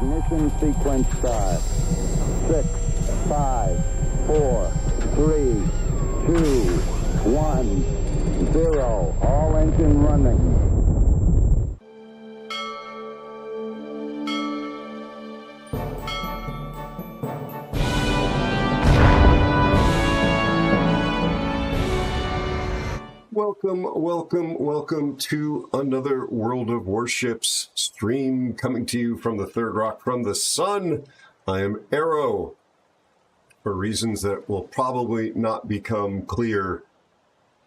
Ignition sequence start. 6, 5, 4, 3, 2, 1, 0. All engine running. Welcome to another World of Warships stream coming to you from the third rock from the sun. I am Aero, for reasons that will probably not become clear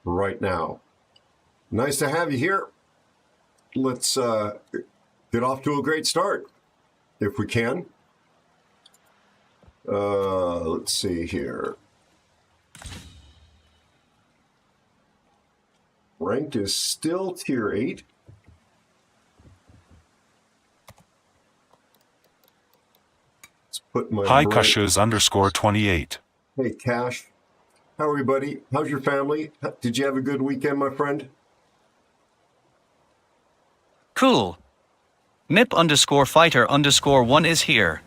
right now. Nice to have you here. Let's get off to a great start, if we can. Let's see here. Ranked is still tier 8. Let's put my Hi, Kashuz _28. Hey, Cash. How are you, buddy? How's your family? Did you have a good weekend, my friend? Cool. MIP _fighter _1 is here.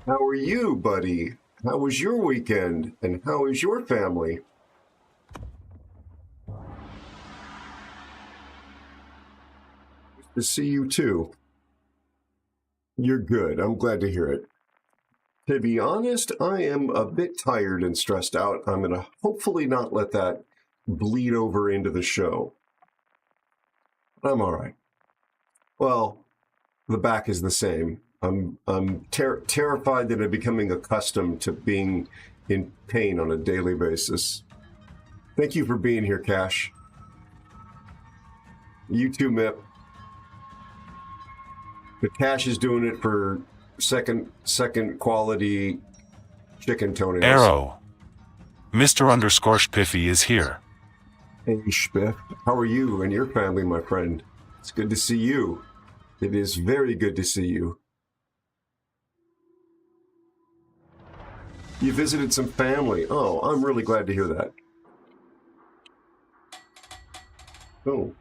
How are you, buddy? How was your weekend? And how is your family? To see you too. You're good. I'm glad to hear it. To be honest, I am a bit tired and stressed out. I'm going to hopefully not let that bleed over into the show. I'm all right. Well, the back is the same. I'm terrified that I'm becoming accustomed to being in pain on a daily basis. Thank you for being here, Cash. You too, Mip. The Cash is doing it for second quality chicken toenails. Aero. Mr. _Spiffy is here. Hey, Spiff. How are you and your family, my friend? It's good to see you. It is very good to see you. You visited some family. Oh, I'm really glad to hear that. Oh.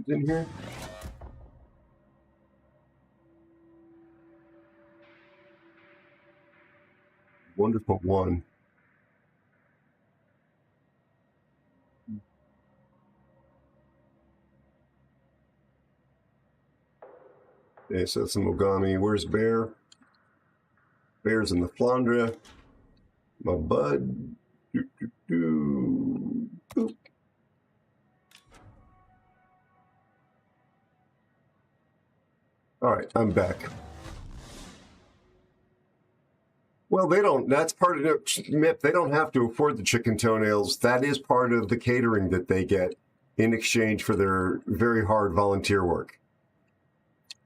In here? Wonderful one. Okay, so that's the Mogami. Where's Bear? Bear's in the Flandre. My bud. Boop. All right, I'm back. Well, they don't. That's part of the MIP. They don't have to afford the chicken toenails. That is part of the catering that they get in exchange for their very hard volunteer work.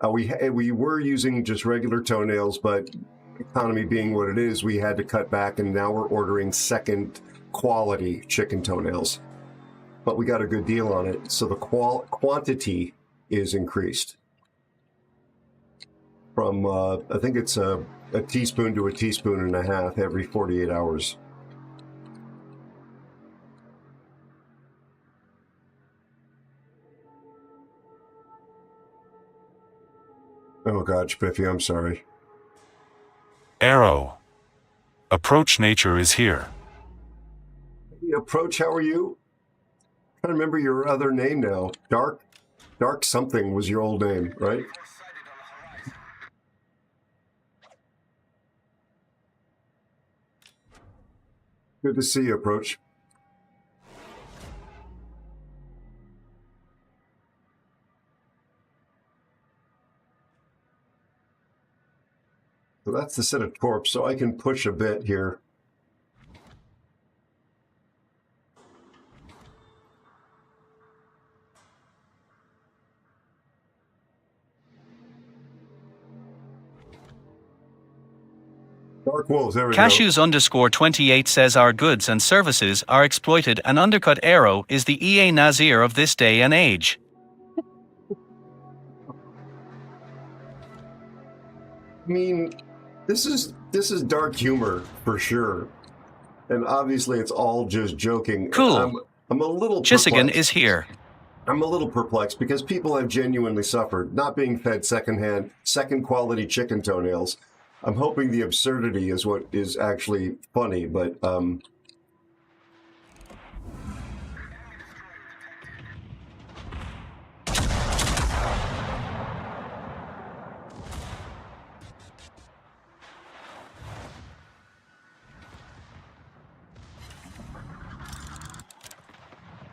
We were using just regular toenails, but economy being what it is, we had to cut back, and now we're ordering second quality chicken toenails. But we got a good deal on it, so the quantity is increased. From, I think it's a teaspoon to a teaspoon and a half every 48 hours. Oh God, Spiffy, I'm sorry. Aero. Approach Nature is here. Hey, Approach, how are you? I'm trying to remember your other name now. Dark something was your old name, right? Good to see you, Approach. So that's the set of torps, so I can push a bit here. Dark Wolves, there we go. Cashews_28 says our goods and services are exploited and undercut. Aero is the EA Nazir of this day and age. I mean, this is dark humor for sure, and obviously it's all just joking. Cool. I'm a little Chissigan perplexed. is here. I'm a little perplexed because people have genuinely suffered, not being fed second quality chicken toenails. I'm hoping the absurdity is what is actually funny, but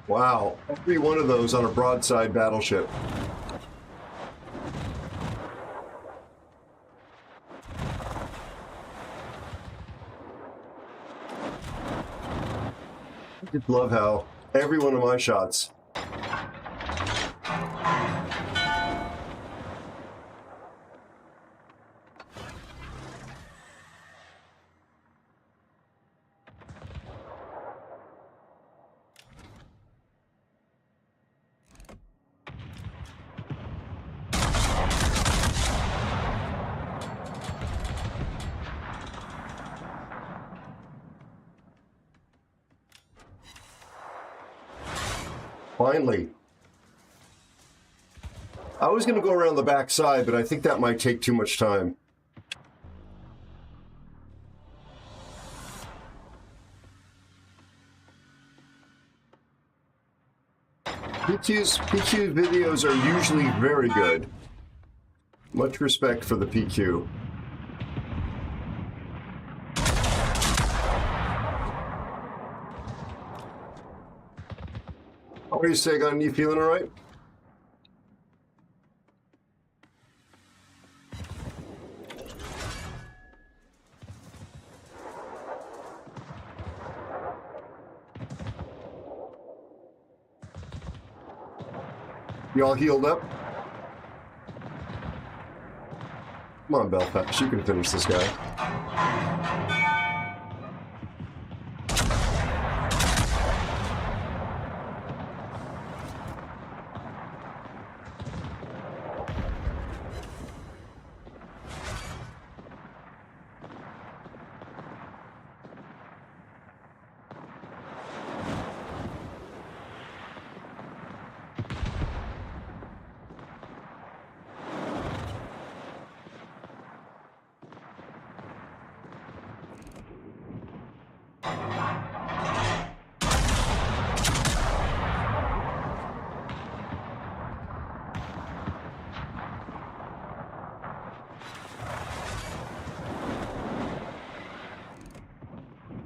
wow, every one of those on a broadside battleship. I just love how every one of my shots. Finally. I was going to go around the back side, but I think that might take too much time. PQ's videos are usually very good. Much respect for the PQ. How are you, Sagan? You feeling all right? You all healed up? Come on, Belfast. You can finish this guy.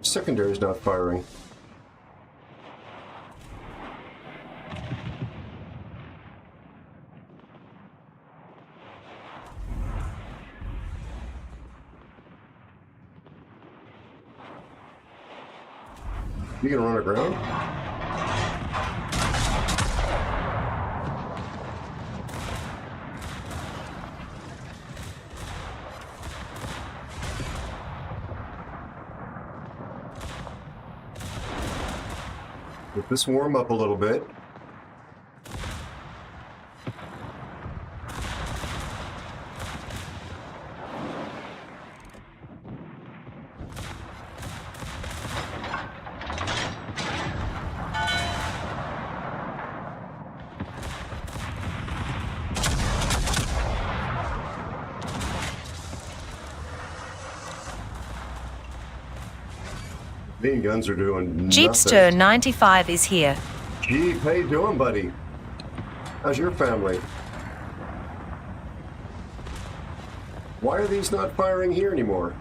Secondary is not firing. You gonna run aground? Let this warm up a little bit. These guns are doing nothing. Jeepster 95 is here. Jeep, how you doing, buddy? How's your family? Why are these not firing here anymore?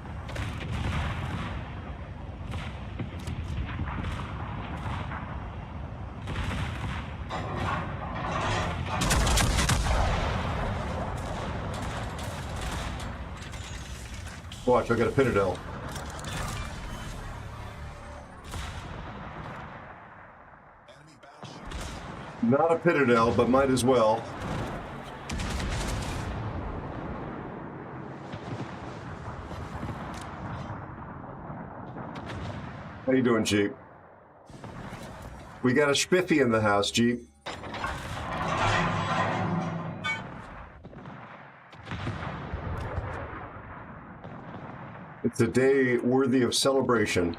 Watch, I got a Pitadel. Not a Pitadel, but might as well. How you doing, Jeep? We got a spiffy in the house, Jeep. It's a day worthy of celebration.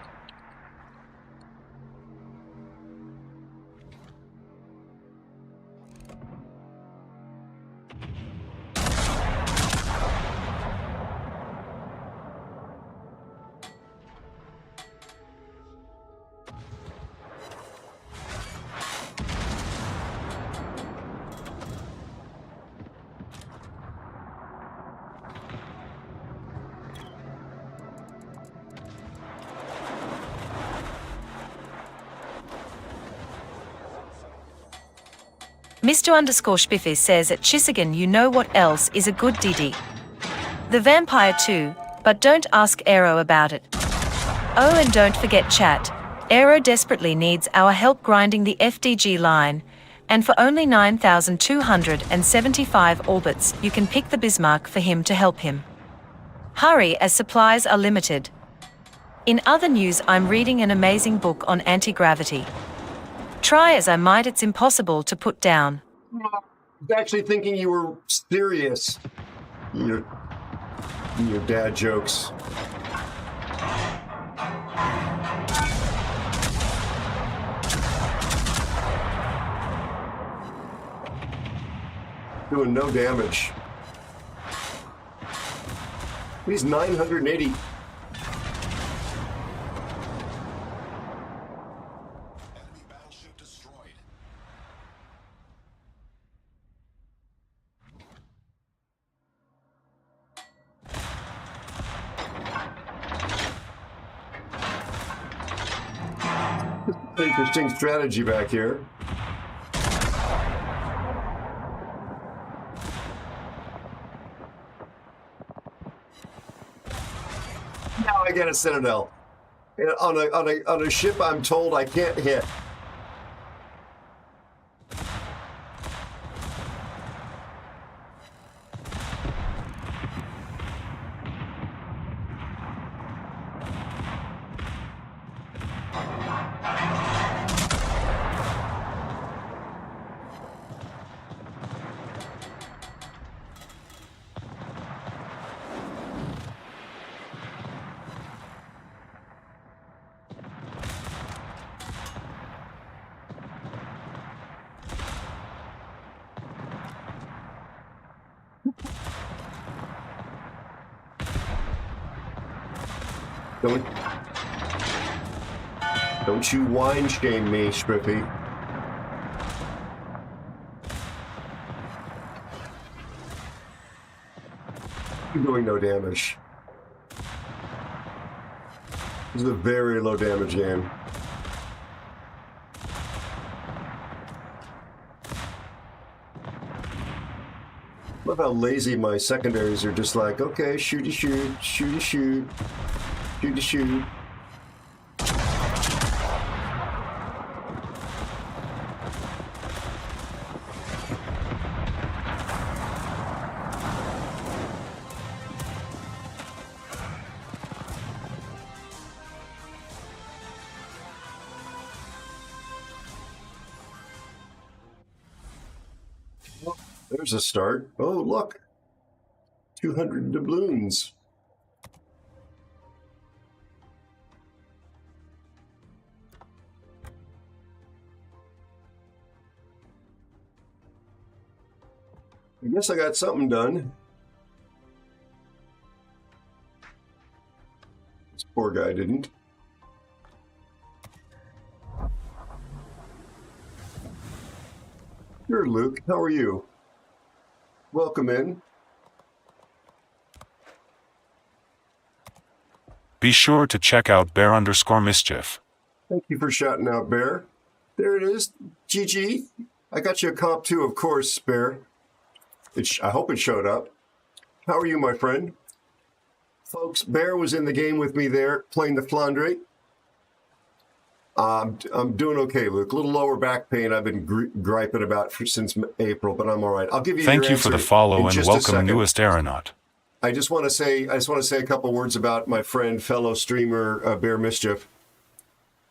Mr_Spiffy says at Chissigan, you know what else is a good DD? The Vampire 2, but don't ask Aero about it. Oh, and don't forget chat. Aero desperately needs our help grinding the FDG line, and for only 9,275 orbits, you can pick the Bismarck for him to help him. Hurry, as supplies are limited. In other news, I'm reading an amazing book on anti-gravity. Try as I might, it's impossible to put down. I was actually thinking you were serious. Your dad jokes. Doing no damage. He's 980. Interesting strategy back here. Now I get a Citadel. On a ship I'm told I can't hit. Don't you wine shame me, Strippy. You're doing no damage. This is a very low damage game. Love how lazy my secondaries are, just like, okay, shooty shoot, shooty shoot, shooty shoot. There's a start. Oh, look. 200 doubloons. I guess I got something done. This poor guy didn't. Sure, Luke. How are you? Welcome in. Be sure to check out Bear_Mischief. Thank you for shouting out, Bear. There it is. GG. I got you a comp too, of course, Bear. I hope it showed up. How are you, my friend? folks, Bear was in the game with me there, playing the Flandre. I'm doing okay, Luke. A little lower back pain I've been griping about since April, but I'm all right. I'll give you Thank your you for answer the follow in and just a welcome second. newest aeronaut. I just want to say a couple words about my friend, fellow streamer, Bear Mischief.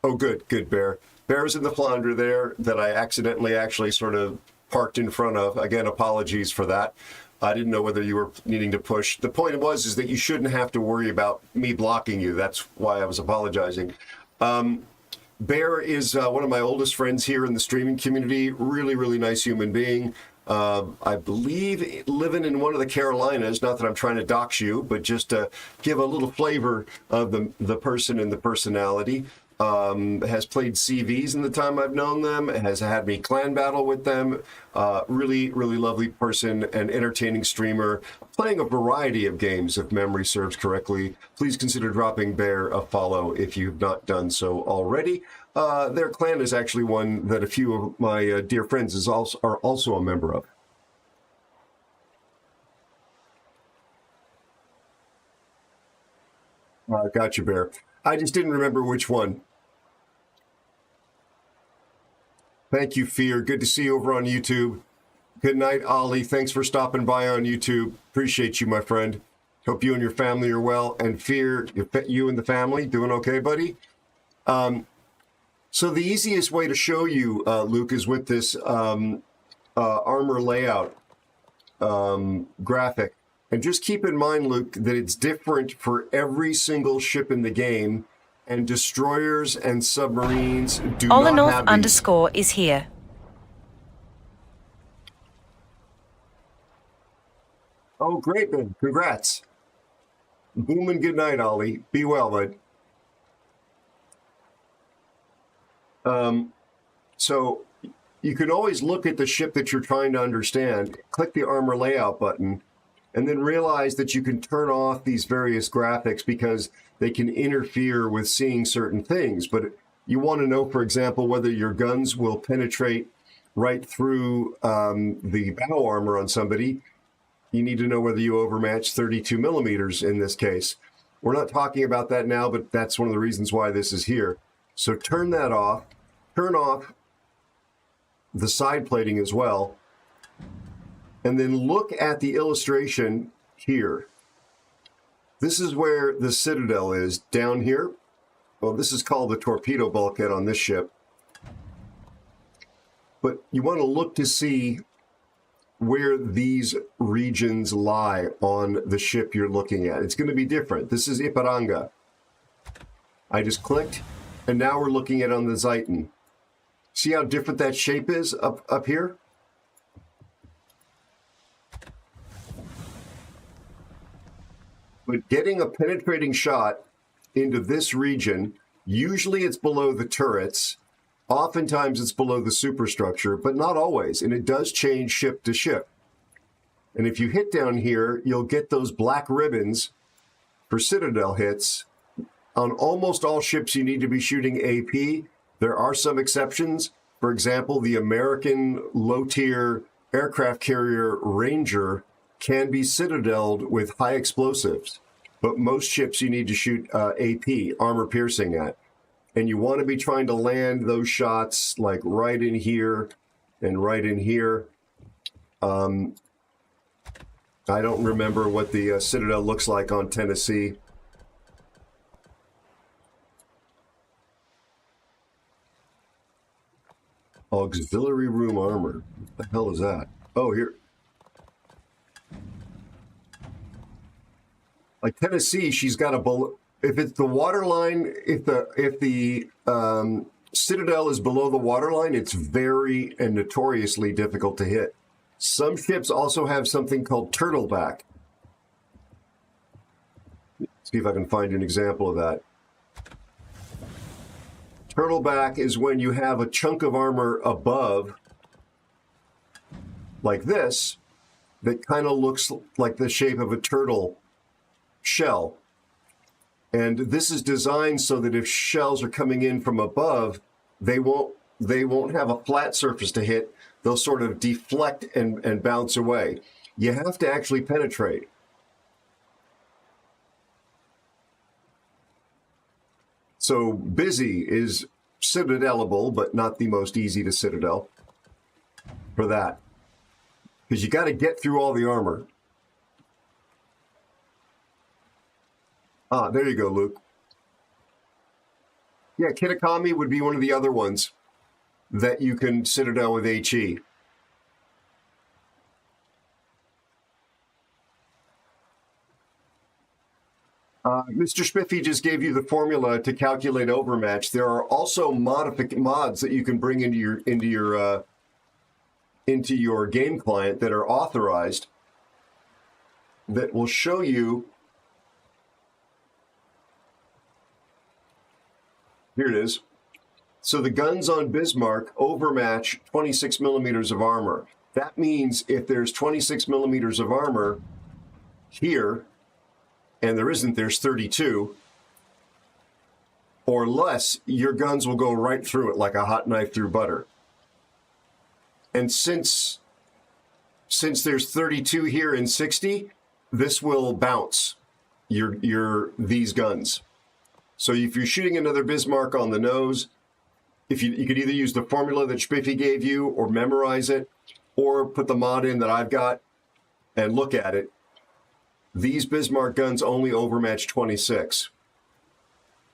Oh, good, Bear. Bear's in the Flandre there that I accidentally actually sort of parked in front of. Again, apologies for that. I didn't know whether you were needing to push. The point is that you shouldn't have to worry about me blocking you. That's why I was apologizing. Bear is one of my oldest friends here in the streaming community. Really, really nice human being. I believe living in one of the Carolinas, not that I'm trying to dox you, but just to give a little flavor of the person and the personality. Has played CVs in the time I've known them, has had me clan battle with them. Really, really lovely person and entertaining streamer, playing a variety of games if memory serves correctly. Please consider dropping Bear a follow if you've not done so already. Their clan is actually one that a few of my dear friends are also a member of. Got you, Bear. I just didn't remember which one. Thank you, Fear. Good to see you over on YouTube. Good night, Ollie. Thanks for stopping by on YouTube. Appreciate you, my friend. Hope you and your family are well. And Fear, you and the family doing okay, buddy? So the easiest way to show you, Luke, is with this armor layout graphic. And just keep in mind, Luke, that it's different for every single ship in the game. And destroyers and submarines do not have these. _ is here. Oh, great, man. Congrats. Boom and good night, Ollie. Be well, bud. So you can always look at the ship that you're trying to understand, click the armor layout button, and then realize that you can turn off these various graphics because they can interfere with seeing certain things. But you want to know, for example, whether your guns will penetrate right through the bow armor on somebody. You need to know whether you overmatch 32 millimeters in this case. We're not talking about that now, but that's one of the reasons why this is here. So turn that off. Turn off the side plating as well. And then look at the illustration here. This is where the Citadel is, down here. Well, this is called the torpedo bulkhead on this ship. But you want to look to see where these regions lie on the ship you're looking at. It's going to be different. This is Iparanga. I just clicked, and now we're looking at on the Zeiton. See how different that shape is up here? But getting a penetrating shot into this region, usually it's below the turrets. Oftentimes it's below the superstructure, but not always. And it does change ship to ship. And if you hit down here, you'll get those black ribbons for Citadel hits. On almost all ships, you need to be shooting AP. There are some exceptions. For example, the American low-tier aircraft carrier Ranger can be citadeled with high explosives, but most ships you need to shoot AP, armor piercing at. And you want to be trying to land those shots like right in here and right in here. I don't remember what the Citadel looks like on Tennessee. Auxiliary room armor. What the hell is that? Oh, here. Like Tennessee, she's got a if it's the waterline, if the Citadel is below the waterline, it's very and notoriously difficult to hit. Some ships also have something called turtleback. See if I can find an example of that. Turtleback is when you have a chunk of armor above, like this, that kind of looks like the shape of a turtle shell. And this is designed so that if shells are coming in from above, they won't have a flat surface to hit. They'll sort of deflect and bounce away. You have to actually penetrate. So busy is citadelable, but not the most easy to citadel for that. Because you got to get through all the armor. Ah, there you go, Luke. Yeah, Kitakami would be one of the other ones that you can citadel with HE. Mr. Spiffy just gave you the formula to calculate overmatch. There are also mods that you can bring into your game client that are authorized that will show you. Here it is. So the guns on Bismarck overmatch 26 millimeters of armor. That means if there's 26 millimeters of armor here, and there isn't, there's 32 or less, your guns will go right through it like a hot knife through butter. And since there's 32 here and 60, this will bounce these guns. So if you're shooting another Bismarck on the nose, if you could either use the formula that Spiffy gave you or memorize it or put the mod in that I've got and look at it. These Bismarck guns only overmatch 26.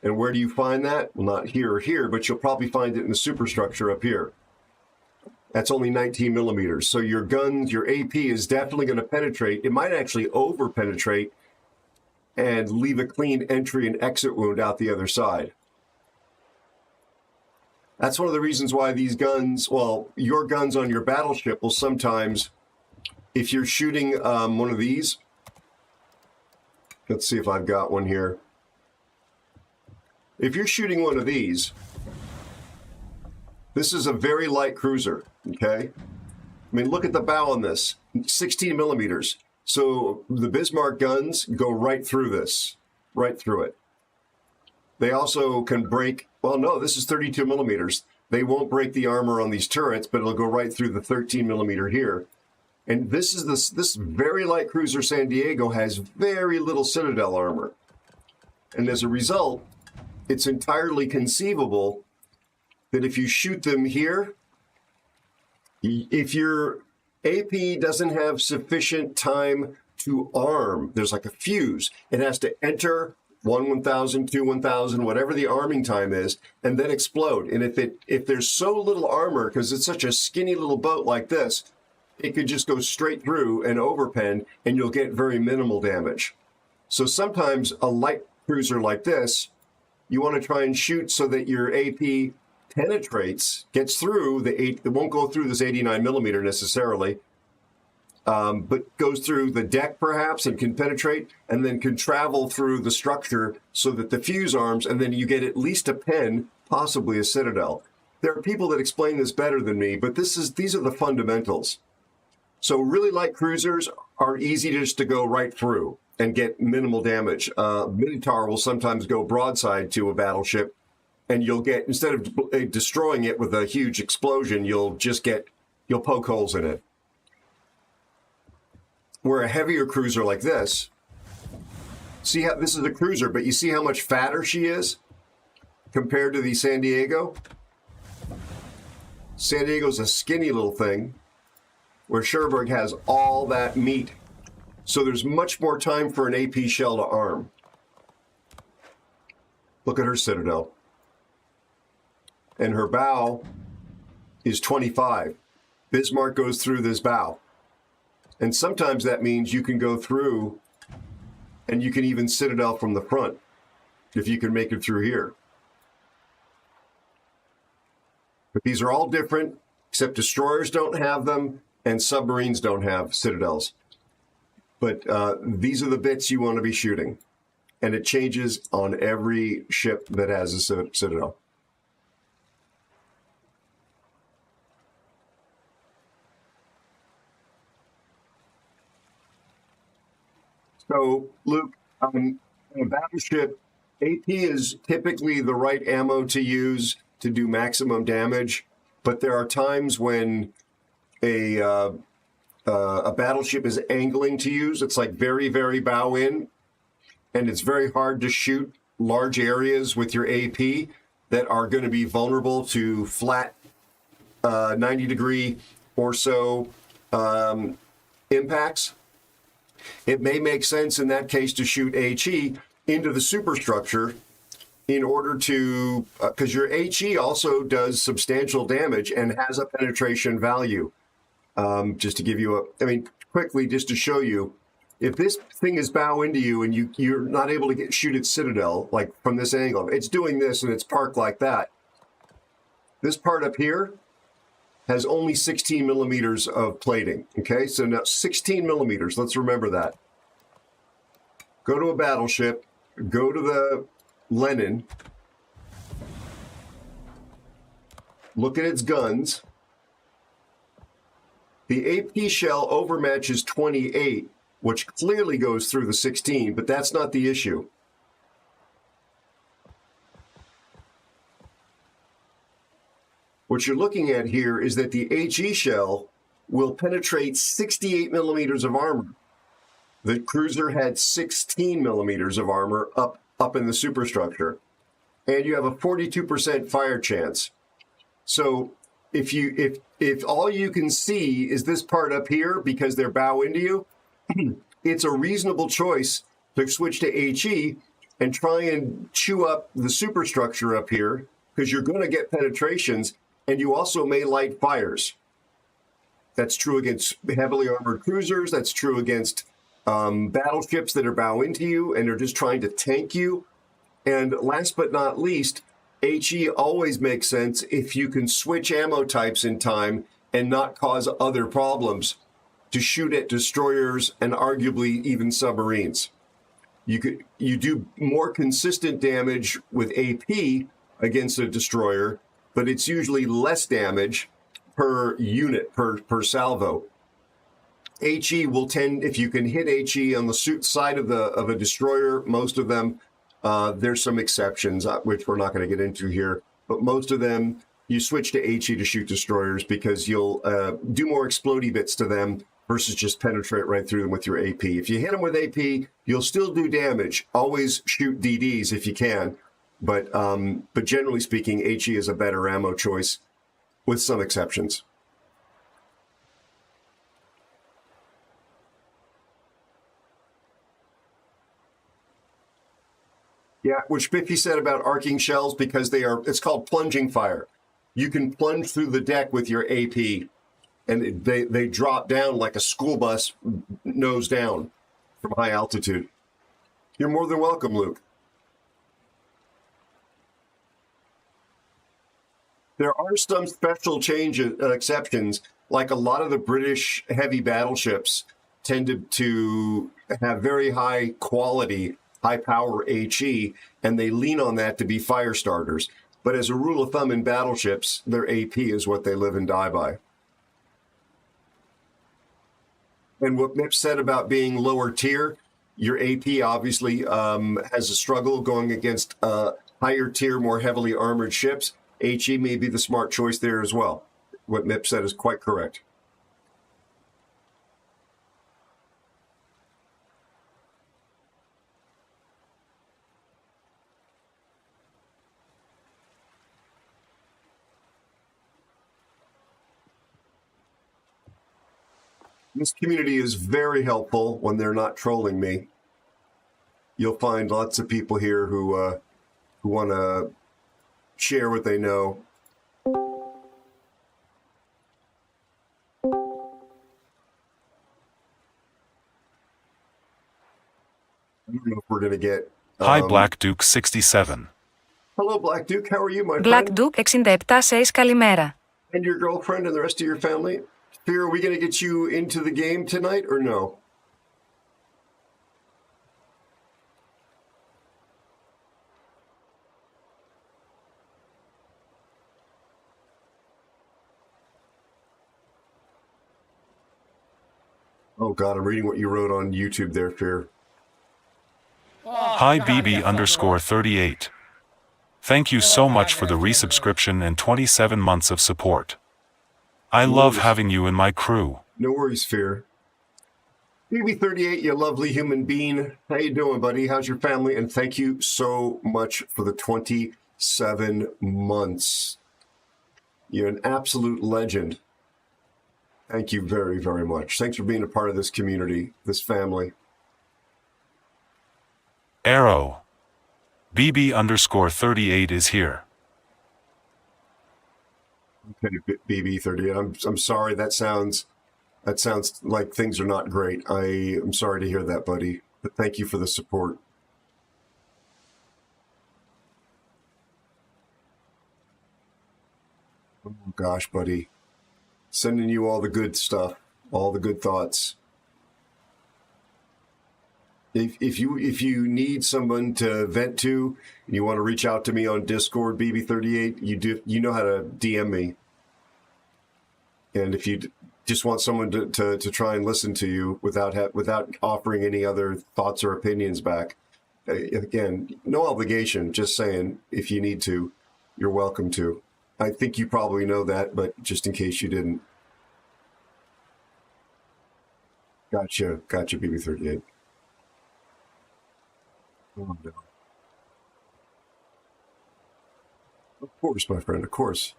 And where do you find that? Well, not here or here, but you'll probably find it in the superstructure up here. That's only 19 millimeters. So your guns, your AP is definitely going to penetrate. It might actually over-penetrate and leave a clean entry and exit wound out the other side. That's one of the reasons why these guns, well, your guns on your battleship will sometimes, if you're shooting one of these, let's see if I've got one here. If you're shooting one of these, this is a very light cruiser, okay? I mean, look at the bow on this, 16 millimeters. So the Bismarck guns go right through this, right through it. They also can break, well, no, this is 32 millimeters. They won't break the armor on these turrets, but it'll go right through the 13 millimeter here. And this very light cruiser San Diego has very little citadel armor. And as a result, it's entirely conceivable that if you shoot them here, if your AP doesn't have sufficient time to arm, there's like a fuse. It has to enter 1,000, 1,000, whatever the arming time is, and then explode. And if there's so little armor, because it's such a skinny little boat like this, it could just go straight through and overpen, and you'll get very minimal damage. So sometimes a light cruiser like this, you want to try and shoot so that your AP penetrates, gets through it won't go through this 89 millimeter necessarily, but goes through the deck perhaps and can penetrate and then can travel through the structure so that the fuse arms, and then you get at least a pen, possibly a citadel. There are people that explain this better than me, but these are the fundamentals. So really light cruisers are easy just to go right through and get minimal damage. Minotaur will sometimes go broadside to a battleship, and you'll get, instead of destroying it with a huge explosion, you'll poke holes in it. Where a heavier cruiser like this, see how this is a cruiser, but you see how much fatter she is compared to the San Diego? San Diego's a skinny little thing, where Cherbourg has all that meat. So there's much more time for an AP shell to arm. Look at her citadel. And her bow is 25. Bismarck goes through this bow. And sometimes that means you can go through and you can even citadel from the front if you can make it through here. But these are all different, except destroyers don't have them and submarines don't have citadels. But these are the bits you want to be shooting. And it changes on every ship that has a citadel. So, Luke, on a battleship, AP is typically the right ammo to use to do maximum damage, but there are times when a battleship is angling to use. It's like very, very bow in, and it's very hard to shoot large areas with your AP that are going to be vulnerable to flat 90-degree or so impacts, it may make sense in that case to shoot HE into the superstructure in order to, because your HE also does substantial damage and has a penetration value. Just to give you quickly, just to show you, if this thing is bow into you and you're not able to shoot its citadel, like from this angle, it's doing this and it's parked like that. This part up here has only 16 millimeters of plating, okay? So now 16 millimeters, let's remember that. Go to a battleship, go to the Lenin, look at its guns. The AP shell overmatch is 28, which clearly goes through the 16, but that's not the issue. What you're looking at here is that the HE shell will penetrate 68 millimeters of armor. The cruiser had 16 millimeters of armor up in the superstructure, and you have a 42% fire chance. So if all you can see is this part up here because they're bow into you, it's a reasonable choice to switch to HE and try and chew up the superstructure up here, because you're going to get penetrations, and you also may light fires. That's true against heavily armored cruisers. That's true against battleships that are bow into you and are just trying to tank you. And last but not least, HE always makes sense if you can switch ammo types in time and not cause other problems to shoot at destroyers and arguably even submarines. You do more consistent damage with AP against a destroyer, but it's usually less damage per unit, per salvo. HE will tend, if you can hit HE on the side of a destroyer, most of them, there's some exceptions, which we're not going to get into here, but most of them, you switch to HE to shoot destroyers because you'll do more explodey bits to them versus just penetrate right through them with your AP. If you hit them with AP, you'll still do damage. Always shoot DDs if you can, but generally speaking, HE is a better ammo choice with some exceptions. Yeah, which Biffy said about arcing shells, because it's called plunging fire. You can plunge through the deck with your AP, and they drop down like a school bus nose down from high altitude. You're more than welcome, Luke. There are some special exceptions, like a lot of the British heavy battleships tended to have very high quality, high power HE, and they lean on that to be fire starters. But as a rule of thumb in battleships, their AP is what they live and die by. And what Mip said about being lower tier, your AP obviously has a struggle going against higher tier, more heavily armored ships. HE may be the smart choice there as well. What Mip said is quite correct. This community is very helpful when they're not trolling me. You'll find lots of people here who want to share what they know. I don't know if we're going to get... Hi Black Duke 67. Hello Black Duke, how are you, my Black friend? Duke 67 says καλημέρα. And your girlfriend and the rest of your family? Fear, are we going to get you into the game tonight or no? Oh God, I'm reading what you wrote on YouTube there, Fear. Hi BB_38. Thank you so much for the resubscription and 27 months of support. I love having you in my crew. No worries, Fear. BB38, you lovely human being. How you doing, buddy? How's your family? And thank you so much for the 27 months. You're an absolute legend. Thank you very, very much. Thanks for being a part of this community, this family. Aero. BB_38 is here. Okay, BB38. I'm sorry. That sounds like things are not great. I'm sorry to hear that, buddy. But thank you for the support. Oh gosh, buddy. Sending you all the good stuff, all the good thoughts. If you need someone to vent to, and you want to reach out to me on Discord, BB38, you know how to DM me. And if you just want someone to try and listen to you without offering any other thoughts or opinions back, again, no obligation. Just saying, if you need to, you're welcome to. I think you probably know that, but just in case you didn't. Gotcha, BB38. Oh, no. Of course, my friend, of course.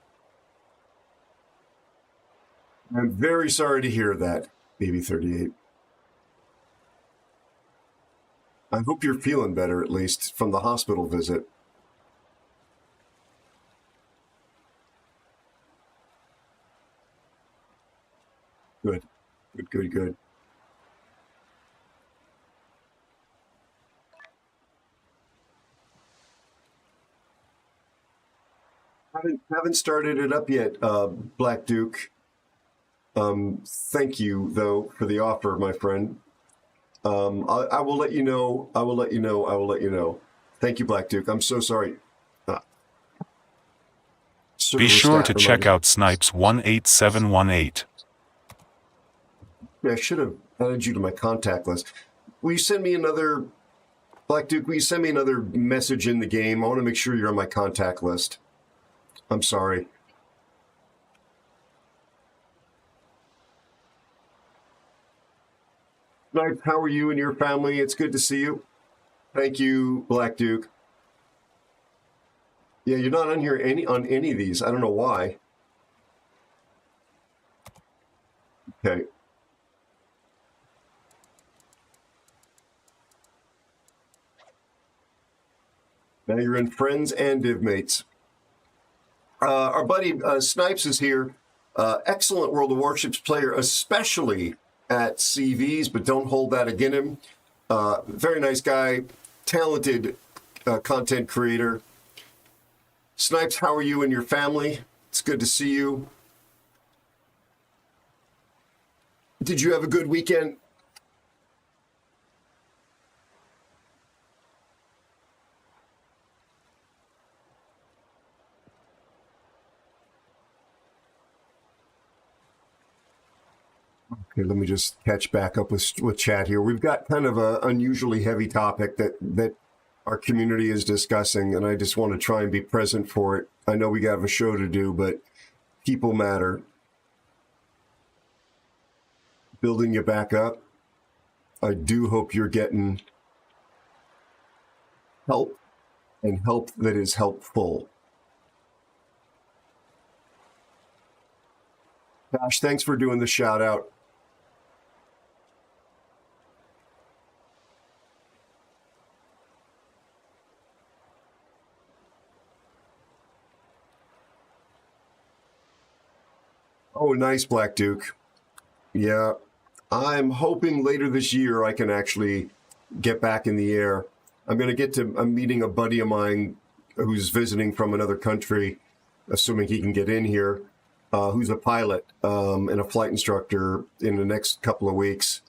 I'm very sorry to hear that, BB38. I hope you're feeling better, at least, from the hospital visit. Good. Haven't started it up yet, Black Duke. Thank you, though, for the offer, my friend. I will let you know. I will let you know. Thank you, Black Duke. I'm so sorry. Be sure to check out Snipes 18718. I should have added you to my contact list. Will you send me another, Black Duke, will you send me another message in the game? I want to make sure you're on my contact list. I'm sorry. Snipes, how are you and your family? It's good to see you. Thank you, Black Duke. Yeah, you're not on here on any of these. I don't know why. Okay. Now you're in friends and div mates. Our buddy Snipes is here. Excellent World of Warships player, especially at CVs, but don't hold that against him. Very nice guy, talented content creator. Snipes, how are you and your family? It's good to see you. Did you have a good weekend? Okay, let me just catch back up with chat here. We've got kind of an unusually heavy topic that our community is discussing, and I just want to try and be present for it. I know we have a show to do, but people matter. Building you back up. I do hope you're getting help, and help that is helpful. Gosh, thanks for doing the shout out. Oh, nice, Black Duke. Yeah, I'm hoping later this year I can actually get back in the air. I'm meeting a buddy of mine who's visiting from another country, assuming he can get in here, who's a pilot and a flight instructor in the next couple of weeks.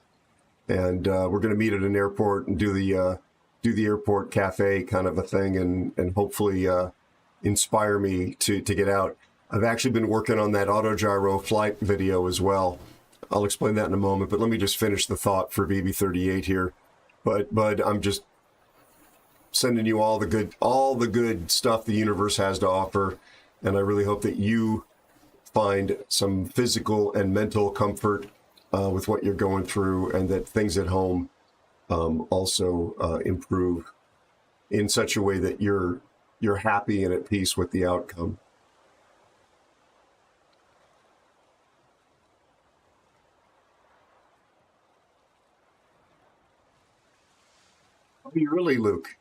And we're going to meet at an airport and do the airport cafe kind of a thing, and hopefully inspire me to get out. I've actually been working on that autogyro flight video as well. I'll explain that in a moment, but let me just finish the thought for BB38 here. But I'm just sending you all the good stuff the universe has to offer, and I really hope that you find some physical and mental comfort with what you're going through, and that things at home also improve in such a way that you're happy and at peace with the outcome. Are you really, Luke?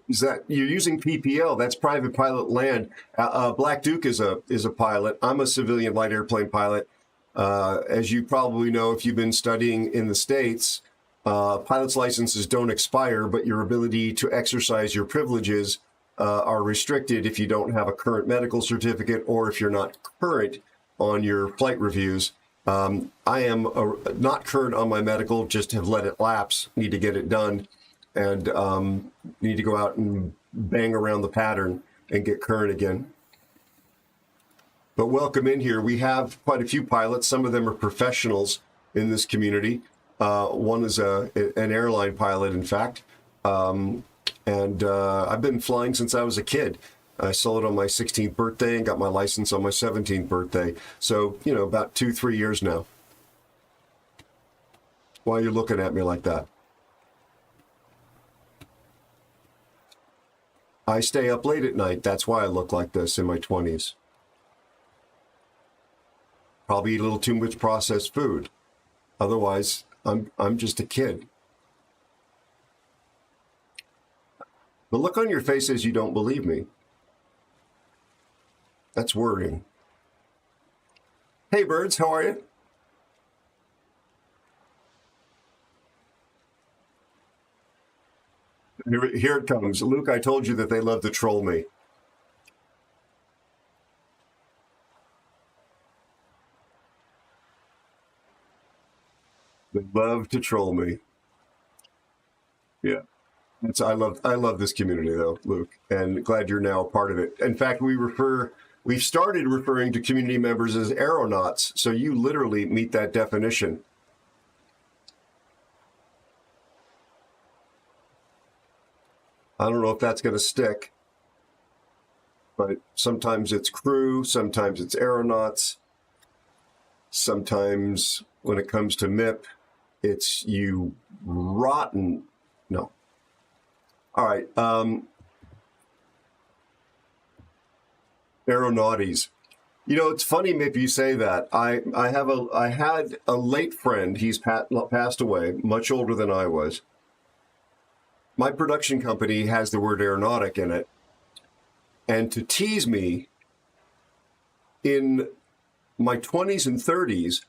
Is that you're using PPL? That's private pilot land. Black Duke is a pilot. I'm a civilian light airplane pilot. As you probably know, if you've been studying in the States, pilot's licenses don't expire, but your ability to exercise your privileges are restricted if you don't have a current medical certificate or if you're not current on your flight reviews. I am not current on my medical, just have let it lapse, need to get it done, and need to go out and bang around the pattern and get current again. But welcome in here. We have quite a few pilots. Some of them are professionals in this community. One is an airline pilot, in fact. And I've been flying since I was a kid. I sold it on my 16th birthday and got my license on my 17th birthday. So, you know, about 2-3 years now. Why are you looking at me like that? I stay up late at night. That's why I look like this in my 20s. Probably eat a little too much processed food. Otherwise, I'm just a kid. The look on your face says you don't believe me. That's worrying. Hey, birds, how are you? Here it comes. Luke, I told you that they love to troll me. They love to troll me. Yeah. I love this community though, Luke, and glad you're now a part of it. In fact, we've started referring to community members as aeronauts, so you literally meet that definition. I don't know if that's going to stick, but sometimes it's crew, sometimes it's aeronauts, sometimes when it comes to MIP, it's you rotten. No. All right. Aeronauties. You know, it's funny, MIP, you say that. I had a late friend. He's passed away, much older than I was. My production company has the word aeronautic in it. And to tease me, in my 20s and 30s,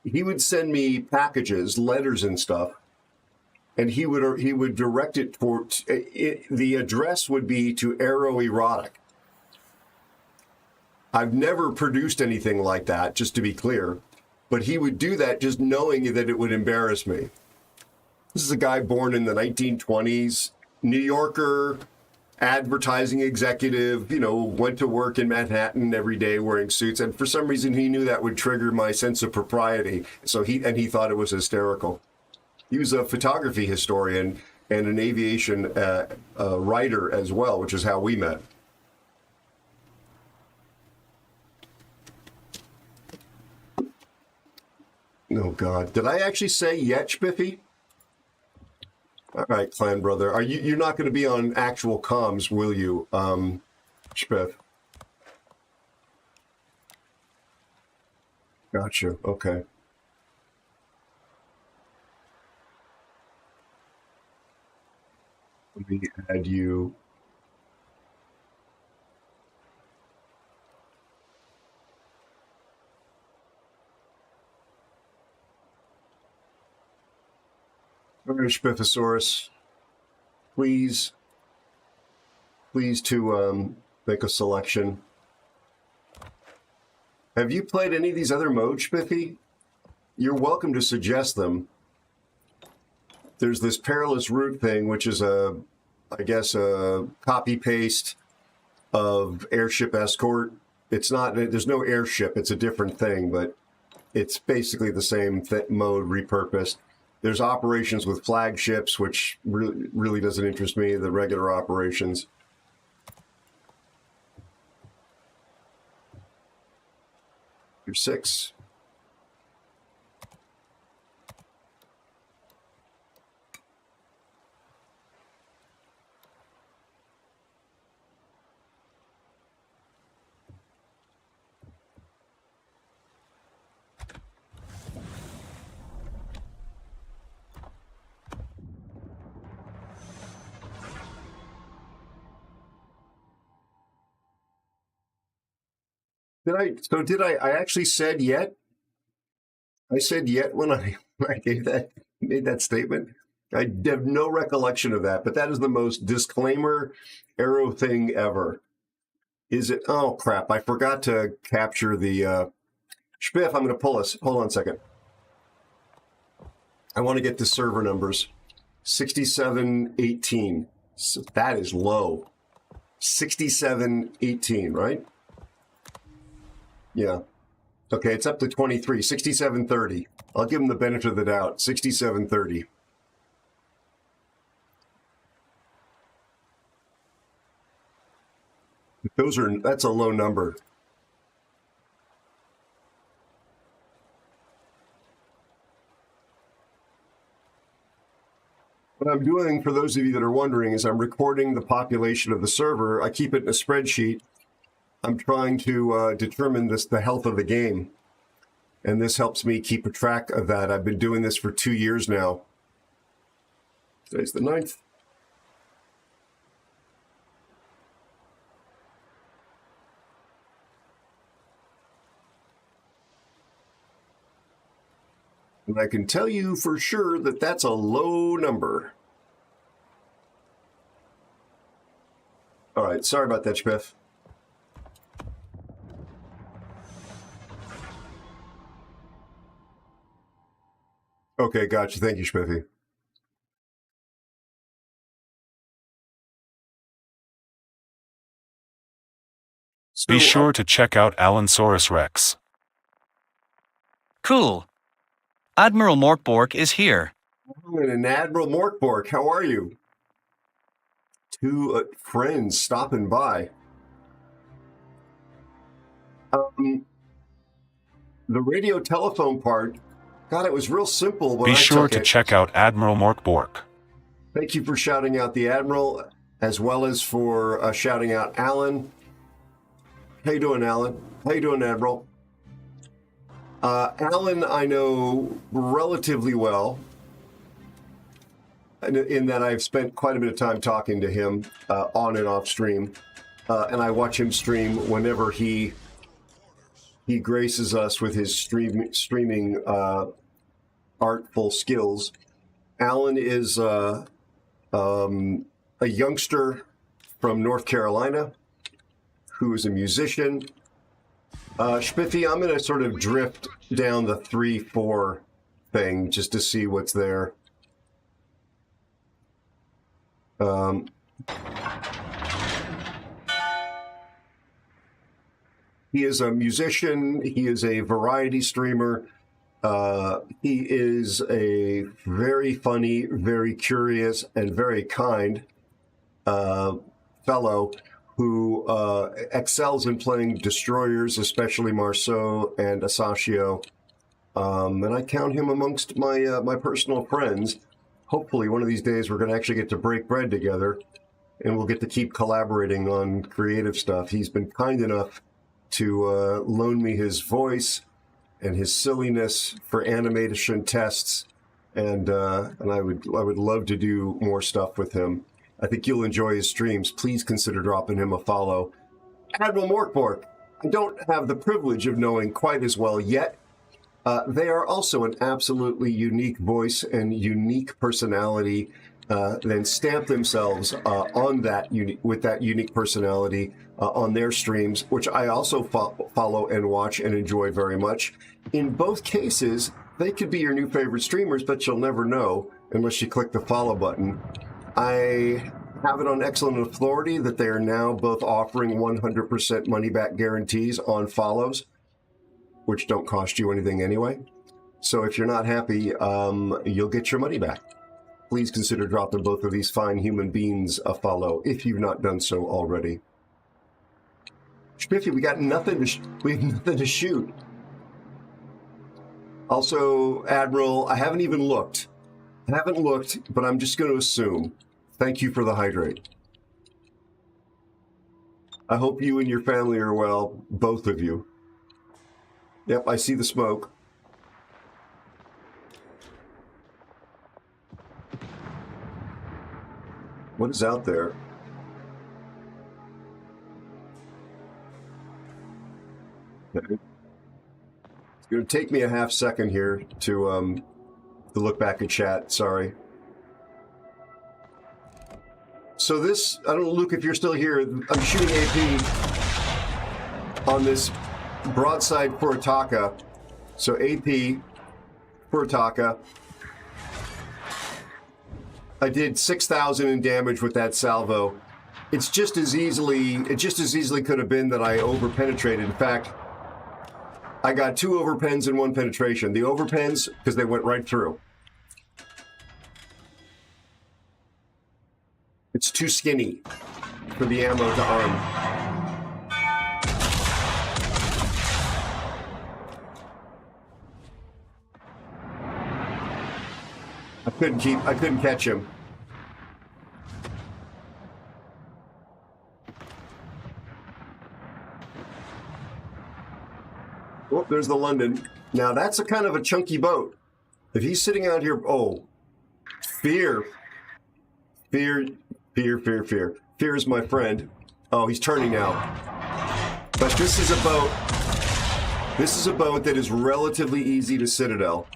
he would send me packages, letters and stuff, and he would direct it toward, the address would be to Aero Erotic. I've never produced anything like that, just to be clear, but he would do that just knowing that it would embarrass me. This is a guy born in the 1920s, New Yorker, advertising executive, you know, went to work in Manhattan every day wearing suits, and for some reason he knew that would trigger my sense of propriety, so he thought it was hysterical. He was a photography historian and an aviation writer as well, which is how we met. Oh God, did I actually say yet, Spiffy? All right, clan brother. You're not going to be on actual comms, will you, Spiff? Gotcha. Okay. Let me add you. All right, Spiffosaurus, please to make a selection. Have you played any of these other modes, Spiffy? You're welcome to suggest them. There's this perilous route thing, which is I guess a copy-paste of airship escort. It's not, there's no airship, it's a different thing, but it's basically the same mode repurposed. There's operations with flagships, which really doesn't interest me, the regular operations. You're 6. I actually said yet? I said yet when I made that statement. I have no recollection of that, but that is the most disclaimer Aero thing ever. Is it? Oh crap! I forgot to capture the Spiff. I'm going to pull us. Hold on a second. I want to get the server numbers. 6718. So that is low. 6718, right? Yeah. Okay, it's up to 23. 6730. I'll give them the benefit of the doubt. 6730. That's a low number. What I'm doing, for those of you that are wondering, is I'm recording the population of the server. I keep it in a spreadsheet. I'm trying to determine the health of the game. And this helps me keep a track of that. I've been doing this for 2 years now. Today's the 9th. And I can tell you for sure that that's a low number. All right, sorry about that, Spiff. Okay, gotcha. Thank you, Spiffy. Be sure to check out Allosaurus Rex. Cool. Admiral Morkborg is here. And Admiral Morkborg, how are you? Two friends stopping by. The radio telephone part, God, it was real simple. Be sure to check out Admiral Morkborg. Thank you for shouting out the Admiral, as well as for shouting out Alan. How you doing, Alan? How you doing, Admiral? Alan, I know relatively well, in that I've spent quite a bit of time talking to him on and off stream, and I watch him stream whenever he graces us with his streaming artful skills. Alan is a youngster from North Carolina who is a musician. Spiffy, I'm going to sort of drift down the 3-4 thing just to see what's there. He is a musician. He is a variety streamer. He is a very funny, very curious, and very kind fellow who excels in playing destroyers, especially Marceau and Asashio. And I count him amongst my my personal friends. Hopefully one of these days we're going to actually get to break bread together, and we'll get to keep collaborating on creative stuff. He's been kind enough to loan me his voice and his silliness for animation tests, and I would love to do more stuff with him. I think you'll enjoy his streams. Please consider dropping him a follow. Admiral Morkborg, I don't have the privilege of knowing quite as well yet. They are also an absolutely unique voice and unique personality, then stamp themselves on that with that unique personality on their streams, which I also follow and watch and enjoy very much. In both cases, they could be your new favorite streamers, but you'll never know unless you click the follow button. I have it on excellent authority that they are now both offering 100% money-back guarantees on follows, which don't cost you anything anyway. So if you're not happy, you'll get your money back. Please consider dropping both of these fine human beings a follow if you've not done so already. Spiffy, we have nothing to shoot. Also, Admiral, I haven't even looked. But I'm just going to assume. Thank you for the hydrate. I hope you and your family are well, both of you. Yep, I see the smoke. What is out there? Okay. It's going to take me a half second here to look back at chat. Sorry. So this, I don't know, Luke, if you're still here, I'm shooting AP on this broadside Furitaka. So AP, Furitaka. I did 6,000 in damage with that salvo. It just as easily could have been that I over-penetrated. In fact, I got 2 overpens and 1 penetration. The overpens, because they went right through. It's too skinny for the ammo to arm. I couldn't catch him. Oh, there's the London. Now that's a kind of a chunky boat. If he's sitting out here, oh, fear. Fear is my friend. Oh, he's turning now. But this is a boat that is relatively easy to citadel.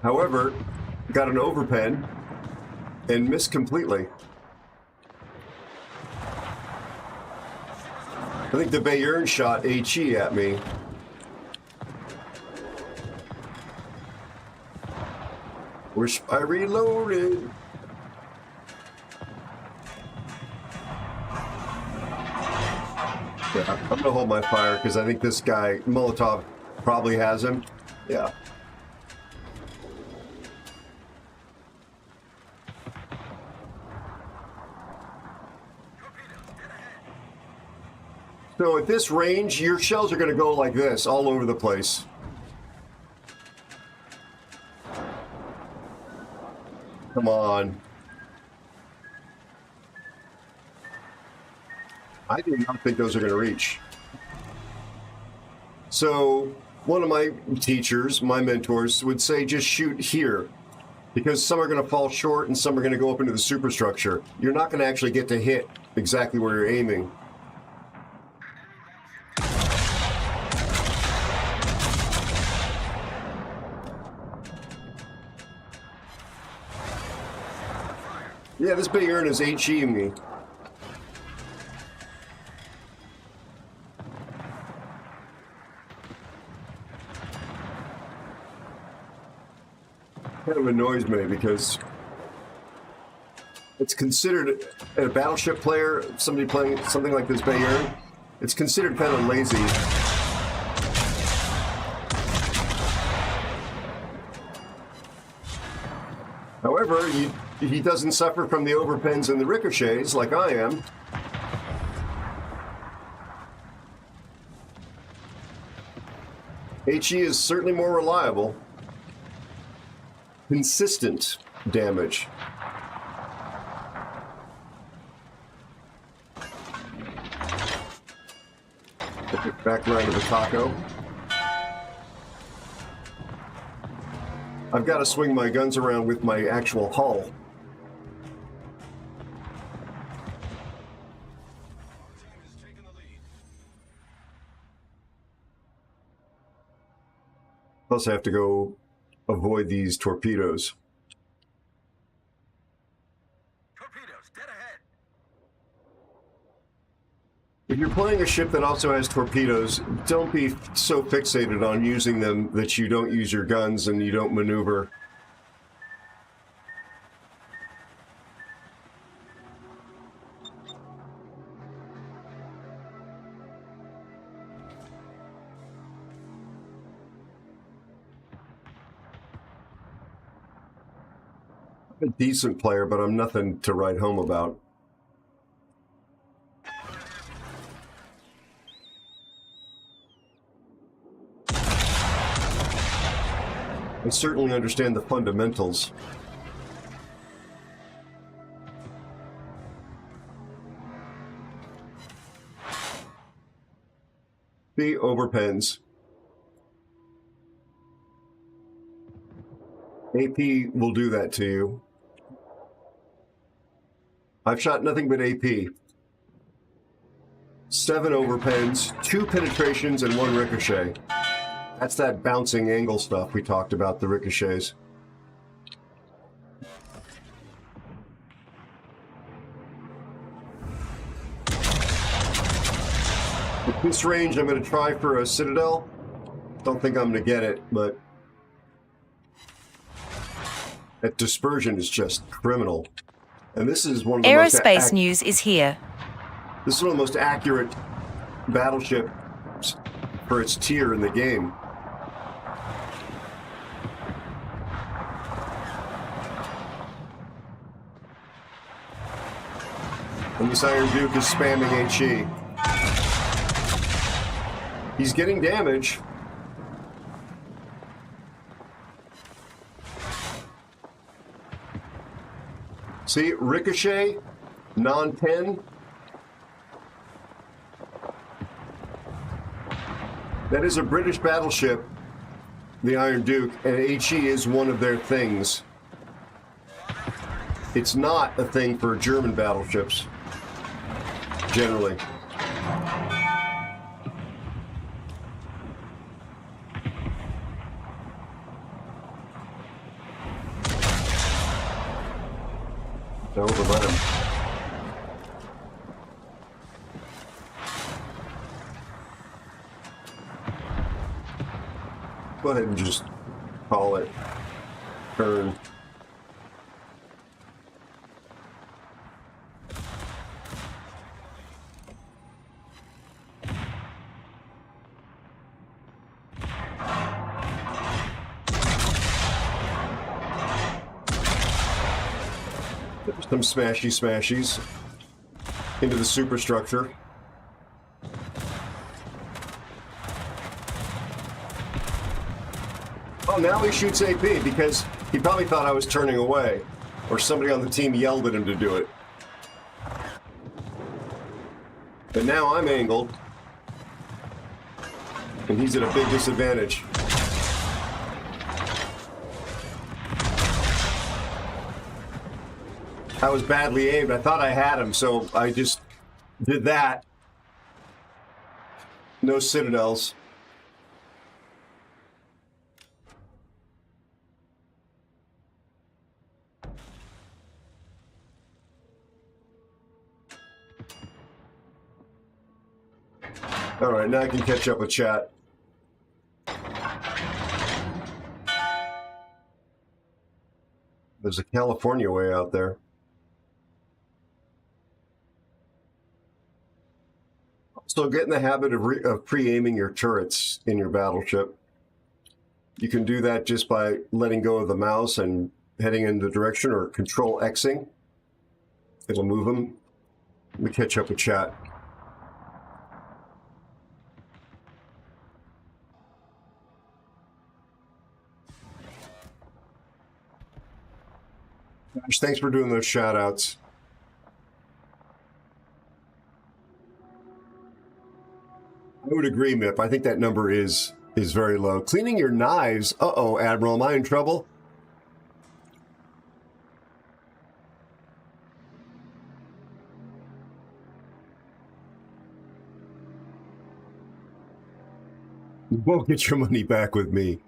However, got an overpen and missed completely. I think the Bayern shot HE at me. Wish I reloaded. Yeah, I'm gonna hold my fire because I think this guy, Molotov, probably has him. Yeah. So at this range, your shells are going to go like this all over the place. Come on. I do not think those are going to reach. So one of my teachers, my mentors, would say just shoot here because some are going to fall short and some are going to go up into the superstructure. You're not going to actually get to hit exactly where you're aiming. Yeah, this Bayern is HE-ing me. Kind of annoys me because it's considered, a battleship player, somebody playing something like this Bayern, it's considered kind of lazy. However, he doesn't suffer from the overpens and the ricochets like I am. HE is certainly more reliable. Consistent damage. Back around to the taco. I've got to swing my guns around with my actual hull. Plus, I have to go avoid these torpedoes. Torpedoes, dead ahead. If you're playing a ship that also has torpedoes, don't be so fixated on using them that you don't use your guns and you don't maneuver. I'm a decent player, but I'm nothing to write home about. I certainly understand the fundamentals. The overpens. AP will do that to you. I've shot nothing but AP. 7 overpens, 2 penetrations, and 1 ricochet. That's that bouncing angle stuff we talked about, the ricochets. At this range, I'm going to try for a Citadel. Don't think I'm going to get it, but that dispersion is just criminal. And this is one of the AeroSpaceNews is here. This is one of the most accurate battleships for its tier in the game. And this Iron Duke is spamming HE. He's getting damage. See, ricochet, non-pen. That is a British battleship, the Iron Duke, and HE is one of their things. It's not a thing for German battleships, generally. Don't overlet him. Go ahead and just call it turn. Some smashies into the superstructure. Oh, now he shoots AP because he probably thought I was turning away, or somebody on the team yelled at him to do it. But now I'm angled, and he's at a big disadvantage. I was badly aimed. I thought I had him, so I just did that. No Citadels. All right, now I can catch up with chat. There's a California way out there. So get in the habit of pre-aiming your turrets in your battleship. You can do that just by letting go of the mouse and heading in the direction, or Control-Xing. It'll move them. Let me catch up with chat. Gosh, thanks for doing those shout-outs. I would agree, Mip. I think that number is very low. Cleaning your knives. Uh-oh, Admiral, am I in trouble? You won't get your money back with me.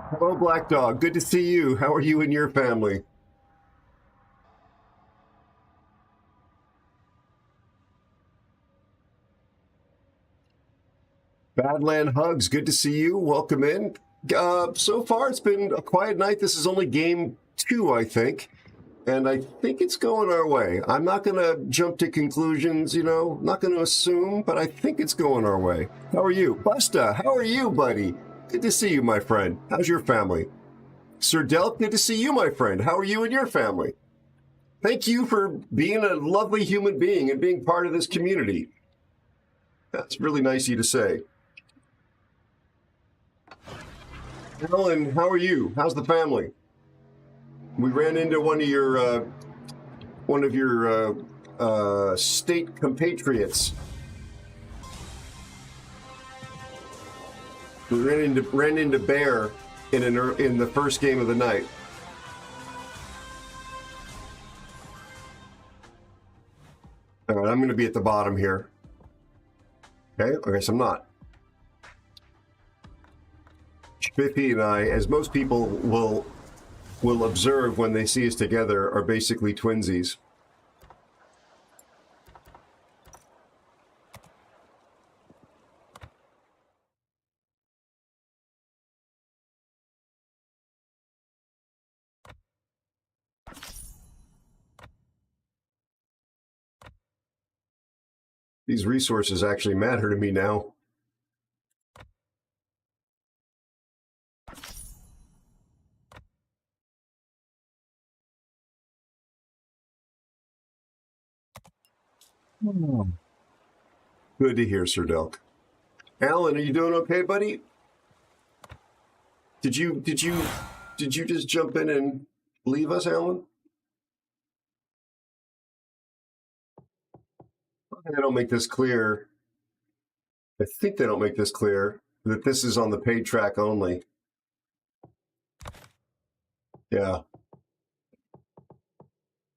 Hello, Black Dog. Good to see you. How are you and your family? Badland Hugs, good to see you. Welcome in. So far, it's been a quiet night. This is only game 2, I think. And I think it's going our way. I'm not going to jump to conclusions, you know. Not going to assume, but I think it's going our way. How are you? Busta, how are you, buddy? Good to see you, my friend. How's your family? Sir Delp, good to see you, my friend. How are you and your family? Thank you for being a lovely human being and being part of this community. That's really nice of you to say. Helen, how are you? How's the family? We ran into one of your state compatriots. We ran into Bear in the first game of the night. All right, I'm going to be at the bottom here. Okay, I guess I'm not. Spiffy and I, as most people will observe when they see us together, are basically twinsies. These resources actually matter to me now. Good to hear, Sir Delk. Alan, are you doing okay, buddy? Did you just jump in and leave us, Alan? They don't make this clear. I think they don't make this clear that this is on the paid track only. Yeah.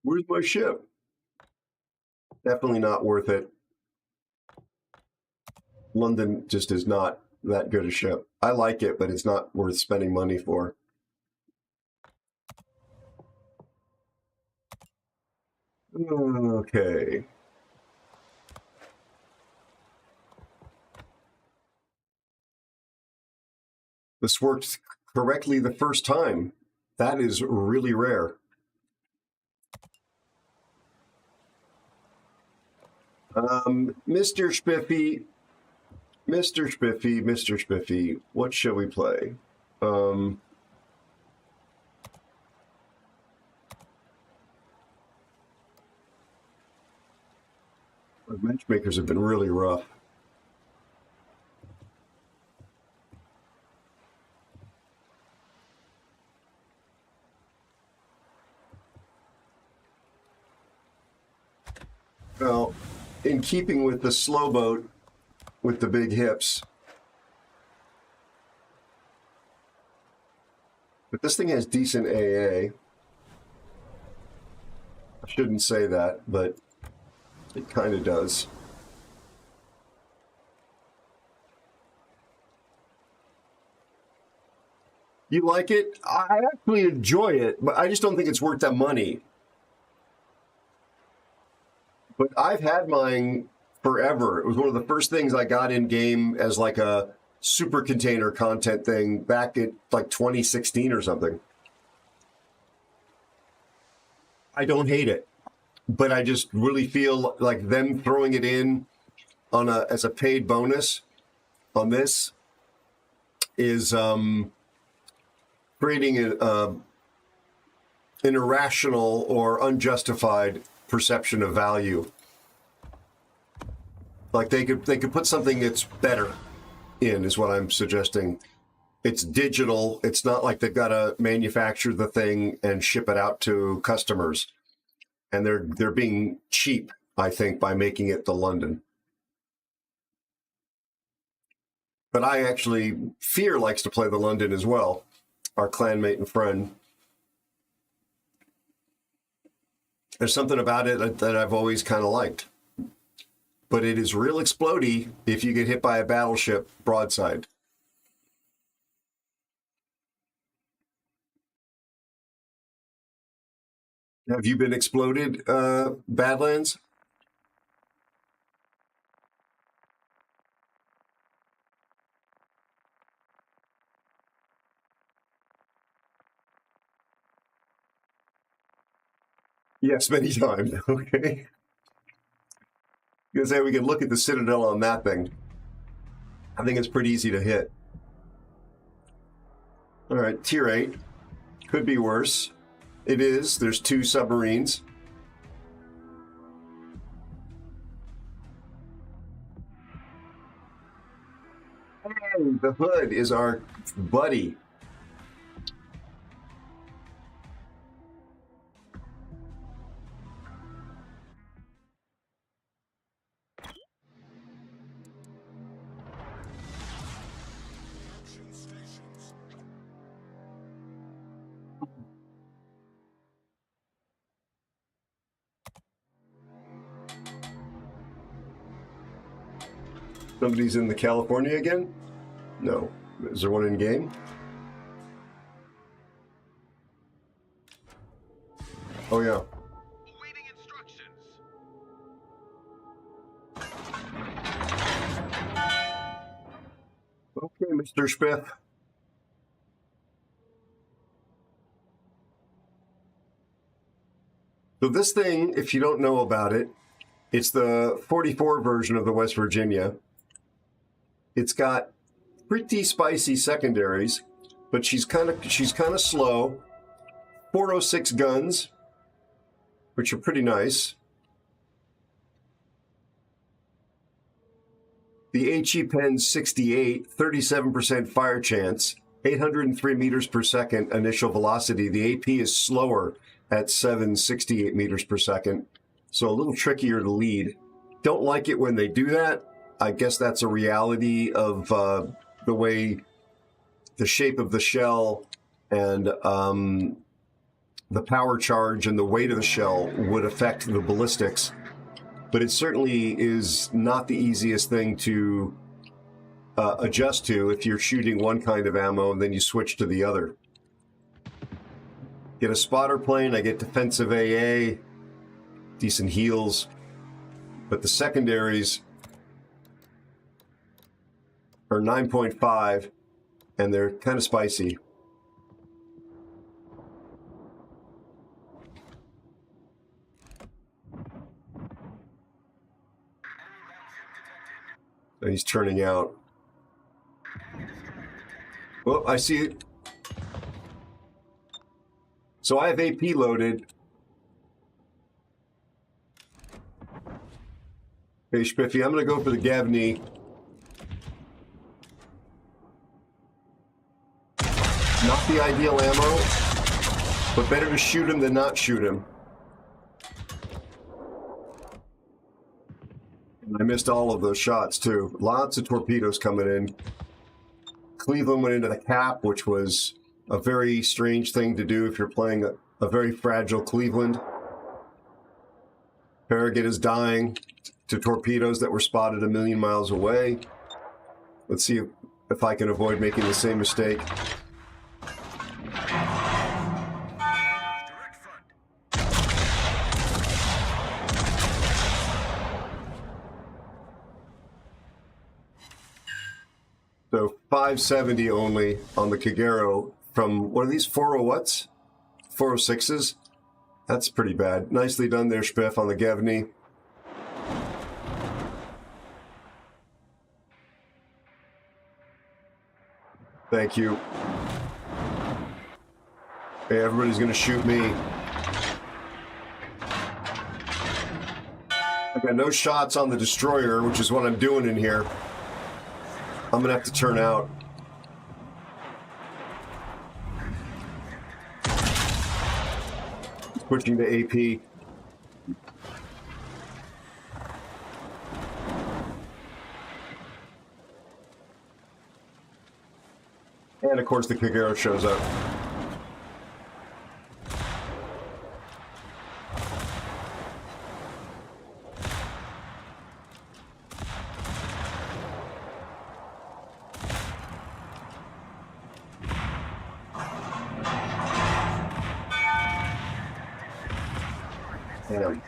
Where's my ship? Definitely not worth it. London just is not that good a ship. I like it, but it's not worth spending money for. Okay. This worked correctly the first time. That is really rare. Mr. Spiffy, Mr. Spiffy, Mr. Spiffy, what shall we play? Our matchmakers have been really rough. Well, in keeping with the slow boat with the big hips, but this thing has decent AA. I shouldn't say that, but it kind of does. You like it? I actually enjoy it, but I just don't think it's worth that money. But I've had mine forever. It was one of the first things I got in game as like a super container content thing back at like 2016 or something. I don't hate it, but I just really feel like them throwing it in on as a paid bonus on this is creating an irrational or unjustified perception of value. Like they could put something that's better in, is what I'm suggesting. It's digital. It's not like they've got to manufacture the thing and ship it out to customers. And they're being cheap, I think, by making it the London. But I actually, Fear likes to play the London as well, our clanmate and friend. There's something about it that I've always kind of liked. But it is real explodey if you get hit by a battleship broadside. Have you been exploded, Badlands? Yes, many times. Okay. Because we can look at the Citadel on that thing. I think it's pretty easy to hit. All right, tier 8. Could be worse. It is. There's 2 submarines. And the Hood is our buddy. Somebody's in the California again? No. Is there one in game? Oh, yeah. Awaiting instructions. Okay, Mr. Spiff. So this thing, if you don't know about it, it's the 44 version of the West Virginia. It's got pretty spicy secondaries, but she's kind of slow. 406 guns, which are pretty nice. The HE Pen 68, 37% fire chance, 803 meters per second initial velocity. The AP is slower at 768 meters per second, so a little trickier to lead. Don't like it when they do that. I guess that's a reality of the way the shape of the shell and the power charge and the weight of the shell would affect the ballistics. But it certainly is not the easiest thing to adjust to if you're shooting one kind of ammo and then you switch to the other. Get a spotter plane, I get defensive AA, decent heals, but the secondaries are 9.5 and they're kind of spicy. And he's turning out. Well, I see it. So I have AP loaded. Hey, Spiffy, I'm going to go for the Gavney. Not the ideal ammo, but better to shoot him than not shoot him. And I missed all of those shots, too. Lots of torpedoes coming in. Cleveland went into the cap, which was a very strange thing to do if you're playing a very fragile Cleveland. Farragut is dying to torpedoes that were spotted a million miles away. Let's see if I can avoid making the same mistake. Direct front. So 570 only on the Kagero from, what are these, 40 whats? 406s? That's pretty bad. Nicely done there, Spiff, on the Gavney. Thank you. Hey, everybody's gonna shoot me. I've got no shots on the destroyer, which is what I'm doing in here. I'm gonna have to turn out. Switching to AP. And of course the Kagero shows up. Damn.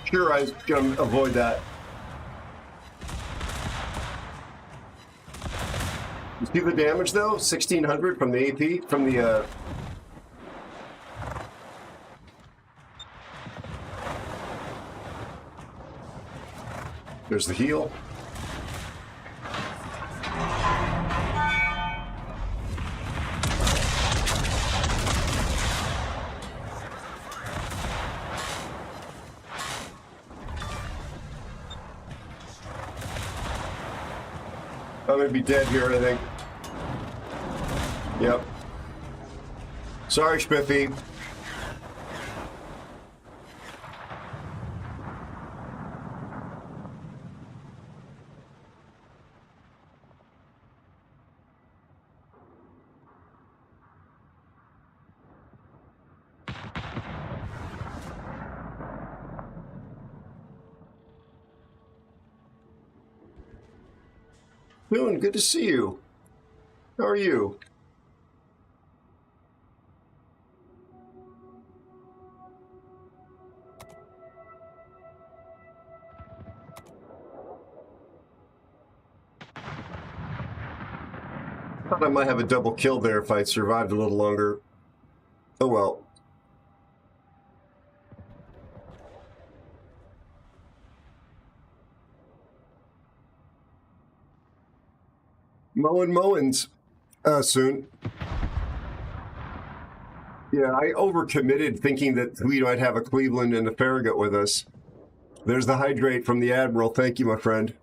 Sure, I was going to avoid that. You see the damage, though? 1,600 from the AP, from the... There's the heal. I'm gonna be dead here, I think. Yep. Sorry, Spiffy. Moon, good to see you. How are you? Thought I might have a double kill there if I'd survived a little longer. Oh well. Mowins soon. Yeah, I overcommitted thinking that we might have a Cleveland and a Farragut with us. There's the hydrate from the Admiral. Thank you, my friend.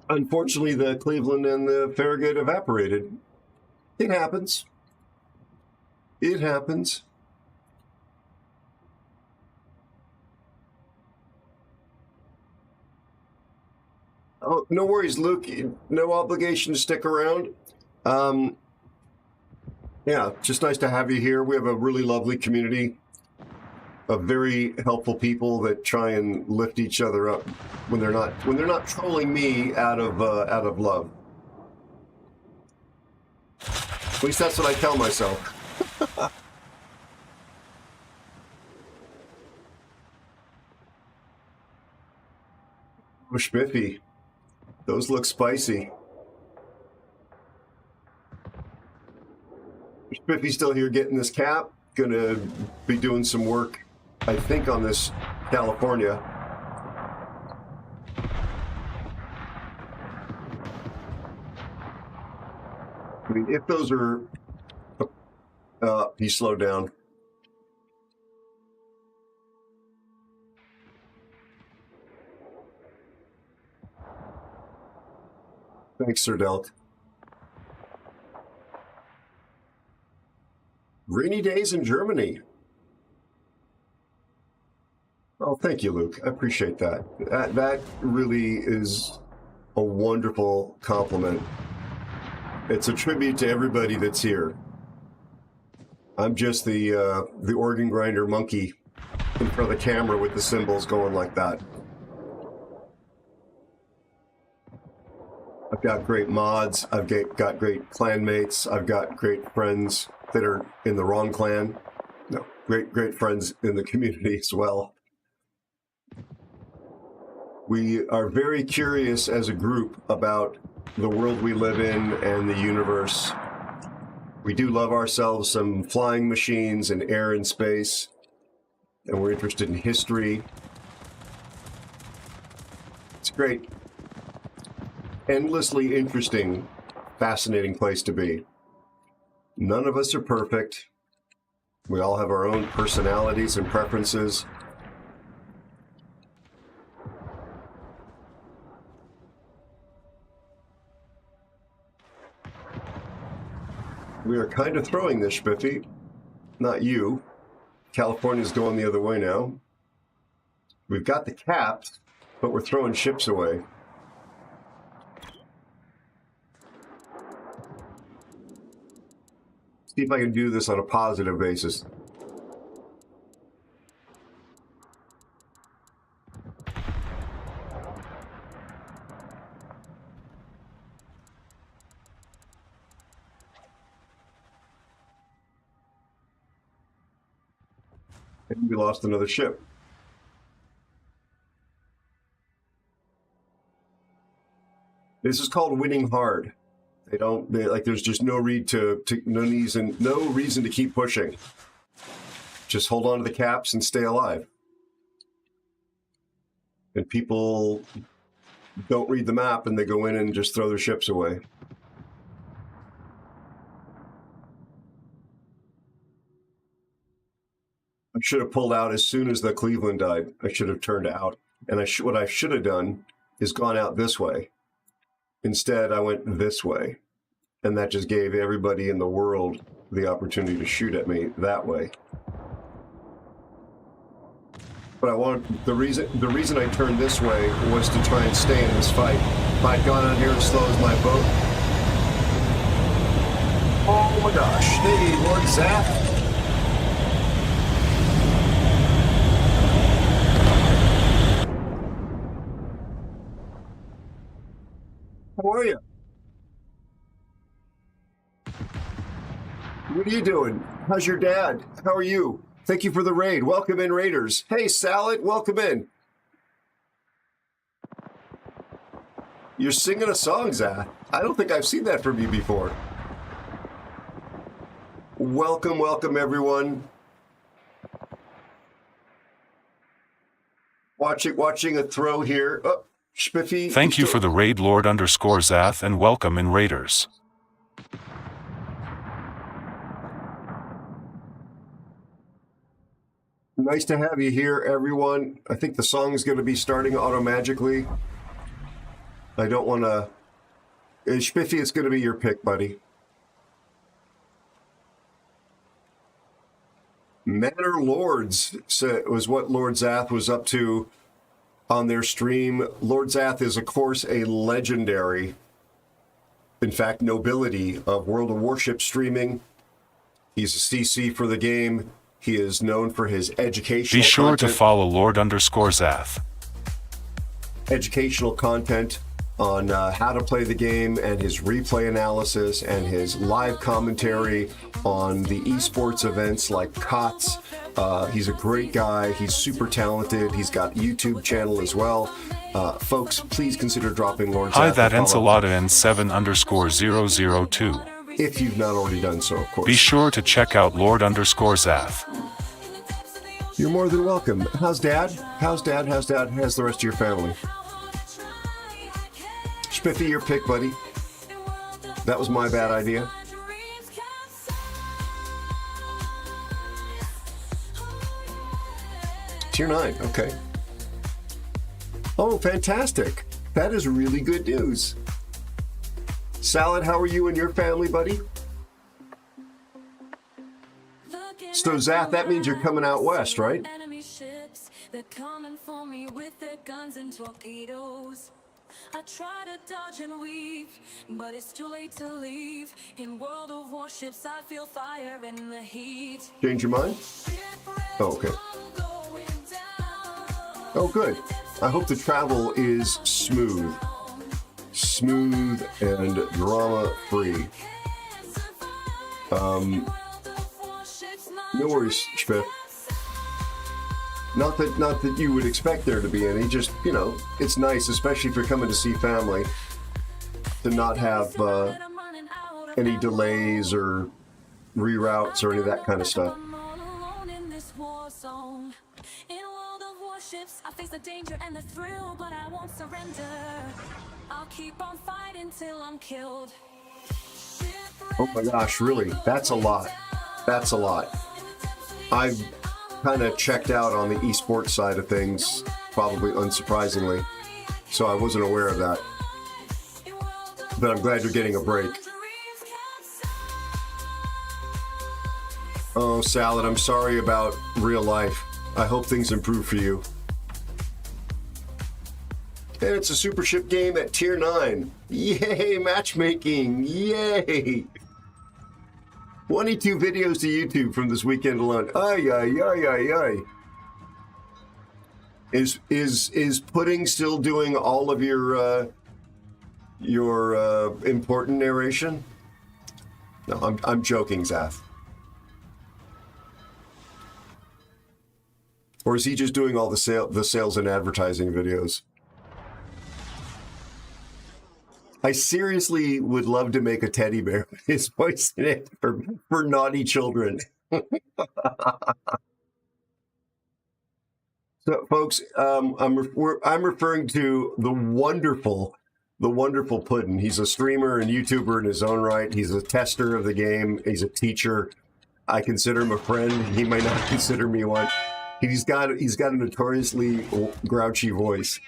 Unfortunately, the Cleveland and the Farragut evaporated. It happens. It happens. Oh, no worries, Luke. No obligation to stick around. Yeah, just nice to have you here. We have a really lovely community of very helpful people that try and lift each other up when they're not trolling me out of love. At least that's what I tell myself. Oh, Spiffy. Those look spicy. Spiffy's still here getting this cap. Gonna be doing some work, I think, on this California. I mean, if those are... he slowed down. Thanks, Sir Delk. Rainy days in Germany. Oh, thank you, Luke. I appreciate that. That really is a wonderful compliment. It's a tribute to everybody that's here. I'm just the organ grinder monkey in front of the camera with the cymbals going like that. I've got great mods. I've got great clanmates. I've got great friends that are in the wrong clan. No, great friends in the community as well. We are very curious as a group about the world we live in and the universe. We do love ourselves some flying machines and air and space, and we're interested in history. It's great. Endlessly interesting, fascinating place to be. None of us are perfect. We all have our own personalities and preferences. We are kind of throwing this, Spiffy. Not you. California's going the other way now. We've got the caps, but we're throwing ships away. See if I can do this on a positive basis. And we lost another ship. This is called winning hard. There's just no reason to keep pushing. Just hold on to the caps and stay alive. And people don't read the map and they go in and just throw their ships away. I should have pulled out as soon as the Cleveland died. I should have turned out. And what I should have done is gone out this way. Instead, I went this way. And that just gave everybody in the world the opportunity to shoot at me that way. But the reason I turned this way was to try and stay in this fight. If I'd gone out here as slow as my boat. Oh my gosh. Hey, Lord Zap. How are you? What are you doing? How's your dad? How are you? Thank you for the raid. Welcome in, Raiders. Hey, Salad, welcome in. You're singing a song, Zach. I don't think I've seen that from you before. Welcome, welcome, everyone. Watching a throw here. Oh, Spiffy. Thank you for the raid, Lord_Zath, and welcome in, Raiders. Nice to have you here, everyone. I think the song is going to be starting auto-magically. I don't want to... Spiffy, it's going to be your pick, buddy. Manor Lords was what Lord Zath was up to on their stream. Lord Zath is, of course, a legendary, in fact, nobility of World of Warships streaming. He's a CC for the game. He is known for his educational Be sure content. to follow Lord_Zath. Educational content on how to play the game and his replay analysis and his live commentary on the esports events like COTS. He's a great guy. He's super talented. He's got a YouTube channel as well. Folks, please consider dropping Lord Zath. Hi, that Ensalada N7_002. If you've not already done so, of course. Be sure to check out Lord_Zath. You're more than welcome. How's Dad? How's Dad? How's Dad? How's the rest of your family? Spiffy, your pick, buddy. That was my bad idea. Tier 9, okay. Oh, fantastic. That is really good news. Salad, how are you and your family, buddy? So, Zath, that means you're coming out west, right? They're coming for me with their guns and torpedoes. I try to dodge and weave, but it's too late to leave. In World of Warships, I feel fire in the heat. Change your mind? Oh, okay. Oh, good. I hope the travel is smooth. Smooth and drama-free. No worries, Spiff. Not that you would expect there to be any, just, you know, it's nice, especially if you're coming to see family, to not have any delays or reroutes or any of that kind of stuff. I face the danger and the thrill, but I won't surrender. I'll keep on fighting till I'm killed. Oh my gosh, really? That's a lot. That's a lot. I've kind of checked out on the esports side of things, probably unsurprisingly, so I wasn't aware of that. But I'm glad you're getting a break. Oh, Salad, I'm sorry about real life. I hope things improve for you. And it's a super ship game at tier 9. Yay, matchmaking. Yay. 22 videos to YouTube from this weekend alone. Ay, ay, ay, ay, ay. Is Pudding still doing all of your important narration? No, I'm joking, Zath. Or is he just doing all the sales and advertising videos? I seriously would love to make a teddy bear with his voice in it for naughty children. So, folks, I'm referring to the wonderful Puddin'. He's a streamer and YouTuber in his own right. He's a tester of the game. He's a teacher. I consider him a friend. He might not consider me one. He's got a notoriously grouchy voice.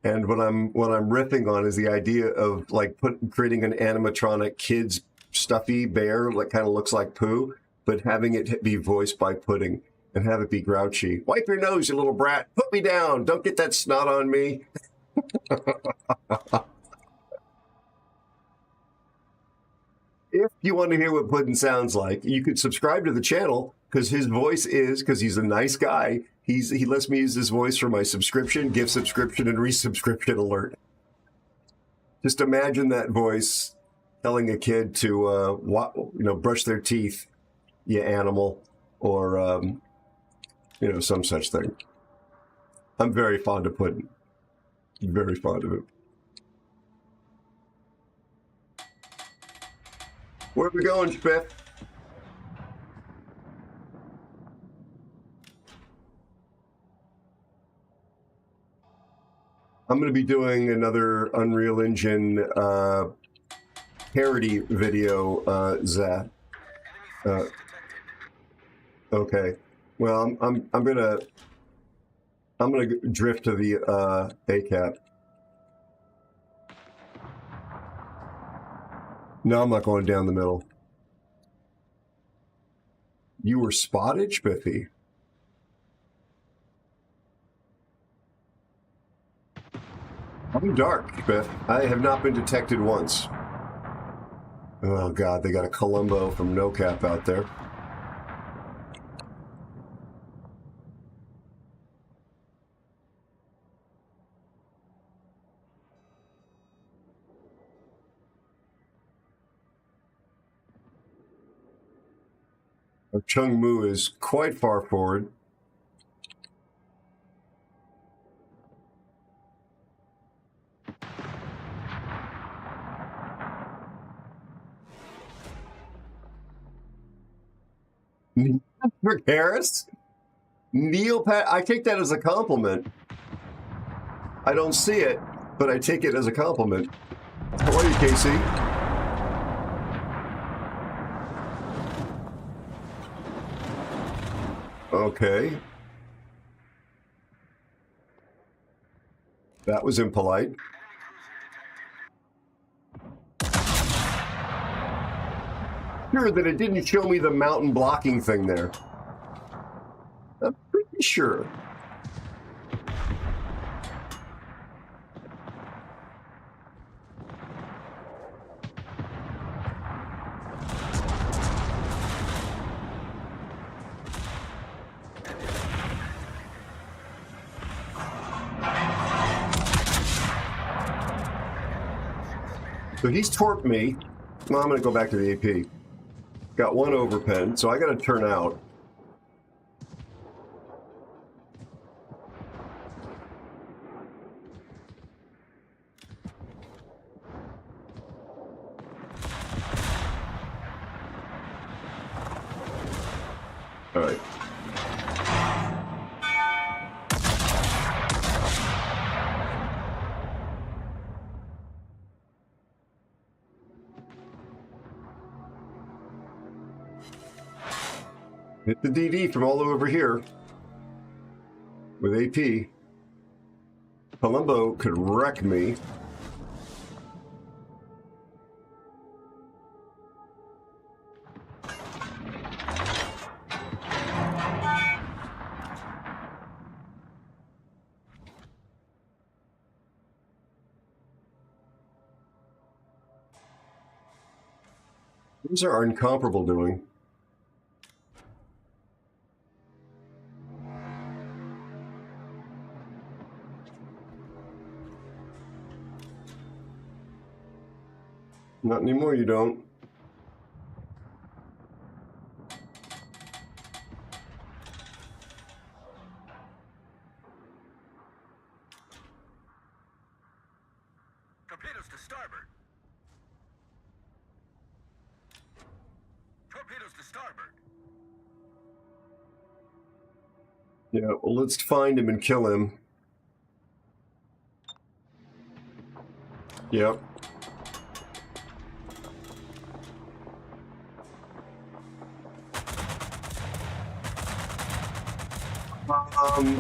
And what I'm riffing on is the idea of like creating an animatronic kid's stuffy bear that kind of looks like Pooh, but having it be voiced by Pudding and have it be grouchy. Wipe your nose, you little brat. Put me down. Don't get that snot on me. If you want to hear what Puddin' sounds like, you could subscribe to the channel because his voice is, because he's a nice guy, he lets me use his voice for my subscription, gift subscription, and resubscription alert. Just imagine that voice telling a kid to, brush their teeth, you animal, or, some such thing. I'm very fond of pudding. Very fond of it. Where are we going, Spiff? I'm going to be doing another Unreal Engine parody video, Zach. Okay. Well, I'm gonna drift to the ACAP. No, I'm not going down the middle. You were spotted, Spiffy. I'm dark, Spiff. I have not been detected once. Oh God, they got a Columbo from NoCap out there. Our Chung Mu is quite far forward. Patrick Harris? Neil Pat, I take that as a compliment. I don't see it, but I take it as a compliment. How are you, Casey? Okay. That was impolite. Sure that it didn't show me the mountain blocking thing there. I'm pretty sure. So he's torqued me. Well, I'm going to go back to the AP. Got one overpen, so I got to turn out. All right. Hit the DD from all over here with AP. Columbo could wreck me. These are incomparable doing. Not anymore, you don't. Torpedoes to starboard. Torpedoes to starboard. Yeah, well, let's find him and kill him. Yep.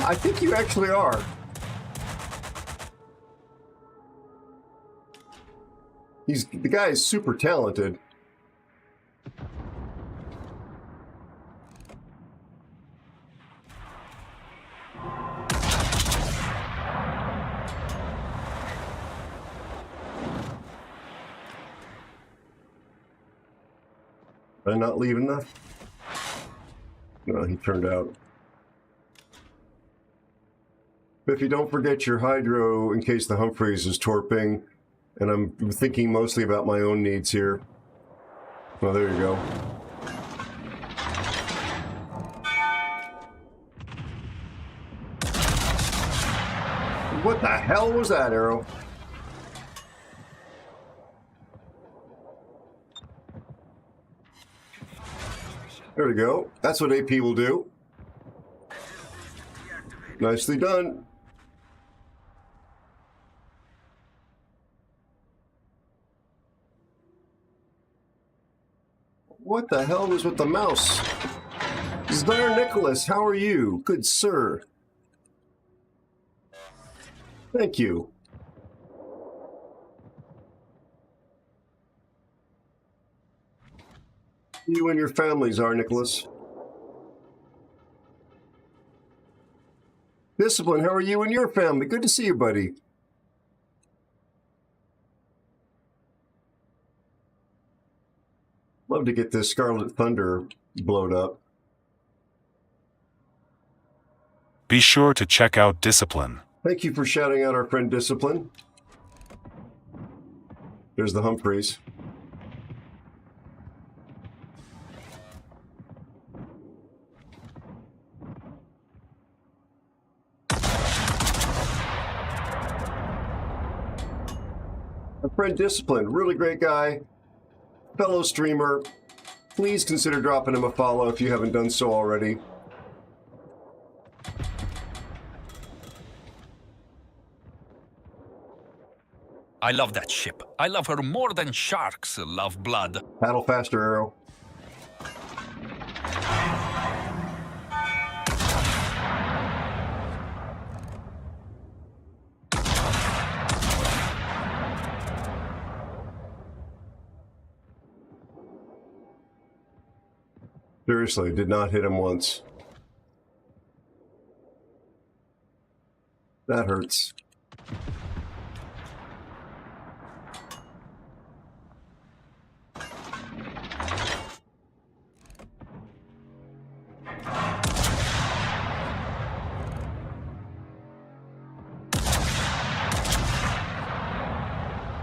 I think you actually are. The guy is super talented. Did I not leave enough? No, he turned out. If you don't forget your hydro in case the Humphreys is torping, And I'm thinking mostly about my own needs here. Well, there you go. What the hell was that, Aero? There we go. That's what AP will do. Nicely done. What the hell was with the mouse? Zdar Nicholas, how are you? Good sir. Thank you. You and your families are, Nicholas. Discipline, how are you and your family? Good to see you, buddy. Love to get this Scarlet Thunder blowed up. Be sure to check out Discipline. Thank you for shouting out our friend Discipline. There's the Humphreys. Our friend Discipline, really great guy, fellow streamer. Please consider dropping him a follow if you haven't done so already. I love that ship. I love her more than sharks love blood. Paddle faster, Aero. Seriously, did not hit him once. That hurts.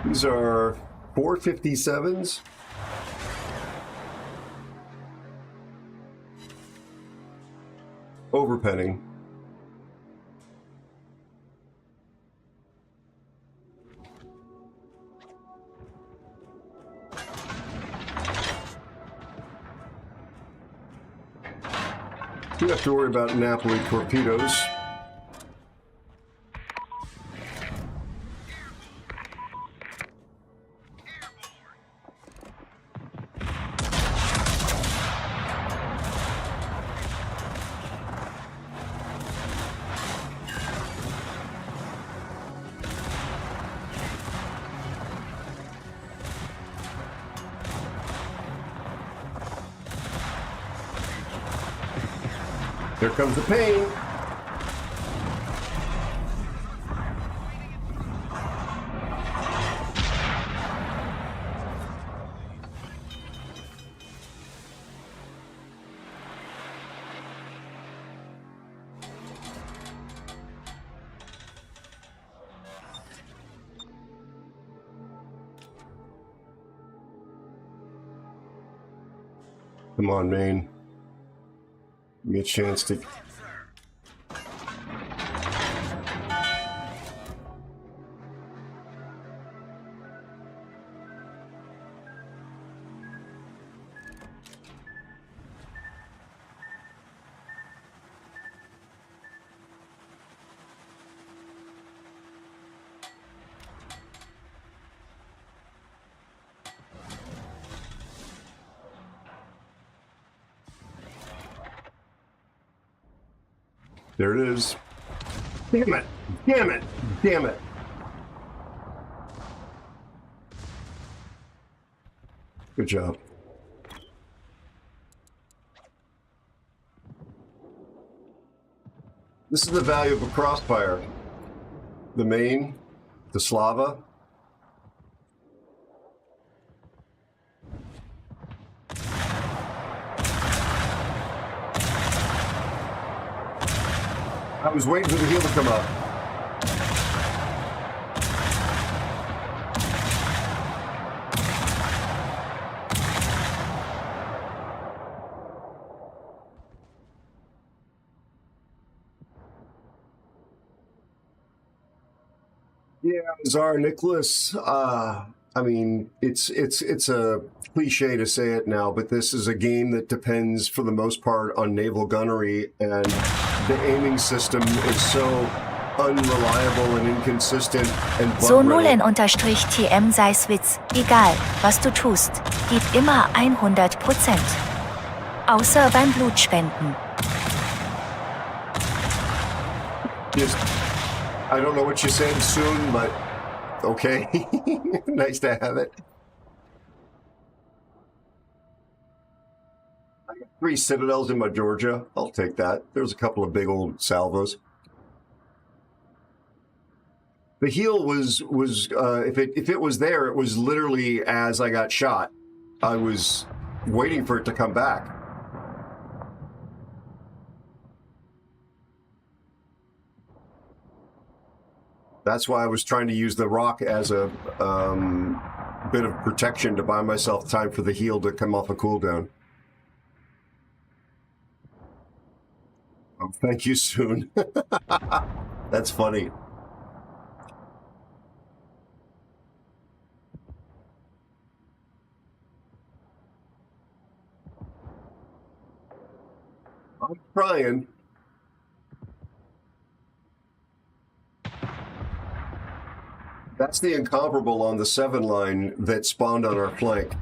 These are 457s. Overpenning. You have to worry about Napoli torpedoes. Here comes the pain. Come on, Maine. Give me a chance to... There it is. Damn it! Damn it! Damn it! Good job. This is the value of a crossfire. The Maine, the Slava. I was waiting for the heel to come up. Yeah, Czar Nicholas. I mean, it's a cliche to say it now, but this is a game that depends for the most part on naval gunnery, and the aiming system is so unreliable and inconsistent and So bug-riddled. Nullen-TM sei's Witz. Egal, was du tust, gib immer 100%. Außer beim Blutspenden. Just, I don't know what you said soon, but okay. Nice to have it. I got 3 Citadels in my Georgia. I'll take that. There's a couple of big old salvos. The heel was if it was there, it was literally as I got shot. I was waiting for it to come back. That's why I was trying to use the rock as a bit of protection to buy myself time for the heel to come off a cooldown. Oh, thank you, Soon. That's funny. I'm trying. That's the incomparable on the 7 line that spawned on our flank.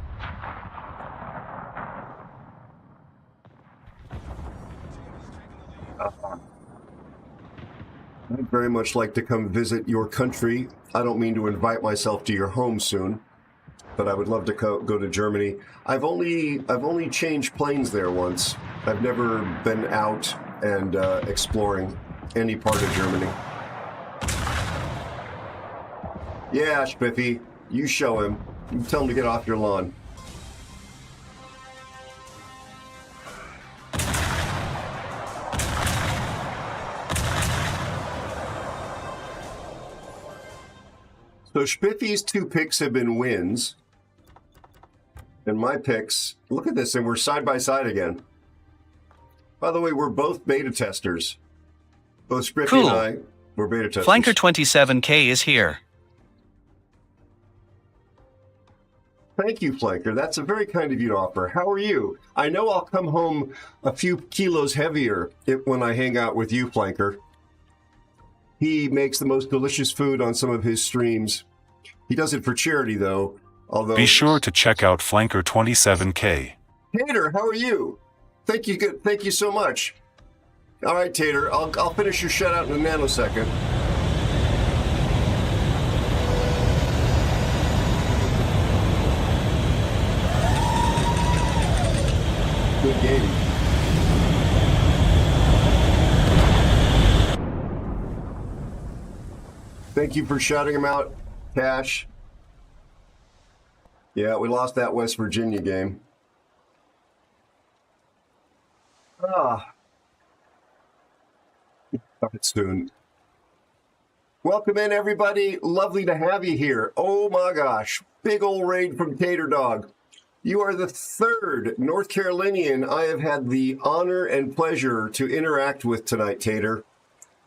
I'd very much like to come visit your country. I don't mean to invite myself to your home soon, but I would love to go to Germany. I've only changed planes there once. I've never been out and exploring any part of Germany. Yeah, Spiffy, you show him. You tell him to get off your lawn. So Spiffy's 2 picks have been wins. And my picks, look at this, and we're side by side again. By the way, we're both beta testers. Both Spiffy Cool. and I were beta testers. Flanker 27K is here. Thank you, Flanker. That's a very kind of you to offer. How are you? I know I'll come home a few kilos heavier when I hang out with you, Flanker. He makes the most delicious food on some of his streams. He does it for charity, though. Although, Be sure to check out Flanker 27K. Tater, how are you? Thank you so much. All right, Tater, I'll finish your shout out in a nanosecond. Good game. Thank you for shouting him out, Cash. Yeah, we lost that West Virginia game. Start soon. Welcome in, everybody. Lovely to have you here. Oh my gosh. Big old raid from Tater Dog. You are the 3rd North Carolinian I have had the honor and pleasure to interact with tonight, Tater.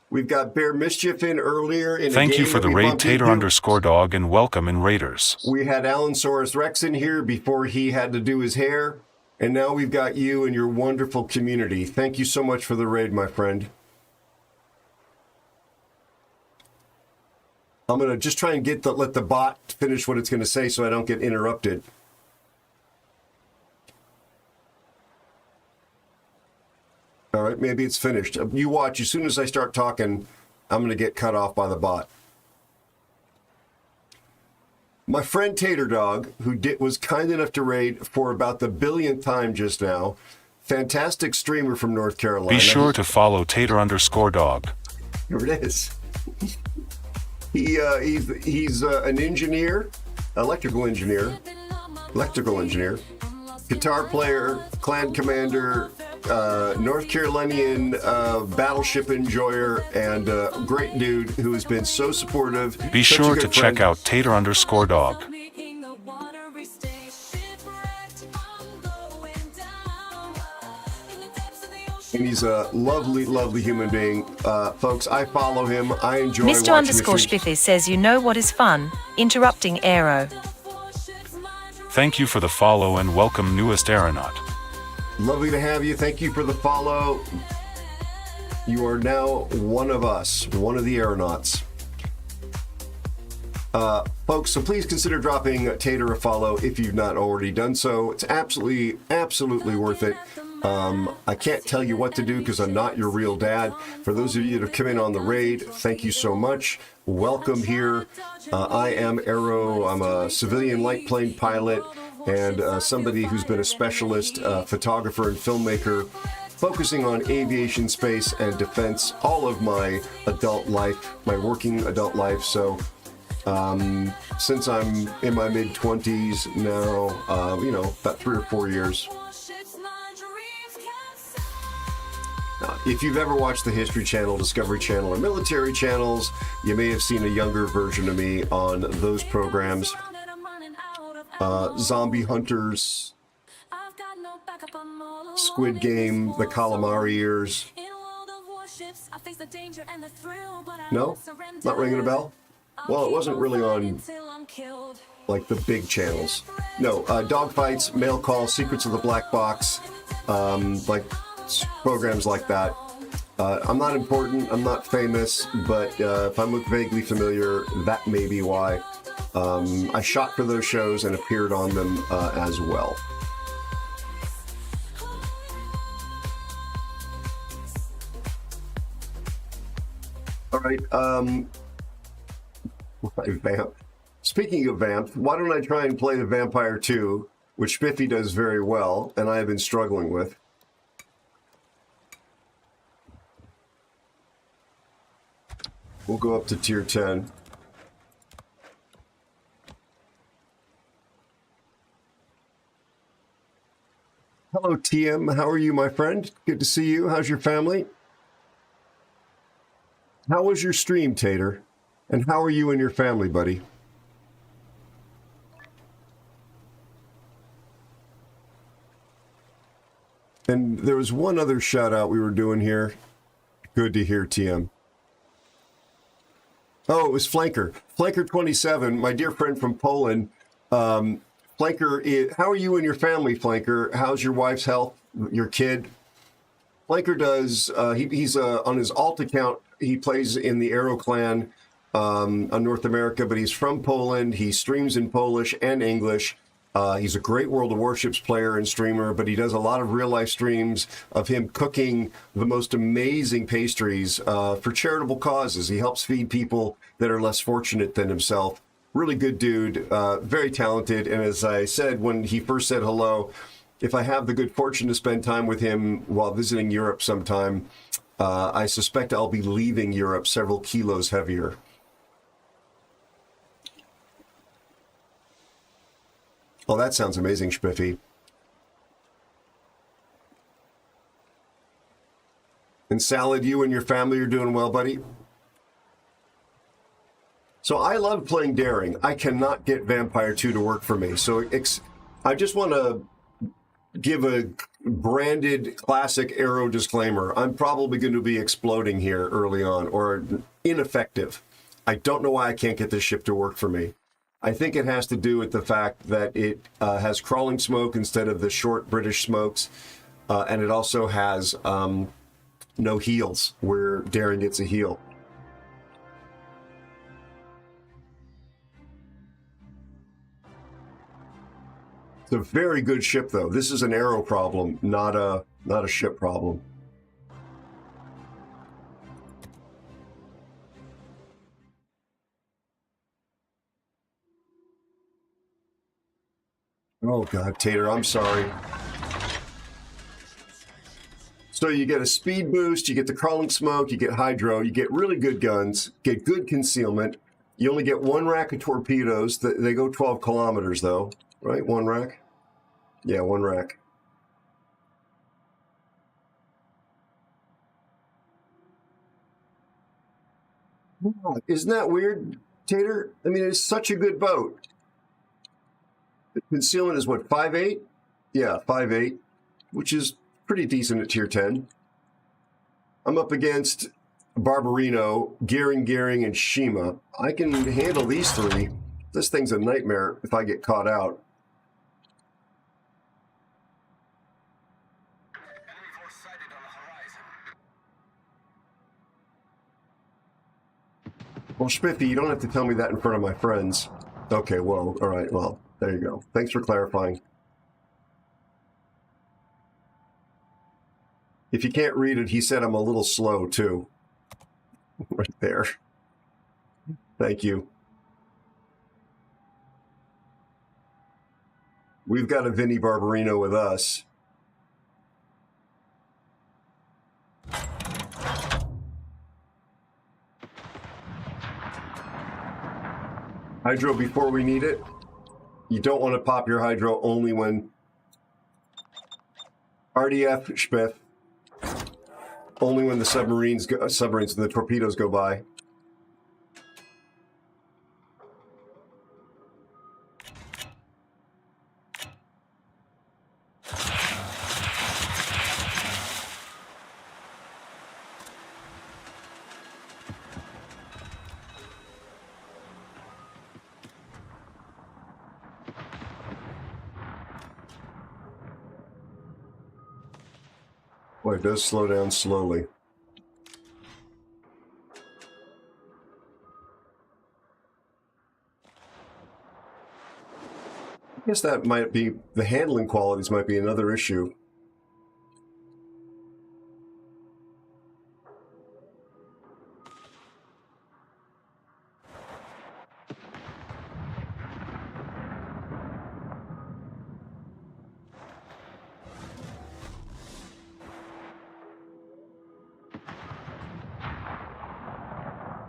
We've got Bear Mischief in earlier. Thank you for the raid, Tater_dog, and welcome in Raiders. We had Allensaurus Rex in here before he had to do his hair. And now we've got you and your wonderful community. Thank you so much for the raid, my friend. I'm going to just try and let the bot finish what it's going to say so I don't get interrupted. All right, maybe it's finished. You watch. As soon as I start talking, I'm going to get cut off by the bot. My friend Tater Dog, who was kind enough to raid for about the billionth time just now, fantastic streamer from North Carolina. Be sure to follow Tater_dog. Here it is. He's an engineer, electrical engineer, guitar player, clan commander, North Carolinian battleship enjoyer, and a great dude who has been so supportive. Be sure to check out Tater_dog. And he's a lovely, lovely human being. Folks, I follow him. I enjoy Mr. watching underscore his streams. Spiffy says you know what is fun, interrupting Aero. Thank you for the follow and welcome newest aeronaut. Lovely to have you. Thank you for the follow. You are now one of us, one of the aeronauts. Folks, so please consider dropping Tater a follow if you've not already done so. It's absolutely, absolutely worth it. I can't tell you what to do because I'm not your real dad. For those of you that have come in on the raid, thank you so much. Welcome here. I am Aero. I'm a civilian light plane pilot and somebody who's been a specialist photographer and filmmaker, focusing on aviation, space, and defense all of my adult life, my working adult life. So since I'm in my mid-20s now, you know, about 3 or 4 years. If you've ever watched the History Channel, Discovery Channel, or military channels, you may have seen a younger version of me on those programs. Zombie Hunters, Squid Game, the Calamari Years. No? Not ringing a bell? Well, it wasn't really on, like, the big channels. No, Dogfights, Mail Call, Secrets of the Black Box, like, programs like that. I'm not important, I'm not famous, but if I look vaguely familiar, that may be why. I shot for those shows and appeared on them as well. All right, Vamp. Speaking of Vamp, why don't I try and play the Vampire 2, which Spiffy does very well, and I have been struggling with. We'll go up to tier 10. Hello, TM. How are you, my friend? Good to see you. How's your family? How was your stream, Tater? And how are you and your family, buddy? And there was one other shout out we were doing here. Good to hear, TM. Oh, it was Flanker. Flanker 27, my dear friend from Poland. Flanker, how are you and your family, Flanker? How's your wife's health, your kid? Flanker does, he's on his alt account, he plays in the Aero clan on North America, but he's from Poland. He streams in Polish and English. He's a great World of Warships player and streamer, but he does a lot of real-life streams of him cooking the most amazing pastries for charitable causes. He helps feed people that are less fortunate than himself. Really good dude, very talented, and as I said when he first said hello, if I have the good fortune to spend time with him while visiting Europe sometime, I suspect I'll be leaving Europe several kilos heavier. Oh, that sounds amazing, Spiffy. And Salad, you and your family are doing well, buddy? So I love playing Daring. I cannot get Vampire 2 to work for me. So I just want to give a branded classic Aero disclaimer. I'm probably going to be exploding here early on, or ineffective. I don't know why I can't get this ship to work for me. I think it has to do with the fact that it has crawling smoke instead of the short British smokes, and it also has no heels, where Daring gets a heel. It's a very good ship, though. This is an Aero problem, not a ship problem. Oh, God, Tater, I'm sorry. So you get a speed boost, you get the crawling smoke, you get hydro, you get really good guns, get good concealment. You only get one rack of torpedoes. They go 12 kilometers, though, right? One rack? Yeah, one rack. Isn't that weird, Tater? I mean, it's such a good boat. The concealment is what, 5.8? Yeah, 5.8, which is pretty decent at tier 10. I'm up against Barbarino, Gearing, and Shima. I can handle these three. This thing's a nightmare if I get caught out. Enemy force sighted on the horizon. Well, Spiffy, you don't have to tell me that in front of my friends. Okay, well, all right, well, there you go. Thanks for clarifying. If you can't read it, he said I'm a little slow, too. Right there. Thank you. We've got a Vinny Barbarino with us. Hydro before we need it. You don't want to pop your hydro only when RDF, Spiff. Only when the submarines and the torpedoes go by. Boy, it does slow down slowly. I guess that might be, the handling qualities might be another issue.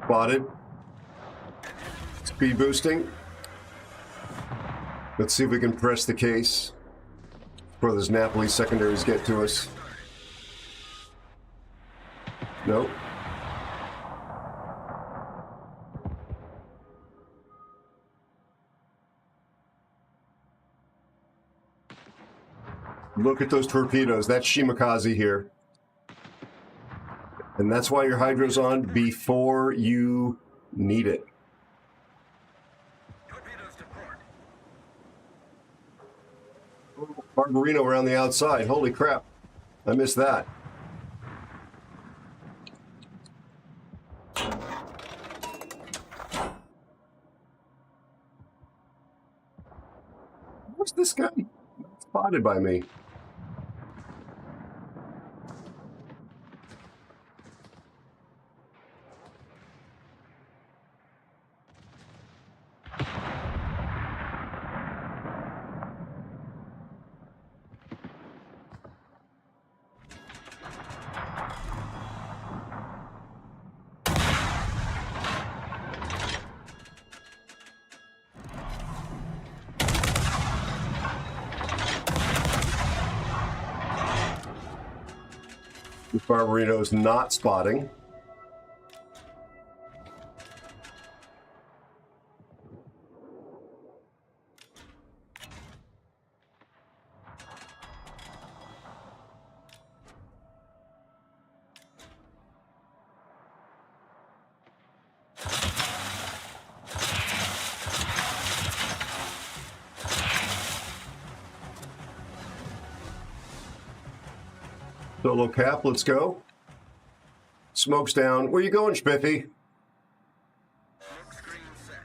Spotted. Speed boosting. Let's see if we can press the case before those Napoli secondaries get to us. Nope. Look at those torpedoes. That's Shimakaze here. And that's why your hydro's on before you need it. Torpedoes to port. Barbarino around the outside. Holy crap. I missed that. What's this guy? Spotted by me. Barbarino's not spotting. Solo cap, let's go. Smoke's down. Where you going, Spiffy? Smoke screen set.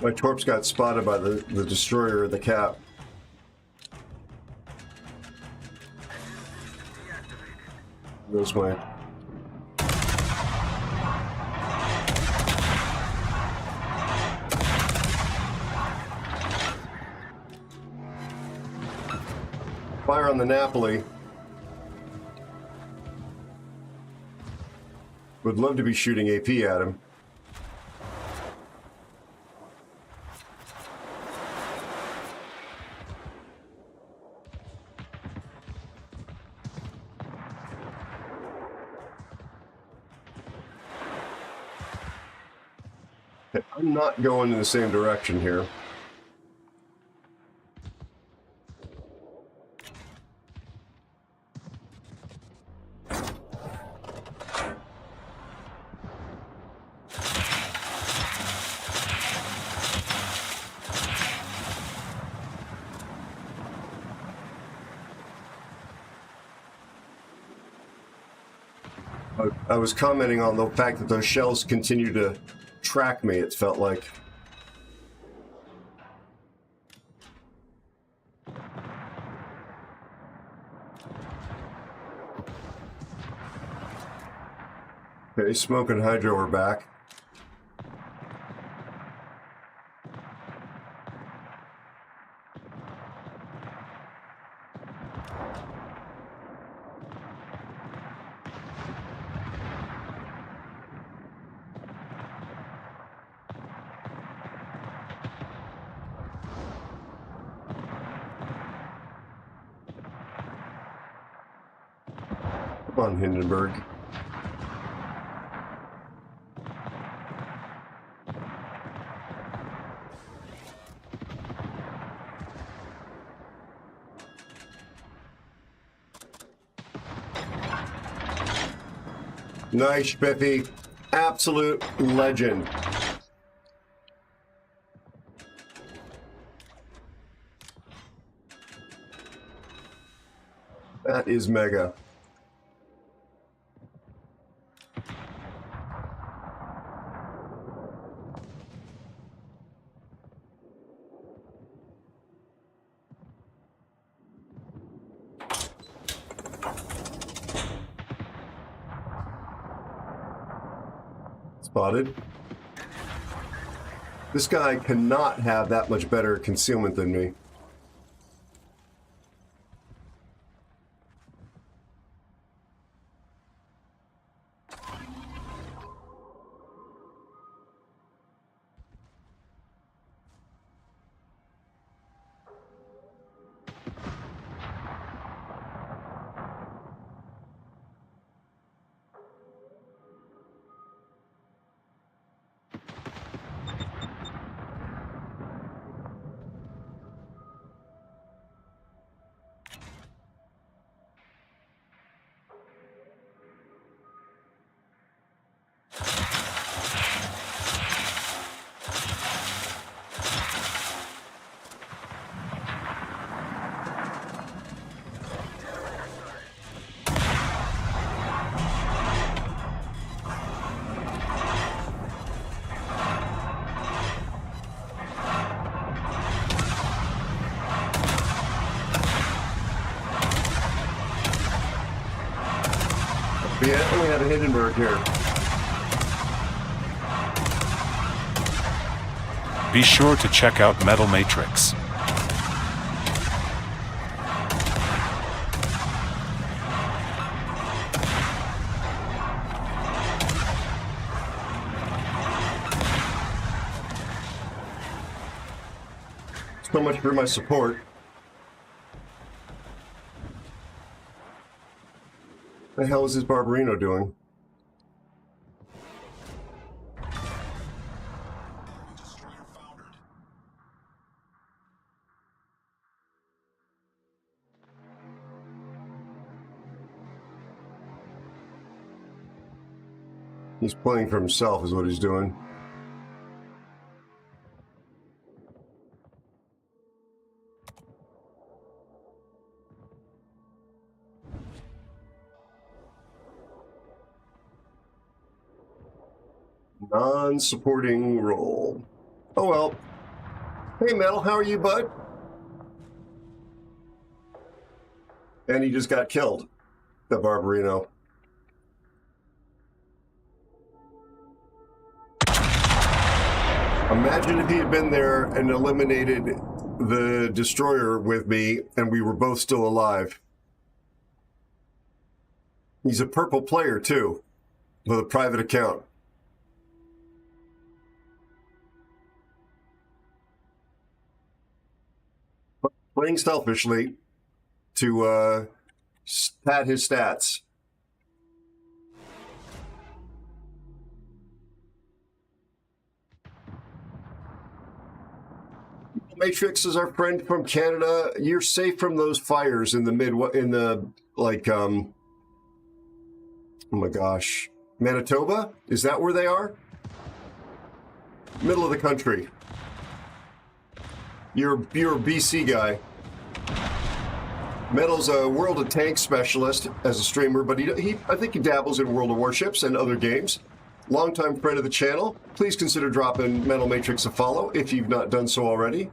My torps got spotted by the destroyer of the cap. There's my... Fire on the Napoli. Would love to be shooting AP at him. I'm not going in the same direction here. I was commenting on the fact that those shells continue to track me, it felt like. Okay, Smoke and Hydro are back. Come on, Hindenburg. Nice, Biffy. Absolute legend. That is mega. Spotted. This guy cannot have that much better concealment than me. Yeah, we had a Hindenburg here. Be sure to check out Metal Matrix. So much for my support. What the hell is this Barbarino doing? He's playing for himself is what he's doing. Non-supporting role. Oh well. Hey Metal, how are you, bud? And he just got killed. The Barbarino. Imagine if he had been there and eliminated the destroyer with me and we were both still alive. He's a purple player too. with a private account. Playing selfishly to pad his stats. Matrix is our friend from Canada. You're safe from those fires in the oh my gosh, Manitoba? Is that where they are? Middle of the country. You're a BC guy. Metal's a World of Tanks specialist as a streamer, but I think he dabbles in World of Warships and other games. Longtime friend of the channel. Please consider dropping Metal Matrix a follow if you've not done so already.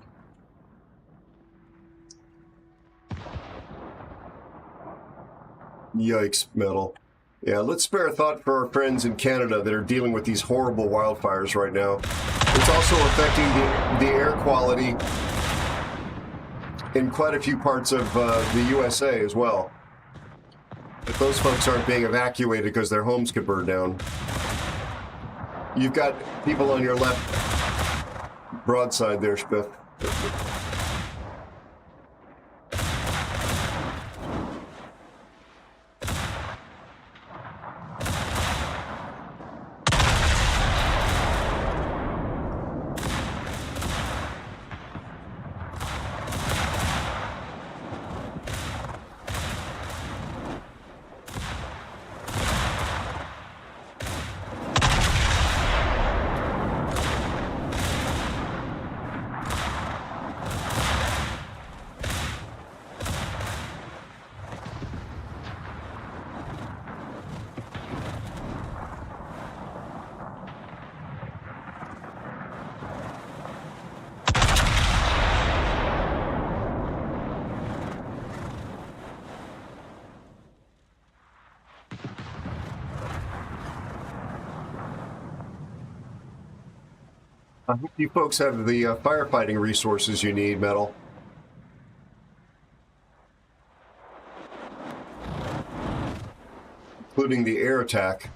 Yikes, Metal. Yeah, let's spare a thought for our friends in Canada that are dealing with these horrible wildfires right now. It's also affecting the air quality in quite a few parts of the USA as well. If those folks aren't being evacuated because their homes could burn down. You've got people on your left broadside there, Spiff. I hope you folks have the firefighting resources you need, Metal. Including the air attack.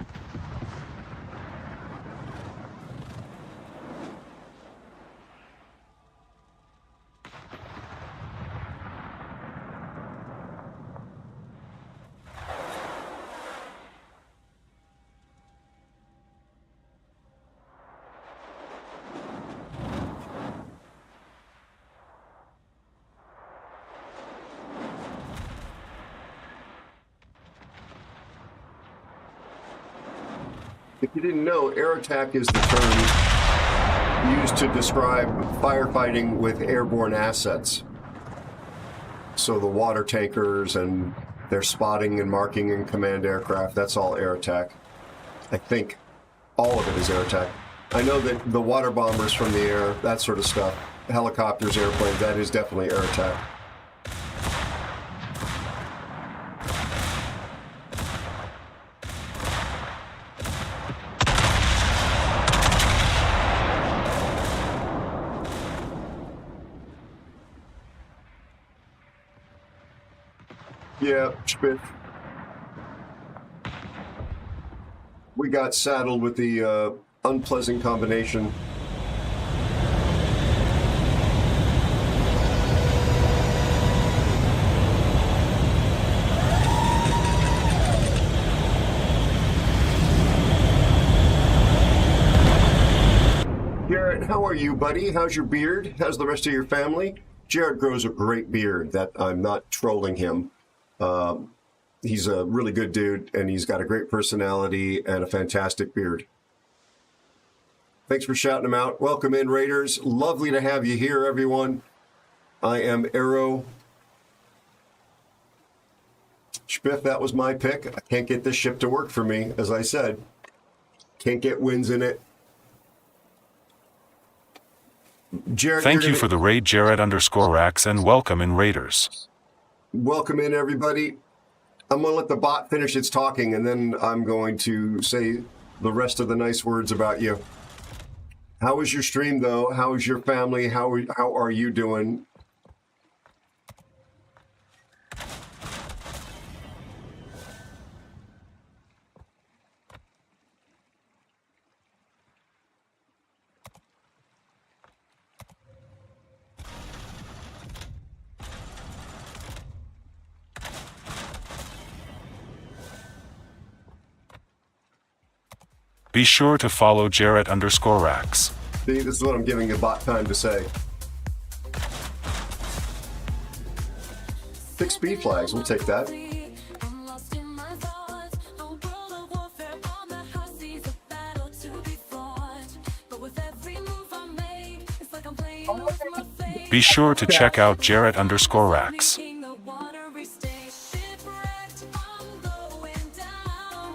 If you didn't know, air attack is the term used to describe firefighting with airborne assets. So the water tankers and their spotting and marking and command aircraft, that's all air attack. I think all of it is air attack. I know that the water bombers from the air, that sort of stuff, helicopters, airplanes, that is definitely air attack. Yeah, Spit. We got saddled with the unpleasant combination. Garrett, how are you, buddy? How's your beard? How's the rest of your family? Jared grows a great beard. That I'm not trolling him. He's a really good dude, and he's got a great personality and a fantastic beard. Thanks for shouting him out. Welcome in, Raiders. Lovely to have you here, everyone. I am Aero. Spiff, that was my pick. I can't get this ship to work for me, as I said. Can't get wins in it. Jared, Thank you for the raid, Jared_Rax, and welcome in, Raiders. Welcome in, everybody. I'm going to let the bot finish its talking, and then I'm going to say the rest of the nice words about you. How was your stream, though? How is your family? How are you doing? Be sure to follow Jarrett_Rax. See, this is what I'm giving the bot time to say. 6 speed flags, we'll take that. I'm lost in my thoughts. A world of warfare on the high seas, a battle to be fought. But with every move I make, it's like I'm playing with my fate. Be sure to check out Jarrett_Rax. Making the watery state shipwrecked, I'm going down.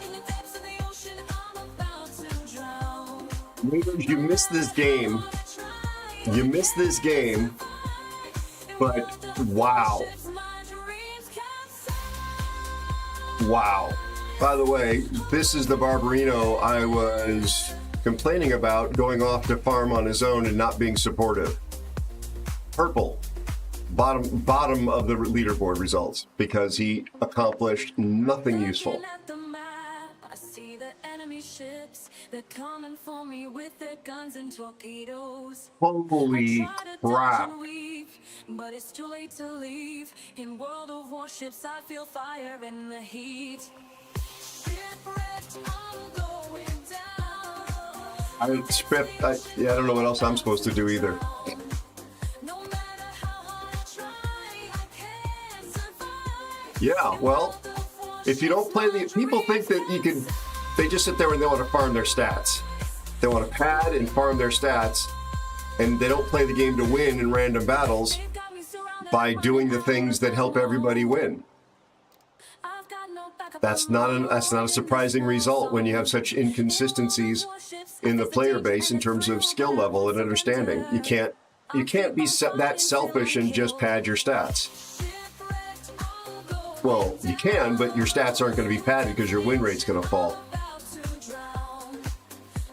In the depths of the ocean, I'm about to drown. Neighbors, you missed this game. You missed this game. But wow. Wow. By the way, this is the Barbarino I was complaining about going off to farm on his own and not being supportive. Purple. Bottom of the leaderboard results because he accomplished nothing useful. Looking at the map, I see the enemy ships. They're coming for me with their guns and torpedoes. Holy I try to dodge crap. and weave, but it's too late to leave. In World of Warships, I feel fire in the heat. Shipwrecked, I'm going down. I don't know what else I'm supposed to do either. No matter how hard I try, I can't survive. Yeah, well, if you don't play the... People think that you can... They just sit there and they want to farm their stats. They want to pad and farm their stats, and they don't play the game to win in random battles They've got me surrounded by by doing the things that help everybody win. I've got no backup. That's not a surprising result when you have such inconsistencies in the player base in terms of skill level and understanding. You can't be that selfish and just pad your stats. Well, you can, but your stats aren't going to be padded because your win rate's going to fall.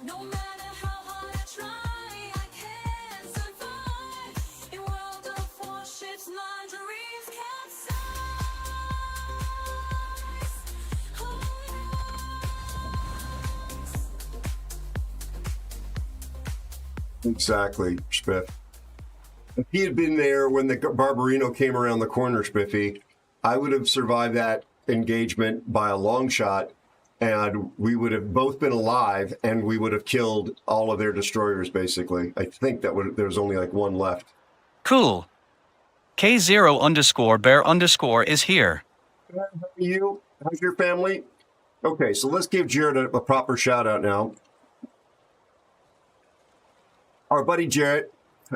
No matter how hard I try, I can't survive. In World of Warships, my dreams capsize. Exactly, Spiff. If he had been there when the Barbarino came around the corner, Spiffy, I would have survived that engagement by a long shot, and we would have both been alive, and we would have killed all of their destroyers, basically. I think there was only like one left. Cool. K0_bear_ is here. How are you? How's your family? Okay, so let's give Jared a proper shout out now. Our buddy Jarrett.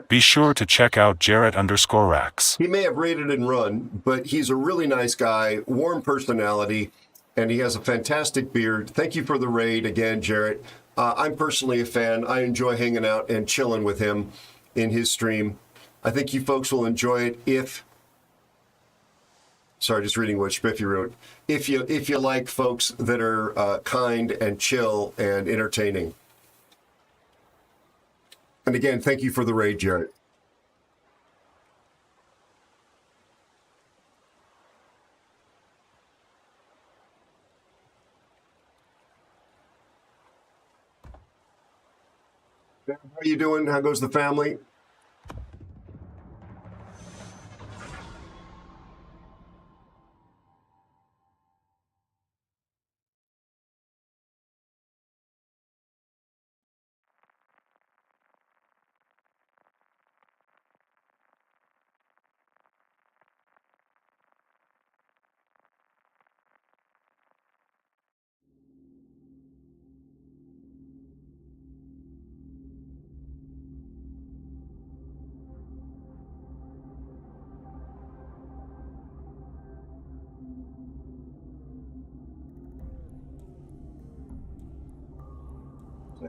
Be sure to check out Jarrett_Rax. He may have raided and run, but he's a really nice guy, warm personality, and he has a fantastic beard. Thank you for the raid again, Jarrett. I'm personally a fan. I enjoy hanging out and chilling with him in his stream. I think you folks will enjoy it sorry, just reading what Spiffy wrote. If you like folks that are kind and chill and entertaining. And again, thank you for the raid, Jarrett. How are you doing? How goes the family?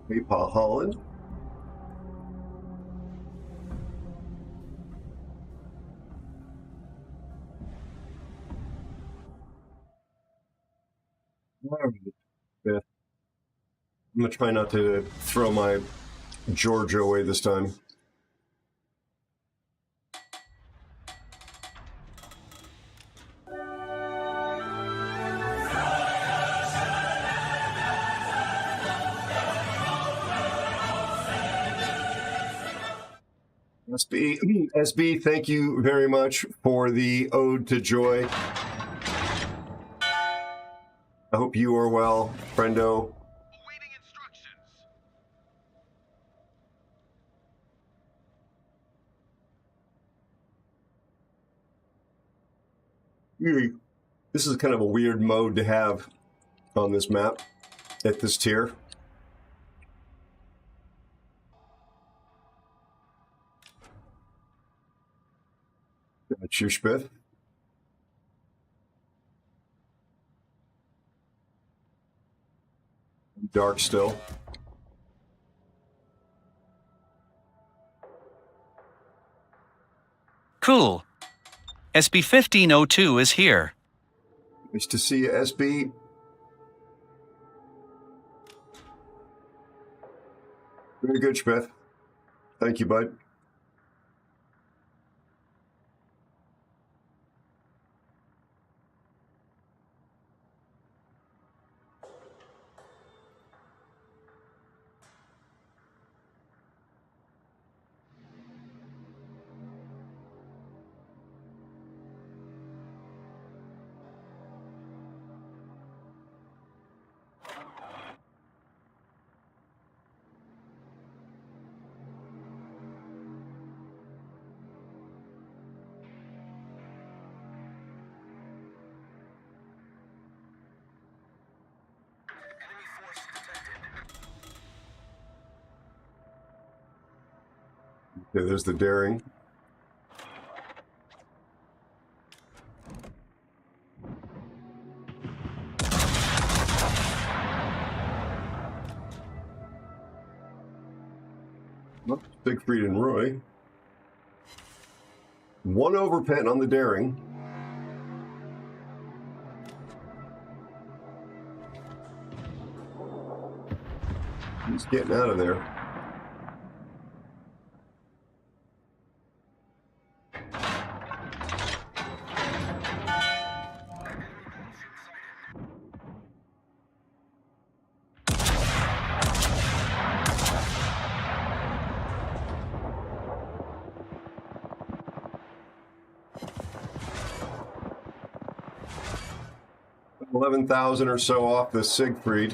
Hey, Paul Holland. Yeah. I'm going to try not to throw my Georgia away this time. SB, thank you very much for the ode to joy. I hope you are well, friendo. This is kind of a weird mode to have on this map at this tier. That's your Spiff. Dark still. Cool. SB 1502 is here. Nice to see you, SB. Very good, Spiff. Thank you, bud. Enemy force detected. Okay, there's the Daring. Siegfried and Roy. One overpen on the Daring. He's getting out of there. $11,000 or so off the Siegfried.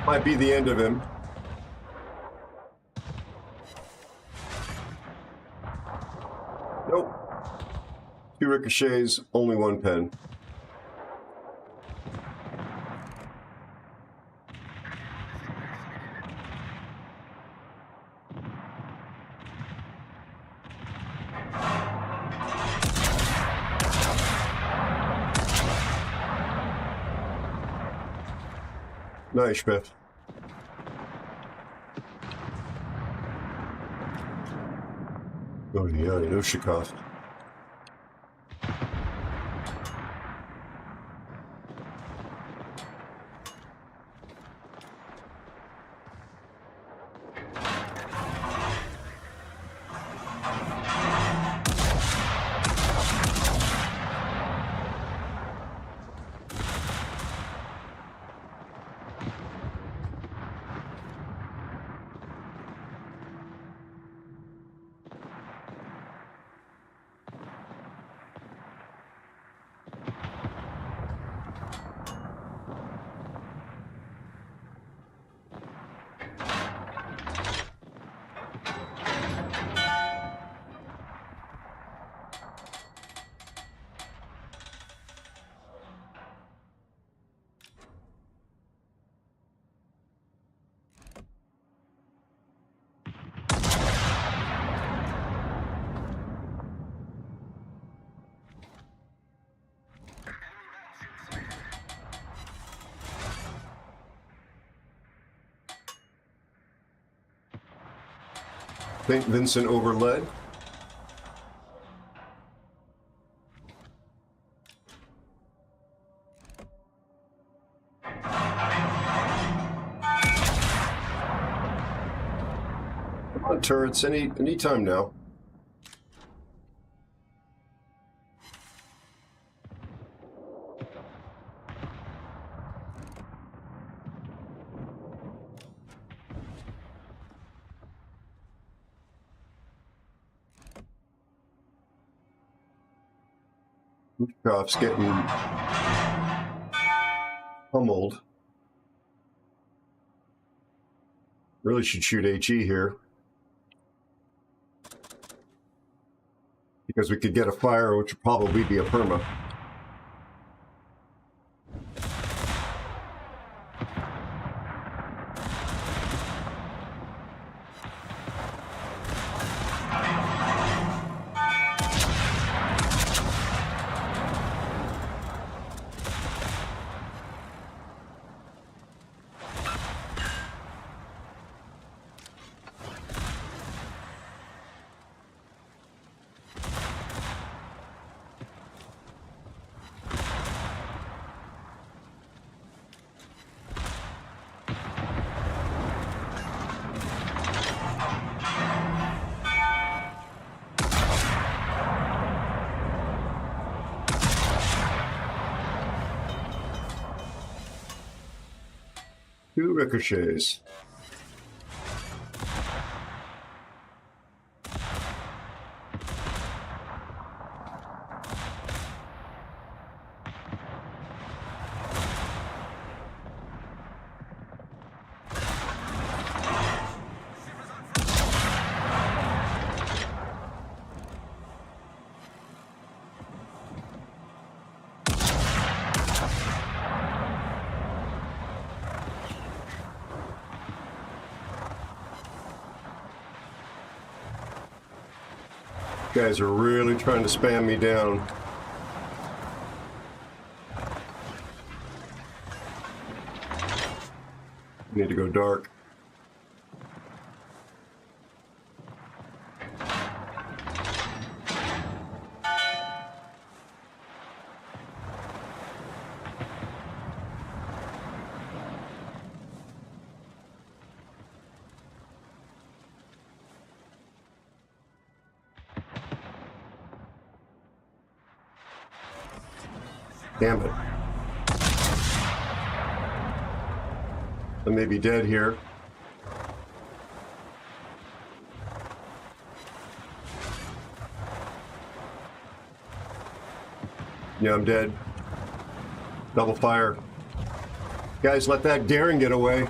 Might be the end of him. Nope. 2 ricochets, only 1 pen. Nice, Biff. Oh yeah, no Shikoff. St. Vincent over lead. Come on, turrets, any time now. Ushkov's getting pummeled. Really should shoot HE here. Because we could get a fire, which would probably be a perma. Two ricochets. Guys are really trying to spam me down. Need to go dark. Damn it. I may be dead here. Yeah, I'm dead. Double fire. Guys, let that daring get away.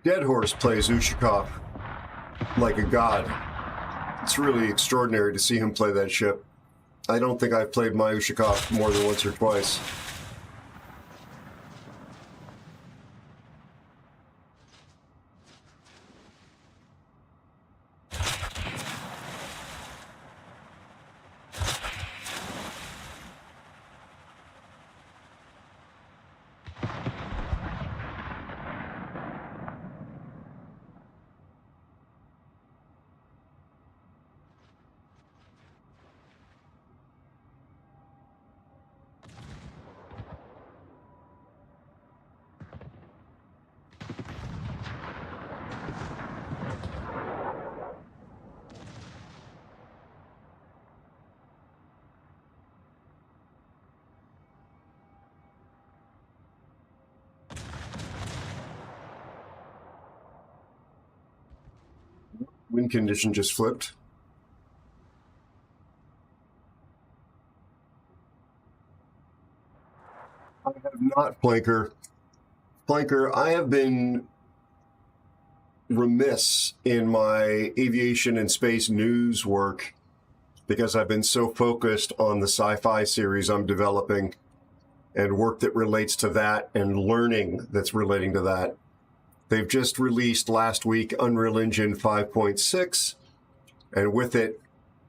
Dead Horse plays Ushkov like a god. It's really extraordinary to see him play that ship. I don't think I've played my Ushkov more than once or twice. Wind condition just flipped. I have not, Flanker. Flanker, I have been remiss in my aviation and space news work because I've been so focused on the sci-fi series I'm developing and work that relates to that and learning that's relating to that. They've just released last week Unreal Engine 5.6, and with it,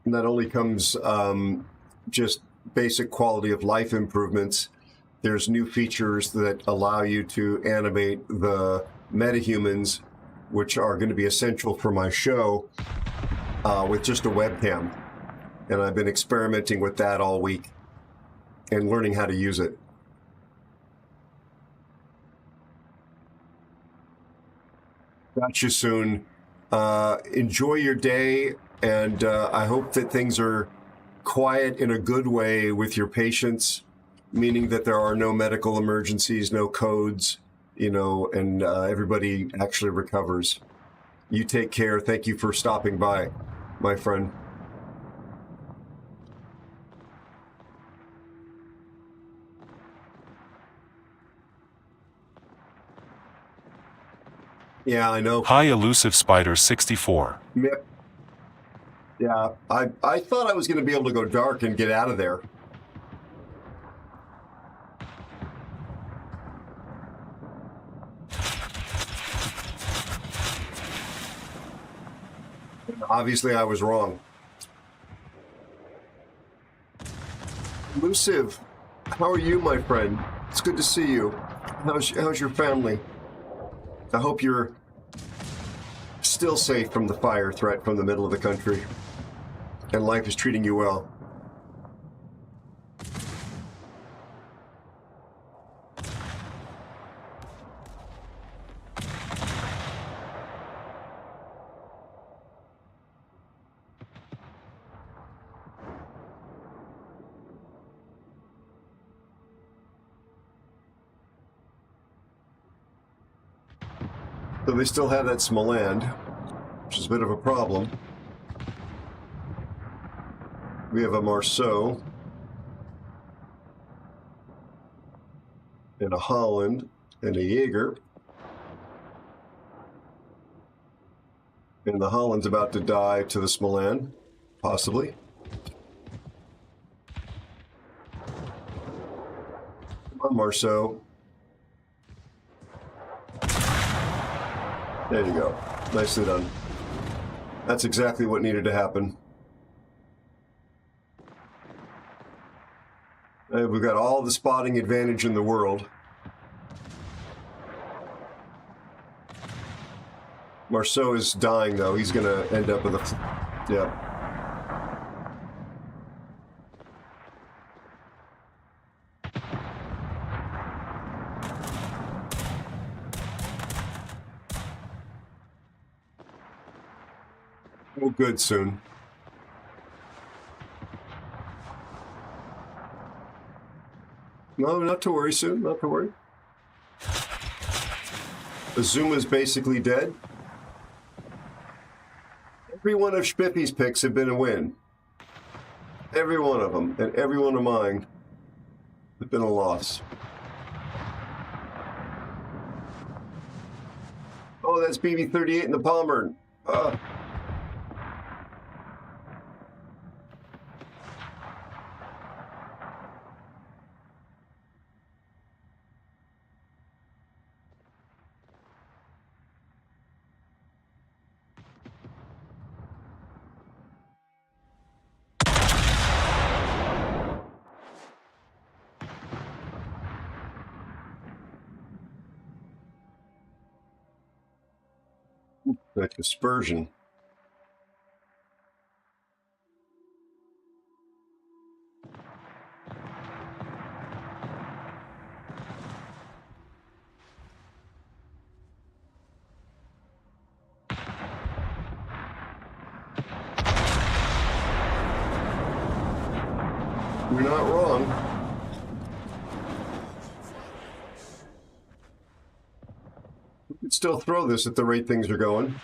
not only comes just basic quality of life improvements, there's new features that allow you to animate the metahumans, which are going to be essential for my show, with just a webcam. And I've been experimenting with that all week and learning how to use it. Got you soon. Enjoy your day, and I hope that things are quiet in a good way with your patients, meaning that there are no medical emergencies, no codes, you know, and everybody actually recovers. You take care. Thank you for stopping by, my friend. Yeah, I know. Hi, Elusive Spider 64. Yeah, I thought I was going to be able to go dark and get out of there. Obviously, I was wrong. Elusive, how are you, my friend? It's good to see you. How's your family? I hope you're still safe from the fire threat from the middle of the country, and life is treating you well. So they still have that Smoland, which is a bit of a problem. We have a Marceau and a Holland and a Jaeger. And the Holland's about to die to the Smoland, possibly. Come on, Marceau. There you go. Nicely done. That's exactly what needed to happen. We've got all the spotting advantage in the world. Marceau is dying, though. He's going to end up with a... Yeah. Oh, good soon. No, not to worry, soon. Not to worry. Azuma's basically dead. Every one of Spiffy's picks have been a win. Every one of them, and every one of mine have been a loss. Oh, that's BB-38 in the Palmer. That dispersion. You're not wrong. We could still throw this at the rate things are going.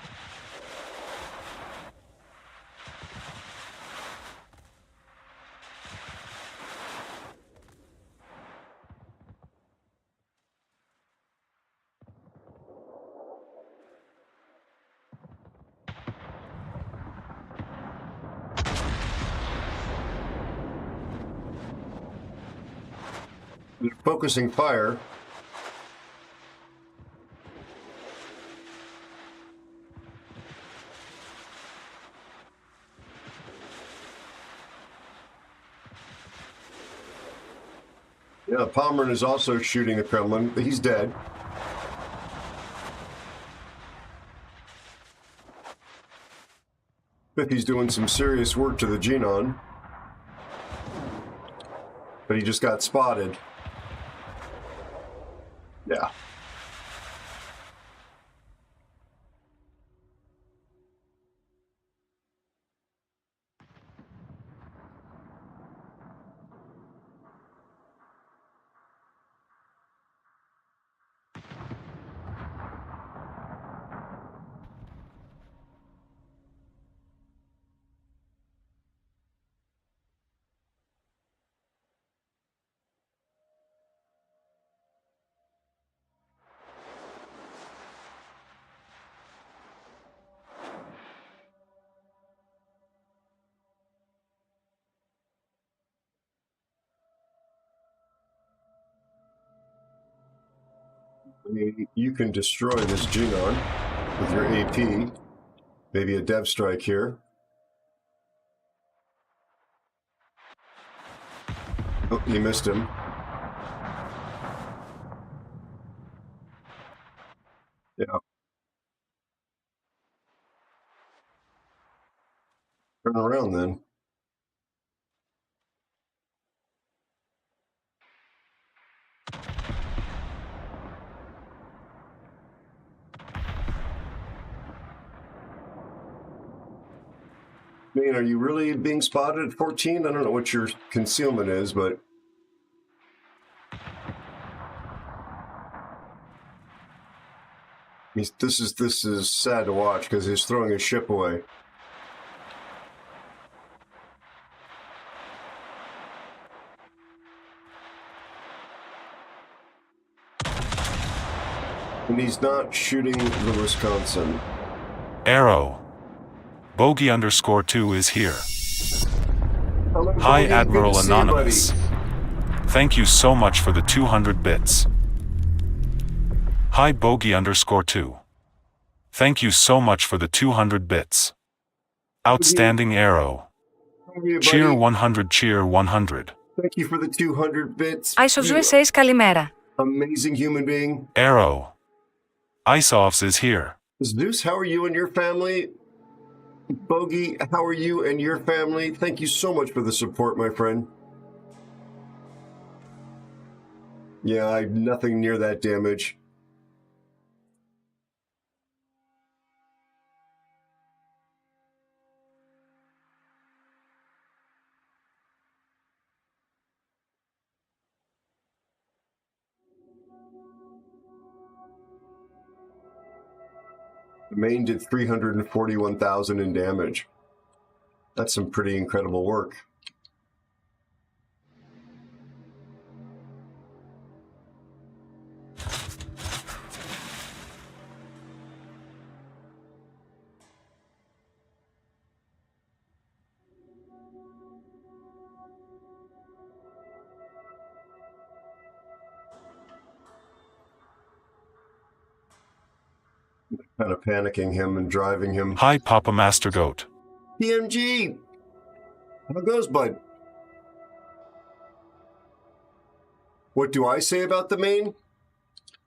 They're focusing fire. Yeah, Pomeran is also shooting a Kremlin, but he's dead. But he's doing some serious work to the Genon. But he just got spotted. Yeah. You can destroy this Genon with your AP. Maybe a dev strike here. Oh, you missed him. Yeah. Turn around then. Man, are you really being spotted at 14? I don't know what your concealment is, but this is sad to watch because he's throwing his ship away. And he's not shooting the Wisconsin. Aero. Bogey _2 is here. Hello, Hi, Bogey. Admiral Good to see you, Anonymous. buddy. Thank you so much for the 200 bits. Hi, Bogey _2. Thank you so much for the 200 bits. Outstanding Aero. How are you, Cheer buddy? 100, cheer 100. Thank you for the 200 bits. Aisovs says kalimera. Amazing human being. Aero. Isovs is here. Zeus, how are you and your family? Bogey, how are you and your family? Thank you so much for the support, my friend. Yeah, I nothing near that damage. The main did 341,000 in damage. That's some pretty incredible work. Kind of panicking him and driving him. Hi, Papa Master Goat. PMG! How goes, bud? What do I say about the main?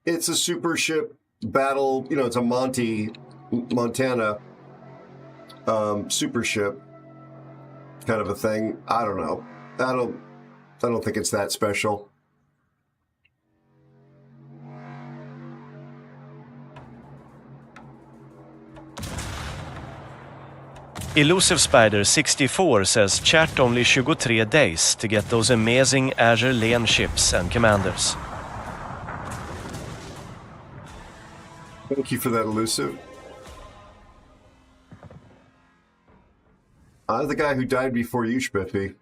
It's a super ship battle, you know, it's a Montana super ship kind of a thing. I don't know. I don't think it's that special. Elusive Spider 64 says chat only 23 days to get those amazing Azure Lane ships and commanders. Thank you for that, Elusive. I'm the guy who died before you, Spiffy.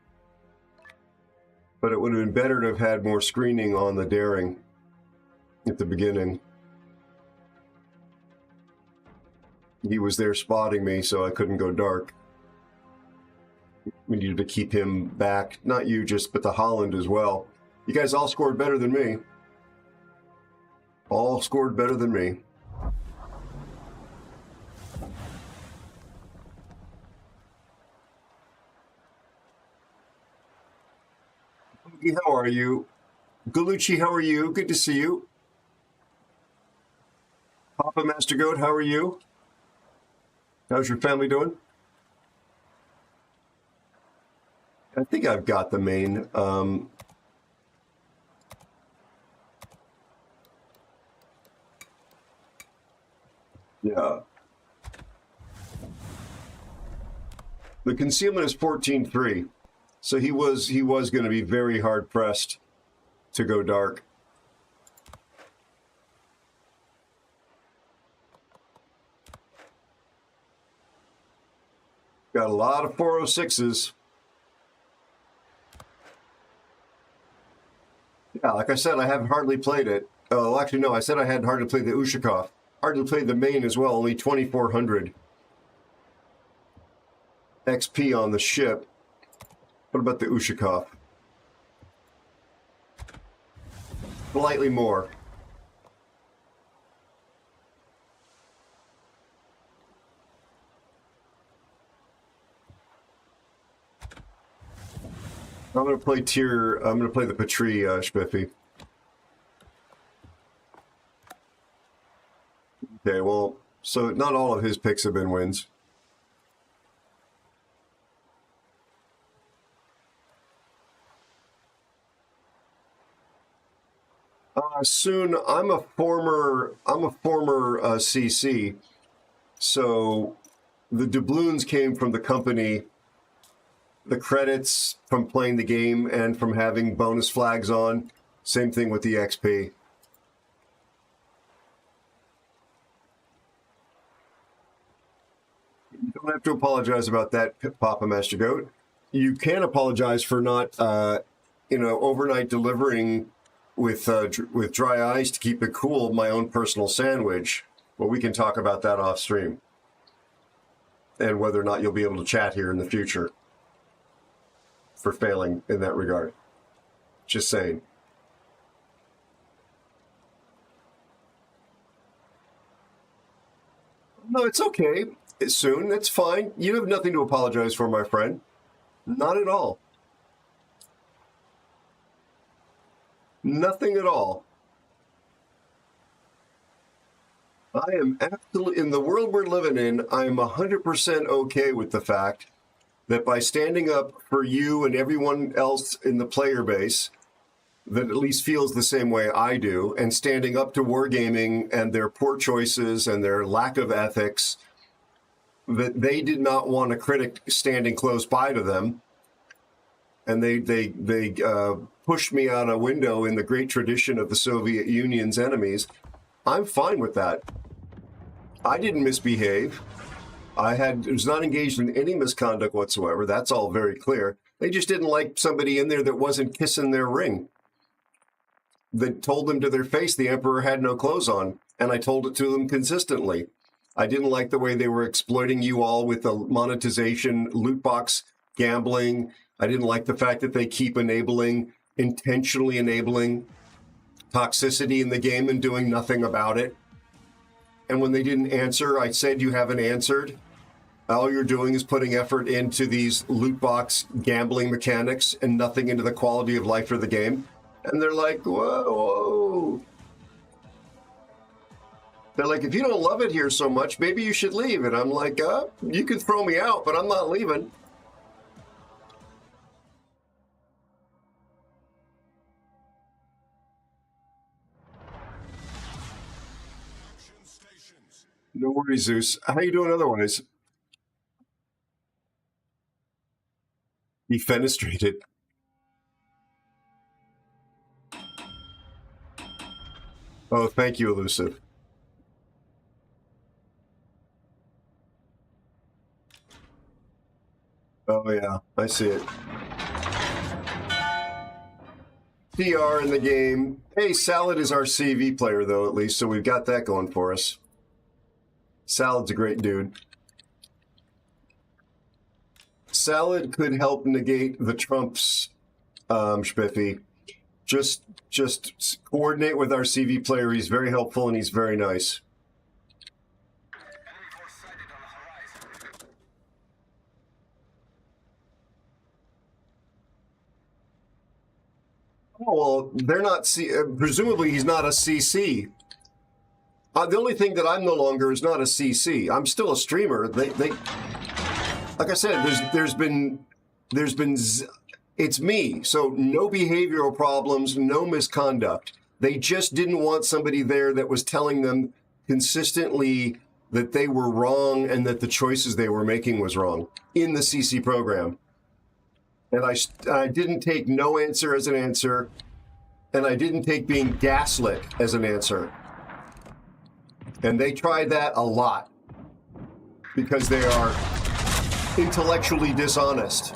But it would have been better to have had more screening on the Daring at the beginning. He was there spotting me, so I couldn't go dark. We needed to keep him back. Not you, but the Holland as well. You guys all scored better than me. All scored better than me. How are you? Galucci, how are you? Good to see you. Papa Master Goat, how are you? How's your family doing? I think I've got the main. Yeah. The concealment is 14.3, so he was going to be very hard pressed to go dark. Got a lot of 406s. Yeah, like I said, I haven't hardly played it. Oh, actually, no, I said I hadn't hardly played the Ushakov. Hardly played the main as well, only 2,400 XP on the ship. What about the Ushakov? Slightly more. I'm going to play the Patrie, Spiffy. Okay, well, so not all of his picks have been wins. Soon, I'm a former CC, so the doubloons came from the company, the credits from playing the game and from having bonus flags on. Same thing with the XP. You don't have to apologize about that, Papa Master Goat. You can apologize for not, overnight delivering with dry ice to keep it cool, my own personal sandwich. Well, we can talk about that off stream and whether or not you'll be able to chat here in the future for failing in that regard. Just saying. No, it's okay. It's soon. It's fine. You have nothing to apologize for, my friend. Not at all. Nothing at all. I am absolutely, in the world we're living in, I am 100% okay with the fact that by standing up for you and everyone else in the player base that at least feels the same way I do, and standing up to wargaming and their poor choices and their lack of ethics, that they did not want a critic standing close by to them, and they pushed me out a window in the great tradition of the Soviet Union's enemies. I'm fine with that. I didn't misbehave. I was not engaged in any misconduct whatsoever. That's all very clear. They just didn't like somebody in there that wasn't kissing their ring. That told them to their face the emperor had no clothes on, and I told it to them consistently. I didn't like the way they were exploiting you all with the monetization, loot box gambling. I didn't like the fact that they keep intentionally enabling toxicity in the game and doing nothing about it. And when they didn't answer, I said, you haven't answered. All you're doing is putting effort into these loot box gambling mechanics and nothing into the quality of life for the game. And they're like, whoa. They're like, if you don't love it here so much, maybe you should leave. And I'm like, you can throw me out, but I'm not leaving. No worries, Zeus. How you doing otherwise? Defenestrated. Oh, thank you, Elusive. Oh, yeah, I see it. PR in the game. Hey, Salad is our CV player, though, at least, so we've got that going for us. Salad's a great dude. Salad could help negate the Trumps, Spiffy. Just coordinate with our CV player. He's very helpful and he's very nice. Enemy force sighted on the horizon. Oh, well, they're not presumably he's not a CC. The only thing that I'm no longer is not a CC. I'm still a streamer. They like I said, it's me. So no behavioral problems, no misconduct. They just didn't want somebody there that was telling them consistently that they were wrong and that the choices they were making was wrong in the CC program. And I didn't take no answer as an answer, and I didn't take being gaslit as an answer. And they tried that a lot because they are intellectually dishonest.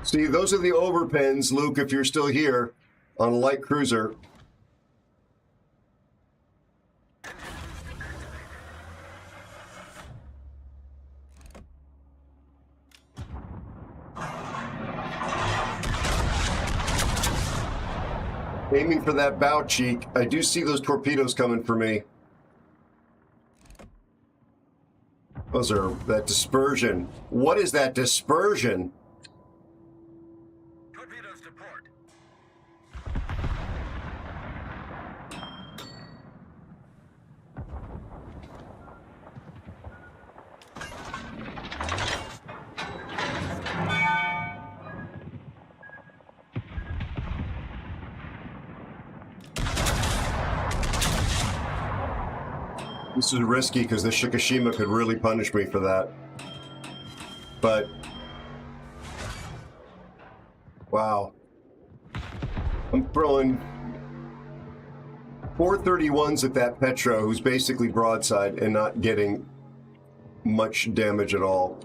See, those are the overpens, Luke, if you're still here on a light cruiser. Aiming for that bow cheek. I do see those torpedoes coming for me. Those are that dispersion. What is that dispersion? Torpedoes to port. This is risky because the Shikishima could really punish me for that. But, wow. I'm throwing 431s at that Petro, who's basically broadside and not getting much damage at all.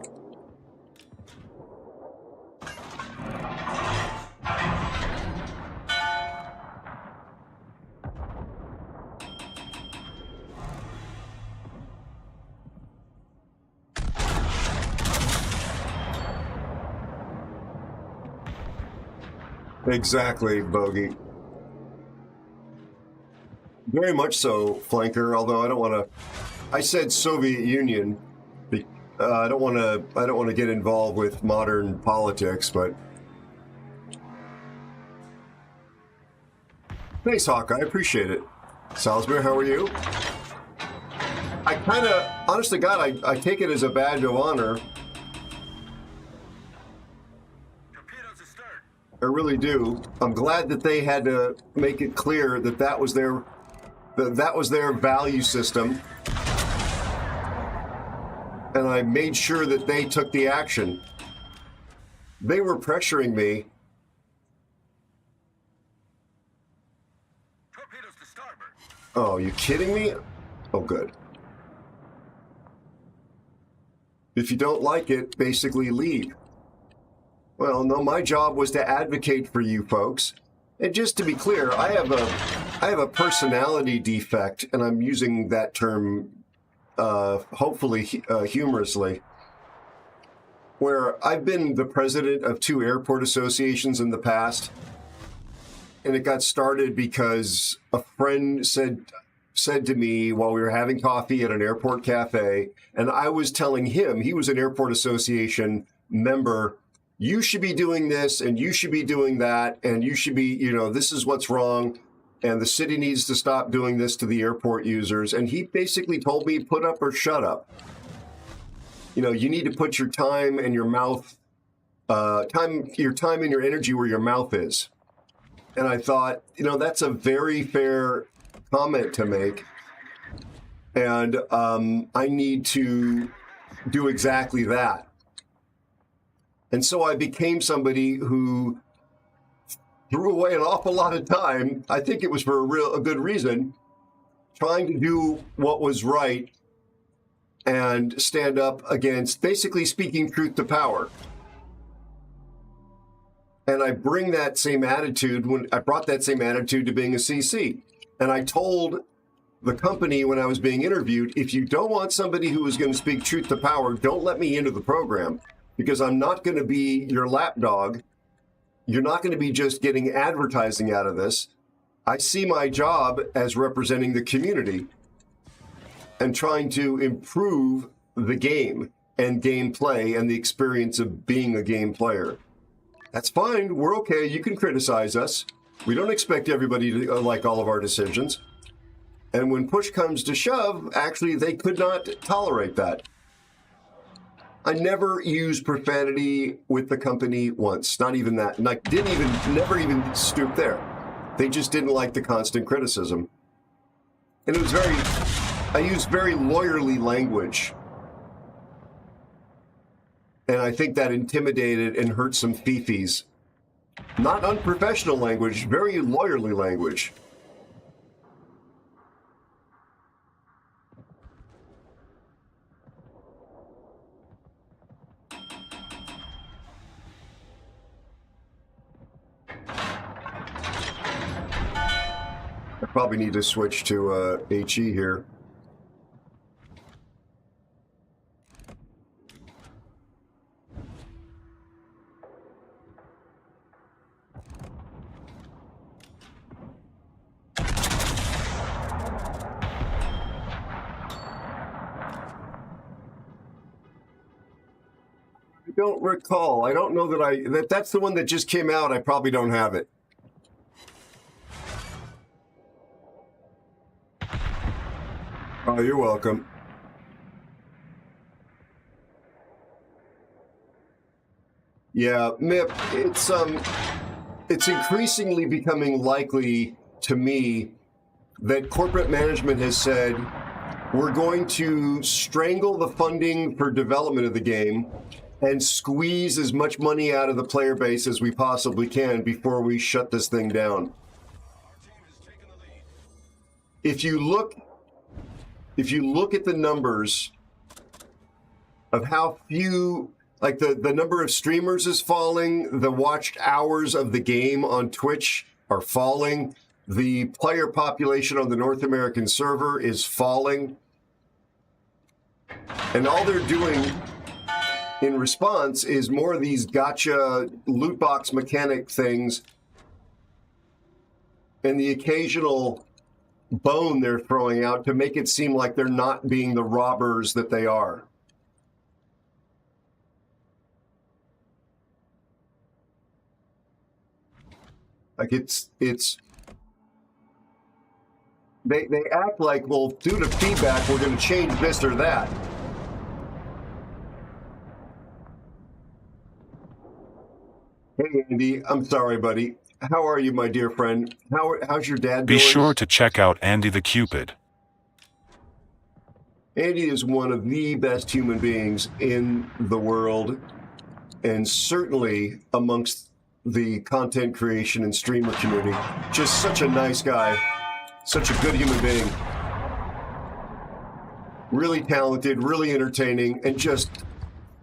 Exactly, Bogey. Very much so, Flanker, although I don't want to... I said Soviet Union. I don't want to get involved with modern politics, but... Thanks, Hawkeye. I appreciate it. Salisbury, how are you? I kind of... Honest to God, I take it as a badge of honor. I really do. I'm glad that they had to make it clear that that was their value system, and I made sure that they took the action. They were pressuring me. Torpedoes to starboard. Oh, you kidding me? Oh, good. If you don't like it, basically leave. Well, no, my job was to advocate for you folks. And just to be clear, I have a personality defect, and I'm using that term hopefully humorously, where I've been the president of 2 airport associations in the past, and it got started because a friend said to me while we were having coffee at an airport cafe, and I was telling him, he was an airport association member, you should be doing this, and you should be doing that, and you should be, this is what's wrong, and the city needs to stop doing this to the airport users. And he basically told me, put up or shut up. You need to put your time and your mouth, your time and your energy where your mouth is. And I thought, that's a very fair comment to make. And I need to do exactly that. And so I became somebody who threw away an awful lot of time. I think it was for a good reason, trying to do what was right and stand up against basically speaking truth to power. And I bring that same attitude I brought that same attitude to being a CC. And I told the company when I was being interviewed, if you don't want somebody who is going to speak truth to power, don't let me into the program. Because I'm not going to be your lapdog. You're not going to be just getting advertising out of this. I see my job as representing the community and trying to improve the game. and gameplay and the experience of being a game player. That's fine. We're okay. You can criticize us. We don't expect everybody to like all of our decisions. And when push comes to shove, actually, they could not tolerate that. I never used profanity with the company once. Not even that. Like, never even stoop there. They just didn't like the constant criticism. And it was I used very lawyerly language. And I think that intimidated and hurt some fifis. Not unprofessional language, very lawyerly language. I probably need to switch to HE here. I don't recall. I don't know that that's the one that just came out. I probably don't have it. Oh, you're welcome. Yeah, MIP, it's increasingly becoming likely to me that corporate management has said, we're going to strangle the funding for development of the game and squeeze as much money out of the player base as we possibly can before we shut this thing down. If you look at the numbers of how few, like the number of streamers is falling, the watched hours of the game on Twitch are falling, the player population on the North American server is falling, and all they're doing in response is more of these gotcha loot box mechanic things and the occasional bone they're throwing out to make it seem like they're not being the robbers that they are. Like they act like, well, due to feedback, we're going to change this or that. Hey, Andy, I'm sorry, buddy. How are you, my dear friend? How's your dad doing? Be sure to check out Andy the Cupid. Andy is one of the best human beings in the world, and certainly amongst the content creation and streamer community. Just such a nice guy, such a good human being. Really talented, really entertaining, and just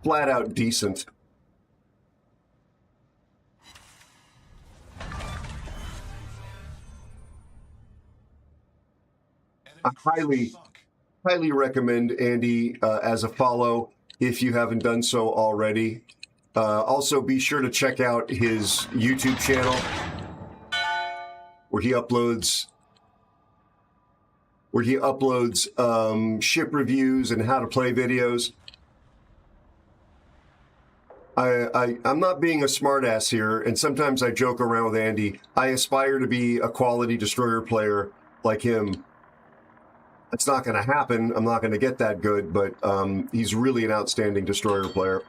flat out decent. I highly recommend Andy as a follow if you haven't done so already. Also, be sure to check out his YouTube channel where he uploads ship reviews and how to play videos. I'm not being a smartass here, and sometimes I joke around with Andy. I aspire to be a quality destroyer player like him. It's not going to happen. I'm not going to get that good, but he's really an outstanding destroyer player.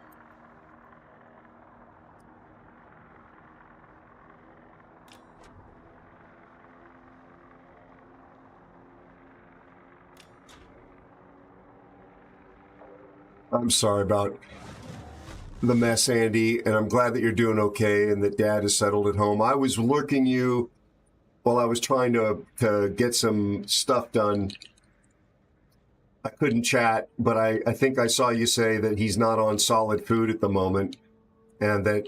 I'm sorry about the mess, Andy, and I'm glad that you're doing okay and that Dad is settled at home. I was lurking you while I was trying to get some stuff done. I couldn't chat, but I think I saw you say that he's not on solid food at the moment and that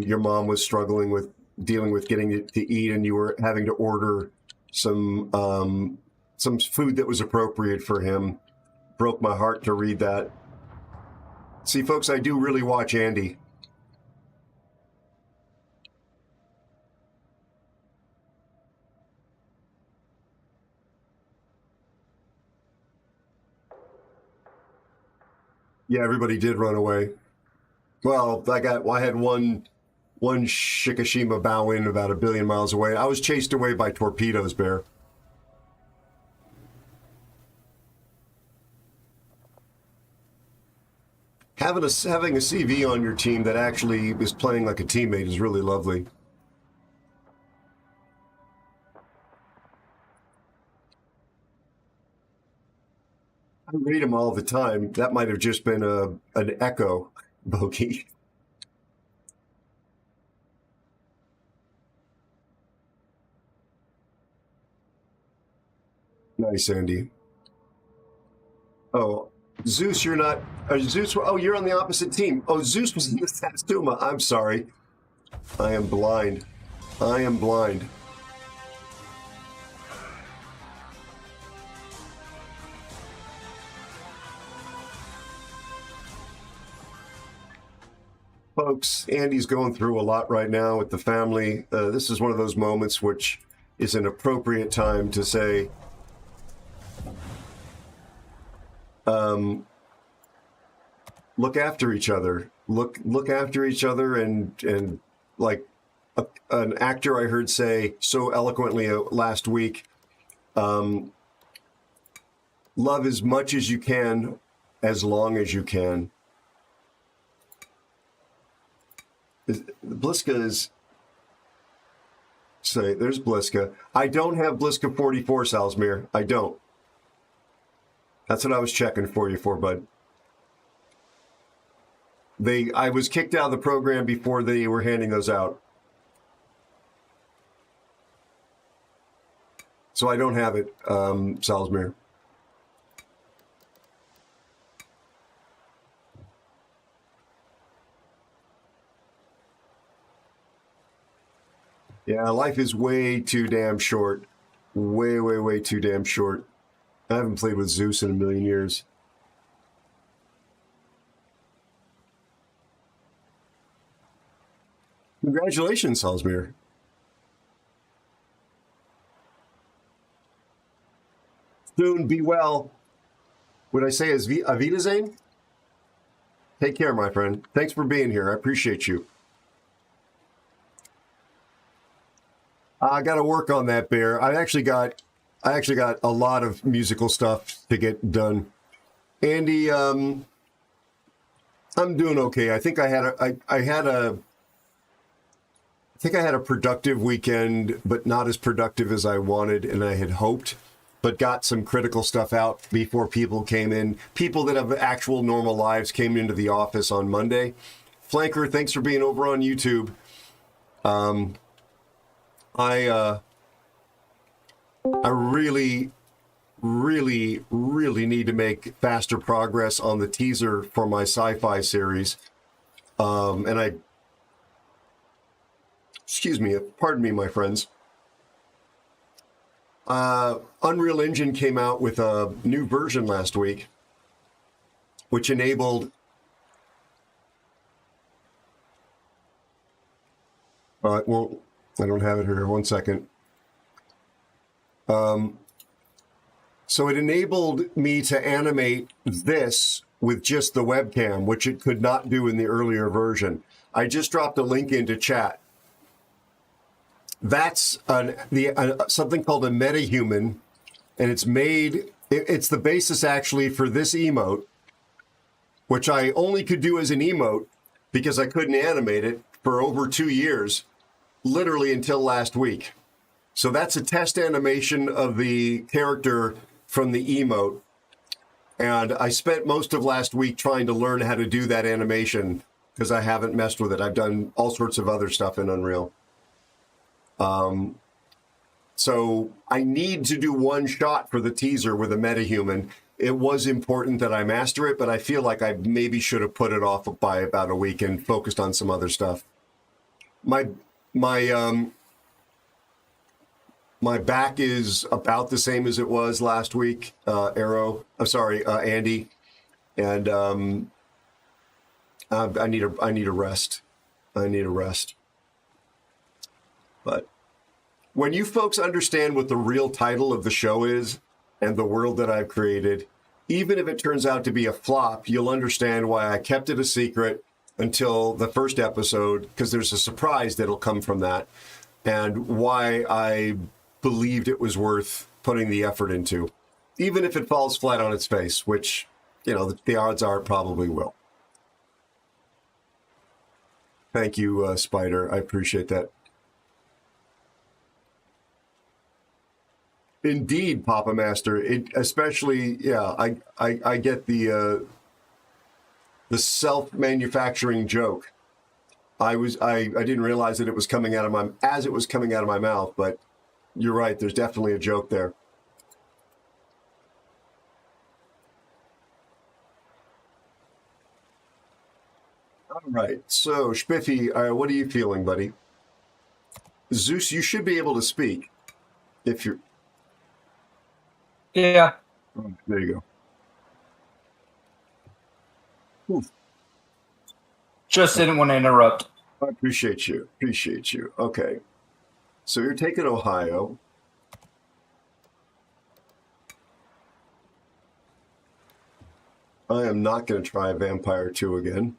your mom was struggling with dealing with getting it to eat and you were having to order some food that was appropriate for him. Broke my heart to read that. See, folks, I do really watch Andy. Yeah, everybody did run away. Well, I had one Shikishima bow in about 1 billion miles away. I was chased away by torpedoes, Bear. Having a CV on your team that actually is playing like a teammate is really lovely. I read them all the time. That might have just been an echo, Bogey. Nice, Andy. Oh, Zeus, you're not. Zeus. Oh, you're on the opposite team. Oh, Zeus was in the Satsuma. I'm sorry. I am blind. I am blind. Folks, Andy's going through a lot right now with the family. This is one of those moments which is an appropriate time to say, look after each other. Look after each other, and like an actor I heard say so eloquently last week, love as much as you can, as long as you can. Bliska is... Say, there's Bliska. I don't have Bliska 44, Salzmere. I don't. That's what I was checking for you for, bud. I was kicked out of the program before they were handing those out. So I don't have it, Salzmere. Yeah, life is way too damn short. Way, way, way too damn short. I haven't played with Zeus in 1 million years. Congratulations, Salzmere. Soon, be well. Would I say is Avita Zane? Take care, my friend. Thanks for being here. I appreciate you. I got to work on that, Bear. I actually got a lot of musical stuff to get done. Andy, I'm doing okay. I think I had a productive weekend, but not as productive as I wanted and I had hoped, but got some critical stuff out before people came in. People that have actual normal lives came into the office on Monday. Flanker, thanks for being over on YouTube. I really, really, really need to make faster progress on the teaser for my sci-fi series. Excuse me, pardon me, my friends. Unreal Engine came out with a new version last week, which enabled... well, I don't have it here. 1 second. So it enabled me to animate this with just the webcam, which it could not do in the earlier version. I just dropped a link into chat. That's something called a metahuman, and it's the basis actually for this emote, which I only could do as an emote because I couldn't animate it for over 2 years. Literally until last week. So that's a test animation of the character from the emote. And I spent most of last week trying to learn how to do that animation because I haven't messed with it. I've done all sorts of other stuff in Unreal. So I need to do one shot for the teaser with a metahuman. It was important that I master it, but I feel like I maybe should have put it off by about a week and focused on some other stuff. My back is about the same as it was last week, Andy, and I need a rest. I need a rest. But when you folks understand what the real title of the show is and the world that I've created, even if it turns out to be a flop, you'll understand why I kept it a secret until the first episode, because there's a surprise that'll come from that, and why I believed it was worth putting the effort into, even if it falls flat on its face, which, you know, the odds are it probably will. Thank you, Spider. I appreciate that. Indeed, Papa Master. It especially, yeah. I get the self-manufacturing joke. I didn't realize that it was coming out of my mouth, but you're right. There's definitely a joke there. All right. So, Spiffy, what are you feeling, buddy? Zeus, you should be able to speak if you're. Yeah. Oh, there you go. Oof. Just didn't want to interrupt. I appreciate you. Appreciate you. Okay. So you're taking Ohio. I am not going to try Vampire 2 again.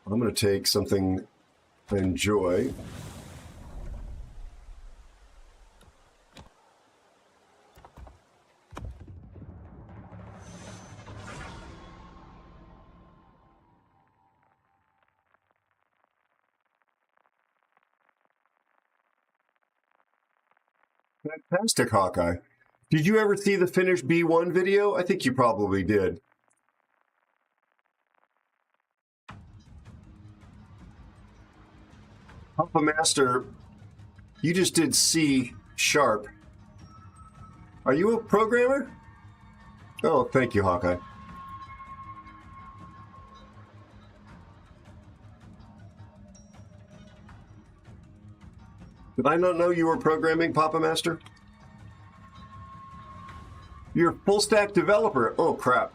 I'm going to take something I enjoy. Fantastic, Hawkeye. Did you ever see the finished B1 video? I think you probably did. Papa Master, you just did C#. Are you a programmer? Oh, thank you, Hawkeye. Did I not know you were programming, Papa Master? You're a full-stack developer. Oh, crap.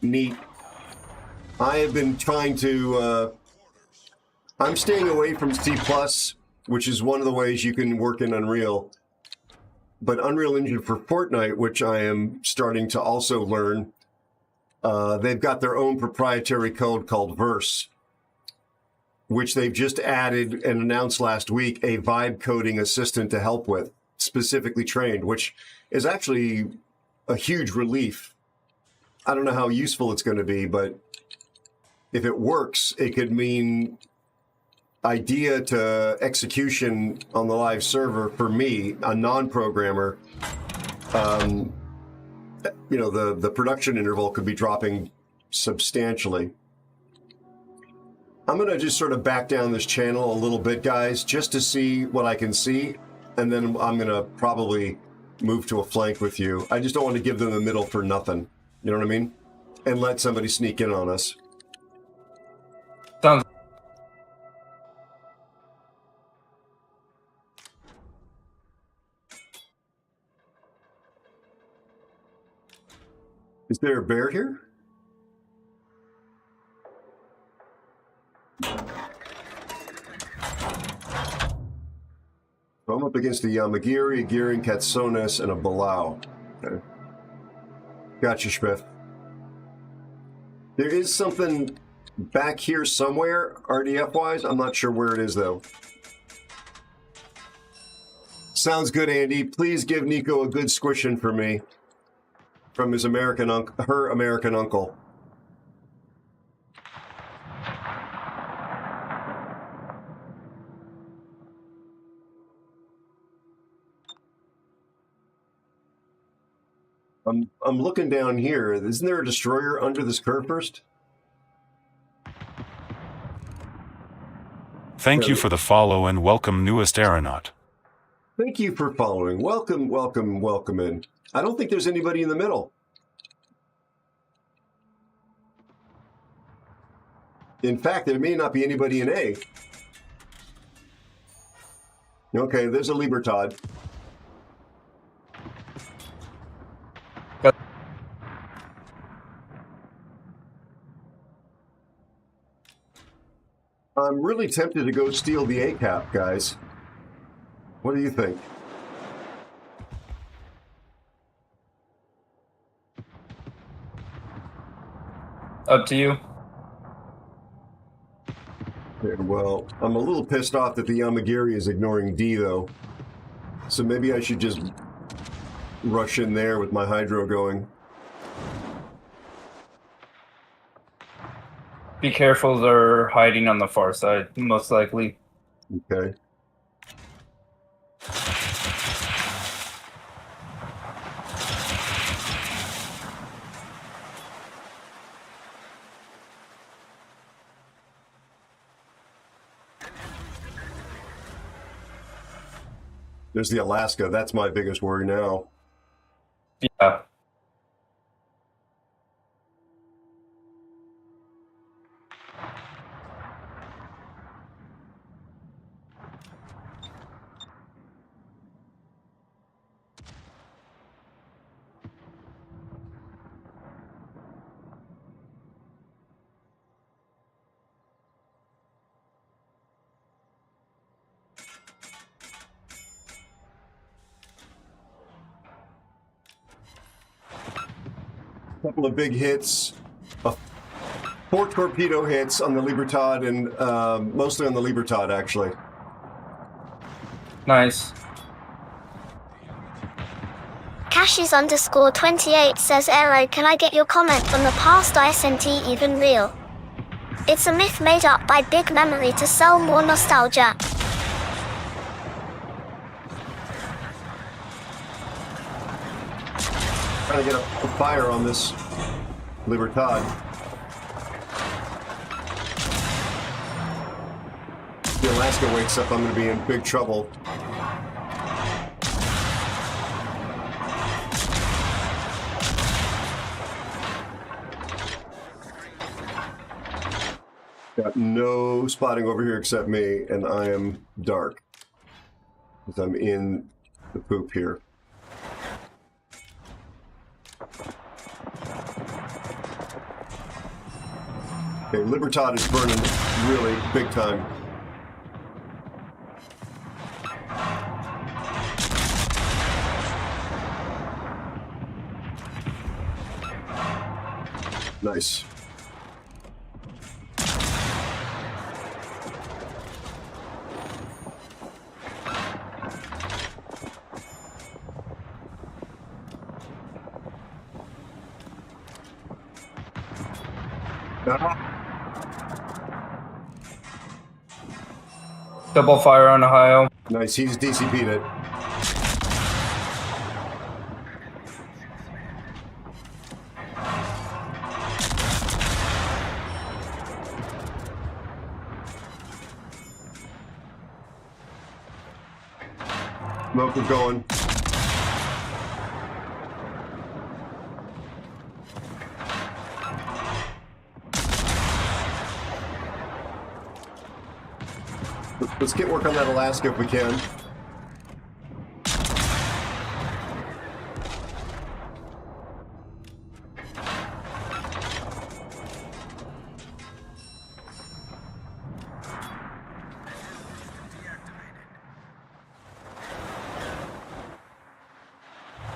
Neat. I have been trying to... I'm staying away from C++, which is one of the ways you can work in Unreal. But Unreal Engine for Fortnite, which I am starting to also learn, they've got their own proprietary code called Verse, which they've just added and announced last week a vibe coding assistant to help with, specifically trained, which is actually a huge relief. I don't know how useful it's going to be, but if it works, it could mean idea to execution on the live server for me, a non-programmer. You know, the production interval could be dropping substantially. I'm going to just sort of back down this channel a little bit, guys, just to see what I can see. And then I'm going to probably move to a flank with you. I just don't want to give them the middle for nothing. You know what I mean? And let somebody sneak in on us. Sounds. Is there a bear here? So I'm up against a Yamagiri, a Girin, Katsonis, and a Balau. Okay. Gotcha, Schmiff. There is something back here somewhere, RDF-wise. I'm not sure where it is, though. Sounds good, Andy. Please give Nico a good squishing for me. From his American her American uncle. I'm looking down here. Isn't there a destroyer under this curve first? Thank you for the follow and welcome, newest aeronaut. Thank you for following. Welcome, welcome, welcome in. I don't think there's anybody in the middle. In fact, there may not be anybody in A. Okay, there's a Libertad. I'm really tempted to go steal the A-cap, guys. What do you think? Up to you. Okay, well, I'm a little pissed off that the Yamagiri is ignoring D, though. So maybe I should just rush in there with my hydro going. Be careful, they're hiding on the far side, most likely. Okay. There's the Alaska. That's my biggest worry now. Yeah. Couple of big hits, 4 torpedo hits on the Libertad, and mostly on the Libertad, actually. Nice. Cashes_28 says, Aero, can I get your comment on the past ISNT even real? It's a myth made up by Big Memory to sell more nostalgia. Trying to get a fire on this Libertad. If the Alaska wakes up, I'm going to be in big trouble. Got no spotting over here except me, and I am dark. Because I'm in the poop here. Okay, Libertad is burning really big time. Nice. Double fire on Ohio. Nice, he's DCP'd it. Smoke is going. Let's get work on that Alaska if we can.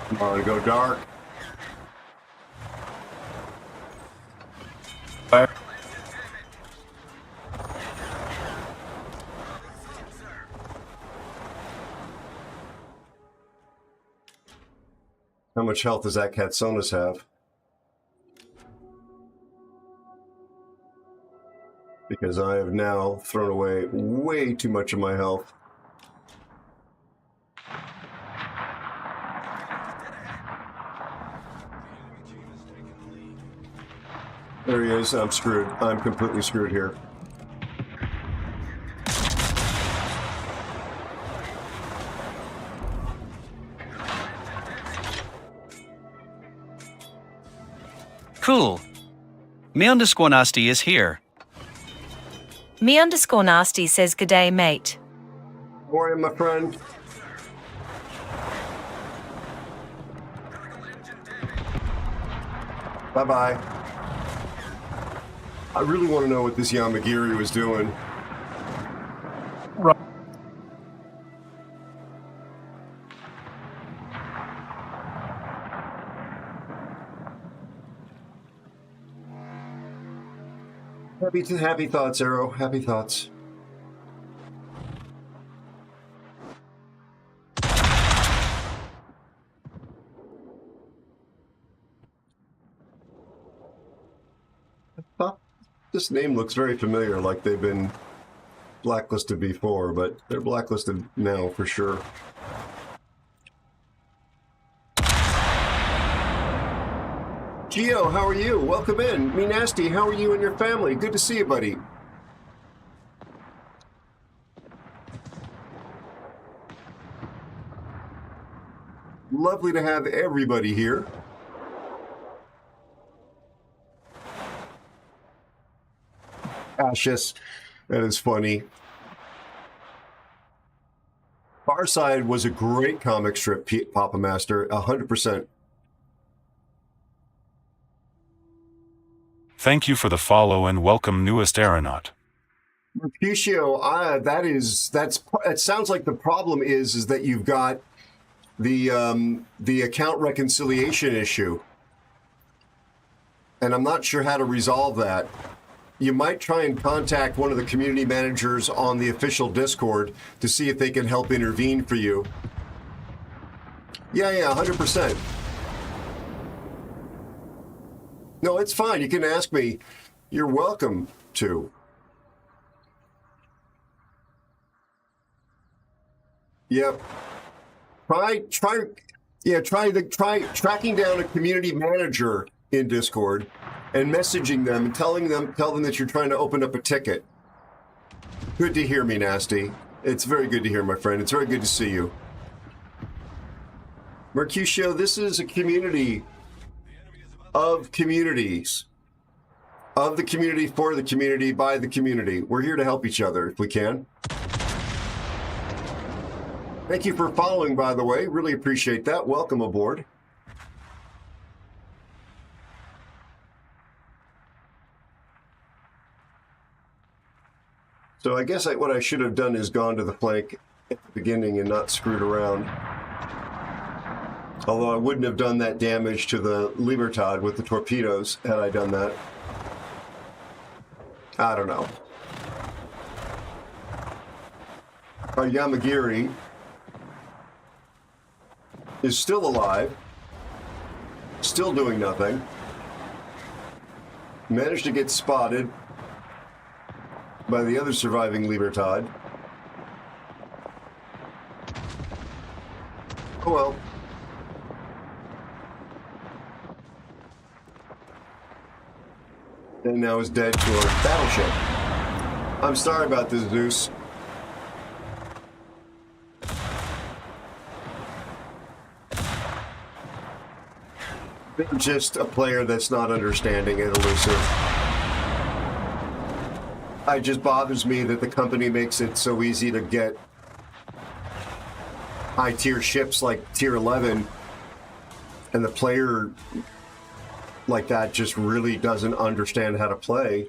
Come on, go dark. Fire. How much health does that Katsonis have? Because I have now thrown away way too much of my health. There he is. I'm screwed. I'm completely screwed here. Cool. Me_nasty is here. Me_nasty says g'day mate. How are you, my friend? Bye-bye. I really want to know what this Yamagiri was doing. Right. Happy thoughts, Aero. Happy thoughts. This name looks very familiar, like they've been blacklisted before, but they're blacklisted now for sure. Gio, how are you? Welcome in. Me Nasty, how are you and your family? Good to see you, buddy. Lovely to have everybody here. Ashes, that is funny. Farside was a great comic strip, Papa Master, 100%. Thank you for the follow and welcome newest aeronaut. Mercutio, that sounds like the problem is that you've got the account reconciliation issue, and I'm not sure how to resolve that. You might try and contact one of the community managers on the official Discord to see if they can help intervene for you. Yeah, 100%. No, it's fine. You can ask me. You're welcome to. Yep. Try tracking down a community manager in Discord and messaging them and tell them that you're trying to open up a ticket. Good to hear, me Nasty. It's very good to hear, my friend. It's very good to see you. Mercutio, this is a community of communities. Of the community, for the community, by the community. We're here to help each other if we can. Thank you for following, by the way. Really appreciate that. Welcome aboard. So I guess what I should have done is gone to the flank at the beginning and not screwed around. Although I wouldn't have done that damage to the Libertad with the torpedoes had I done that. I don't know. Our Yamagiri is still alive, still doing nothing. Managed to get spotted by the other surviving Libertad. Oh well. And now is dead to our battleship. I'm sorry about this, Zeus. I'm just a player that's not understanding it, elusive. It just bothers me that the company makes it so easy to get high-tier ships like Tier 11, and the player like that just really doesn't understand how to play.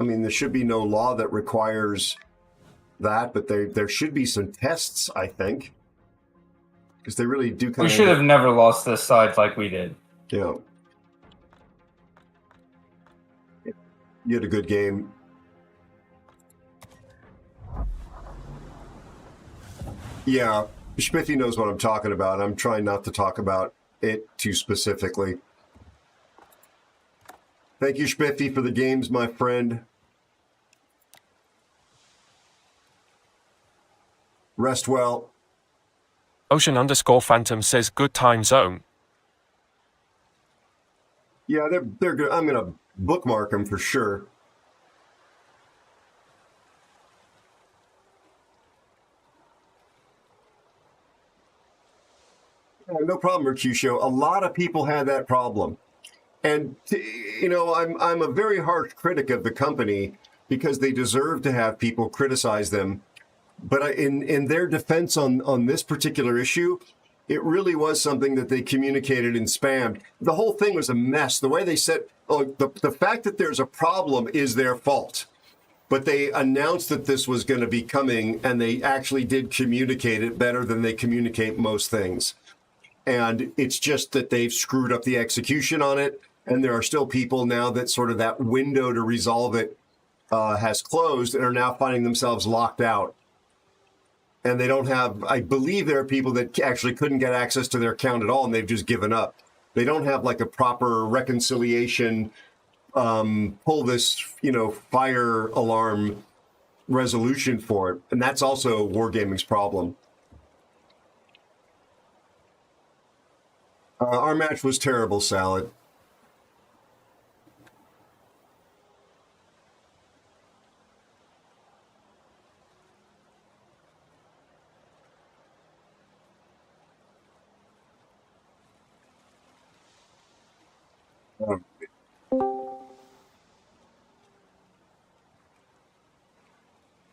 I mean, there should be no law that requires that, but there should be some tests, I think. Because they really do kind of... We should have never lost this side like we did. Yeah. You had a good game. Yeah, Schmithy knows what I'm talking about. I'm trying not to talk about it too specifically. Thank you, Schmithy, for the games, my friend. Rest well. Ocean_Phantom says good time zone. Yeah, they're good. I'm gonna bookmark them for sure. Yeah, no problem, Mercutio. A lot of people had that problem. And, you know, I'm a very harsh critic of the company because they deserve to have people criticize them. But in their defense on this particular issue, it really was something that they communicated and spammed. The whole thing was a mess. The way they said, oh, the fact that there's a problem is their fault. But they announced that this was going to be coming, and they actually did communicate it better than they communicate most things. And it's just that they've screwed up the execution on it, And there are still people now that sort of that window to resolve it has closed and are now finding themselves locked out. And they don't have, I believe there are people that actually couldn't get access to their account at all, and they've just given up. They don't have like a proper reconciliation, pull this, fire alarm resolution for it. And that's also Wargaming's problem. Our match was terrible, Salad.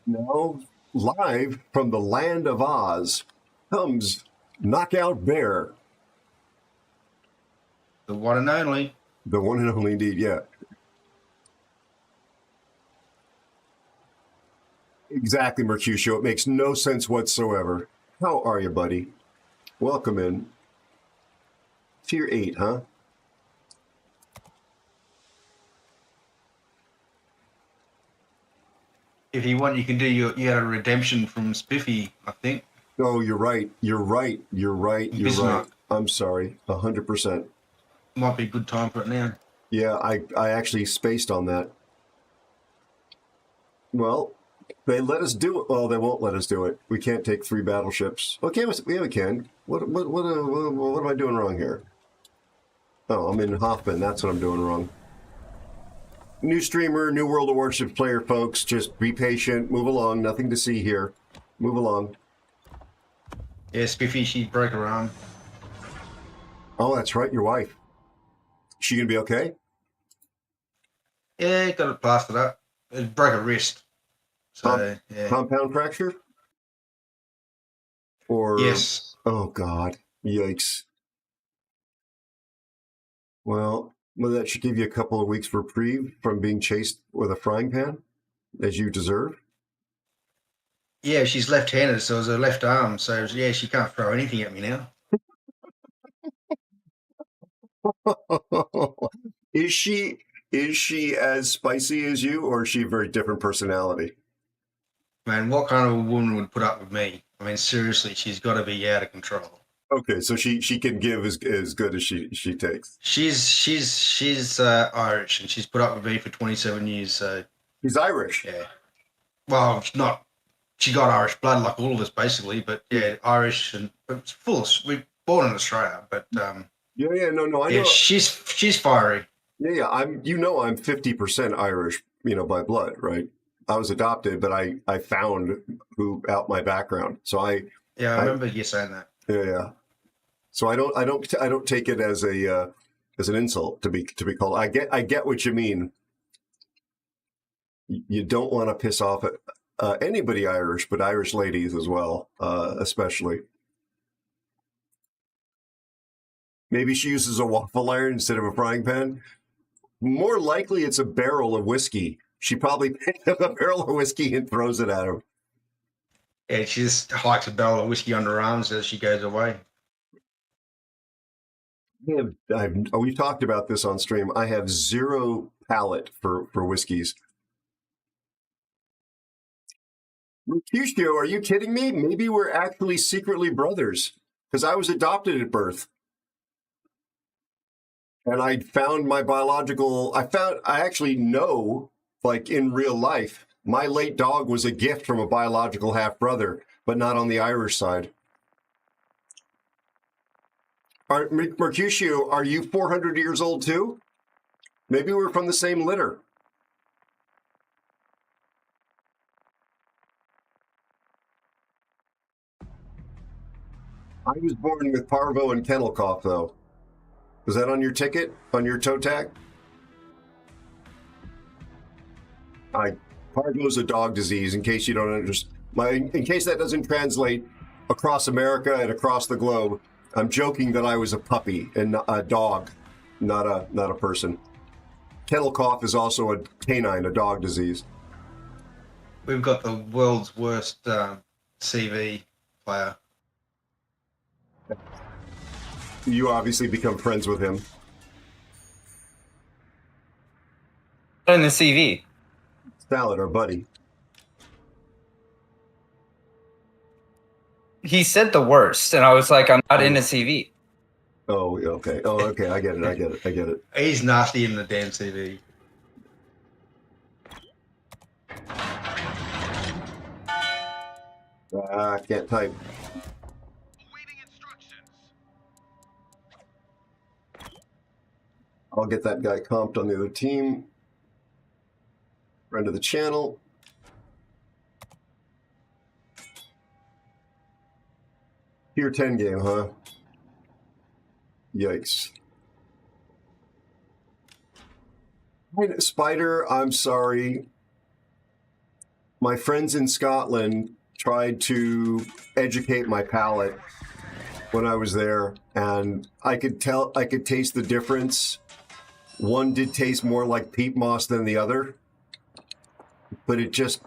Now, live from the land of Oz comes Knockout Bear. The one and only. The one and only, indeed, yeah. Exactly, Mercutio. It makes no sense whatsoever. How are you, buddy? Welcome in. Tier 8, huh? If you want, you can do you had a redemption from Spiffy, I think. Oh, you're right. You're right. I'm sorry. 100%. Might be a good time for it now. Yeah, I actually spaced on that. Well, they let us do it. Well, they won't let us do it. We can't take 3 battleships. Okay, yeah, we can. What am I doing wrong here? Oh, I'm in Hoffman. That's what I'm doing wrong. New streamer, new World of Warships player, folks. Just be patient. Move along. Nothing to see here. Move along. Yeah, Spiffy, she broke her arm. Oh, that's right. Your wife. She gonna be okay? Yeah, got it plastered up. It broke her wrist. So, yeah. Compound fracture? Or yes. Oh God. Yikes. Well, that should give you a couple of weeks reprieve from being chased with a frying pan, as you deserve. Yeah, she's left-handed, so it's her left arm. So, yeah, she can't throw anything at me now. Is she as spicy as you, or is she a very different personality? Man, what kind of a woman would put up with me? I mean, seriously, she's got to be out of control. Okay, so she can give as good as she takes. She's Irish, and she's put up with me for 27 years. So she's Irish. Yeah. Well, not. She got Irish blood, like all of us, basically. But yeah, Irish and full. We're born in Australia, but no, I know. Yeah, she's fiery. Yeah, I'm 50% Irish, by blood, right? I was adopted, but I found out my background, so I remember you saying that. Yeah. So I don't take it as an insult to be called. I get what you mean. You don't want to piss off anybody Irish, but Irish ladies as well, especially. Maybe she uses a waffle iron instead of a frying pan. More likely, it's a barrel of whiskey. She probably picked up a barrel of whiskey and throws it at him. Yeah, she just hikes a barrel of whiskey under her arms as she goes away. We've talked about this on stream. I have zero palate for whiskeys. Mercutio, are you kidding me? Maybe we're actually secretly brothers, because I was adopted at birth. And I found I actually know, like in real life, my late dog was a gift from a biological half-brother, but not on the Irish side. Mercutio, are you 400 years old too? Maybe we're from the same litter. I was born with parvo and kennel cough, though. Was that on your ticket? On your toe tag? Parvo is a dog disease, in case you don't understand. In case that doesn't translate across America and across the globe, I'm joking that I was a puppy and a dog, not a person. Kennel cough is also a canine, a dog disease. We've got the world's worst CV player. You obviously become friends with him. In the CV. Salad, our buddy. He said the worst, and I was like, I'm not in the CV. Oh, okay. Oh, okay. I get it. He's nasty in the damn CV. Can't type. I'll get that guy comped on the other team. Friend of the channel. Tier 10 game, huh? Yikes. Spider, I'm sorry. My friends in Scotland tried to educate my palate when I was there, and I could taste the difference. One did taste more like peat moss than the other, but it just,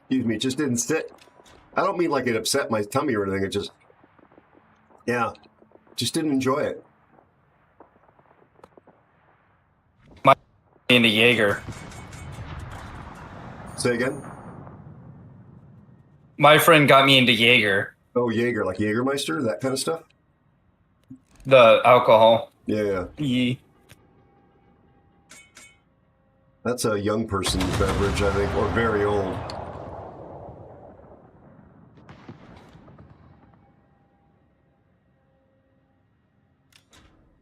excuse me, it just didn't sit. I don't mean like it upset my tummy or anything. It just, yeah, just didn't enjoy it. Into Jaeger. Say again? My friend got me into Jaeger. Oh, Jaeger, like Jägermeister, that kind of stuff? The alcohol. Yeah. That's a young person's beverage, I think, or very old.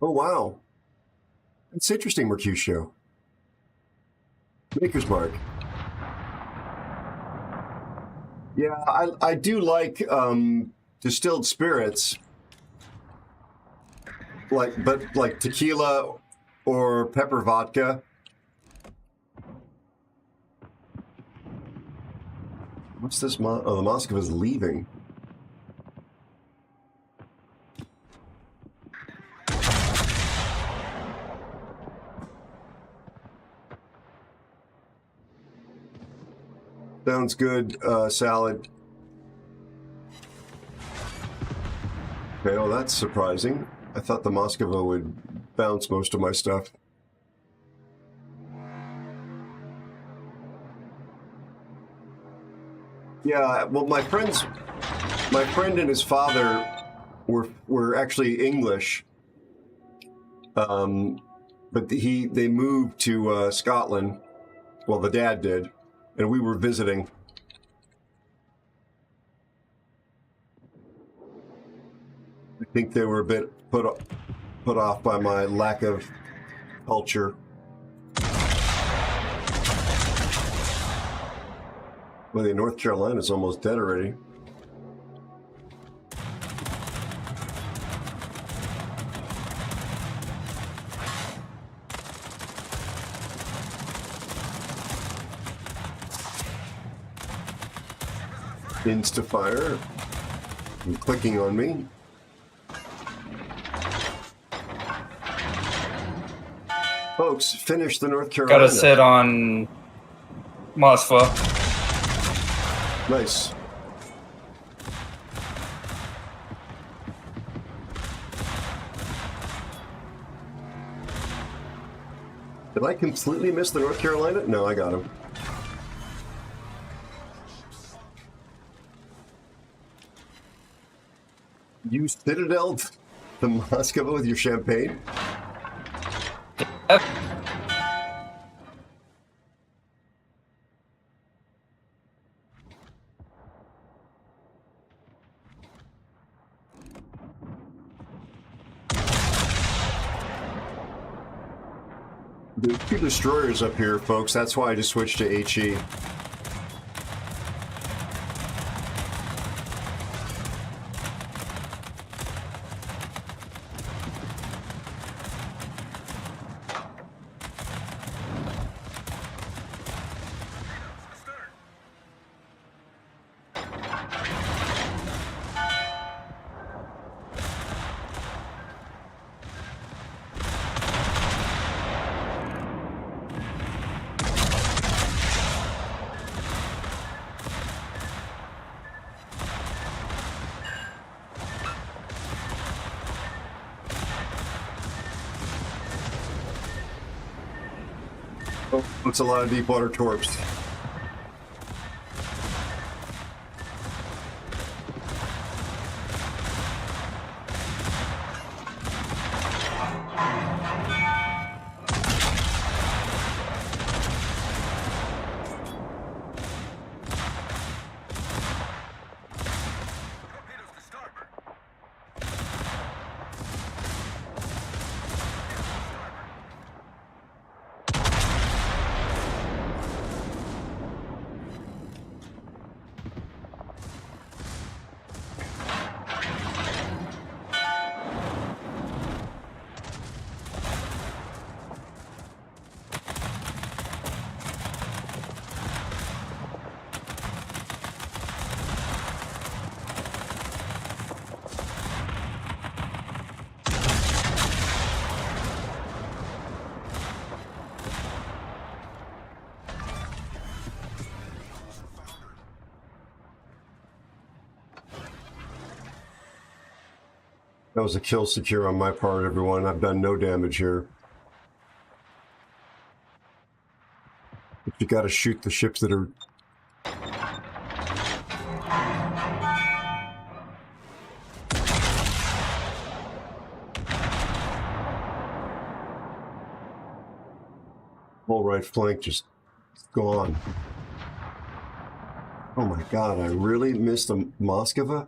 Oh, wow. It's interesting, Mercutio. Maker's Mark. Yeah, I do like distilled spirits, like tequila or pepper vodka. What's this? Oh, the Moskova's leaving. Sounds good, Salad. Okay, well, that's surprising. I thought the Moskova would bounce most of my stuff. Yeah, well, my friend and his father were actually English, but they moved to Scotland. Well, the dad did. And we were visiting. I think they were a bit put off by my lack of culture. Well, the North Carolina's almost dead already. Insta-fire. And clicking on me. Folks, finish the North Carolina. Gotta sit on Moskva. Nice. Did I completely miss the North Carolina? No, I got him. You citadeled the Moskova with your champagne? There's two destroyers up here, folks. That's why I just switched to HE. Oh, it's a lot of deep water torps. That was a kill secure on my part, everyone. I've done no damage here. But you gotta shoot the ships that are... Whole right flank just gone. Oh my god, I really missed the Moskva?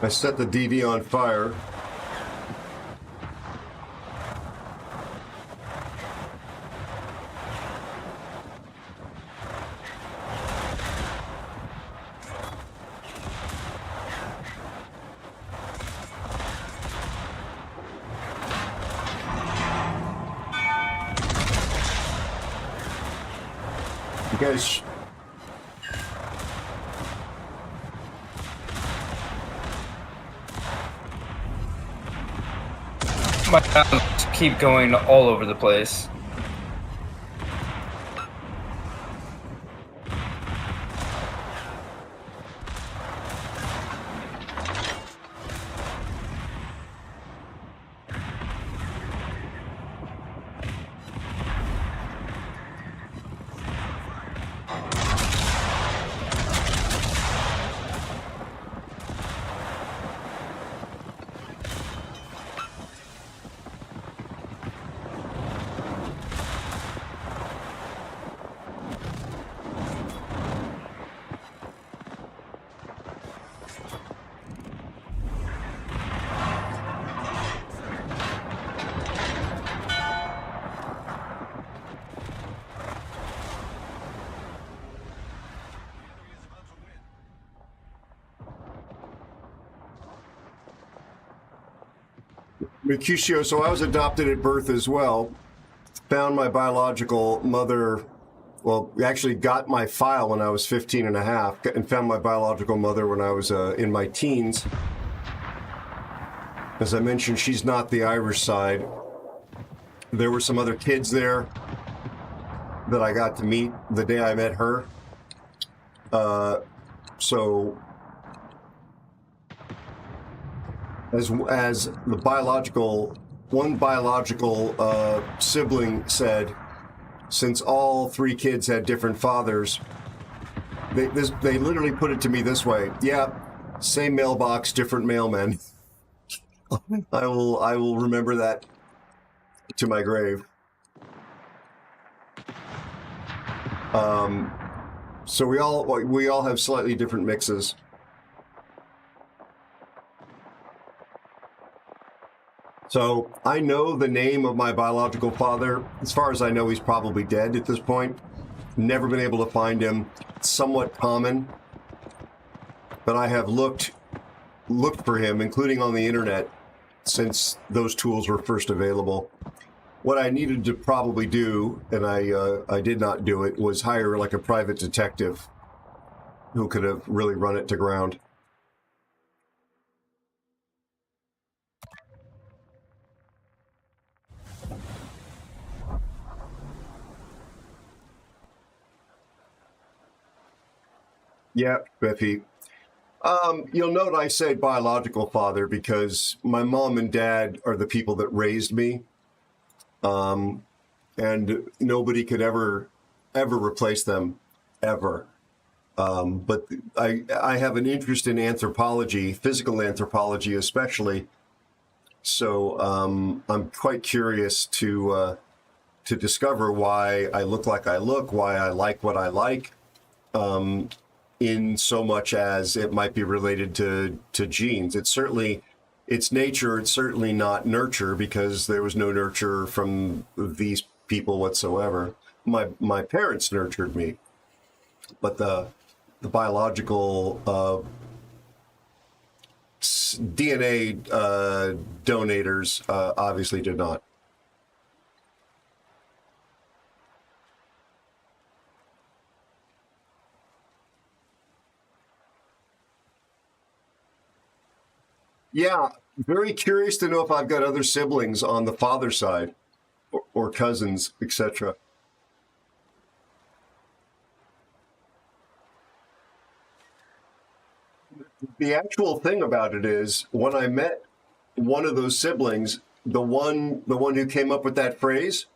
I set the DD on fire. You guys... My guns keep going all over the place. Mercutio, so I was adopted at birth as well. Found my biological mother, well, actually got my file when I was 15 and a half, and found my biological mother when I was in my teens. As I mentioned, she's not the Irish side. There were some other kids there that I got to meet the day I met her. So as the one biological sibling said, since all three kids had different fathers, they literally put it to me this way: yeah, same mailbox, different mailman. I will remember that to my grave. So we all have slightly different mixes. So I know the name of my biological father. As far as I know, he's probably dead at this point. Never been able to find him. It's somewhat common but I have looked for him, including on the internet, since those tools were first available. What I needed to probably do, and I did not do it, was hire like a private detective who could have really run it to ground. Yeah, Biffy. You'll note I say biological father because my mom and dad are the people that raised me. And nobody could ever replace them, ever. But I have an interest in anthropology, physical anthropology especially. So I'm quite curious to discover why I look like I look, why I like what I like, in so much as it might be related to genes. It's nature. It's certainly not nurture, because there was no nurture from these people whatsoever. My parents nurtured me, but the biological DNA donators obviously did not. Yeah, very curious to know if I've got other siblings on the father's side, or cousins, etc. The actual thing about it is, when I met one of those siblings, the one who came up with that phrase,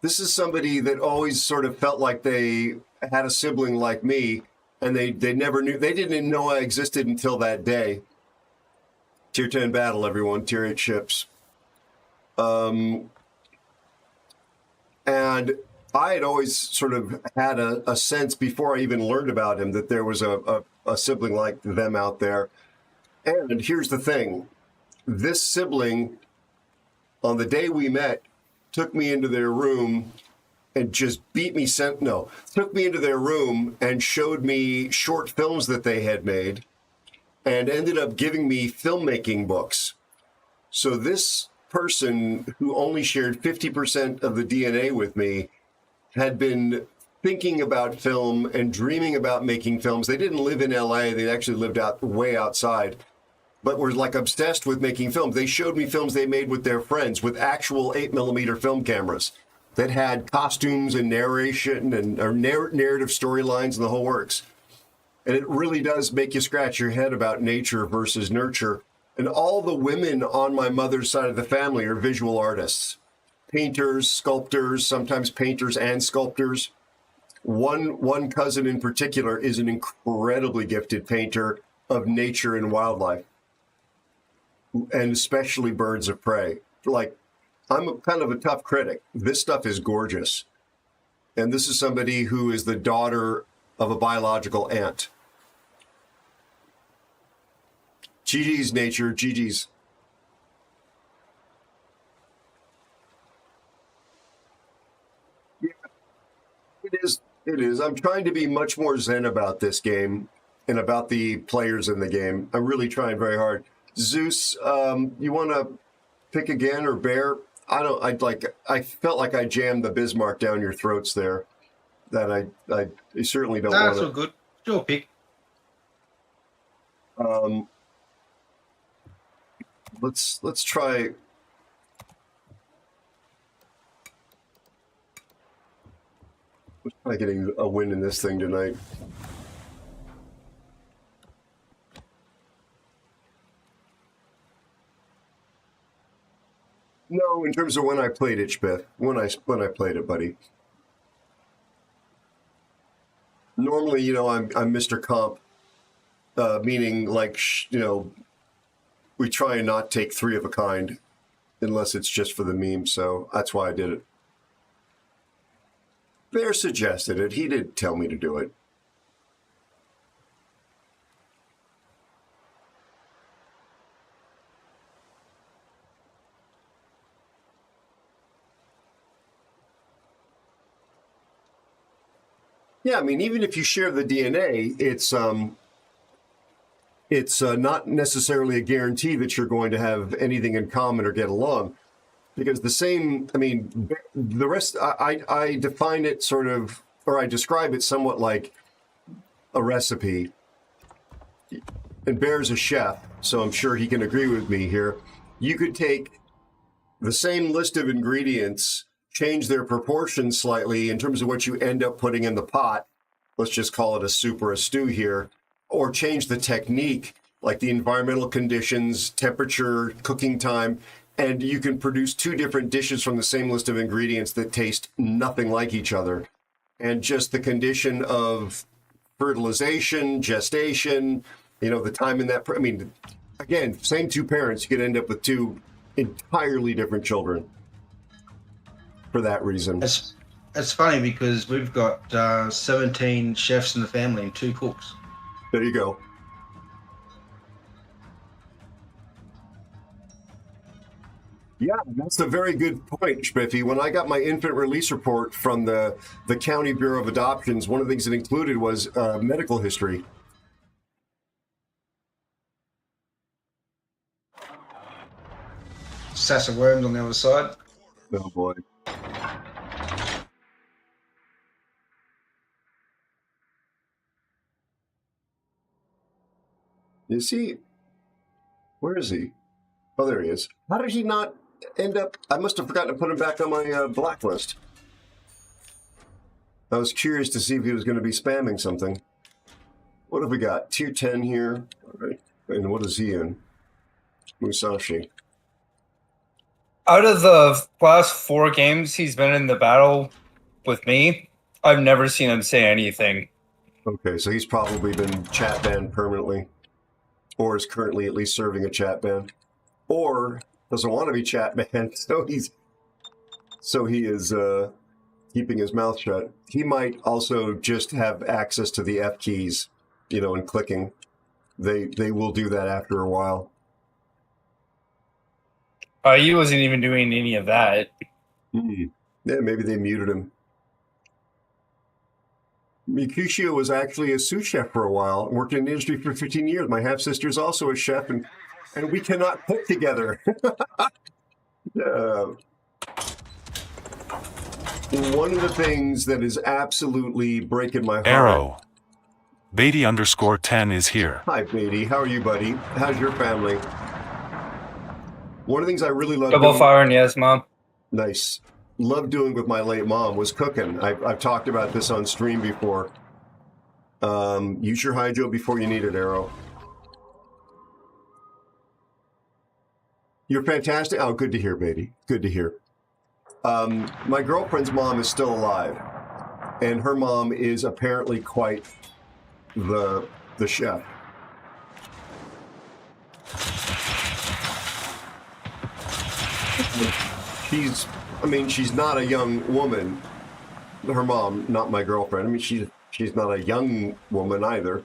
this is somebody that always sort of felt like they had a sibling like me, and they never knew, they didn't even know I existed until that day. Tier 10 battle, everyone, Tier 8 ships. And I had always sort of had a sense before I even learned about him that there was a sibling like them out there. And here's the thing. This sibling, on the day we met, took me into their room and just took me into their room and showed me short films that they had made, and ended up giving me filmmaking books. So this person, who only shared 50% of the DNA with me, had been thinking about film and dreaming about making films. They didn't live in LA. They actually lived way outside, but were like obsessed with making films. They showed me films they made with their friends with actual 8mm film cameras that had costumes and narration and narrative storylines and the whole works. And it really does make you scratch your head about nature versus nurture. And all the women on my mother's side of the family are visual artists, painters, sculptors, sometimes painters and sculptors. One cousin in particular is an incredibly gifted painter of nature and wildlife, and especially birds of prey. Like, I'm kind of a tough critic. This stuff is gorgeous. And this is somebody who is the daughter of a biological aunt. GG's nature, GG's. Yeah, it is. I'm trying to be much more zen about this game and about the players in the game. I'm really trying very hard. Zeus, you want to pick again, or Bear? I felt like I jammed the Bismarck down your throats there. That I certainly don't want to. That's all good. Sure, pick. Let's try. Let's try getting a win in this thing tonight. No, in terms of when I played it, Spiff. When I played it, buddy. Normally, I'm Mr. Comp, meaning like, we try and not take 3 of a kind unless it's just for the meme. So that's why I did it. Bear suggested it. He did tell me to do it. Yeah, I mean, even if you share the DNA, it's it's not necessarily a guarantee that you're going to have anything in common or get along. Because the same, I mean, the rest, I define it sort of, or I describe it somewhat like a recipe. And Bear's a chef, so I'm sure he can agree with me here. You could take the same list of ingredients, change their proportions slightly in terms of what you end up putting in the pot. Let's just call it a soup or a stew here, or change the technique, like the environmental conditions, temperature, cooking time, and you can produce two different dishes from the same list of ingredients that taste nothing like each other. And just the condition of fertilization, gestation, you know, the time in that, I mean, again, same two parents, you could end up with two entirely different children for that reason. It's funny because we've got 17 chefs in the family and 2 cooks. There you go. Yeah, that's a very good point, Spiffy. When I got my infant release report from the County Bureau of Adoptions, one of the things it included was medical history. Sass of worms on the other side. Oh boy. You see, where is he? Oh, there he is. How did he not end up? I must have forgotten to put him back on my blacklist. I was curious to see if he was going to be spamming something. What have we got? Tier 10 here. All right. And what is he in? Musashi. Out of the last 4 games he's been in the battle with me, I've never seen him say anything. Okay, so he's probably been chat banned permanently. Or is currently at least serving a chat ban. Or doesn't want to be chat banned, so he is keeping his mouth shut. He might also just have access to the F keys, you know, and clicking. They will do that after a while. He wasn't even doing any of that. Yeah, maybe they muted him. Mikushio was actually a sous chef for a while, worked in the industry for 15 years. My half-sister is also a chef, and we cannot cook together. One of the things that is absolutely breaking my heart. Aero. Beatty_10 is here. Hi, Beatty. How are you, buddy? How's your family? One of the things I really love Double doing, fire and yes, Mom. Nice. Love doing with my late mom was cooking. I've talked about this on stream before. Use your hydro before you need it, Aero. You're fantastic. Oh, good to hear, baby. Good to hear. My girlfriend's mom is still alive, and her mom is apparently quite the chef. She's not a young woman. Her mom, not my girlfriend. I mean, she's not a young woman either.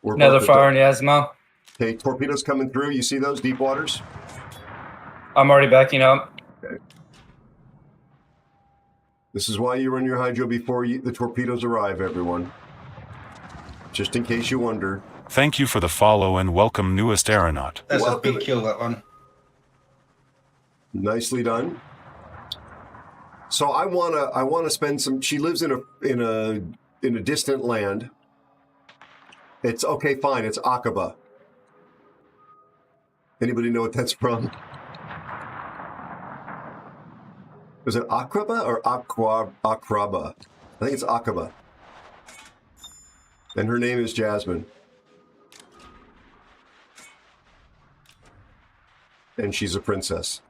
Another fire in Yasma. Okay, torpedoes coming through. You see those deep waters? I'm already backing up. Okay. This is why you run your hydro before the torpedoes arrive, everyone. Just in case you wonder. Thank you for the follow and welcome, newest aeronaut. That's a big kill, that one. Nicely done. So I wanna spend some. She lives in a distant land. It's okay, fine. It's Aqaba. Anybody know what that's from? Is it Aqaba or Aqraba? I think it's Aqaba. And her name is Jasmine. And she's a princess.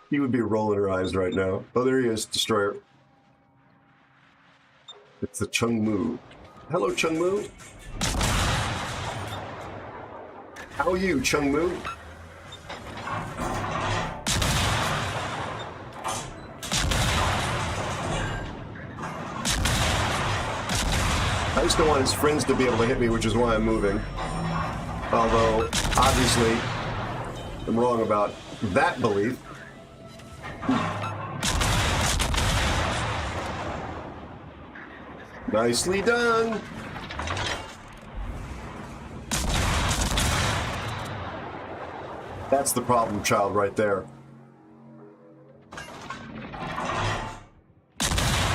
He would be rolling her eyes right now. Oh, there he is, Destroyer. It's the Chung Mu. Hello, Chung Mu. How are you, Chung Mu? I just don't want his friends to be able to hit me, which is why I'm moving. Although, obviously, I'm wrong about that belief. Nicely done. That's the problem child right there. And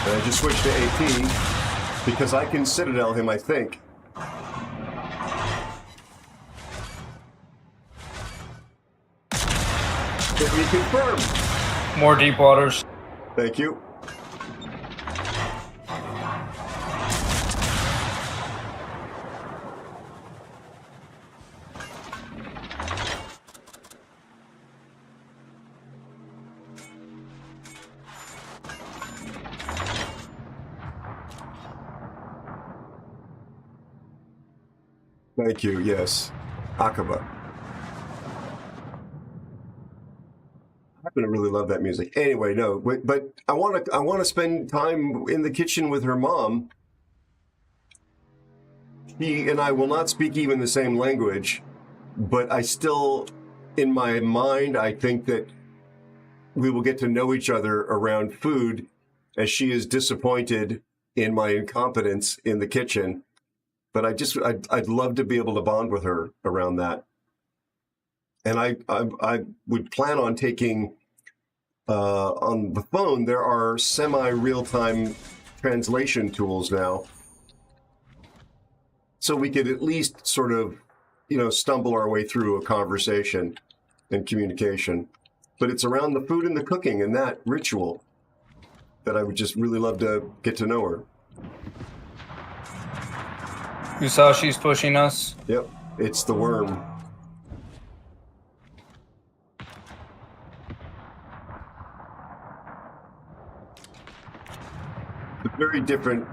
I just switched to AP because I can Citadel him, I think. Can we confirm? More deep waters. Thank you. Thank you, yes. Akaba. I happen to really love that music. Anyway, no, but I want to spend time in the kitchen with her mom. She and I will not speak even the same language, but I still, in my mind, I think that we will get to know each other around food, as she is disappointed in my incompetence in the kitchen. But I'd love to be able to bond with her around that. And I would plan on taking, on the phone, there are semi-real-time translation tools now. So we could at least sort of, stumble our way through a conversation and communication. But it's around the food and the cooking and that ritual that I would just really love to get to know her. You saw she's pushing us? Yep, it's the worm. A very different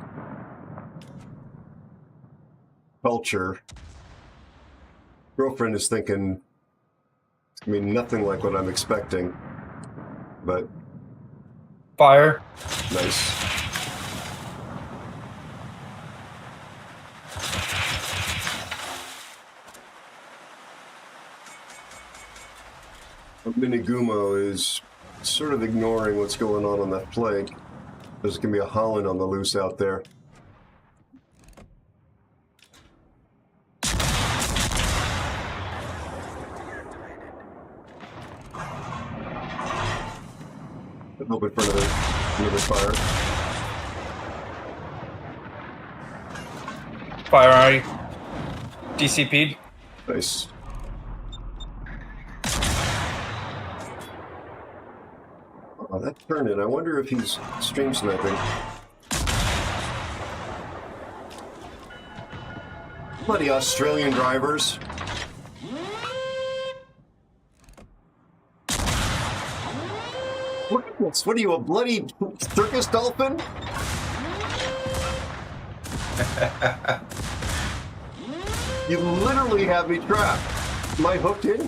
culture. Girlfriend is thinking, nothing like what I'm expecting, but... Fire. Nice. Minigumo is sort of ignoring what's going on that flank. There's going to be a Holland on the loose out there. I'm hoping for another fire. Fire already. DCP'd. Nice. Oh, that Turnet. I wonder if he's stream sniping. Bloody Australian drivers. What are you, a bloody circus dolphin? You literally have me trapped. Am I hooked in?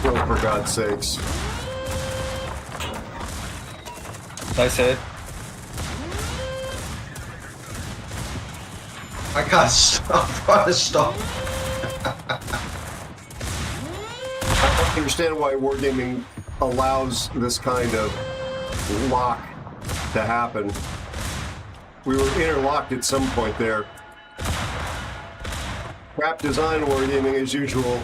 Oh, for God's sakes. Nice hit. I can't stop. I'm trying to stop. I don't understand why wargaming allows this kind of lock to happen. We were interlocked at some point there. Crap design wargaming as usual.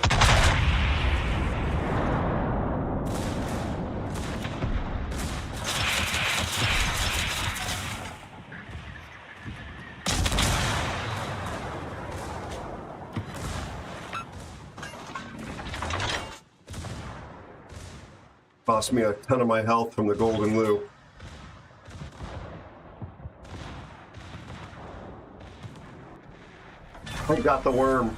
Cost me a ton of my health from the golden loo. I got the worm.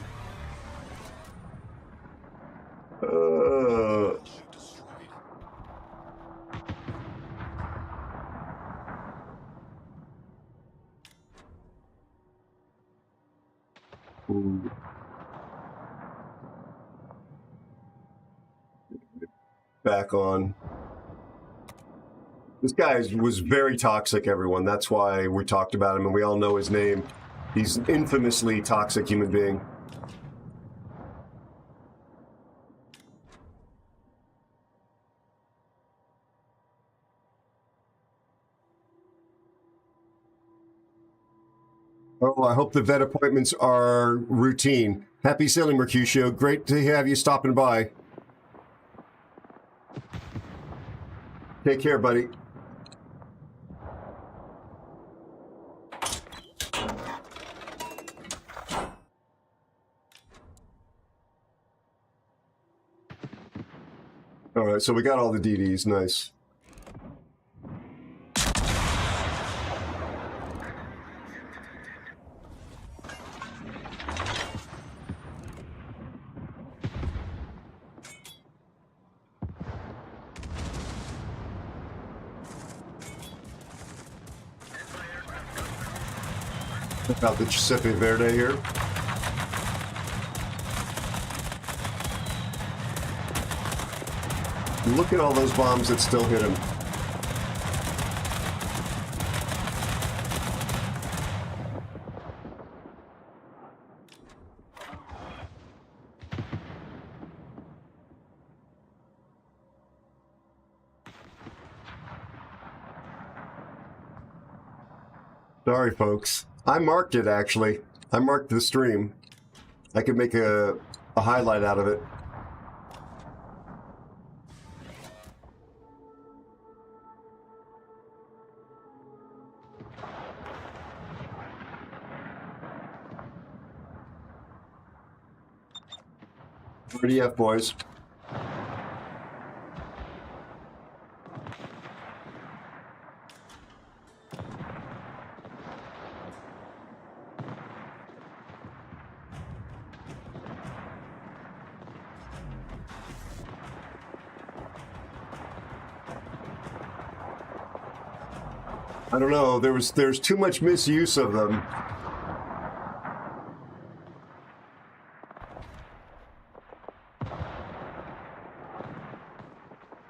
Ooh. Back on. This guy was very toxic, everyone. That's why we talked about him, and we all know his name. He's an infamously toxic human being. Oh, I hope the vet appointments are routine. Happy sailing, Mercutio. Great to have you stopping by. Take care, buddy. All right, so we got all the DDs. Nice. About the Giuseppe Verde here. Look at all those bombs that still hit him. Sorry, folks. I marked it, actually. I marked the stream. I could make a highlight out of it. Ready up, boys. I don't know. There's too much misuse of them.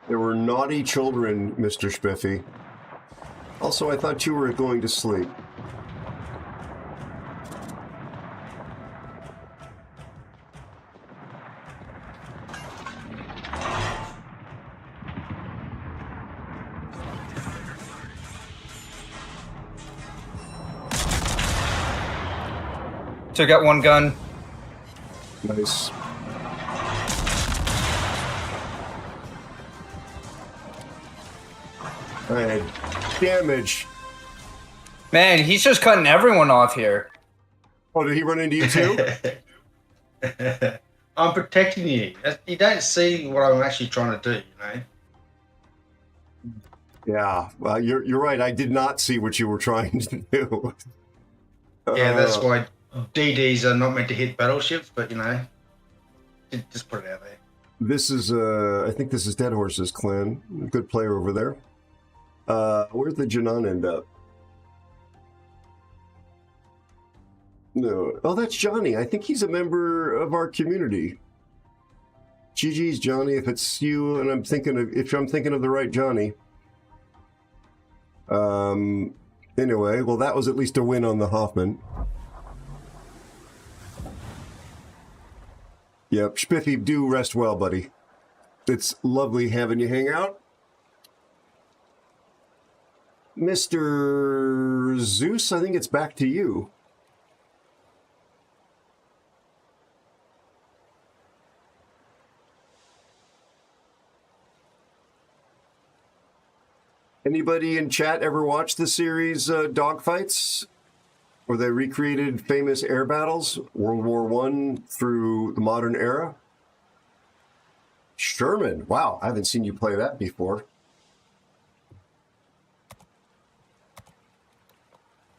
There were naughty children, Mr. Spiffy. Also, I thought you were going to sleep. Took out one gun. Nice. Alright, damage. Man, he's just cutting everyone off here. Oh, did he run into you too? I'm protecting you. You don't see what I'm actually trying to do, you know? Yeah, well, you're right. I did not see what you were trying to do. Yeah, that's why DDs are not meant to hit battleships, but, you know, just put it out there. This is, I think this is Dead Horse's clan. Good player over there. Where'd the Janan end up? No. Oh, that's Johnny. I think he's a member of our community. GG's Johnny, if it's you, and if I'm thinking of the right Johnny. Anyway, well, that was at least a win on the Hoffman. Yep, Spiffy, do rest well, buddy. It's lovely having you hang out. Mr. Zeus, I think it's back to you. Anybody in chat ever watched the series Dogfights? Where they recreated famous air battles, World War I through the modern era? Sherman, wow, I haven't seen you play that before.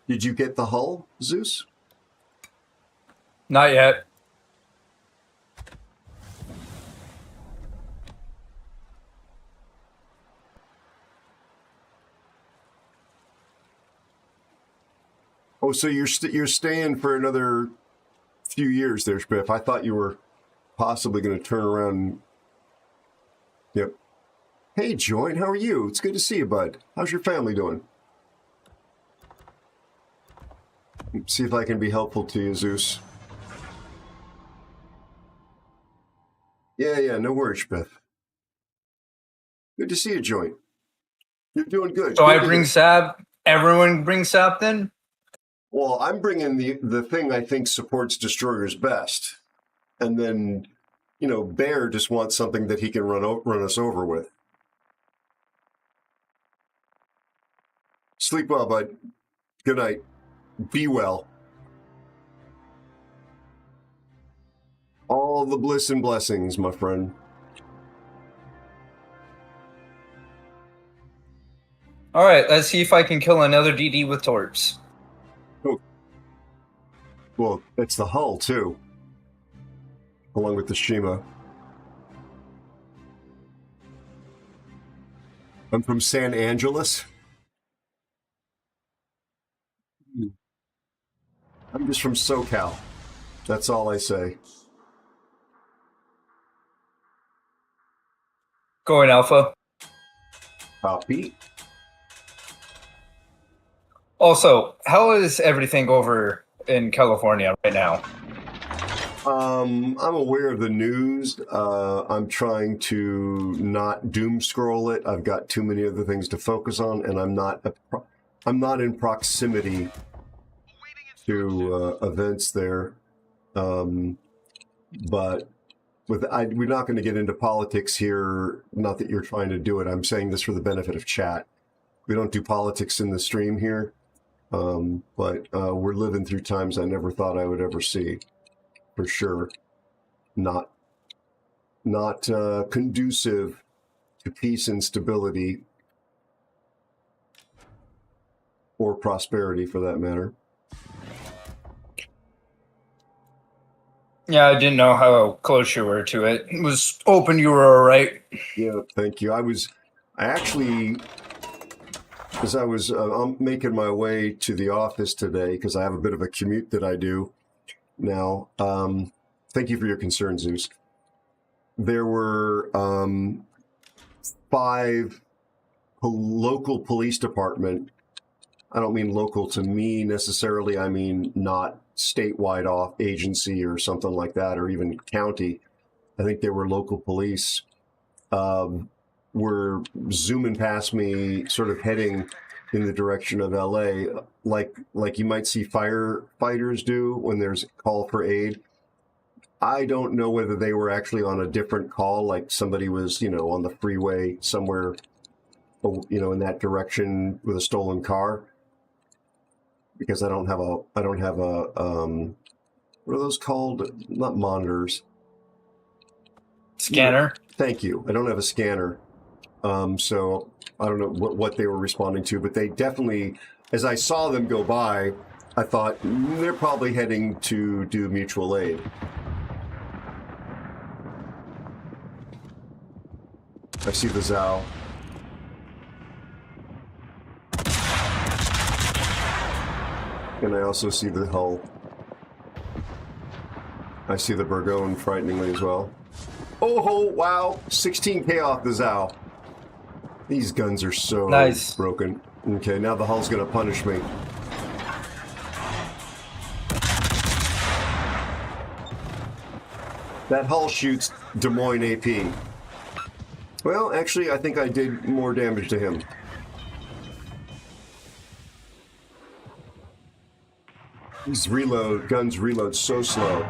Did you get the hull, Zeus? Not yet. Oh, so you're staying for another few years there, Spiff. I thought you were possibly going to turn around. Yep. Hey, Joint, how are you? It's good to see you, bud. How's your family doing? See if I can be helpful to you, Zeus. Yeah, no worries, Spiff. Good to see you, Joint. You're doing good. So good I bring Sab. Everyone brings Sab then? Well, I'm bringing the thing I think supports destroyers best, and then, Bear just wants something that he can run us over with. Sleep well, bud. Good night. Be well. All the bliss and blessings, my friend. All right, let's see if I can kill another DD with torps. Oh. Well, it's the hull, too. Along with the Shima. I'm from San Angeles. I'm just from SoCal. That's all I say. Going Alpha. Copy. Also, how is everything over in California right now? I'm aware of the news. I'm trying to not doom scroll it. I've got too many other things to focus on, and I'm not in proximity to events there. But we're not going to get into politics here. Not that you're trying to do it. I'm saying this for the benefit of chat. We don't do politics in the stream here, but we're living through times I never thought I would ever see. For sure, not conducive to peace and stability, or prosperity, for that matter. Yeah, I didn't know how close you were to it. It was hoping you were all right. Yeah, thank you. As I was I'm making my way to the office today, because I have a bit of a commute that I do now. Thank you for your concern, Zeus. There were 5 local police department. I don't mean local to me necessarily. I mean not statewide off agency or something like that, or even county. I think they were local police. Were zooming past me, sort of heading in the direction of LA, like you might see firefighters do when there's a call for aid. I don't know whether they were actually on a different call, like somebody was, on the freeway somewhere, in that direction with a stolen car. Because I don't have a what are those called? Not monitors. Scanner. Thank you. I don't have a scanner. So I don't know what they were responding to, but they definitely, as I saw them go by, I thought they're probably heading to do mutual aid. I see the Zao. And I also see the hull. I see the Burgoyne frighteningly as well. Oh, wow. 16K off the Zao. These guns are so nice. Broken. Okay, now the hull's going to punish me. That hull shoots Des Moines AP. Well, actually, I think I did more damage to him. These guns reload so slow.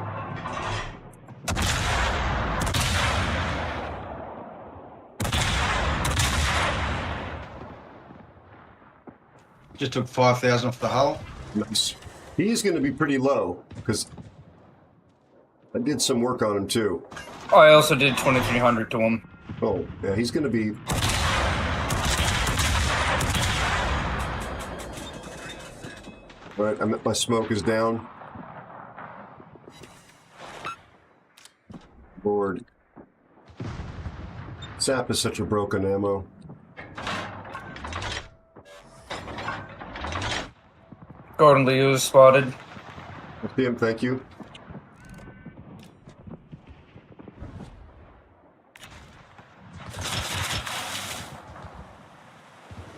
Just took 5,000 off the hull. Nice. He's going to be pretty low because I did some work on him too. Oh, I also did 2,300 to him. Oh, yeah, he's going to be. All right, my smoke is down. Lord. Sap is such a broken ammo. Gordon Liu is spotted. I see him, thank you.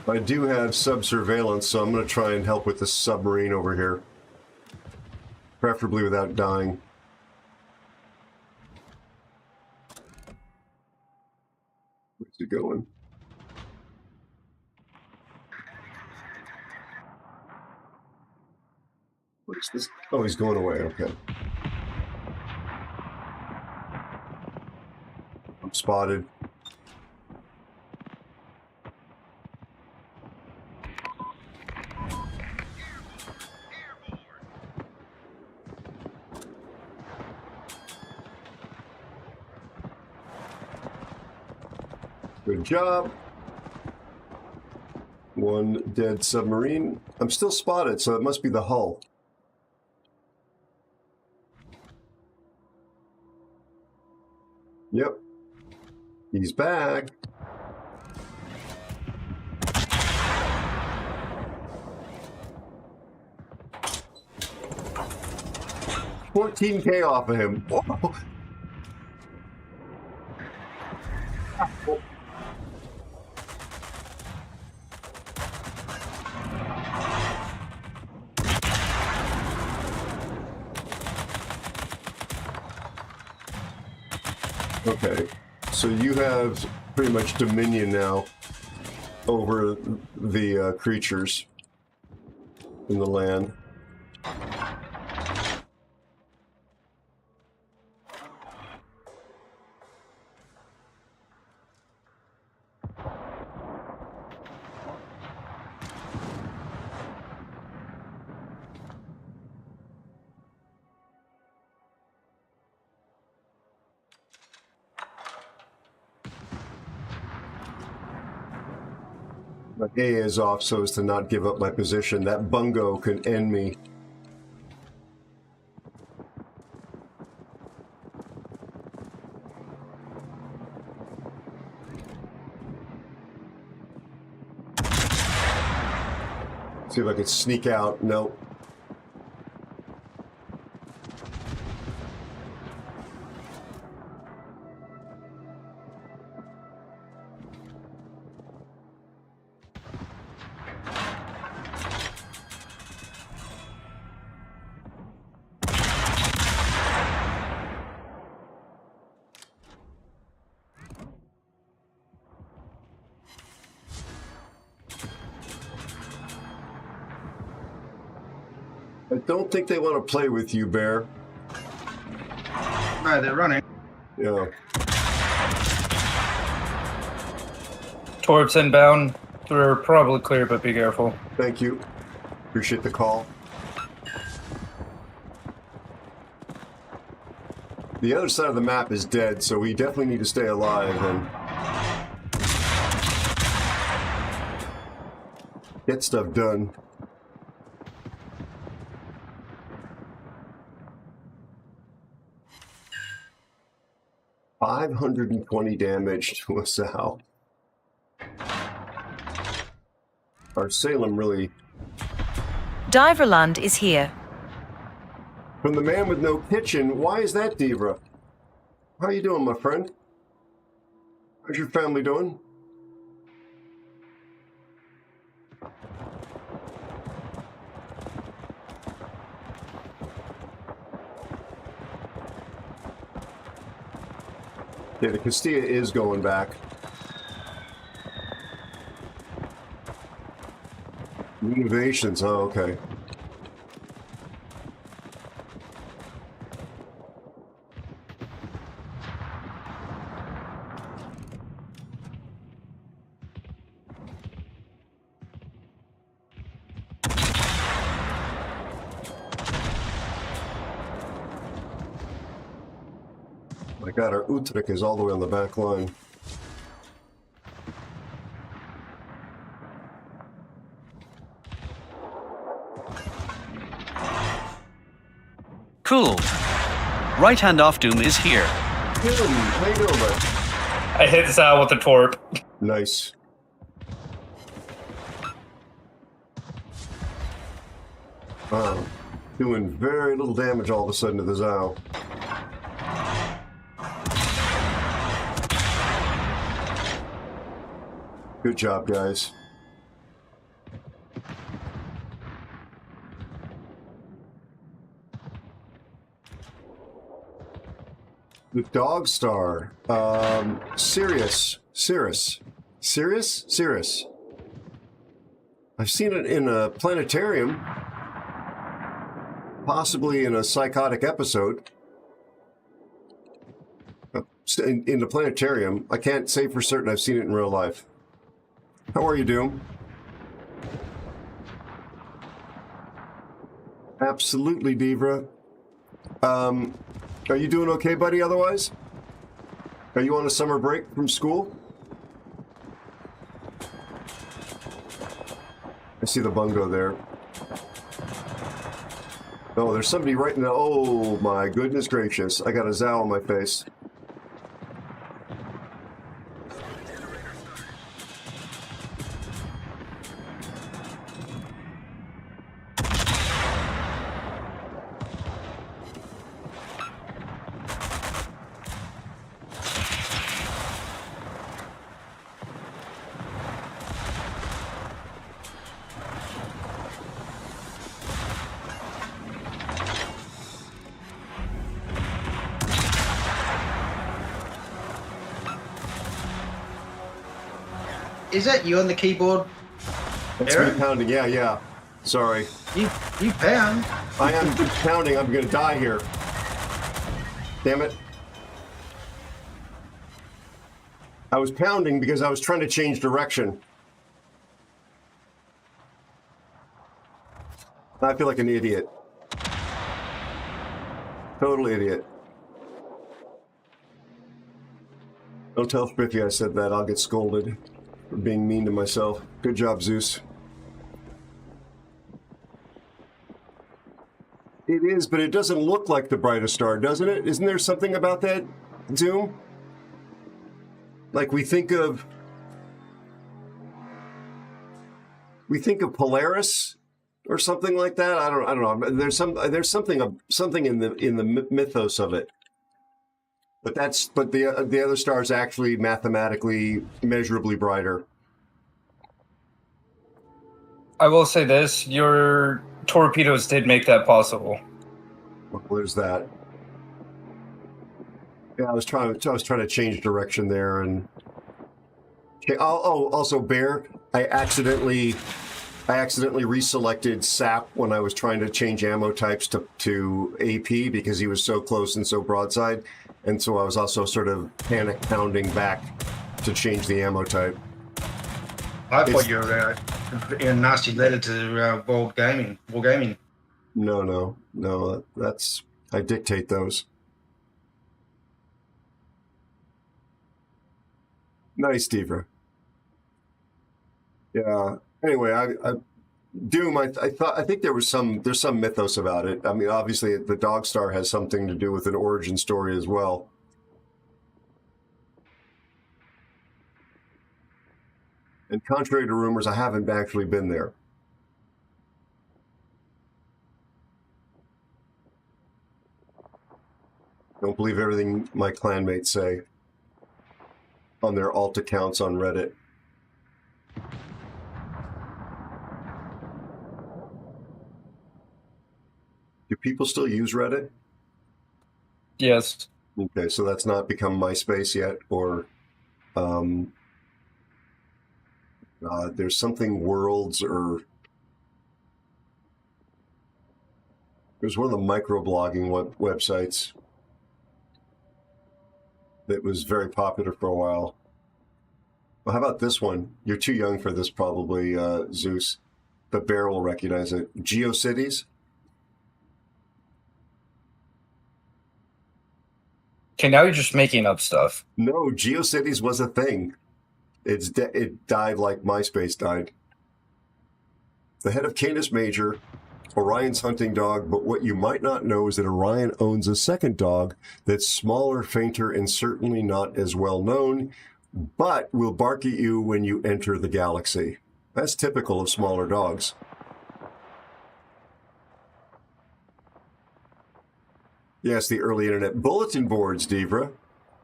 I do have sub-surveillance, so I'm going to try and help with the submarine over here. Preferably without dying. Where's it going? What is this? Oh, he's going away. Okay. I'm spotted. Good job. One dead submarine. I'm still spotted, so it must be the hull. Yep. He's back. $14K off of him. Whoa. Okay, so you have pretty much dominion now over the creatures in the land. My A is off so as to not give up my position. That bungo can end me. See if I can sneak out. Nope. I don't think they want to play with you, Bear. No, they're running. Yeah. Torps inbound. We're probably clear, but be careful. Thank you. Appreciate the call. The other side of the map is dead, so we definitely need to stay alive and get stuff done. $520 damage to a sow. Our Salem really... Diverland is here. From the man with no kitchen, why is that, Devra? How you doing, my friend? How's your family doing? Yeah, the Castilla is going back. Innovations, oh, okay. My God, our Utrecht is all the way on the back line. Cool. Right-hand off-doom is here. Doom, how you doing, bud? I hit Sal with the torp. Nice. Wow. Doing very little damage all of a sudden to the Zao. Good job, guys. The Dog Star. Cirrus. I've seen it in a planetarium. possibly in a psychotic episode. In the planetarium. I can't say for certain I've seen it in real life. How are you, Doom? Absolutely, Devra. Are you doing okay, buddy, otherwise? Are you on a summer break from school? I see the bungo there. Oh, there's somebody right now. Oh, my goodness gracious. I got a zow on my face. Is that you on the keyboard? That's me pounding. Yeah. Sorry. You pound. I am pounding. I'm going to die here. Damn it. I was pounding because I was trying to change direction. I feel like an idiot. Total idiot. Don't tell Spiffy I said that. I'll get scolded for being mean to myself. Good job, Zeus. It is, but it doesn't look like the brightest star, doesn't it? Isn't there something about that, Zoom? Like we think of Polaris or something like that. I don't know. There's something in the mythos of it. But the other star is actually mathematically measurably brighter. I will say this: your torpedoes did make that possible. Well, there's that. Yeah, I was trying to change direction there, and also Bear, I accidentally reselected SAP when I was trying to change ammo types to AP because he was so close and so broadside. And so I was also sort of panic pounding back to change the ammo type. I thought you were in a nasty letter to World Gaming. No. That's I dictate those. Nice, Devra. Yeah. Anyway, Doom. I think there's some mythos about it. I mean, obviously, the Dog Star has something to do with an origin story as well. And contrary to rumors, I haven't actually been there. Don't believe everything my clanmates say on their alt accounts on Reddit. Do people still use Reddit? Yes. Okay, so that's not become MySpace yet, or there's something Worlds, or there's one of the microblogging websites that was very popular for a while. Well, how about this one? You're too young for this, probably, Zeus, but Bear will recognize it. GeoCities. Okay, now you're just making up stuff. No, GeoCities was a thing. It died like MySpace died. The head of Canis Major, Orion's hunting dog, but what you might not know is that Orion owns a second dog that's smaller, fainter, and certainly not as well known, but will bark at you when you enter the galaxy. That's typical of smaller dogs. Yes, the early internet. Bulletin boards, Devra.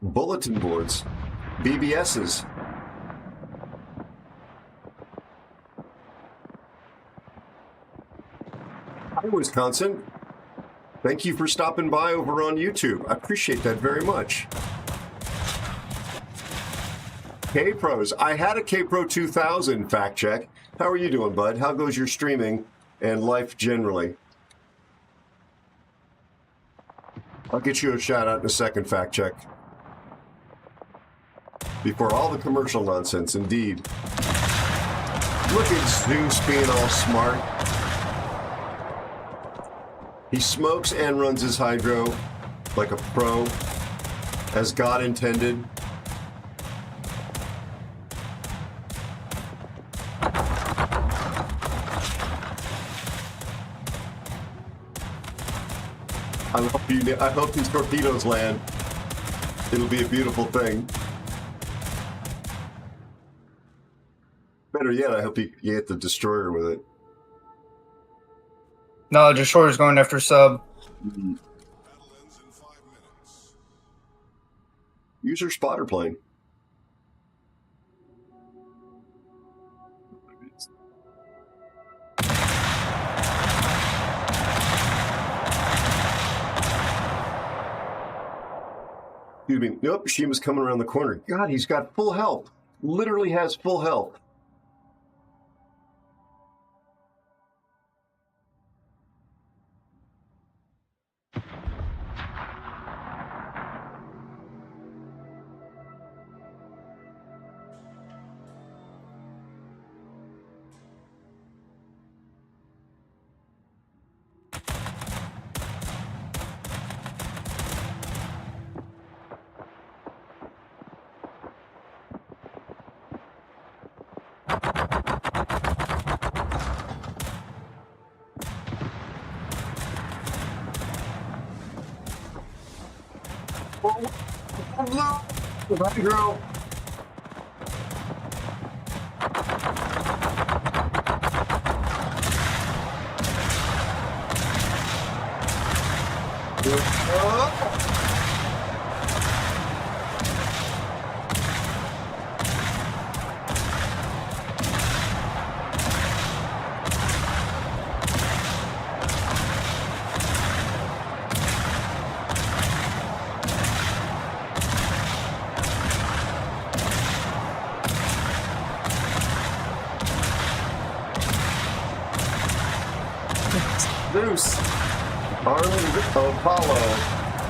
Bulletin boards. BBSs. Hi, Wisconsin. Thank you for stopping by over on YouTube. I appreciate that very much. K-Pros. I had a K-Pro 2000 fact check. How are you doing, bud? How goes your streaming and life generally? I'll get you a shout out in a second, fact check. Before all the commercial nonsense, indeed. Look at Zeus being all smart. He smokes and runs his hydro like a pro, as God intended. I hope these torpedoes land. It'll be a beautiful thing. Better yet, I hope you get the destroyer with it. No, the destroyer's going after sub. Use your spotter plane. Excuse me. Nope, Shima's coming around the corner. God, he's got full health. Literally has full health. Hydro. Zeus, arms of Apollo,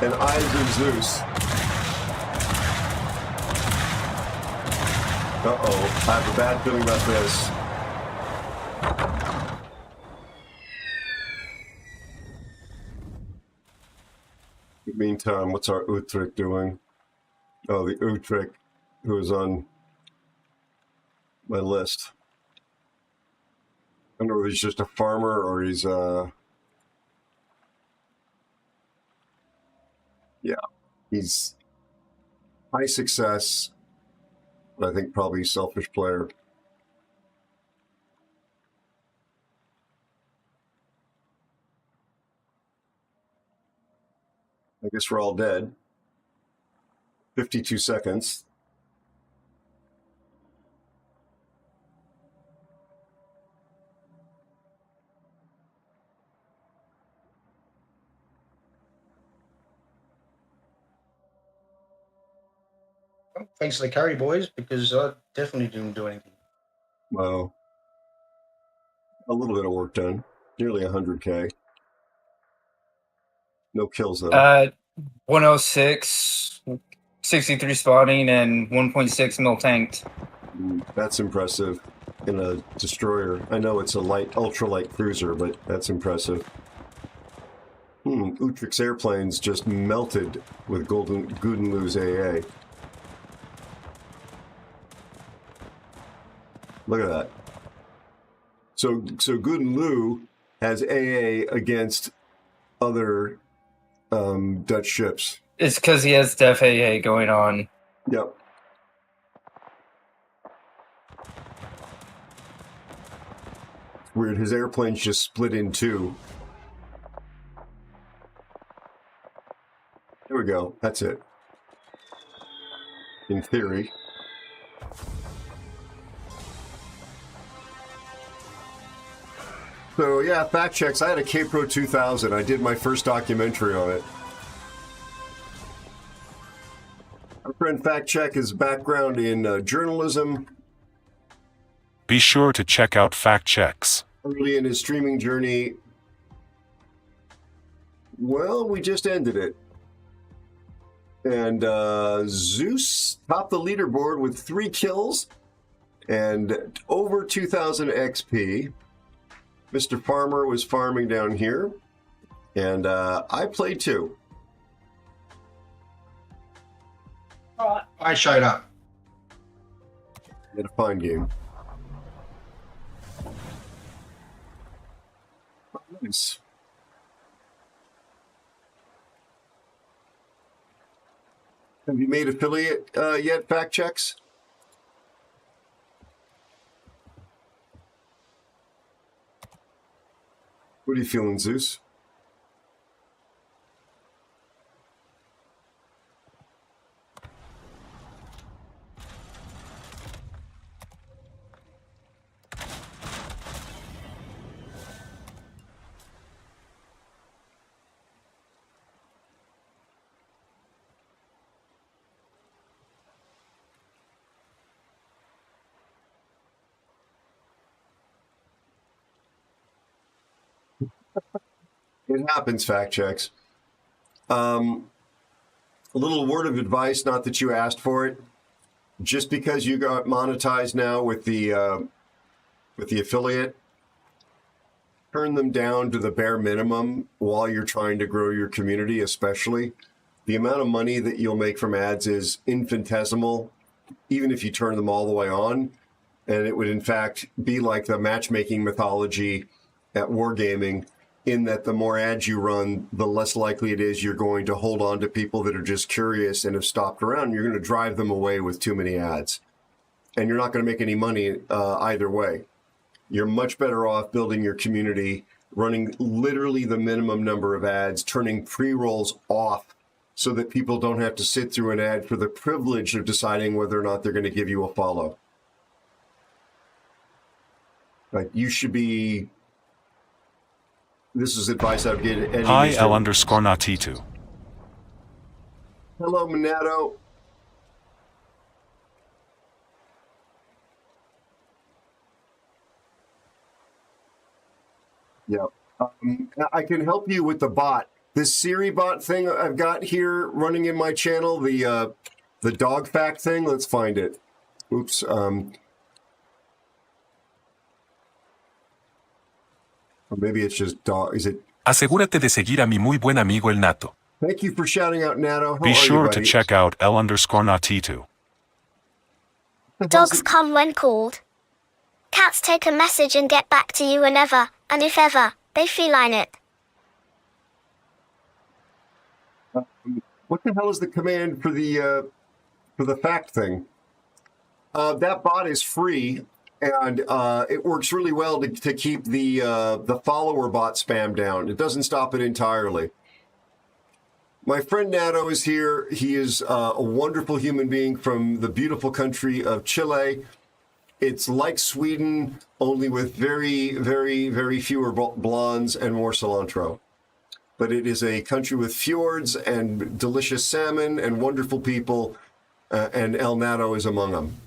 and eyes of Zeus. Uh-oh, I have a bad feeling about this. In the meantime, what's our Utrecht doing? Oh, the Utrecht, who is on my list. I don't know if he's just a farmer or he's yeah, he's high success, but I think probably selfish player. I guess we're all dead. 52 seconds. Thanks for the carry, boys, because I definitely didn't do anything. Well, a little bit of work done. Nearly 100K. No kills, though. 106, 63 spotting, and 1.6 mil tanked. That's impressive in a destroyer. I know it's a light, ultralight cruiser, but that's impressive. Utrecht's airplanes just melted with Gudenlu's AA. Look at that. So Gudenlu has AA against other Dutch ships. It's because he has Def AA going on. Yep. Weird. His airplanes just split in two. There we go. That's it. In theory. So yeah, fact checks. I had a GoPro 2000. I did my first documentary on it. Our friend Fact Check is background in journalism. Be sure to check out Fact Checks. Early in his streaming journey. Well, we just ended it. And Zeus topped the leaderboard with 3 kills and over 2,000 XP. Mr. Farmer was farming down here. And I played too. I showed up. Had a fine game. Nice. Have you made affiliate yet, fact checks? What are you feeling, Zeus? It happens, fact checks. A little word of advice, not that you asked for it. Just because you got monetized now with the affiliate, turn them down to the bare minimum while you're trying to grow your community, especially. The amount of money that you'll make from ads is infinitesimal, even if you turn them all the way on. And it would, in fact, be like the matchmaking mythology at Wargaming, in that the more ads you run, the less likely it is you're going to hold on to people that are just curious and have stopped around. You're going to drive them away with too many ads. And you're not going to make any money either way. You're much better off building your community, running literally the minimum number of ads, turning pre-rolls off so that people don't have to sit through an ad for the privilege of deciding whether or not they're going to give you a follow. Like, you should be... This is advice I would give any Hi user. L_Natitu. Hello, Minato. Yeah. I can help you with the bot. This Siri bot thing I've got here running in my channel, the dog fact thing. Let's find it. Oops. Or maybe it's just dog. Is it? Asegúrate de seguir a mi muy buen amigo el Nato. Thank you for shouting out, Nato. How Be are sure you, to buddy? check out L_Natitu. Dogs come when called. Cats take a message and get back to you whenever, and if ever, they feline it. What the hell is the command for the fact thing? That bot is free, and it works really well to keep the follower bot spam down. It doesn't stop it entirely. My friend Nato is here. He is a wonderful human being from the beautiful country of Chile. It's like Sweden, only with very, very, very fewer blondes and more cilantro. But it is a country with fjords and delicious salmon and wonderful people, and El Nato is among them.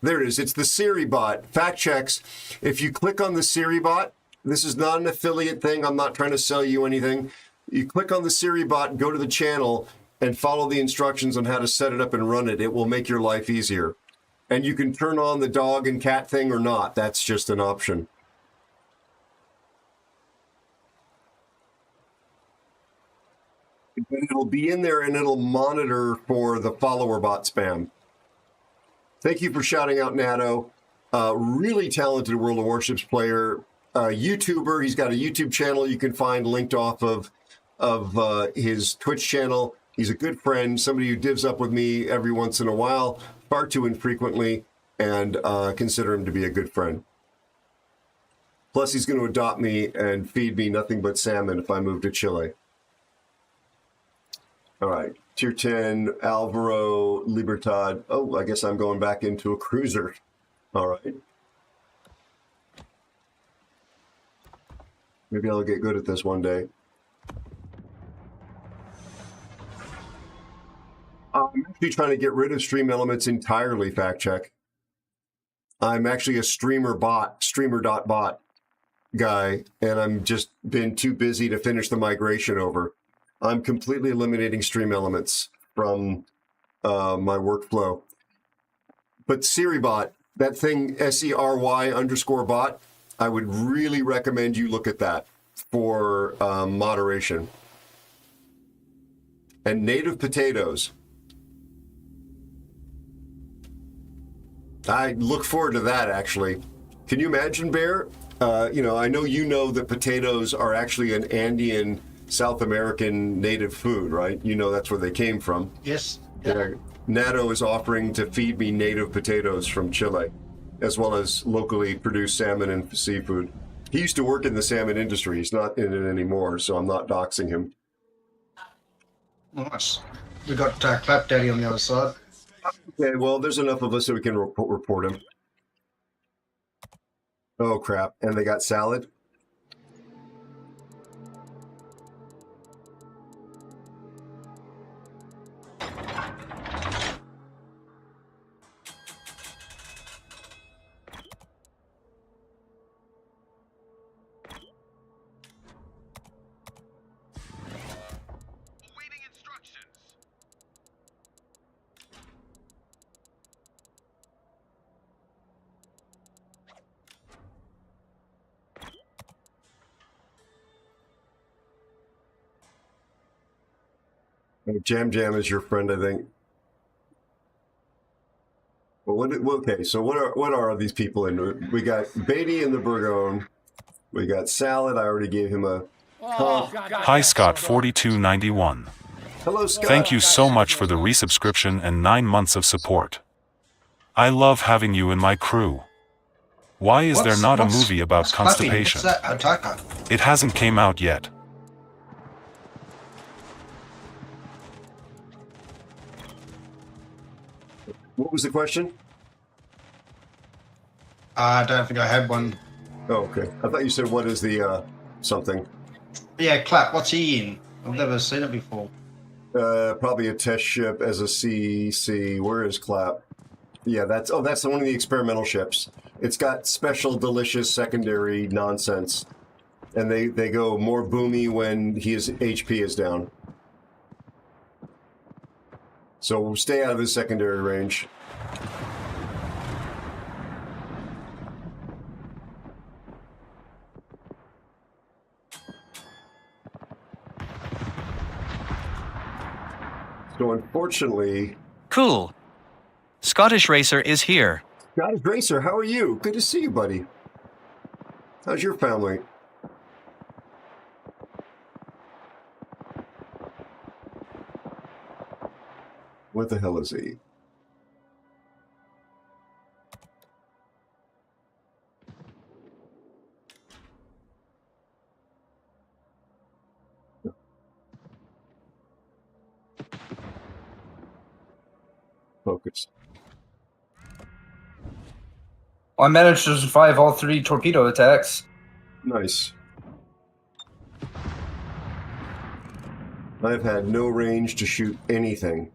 There it is. It's the Siri bot. Fact checks. If you click on the Siri bot, this is not an affiliate thing. I'm not trying to sell you anything. You click on the Siri bot, go to the channel, and follow the instructions on how to set it up and run it. It will make your life easier. And you can turn on the dog and cat thing or not. That's just an option. But it'll be in there and it'll monitor for the follower bot spam. Thank you for shouting out Nato. Really talented World of Warships player, YouTuber. He's got a YouTube channel you can find linked off of his Twitch channel. He's a good friend, somebody who divs up with me every once in a while, far too infrequently, and consider him to be a good friend. Plus, he's going to adopt me and feed me nothing but salmon if I move to Chile. All right, Tier 10, Alvaro, Libertad. Oh, I guess I'm going back into a cruiser. All right. Maybe I'll get good at this one day. I'm actually trying to get rid of stream elements entirely, fact check. I'm actually a streamer.bot guy, and I'm just been too busy to finish the migration over. I'm completely eliminating stream elements. from my workflow. But SiriBot, that thing, SERY_bot, I would really recommend you look at that for moderation. And native potatoes. I look forward to that, actually. Can you imagine, Bear? I know you know that potatoes are actually an Andean, South American native food, right? You know that's where they came from. Yes. Yeah. NATO is offering to feed me native potatoes from Chile, as well as locally produced salmon and seafood. He used to work in the salmon industry. He's not in it anymore, so I'm not doxing him. Nice. We got Clap Daddy on the other side. Okay, well, there's enough of us so we can report him. Oh, crap. And they got salad? Jam Jam is your friend, I think. Well, okay, so what are these people in? We got Beatty in the Bourgogne. We got Salad. I already gave him a... Hi, Scott4291. Hello, Scott. Thank you so much for the resubscription and 9 months of support. I love having you in my crew. Why is there not a movie about constipation? It hasn't came out yet. What was the question? I don't think I had one. Oh, okay. I thought you said, what is the something? Yeah, Clap, what's he in? I've never seen it before. Probably a test ship as a CC. Where is Clap? Yeah, that's one of the experimental ships. It's got special, delicious secondary nonsense. And they go more boomy when his HP is down. So stay out of his secondary range. So unfortunately... Cool. Scottish Racer is here. Scottish Racer, how are you? Good to see you, buddy. How's your family? What the hell is he? Focus. I managed to survive all 3 torpedo attacks. Nice. I've had no range to shoot anything.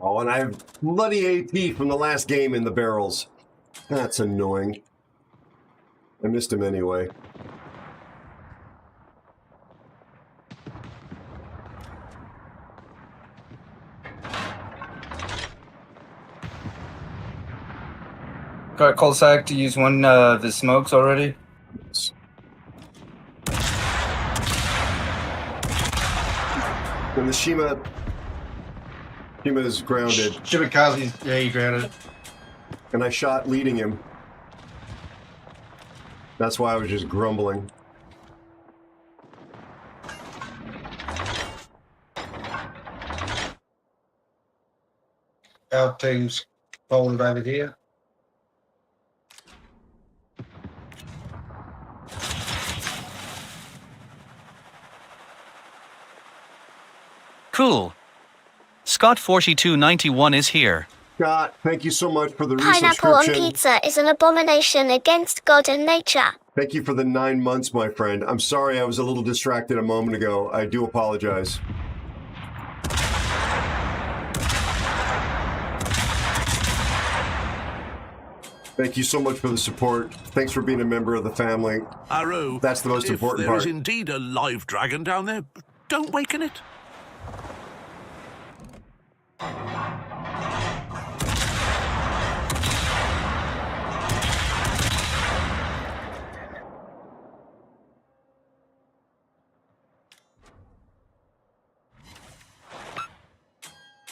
Oh, and I have bloody AP from the last game in the barrels. That's annoying. I missed him anyway. Got Colsack to use one of the smokes already. Yes. And the Shima is grounded. Shimakaze, yeah, he grounded. And I shot leading him. That's why I was just grumbling. Our team's folded over here. Cool. Scott4291 is here. Scott, thank you so much for the Pineapple on resubscription. pizza is an abomination against God and nature. Thank you for the 9 months, my friend. I'm sorry I was a little distracted a moment ago. I do apologize. Thank you so much for the support. Thanks for being a member of the family. Aero, that's the most important part. If there is indeed a live dragon down there, don't waken it.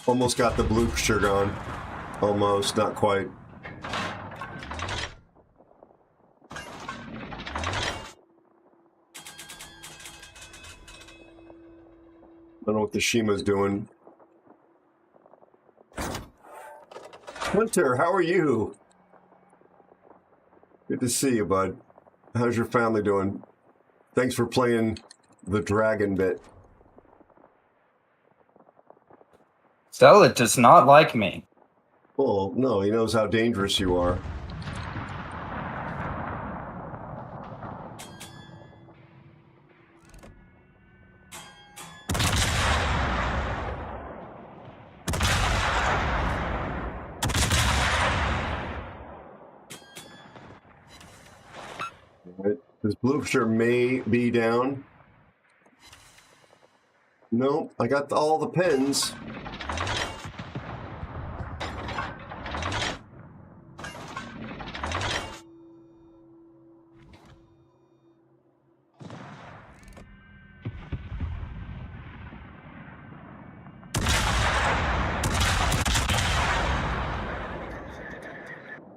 Almost got the blue shirt on. Almost, not quite. I don't know what the Shima's doing. Hunter, how are you? Good to see you, bud. How's your family doing? Thanks for playing the dragon bit. Stella does not like me. Well, no, he knows how dangerous you are. Right. This blue shirt may be down. No, I got all the pens.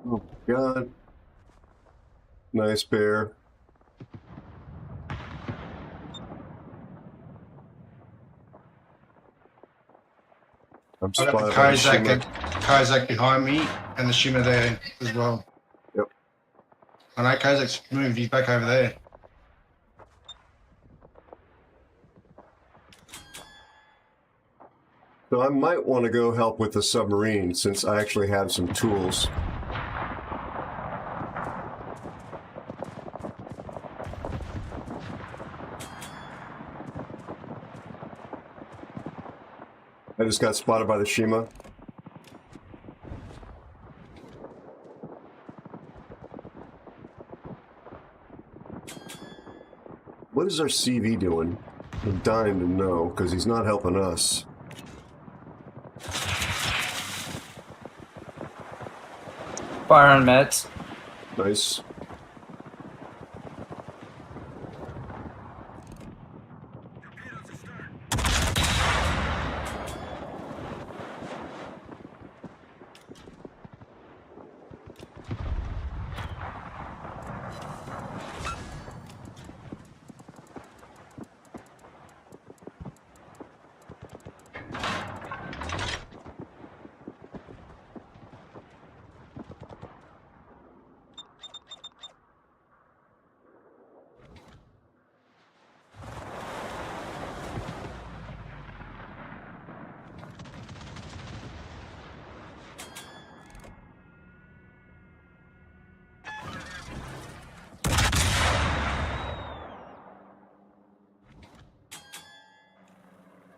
Oh, God. Nice bear. I'm I got the Kazakh behind me and the Shima there as well. Yep. I know Kazakh's moved, he's back over there. So I might want to go help with the submarine since I actually have some tools. I just got spotted by the Shima. What is our CV doing? I'm dying to know because he's not helping us. Fire on meds. Nice.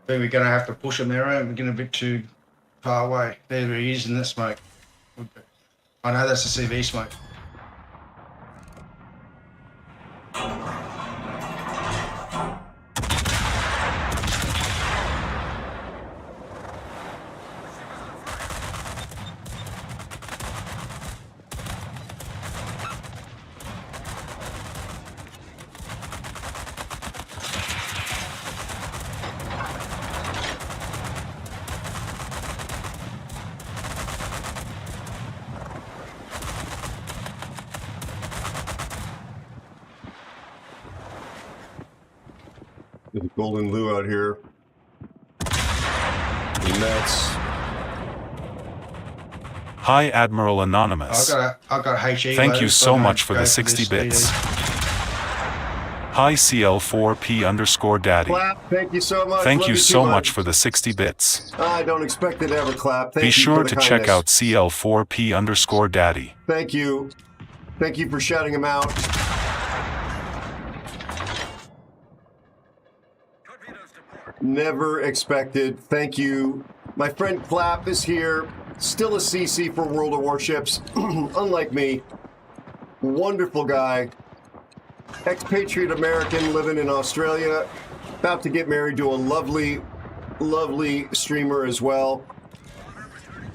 I think we're going to have to push him there, and we're getting a bit too far away. There he is in that smoke. I know that's the CV smoke. There's a golden loo out here. And that's... Hi, Admiral Anonymous. I've got HE. Thank you so much for the 60 bits. Hi, CL4P_daddy. Clap, thank you so much. Thank Love you too so much. much for the 60 bits. I don't expect it to ever clap. Thank Be you sure for the to check kindness. out CL4P_daddy. Thank you. Thank you for shouting him out. Never expected. Thank you. My friend Clap is here. Still a CC for World of Warships. Unlike me. Wonderful guy. Expatriate American living in Australia. About to get married to a lovely, lovely streamer as well.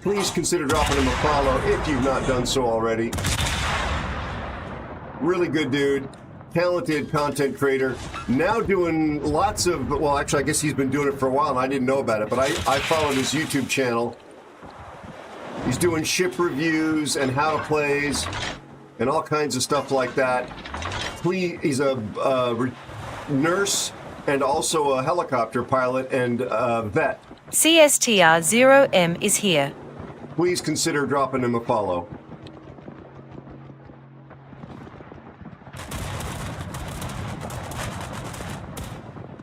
Please consider dropping him a follow if you've not done so already. Really good dude. Talented content creator. Now doing lots of, well, actually, I guess he's been doing it for a while and I didn't know about it, but I followed his YouTube channel. He's doing ship reviews and how to plays and all kinds of stuff like that. He's a nurse and also a helicopter pilot and vet. CSTR0M is here. Please consider dropping him a follow.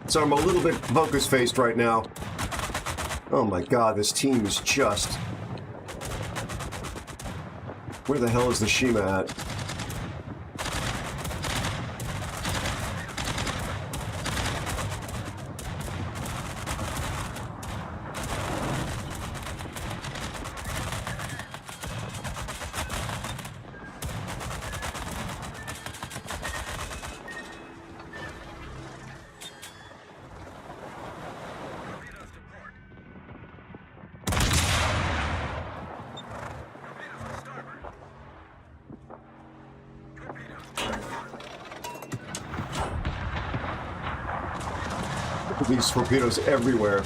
So I'm a little bit focus-faced right now. Oh my god, this team is just... Where the hell is the Shima at? These torpedoes everywhere.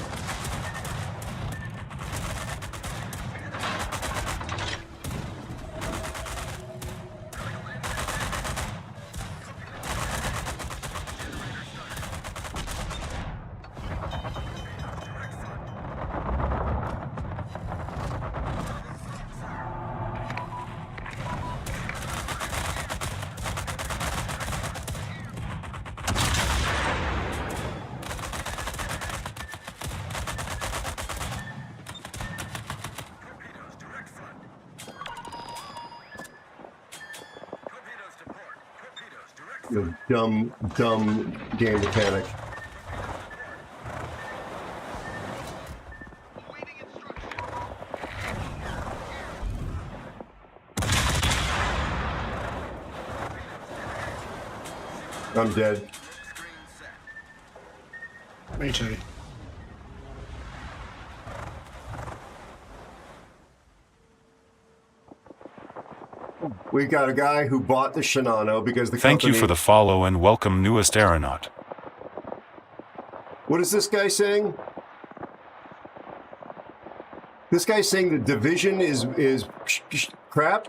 Dumb game mechanic. I'm dead. Me too. We got a guy who bought the Shinano because the Thank company... you for the follow and welcome newest aeronaut. What is this guy saying? This guy's saying the division is crap?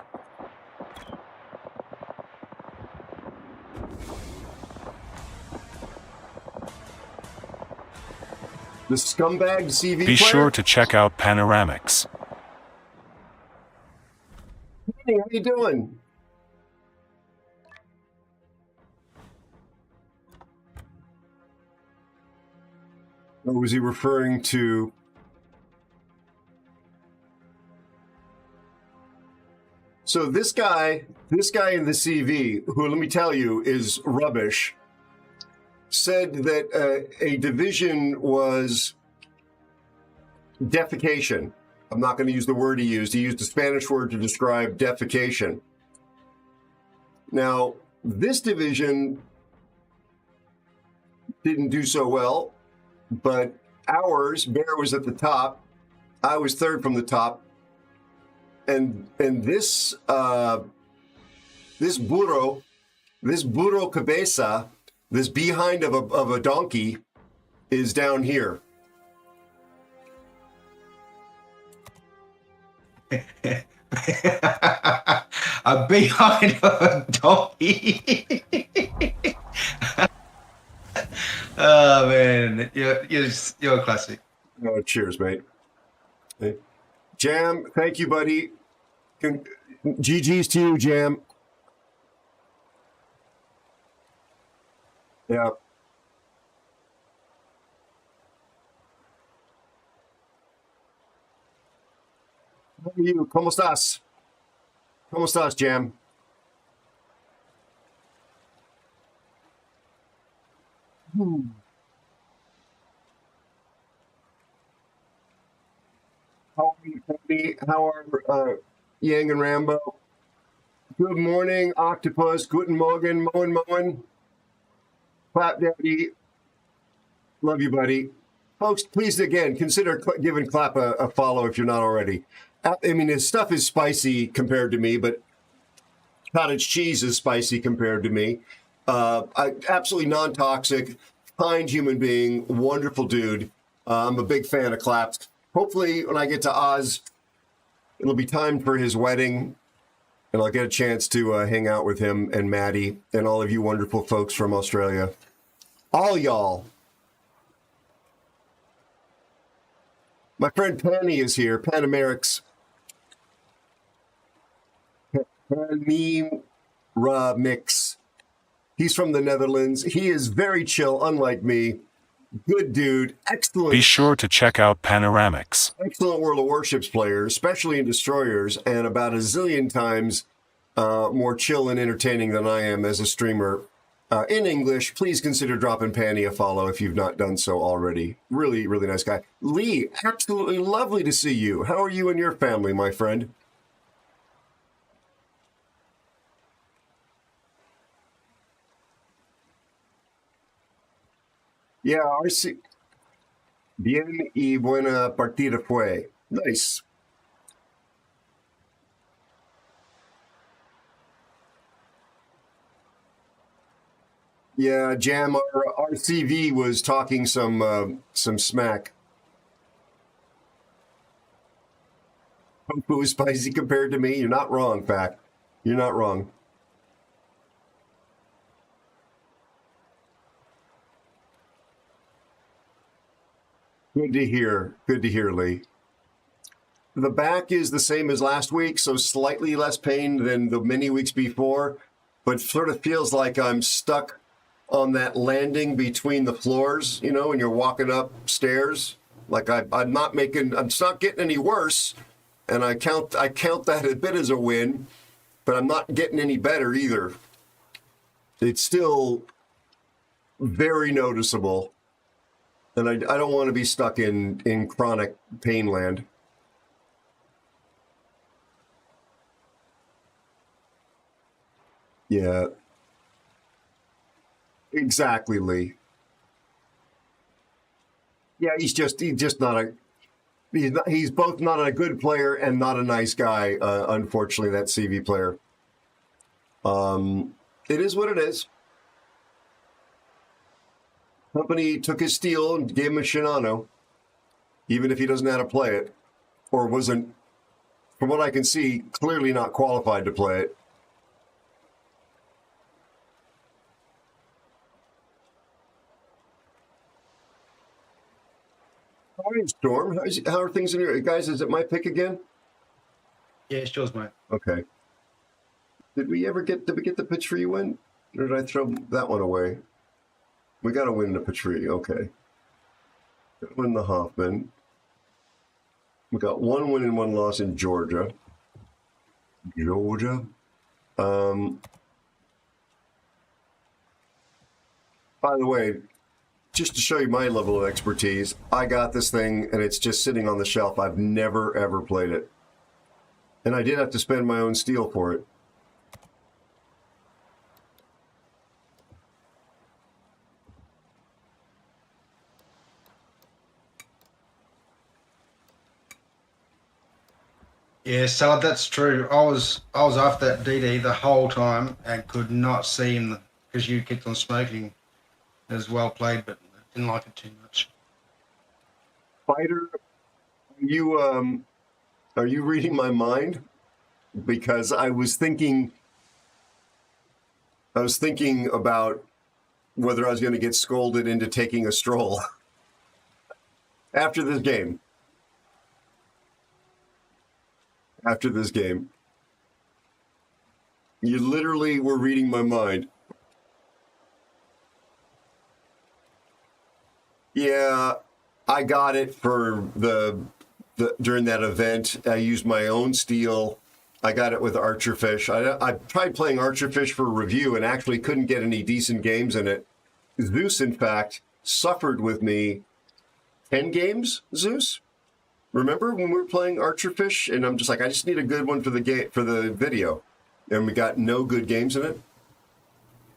The scumbag CV Be player? sure to check out Panoramics. Hey, how you doing? Or was he referring to... So this guy in the CV, who let me tell you is rubbish, said that a division was defecation. I'm not going to use the word he used. He used a Spanish word to describe defecation. Now, this division didn't do so well, but ours, Bear was at the top. I was third from the top. And this this burro cabeza, this behind of a donkey, is down here. A behind a donkey. Oh man, you're a classic. Oh, cheers, mate. Hey. Jam, thank you, buddy. GG's to you, Jam. Yeah. How are you? ¿Cómo estás? ¿Cómo estás, Jam? Hmm. How are you, Tony? How are Yang and Rambo? Good morning, Octopus. Guten Morgen, Moin. Clap Daddy. Love you, buddy. Folks, please, again, consider giving Clap a follow if you're not already. I mean, his stuff is spicy compared to me, but cottage cheese is spicy compared to me. Absolutely non-toxic, kind human being, wonderful dude. I'm a big fan of Clap. Hopefully, when I get to Oz, it'll be time for his wedding, and I'll get a chance to hang out with him and Maddie and all of you wonderful folks from Australia. All y'all. My friend Penny is here. Panameric's. Panimera Mix. He's from the Netherlands. He is very chill, unlike me. Good dude. Excellent. Be sure to check out Panoramics. Excellent World of Warships player, especially in destroyers, and about a zillion times more chill and entertaining than I am as a streamer. In English, please consider dropping Panny a follow if you've not done so already. Really, really nice guy. Lee, absolutely lovely to see you. How are you and your family, my friend? Yeah, RC. Bien y buena partida fue. Nice. Yeah, Jam, our RCV was talking some smack. Tofu is spicy compared to me. You're not wrong, Fact. You're not wrong. Good to hear. Good to hear, Lee. The back is the same as last week, so slightly less pain than the many weeks before, but sort of feels like I'm stuck on that landing between the floors, you know, when you're walking upstairs. Like I'm not getting any worse, and I count that a bit as a win, but I'm not getting any better either. It's still very noticeable. And I don't want to be stuck in chronic pain land. Yeah. Exactly, Lee. Yeah, he's just not he's both not a good player and not a nice guy, unfortunately, that CV player. It is what it is. Company took his steel and gave him a Shinano, even if he doesn't know how to play it, or wasn't, from what I can see, clearly not qualified to play it. How are you, Storm? How are things in your guys? Is it my pick again? Yeah, it's yours, mate. Okay. Did we get the pitch for you win? Or did I throw that one away? We got to win the Petrie, okay. Got to win the Hoffman. We got one win and one loss in Georgia. By the way, just to show you my level of expertise, I got this thing and it's just sitting on the shelf. I've never, ever played it. And I did have to spend my own steel for it. Yeah, so that's true. I was off that DD the whole time and could not see him because you kept on smoking. It was well played, but didn't like it too much. Fighter, are you reading my mind? Because I was thinking about whether I was going to get scolded into taking a stroll after this game. After this game. You literally were reading my mind. Yeah, I got it for the during that event. I used my own steel. I got it with Archerfish. I tried playing Archerfish for review and actually couldn't get any decent games in it. Zeus, in fact, suffered with me 10 games, Zeus? Remember when we were playing Archerfish, and I'm just like, I just need a good one for the game, for the video, and we got no good games in it.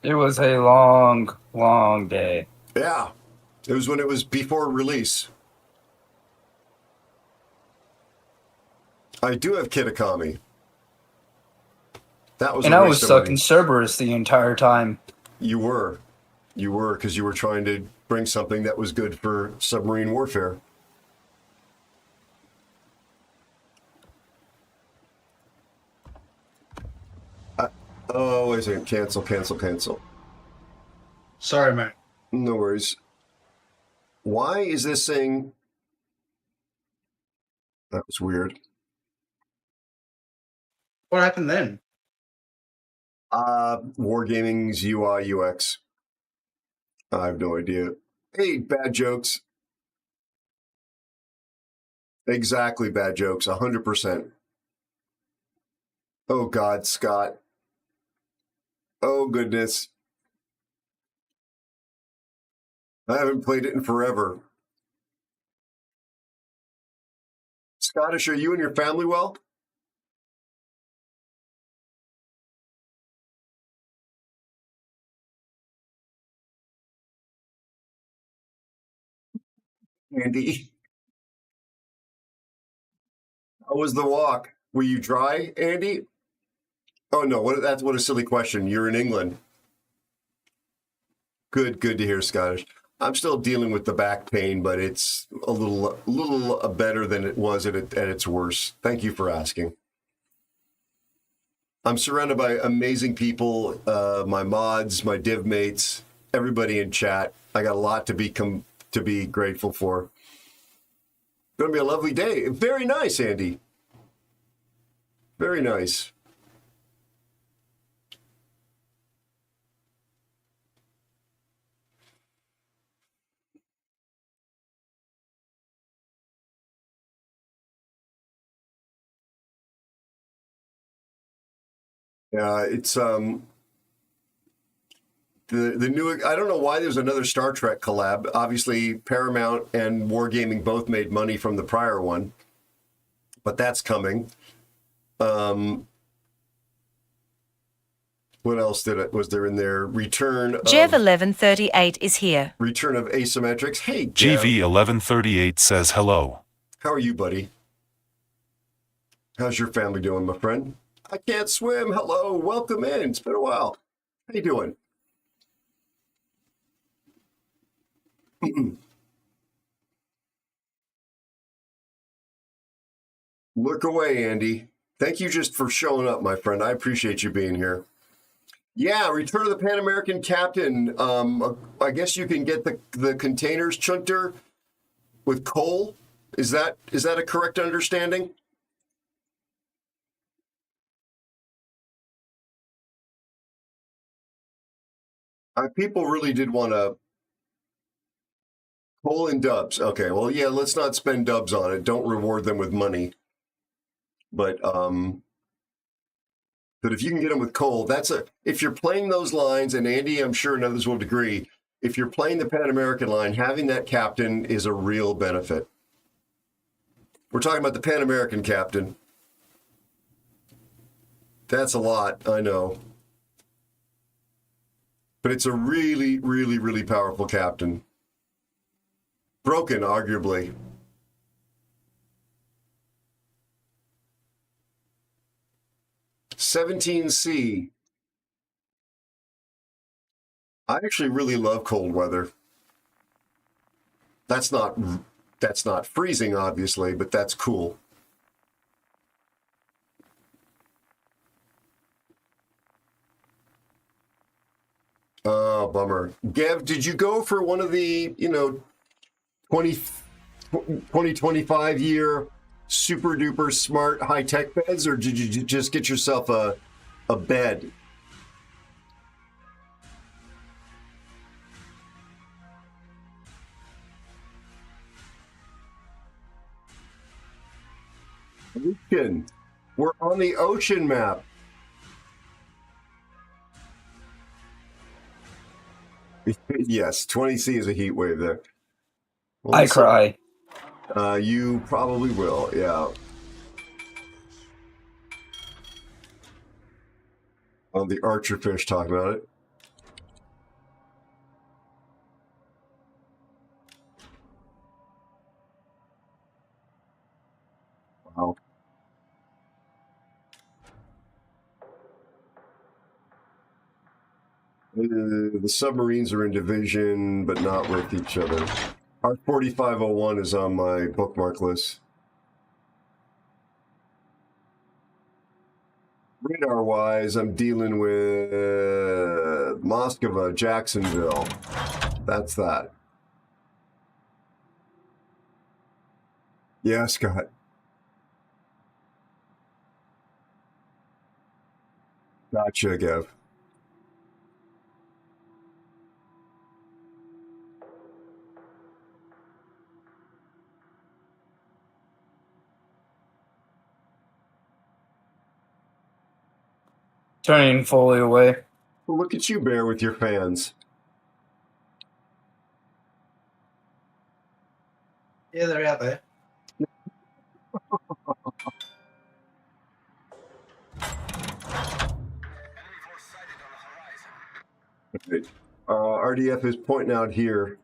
It was a long, long day. Yeah, it was when it was before release. I do have Kitakami. That was, and I was stuck in Cerberus the entire time. You were, because you were trying to bring something that was good for submarine warfare. Oh, wait a second. Cancel. Sorry, mate. No worries. Why is this saying... That was weird. What happened then? Wargaming's UI UX. I have no idea. Hey, bad jokes. Exactly, bad jokes. 100%. Oh, God, Scott. Oh, goodness. I haven't played it in forever. Scottish, are you and your family well? Andy? How was the walk? Were you dry, Andy? Oh, no, that's what a silly question. You're in England. Good to hear, Scottish. I'm still dealing with the back pain, but it's a little better than it was at its worst. Thank you for asking. I'm surrounded by amazing people, my mods, my div mates, everybody in chat. I got a lot to be grateful for. Going to be a lovely day. Very nice, Andy. Very nice. It's the new. I don't know why there's another Star Trek collab. Obviously, Paramount and Wargaming both made money from the prior one, but that's coming. What else was there in there? Return of Jev1138 is here. Return of Asymmetrics. Hey, Jev. GV1138 says hello. How are you, buddy? How's your family doing, my friend? I can't swim. Hello, welcome in. It's been a while. How you doing? Look away, Andy. Thank you just for showing up, my friend. I appreciate you being here. Yeah, Return of the Pan American Captain. I guess you can get the containers, Chunter, with coal. Is that a correct understanding? People really did want to coal and dubs. Okay, well, yeah, let's not spend dubs on it. Don't reward them with money. But if you can get them with coal, if you're playing those lines, and Andy, I'm sure and others will agree, if you're playing the Pan American line, having that captain is a real benefit. We're talking about the Pan American captain. That's a lot, I know. But it's a really, really, really powerful captain. Broken, arguably. "17C. I actually really love cold weather. That's not freezing, obviously, but that's cool. Oh, bummer. Gav, did you go for one of the, 25 year super duper smart high tech beds, or did you just get yourself a bed? Ocean. We're on the ocean map. Yes, 20C is a heat wave there. Well, I cry. You probably will, yeah. On the archer fish talking about it. Wow. The submarines are in division, but not with each other. Our 4501 is on my bookmark list. Radar-wise, I'm dealing with Moskva, Jacksonville. That's that. Yeah, Scott. Gotcha, Gav. Turning fully away. Well, look at you, Bear, with your fans. Yeah, they're out there. Okay. RDF is pointing out here.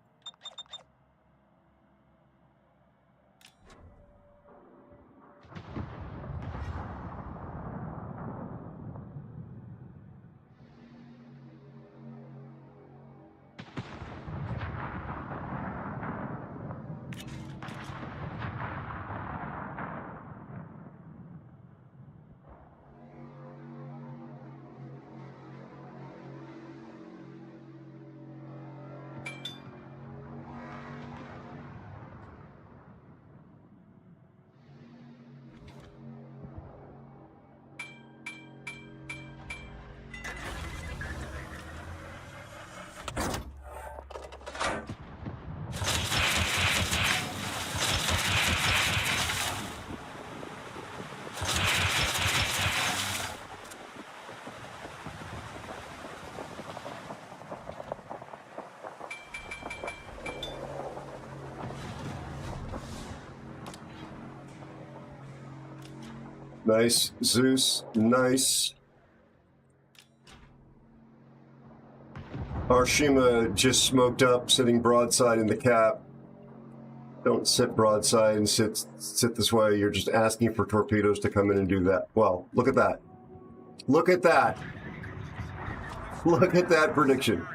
Nice, Zeus. Nice. Hiroshima just smoked up, sitting broadside in the cap. Don't sit broadside and sit this way. You're just asking for torpedoes to come in and do that. Well, look at that. Look at that. Look at that prediction.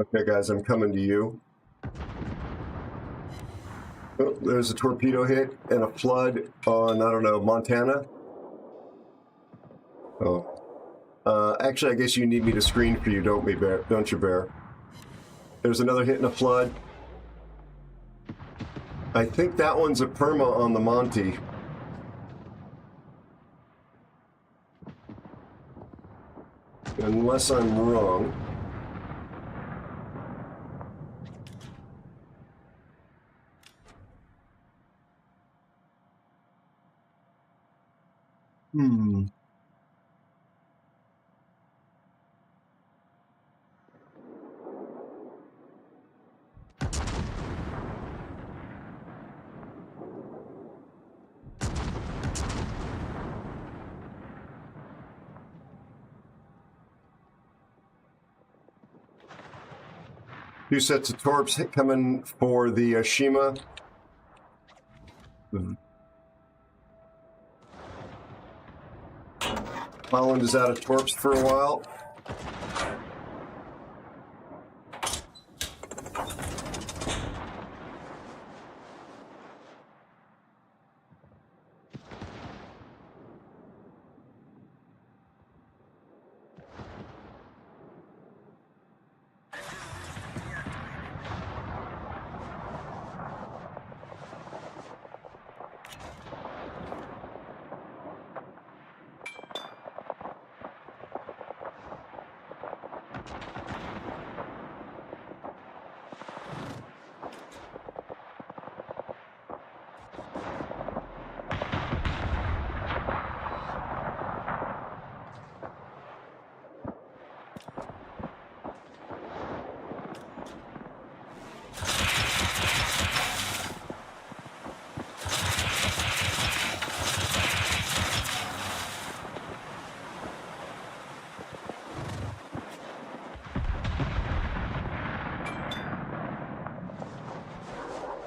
Okay, guys, I'm coming to you. Oh, there's a torpedo hit and a flood on, I don't know, Montana. Oh. Actually, I guess you need me to screen for you, don't you, Bear? There's another hit and a flood. I think that one's a perma on the Monty. Unless I'm wrong. Two sets of torps coming for the Shima. Holland is out of torps for a while.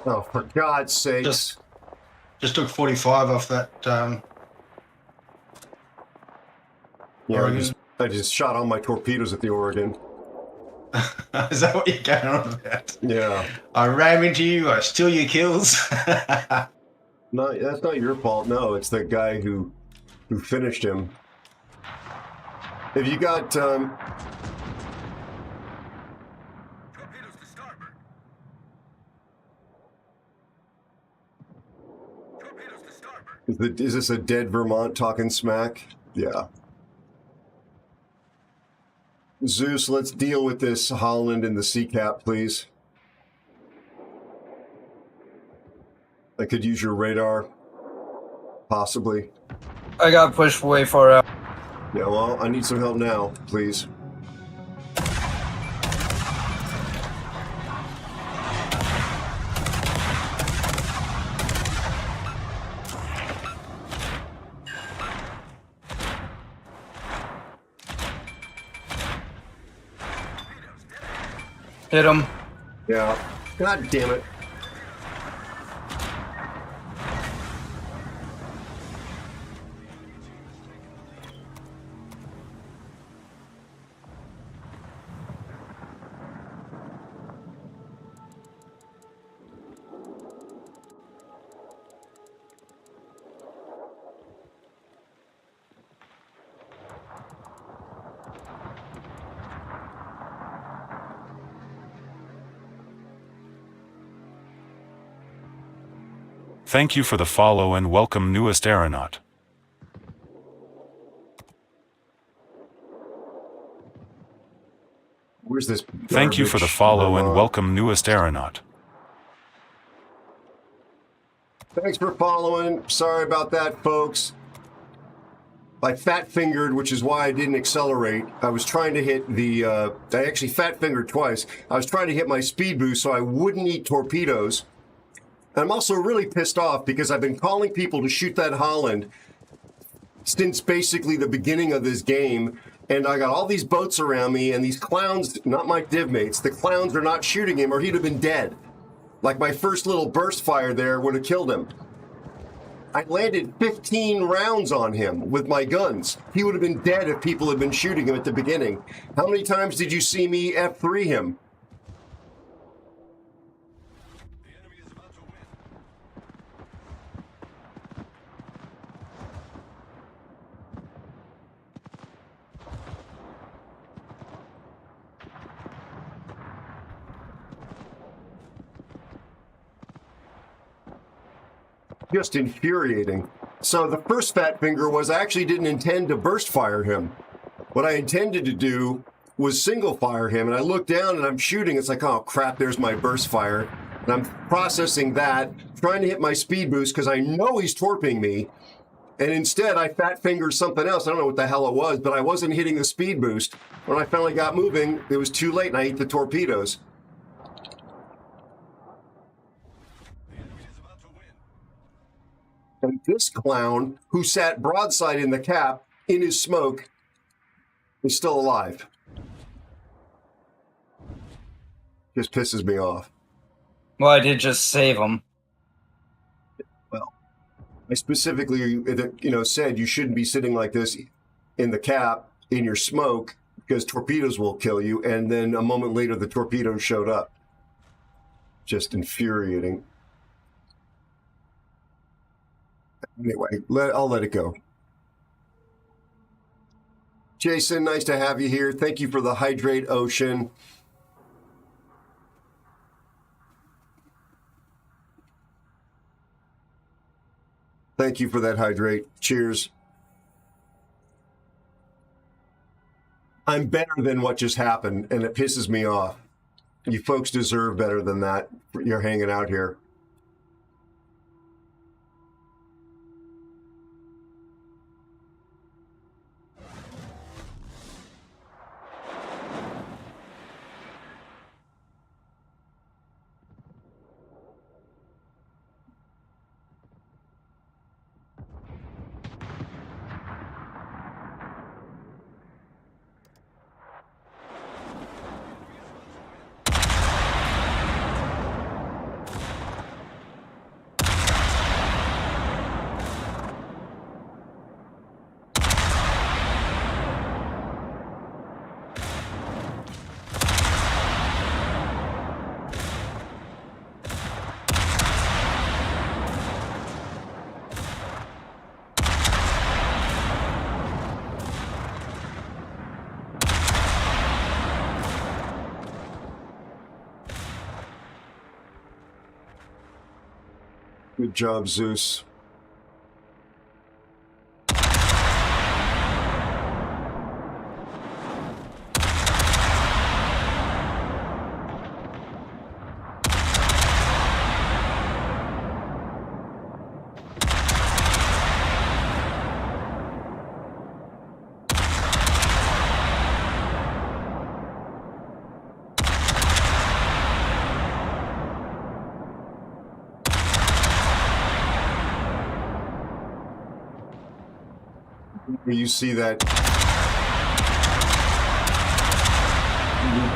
Oh, for God's sakes. Just took 45 off that. Yeah, I just shot all my torpedoes at the Oregon. Is that what you're going on about? Yeah. I ram into you, I steal your kills. No, that's not your fault. No, it's the guy who finished him. Have you got Is this a dead Vermont talking smack? Yeah. Zeus, let's deal with this Holland in the sea cap, please. I could use your radar. Possibly. I got pushed way far out. Yeah, well, I need some help now, please. Hit him. Yeah. God damn it. Thank you for the follow and welcome newest aeronaut. Where's this? Thank you for the follow and welcome newest aeronaut. Thanks for following. Sorry about that, folks. I fat-fingered, which is why I didn't accelerate. I was trying to hit the, I actually fat-fingered twice. I was trying to hit my speed boost so I wouldn't eat torpedoes. I'm also really pissed off because I've been calling people to shoot that Holland since basically the beginning of this game, and I got all these boats around me, and these clowns, not my div mates, the clowns are not shooting him or he'd have been dead. Like my first little burst fire there would have killed him. I landed 15 rounds on him with my guns. He would have been dead if people had been shooting him at the beginning. How many times did you see me F3 him? Just infuriating. So the first fat finger was I actually didn't intend to burst fire him. What I intended to do was single fire him, and I look down and I'm shooting. It's like, oh crap, there's my burst fire. And I'm processing that, trying to hit my speed boost because I know he's torping me. And instead I fat fingered something else. I don't know what the hell it was, but I wasn't hitting the speed boost. When I finally got moving, it was too late and I ate the torpedoes. And this clown, who sat broadside in the cap, in his smoke, is still alive. Just pisses me off. Well, I did just save him. Well, I specifically, said you shouldn't be sitting like this in the cap, in your smoke, because torpedoes will kill you, and then a moment later the torpedoes showed up. Just infuriating. Anyway, I'll let it go. Jason, nice to have you here. Thank you for the Hydrate Ocean. Thank you for that hydrate. Cheers. I'm better than what just happened, and it pisses me off. You folks deserve better than that. You're hanging out here. Good job, Zeus. You see that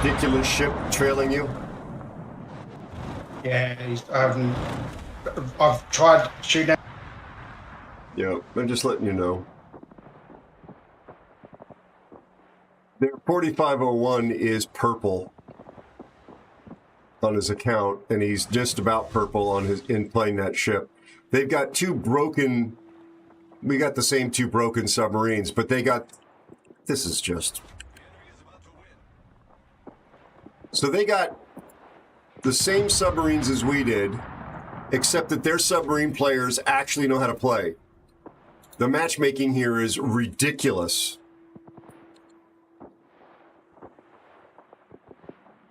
ridiculous ship trailing you? Yeah, I've tried shooting at. Yeah, I'm just letting you know. Their 4501 is purple on his account, and he's just about purple on in playing that ship. They've got two broken. We got the same two broken submarines, but they got. This is just. So they got the same submarines as we did, except that their submarine players actually know how to play. The matchmaking here is ridiculous.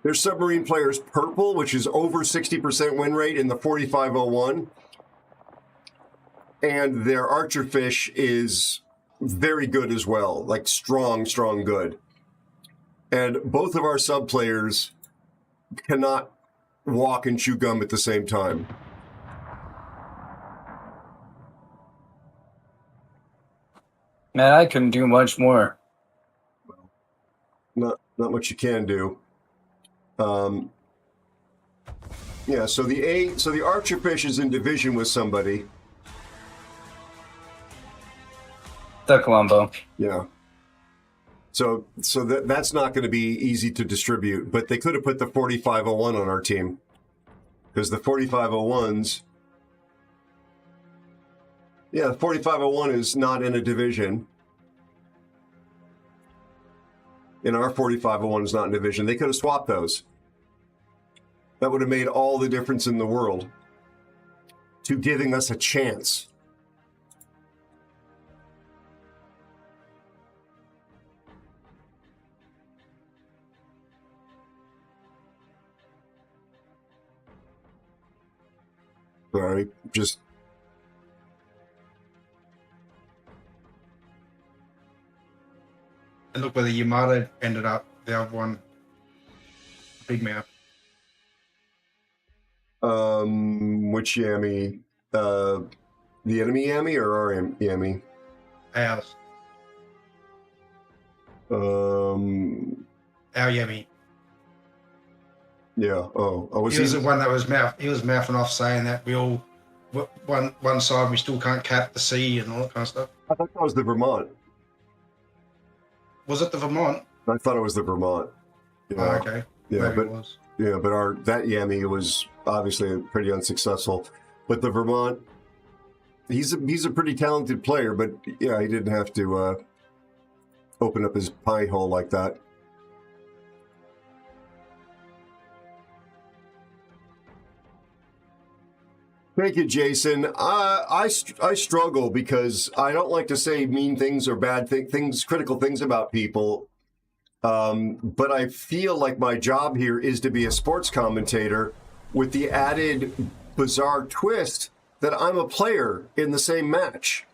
Their submarine players purple, which is over 60% win rate in the 4501. And their archerfish is very good as well, like strong good. And both of our sub players cannot walk and chew gum at the same time. Man, I couldn't do much more. Not much you can do. Yeah, so the archerfish is in division with somebody. The Colombo. Yeah. So that's not going to be easy to distribute, but they could have put the 4501 on our team, because the 4501s. Yeah, the 4501 is not in a division. And our 4501 is not in a division. They could have swapped those. That would have made all the difference in the world to giving us a chance. Sorry, just. And look where the Yamada ended up, the other one. Big mouth. Which Yami? The enemy Yami or our Yami? Ours. Our Yami. Yeah. Oh, he was the one that was He was mouthing off saying that we all one side we still can't cap the sea and all that kind of stuff. I thought that was the Vermont. Was it the Vermont? I thought it was the Vermont. Yeah. Oh, okay. Yeah, maybe but it was. Yeah, but that Yami was obviously pretty unsuccessful. But the Vermont, he's a pretty talented player, but yeah, he didn't have to open up his pie hole like that. Thank you, Jason. I struggle because I don't like to say mean things or bad things, critical things about people. But I feel like my job here is to be a sports commentator with the added bizarre twist that I'm a player in the same match.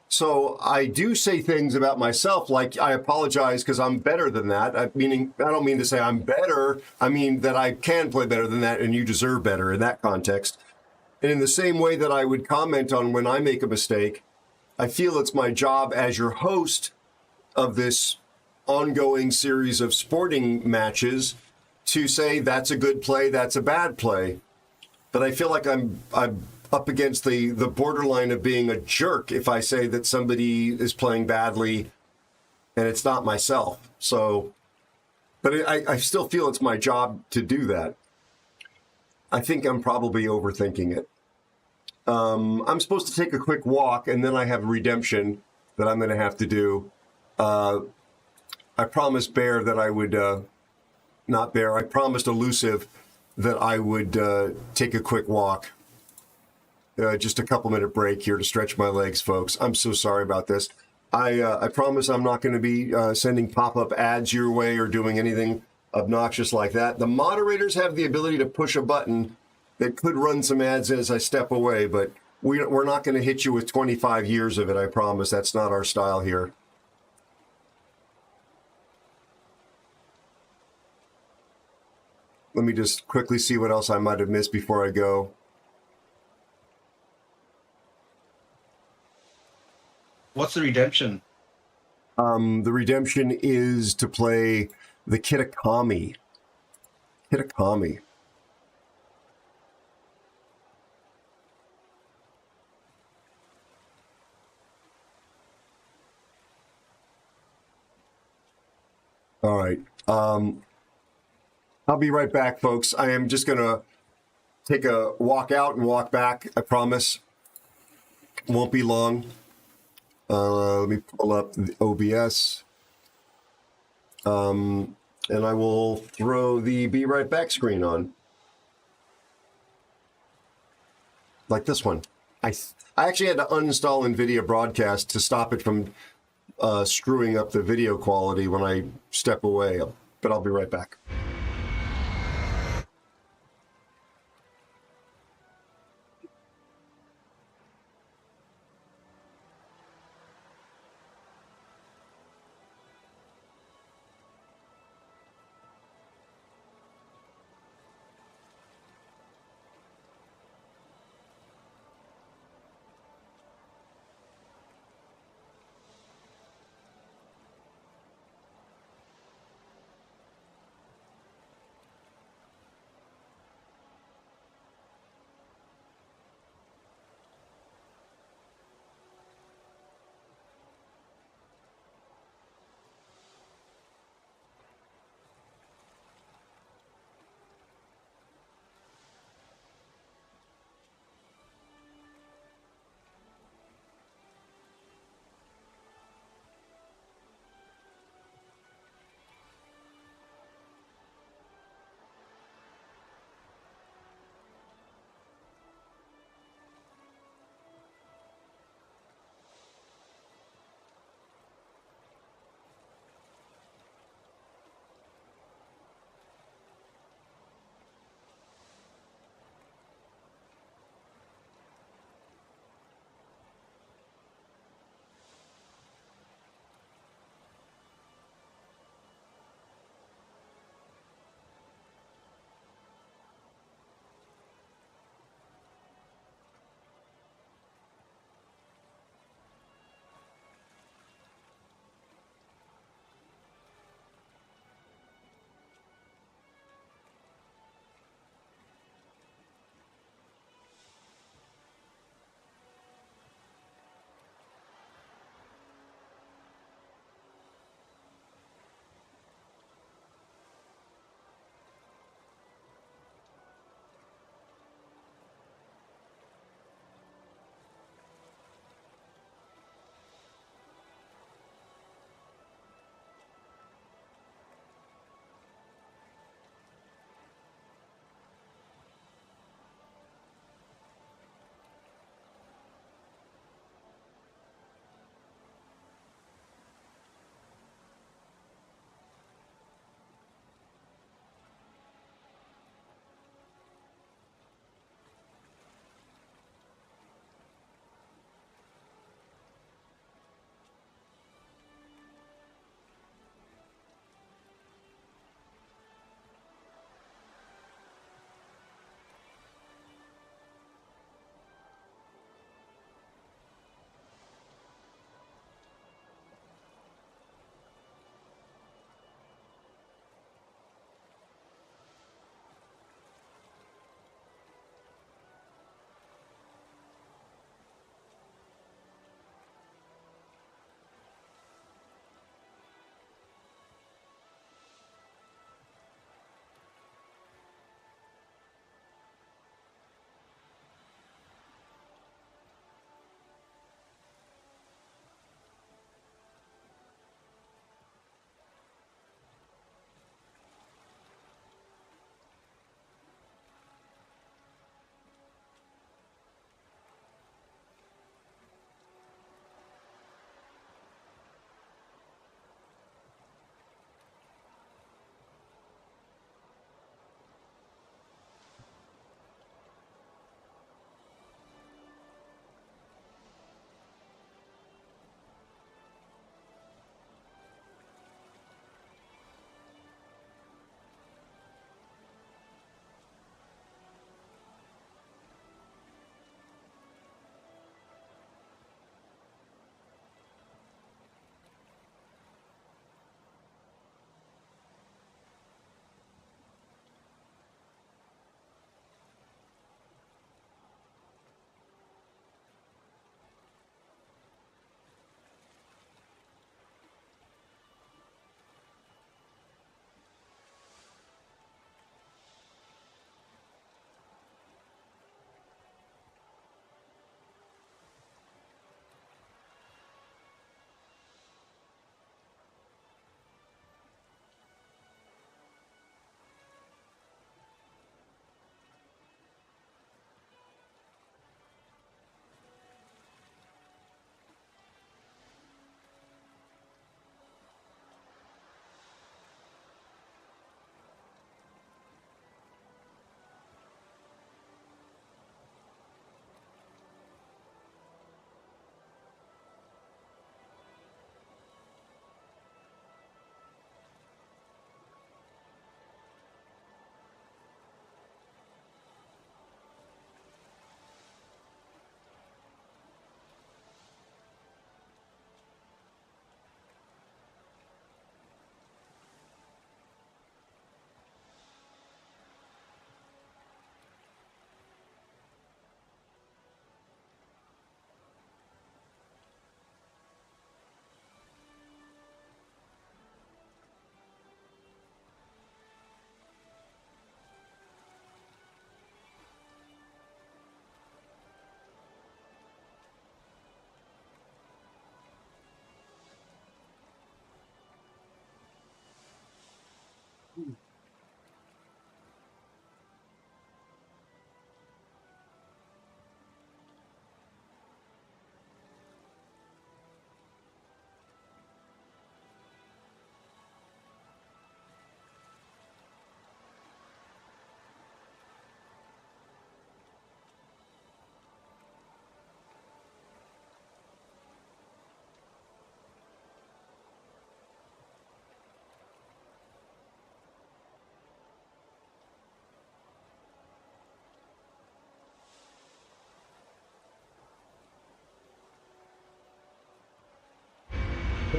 So I do say things about myself, like I apologize because I'm better than that. I don't mean to say I'm better. I mean that I can play better than that and you deserve better in that context. And in the same way that I would comment on when I make a mistake, I feel it's my job as your host of this ongoing series of sporting matches to say that's a good play, that's a bad play. But I feel like I'm up against the borderline of being a jerk if I say that somebody is playing badly and it's not myself. So, but I still feel it's my job to do that. I think I'm probably overthinking it. I'm supposed to take a quick walk, and then I have redemption that I'm going to have to do. I promised Bear that I would, not Bear, I promised Elusive that I would take a quick walk. just a couple-minute break here to stretch my legs, folks. I'm so sorry about this. I promise I'm not going to be sending pop-up ads your way or doing anything obnoxious like that. The moderators have the ability to push a button that could run some ads as I step away, but we're not going to hit you with 25 years of it, I promise. That's not our style here. Let me just quickly see what else I might have missed before I go. What's the redemption? The redemption is to play the Kitakami. Kitakami. All right. I'll be right back, folks. I am just going to take a walk out and walk back. I promise. Won't be long. Let me pull up the OBS. And I will throw the be right back screen on. Like this one. I actually had to uninstall NVIDIA Broadcast to stop it from screwing up the video quality when I step away. But I'll be right back.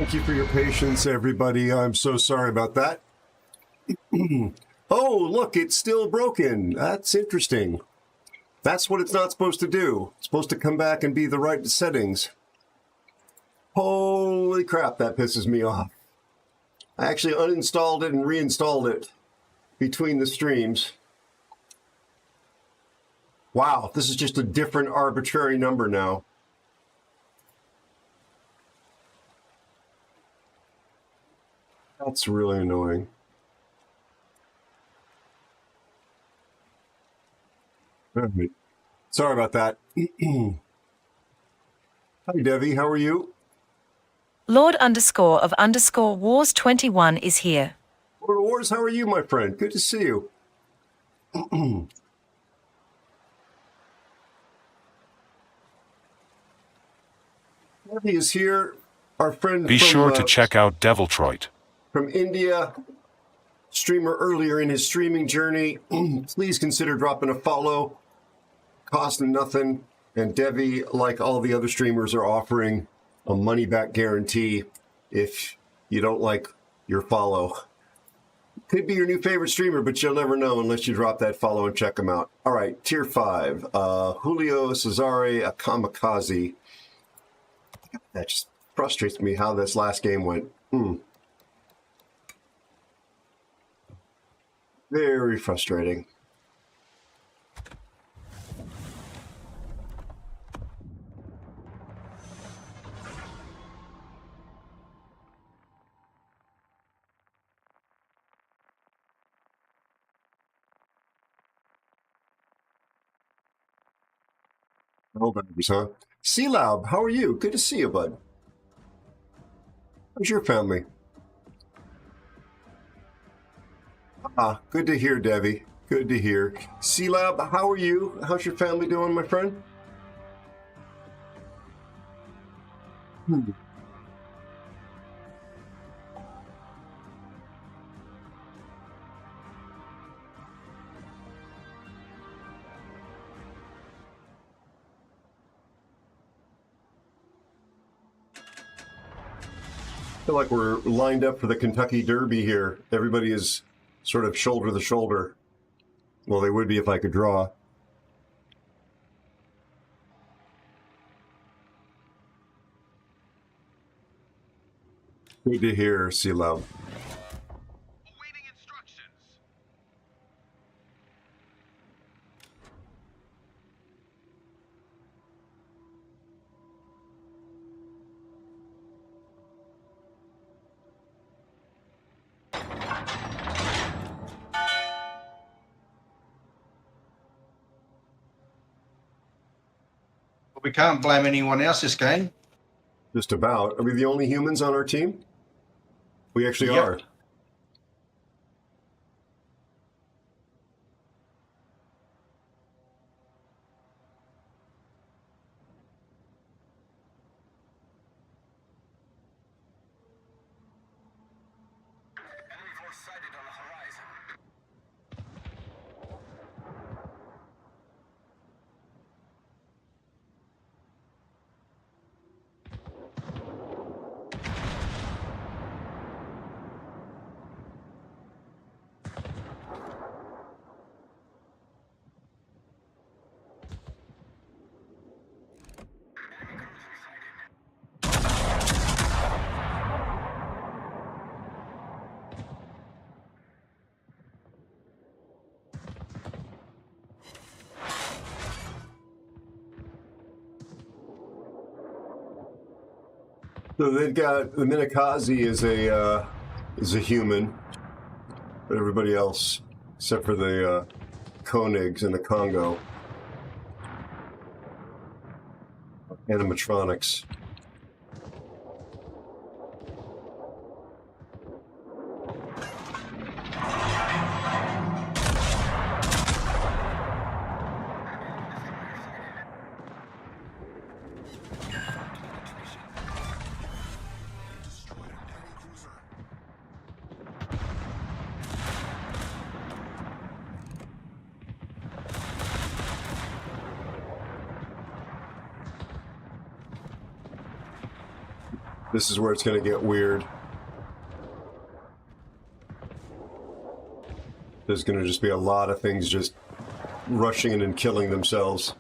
Thank you for your patience, everybody. I'm so sorry about that. Oh, look, it's still broken. That's interesting. That's what it's not supposed to do. It's supposed to come back and be the right settings. Holy crap, that pisses me off. I actually uninstalled it and reinstalled it between the streams. Wow, this is just a different arbitrary number now. That's really annoying. All right. Sorry about that. Hi, Devi. How are you? Lord_of_Wars 21 is here. World of Wars, how are you, my friend? Good to see you. Devi is here. Our friend Be from, sure to check out Deviltroit. From India, streamer earlier in his streaming journey. Please consider dropping a follow. Costing nothing. And Devi, like all the other streamers, are offering a money-back guarantee if you don't like your follow. Could be your new favorite streamer, but you'll never know unless you drop that follow and check them out. All right, tier 5. Julio Cesare, a kamikaze. That just frustrates me how this last game went. Very frustrating. Hold on, huh? C-Lab, how are you? Good to see you, bud. How's your family? Good to hear, Devi. Good to hear. C-Lab, how are you? How's your family doing, my friend? I feel like we're lined up for the Kentucky Derby here. Everybody is sort of shoulder to shoulder. Well, they would be if I could draw. Good to hear, C-Lab. We can't blame anyone else this game. Just about. Are we the only humans on our team? We actually are. So they've got the Minakaze is a human, but everybody else, except for the Koenigs in the Congo, animatronics. This is where it's going to get weird. There's going to just be a lot of things just rushing in and killing themselves.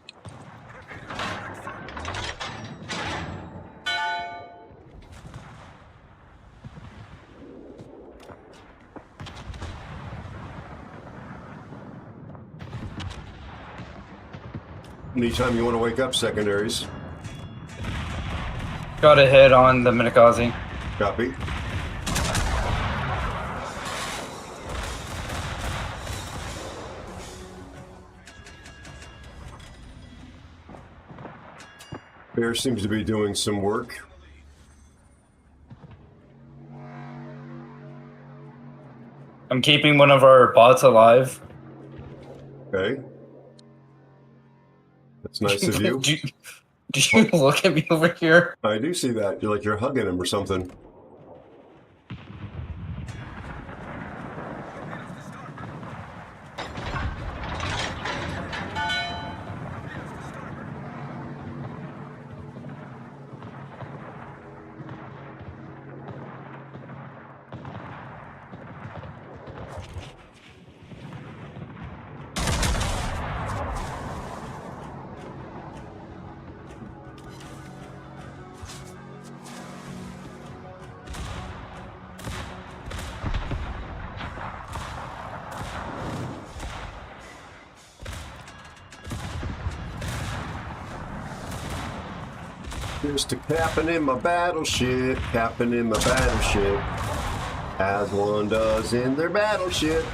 Anytime you want to wake up, secondaries. Got a hit on the Minakaze. Copy. Bear seems to be doing some work. I'm keeping one of our bots alive. Okay. That's nice of you. Did you look at me over here? I do see that. You're like you're hugging him or something. Here's to capping in my battleship, capping in my battleship, as one does in their battleship.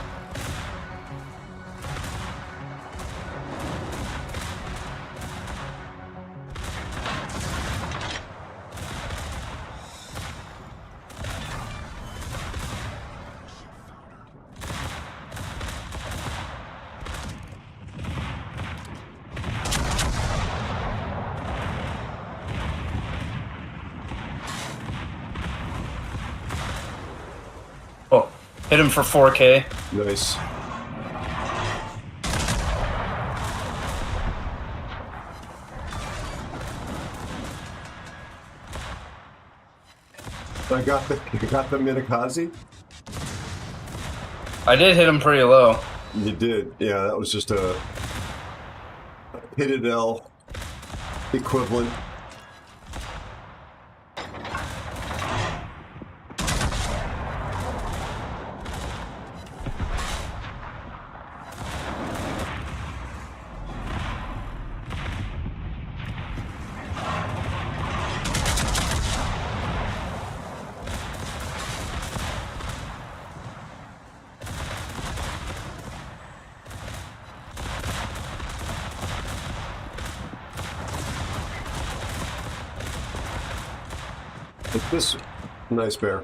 Oh, hit him for 4K. Nice. I got the Minakaze. I did hit him pretty low. You did, yeah. That was just a pitted L equivalent. At this, nice bear.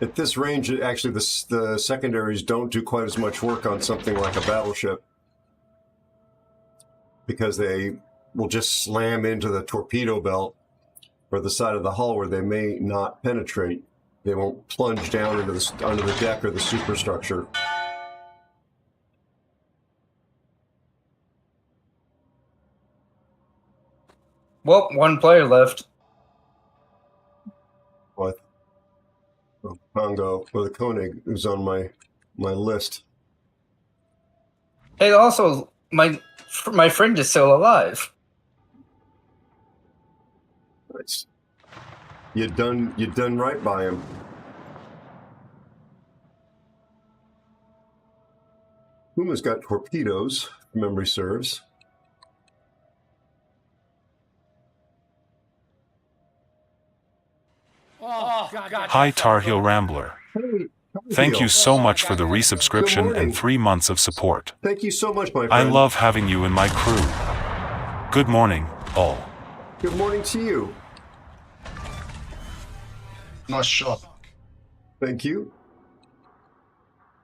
At this range, actually, the secondaries don't do quite as much work on something like a battleship because they will just slam into the torpedo belt or the side of the hull where they may not penetrate. They won't plunge down into under the deck or the superstructure. Well, one player left. What? Oh, Congo, or the Koenig, who's on my list. Hey, also, my friend is still alive. Nice. You done right by him. Puma's got torpedoes, if memory serves. Hi Tar Heel Rambler. Thank you so much for the resubscription and 3 months of support. Thank you so much, my friend. I love having you in my crew. Good morning, all. Good morning to you. Nice shot. Thank you.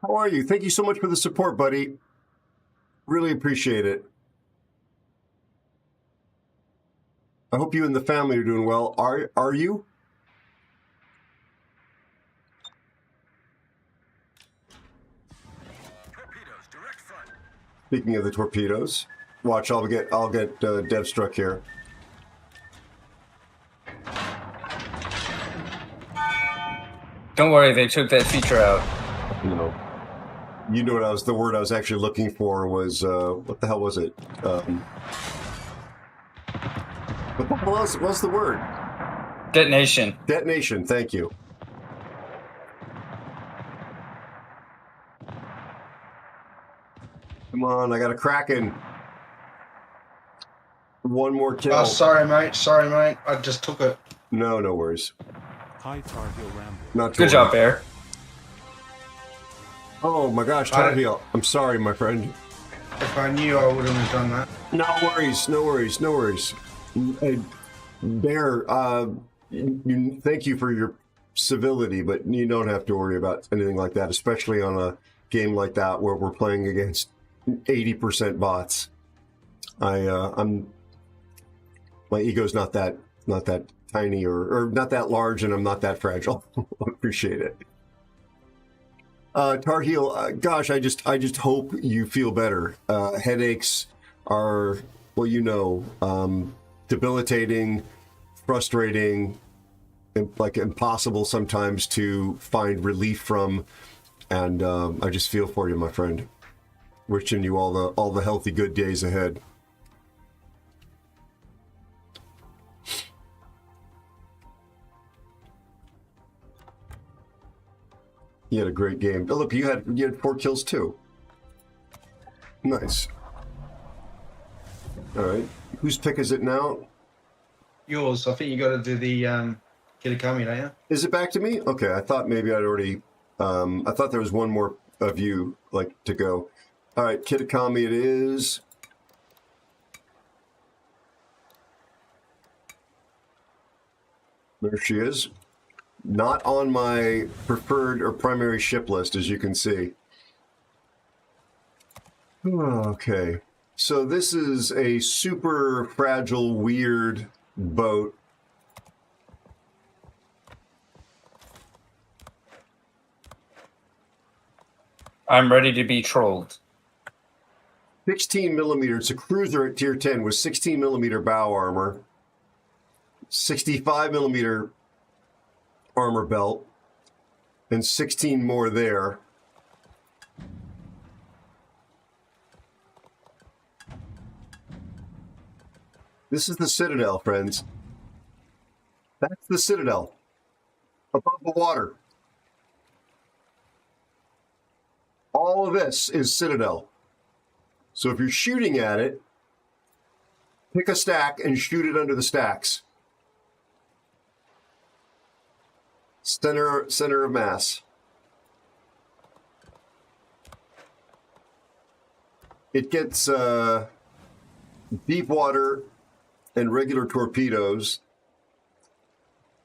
How are you? Thank you so much for the support, buddy. Really appreciate it. I hope you and the family are doing well. Are you? Speaking of the torpedoes, watch. I'll get Dev struck here. Don't worry, they took that feature out. No. You know what the word I was actually looking for was, what the hell was it? What the hell else was the word? Detonation. Detonation, thank you. Come on, I got a Kraken. One more kill. Oh, sorry, mate. Sorry, mate. I just took it. No worries. Hi, Tar Heel Rambo. Not to Good worry. job, Bear. Oh my gosh, Tar Heel. I'm sorry, my friend. If I knew, I wouldn't have done that. No worries, no worries, no worries. Hey, Bear, thank you for your civility, but you don't have to worry about anything like that, especially on a game like that where we're playing against 80% bots. My ego's not that tiny or not that large, and I'm not that fragile. I appreciate it. Tar Heel, gosh, I just hope you feel better. Headaches are, well, debilitating, frustrating, and like impossible sometimes to find relief from. And I just feel for you, my friend. Wishing you all the healthy, good days ahead. You had a great game. Oh, look, you had 4 kills too. Nice. All right, whose pick is it now? Yours. I think you got to do the Kitakami, don't you? Is it back to me? Okay, I thought maybe I'd already. I thought there was one more of you to go. All right, Kitakami it is. There she is. Not on my preferred or primary ship list, as you can see. Okay, so this is a super fragile, weird boat. I'm ready to be trolled. 16 millimeter. It's a cruiser at tier 10 with 16 millimeter bow armor, 65 millimeter armor belt, and 16 more there. This is the Citadel, friends. That's the Citadel above the water. All of this is Citadel. So if you're shooting at it, pick a stack and shoot it under the stacks. Center of mass. It gets deep water and regular torpedoes.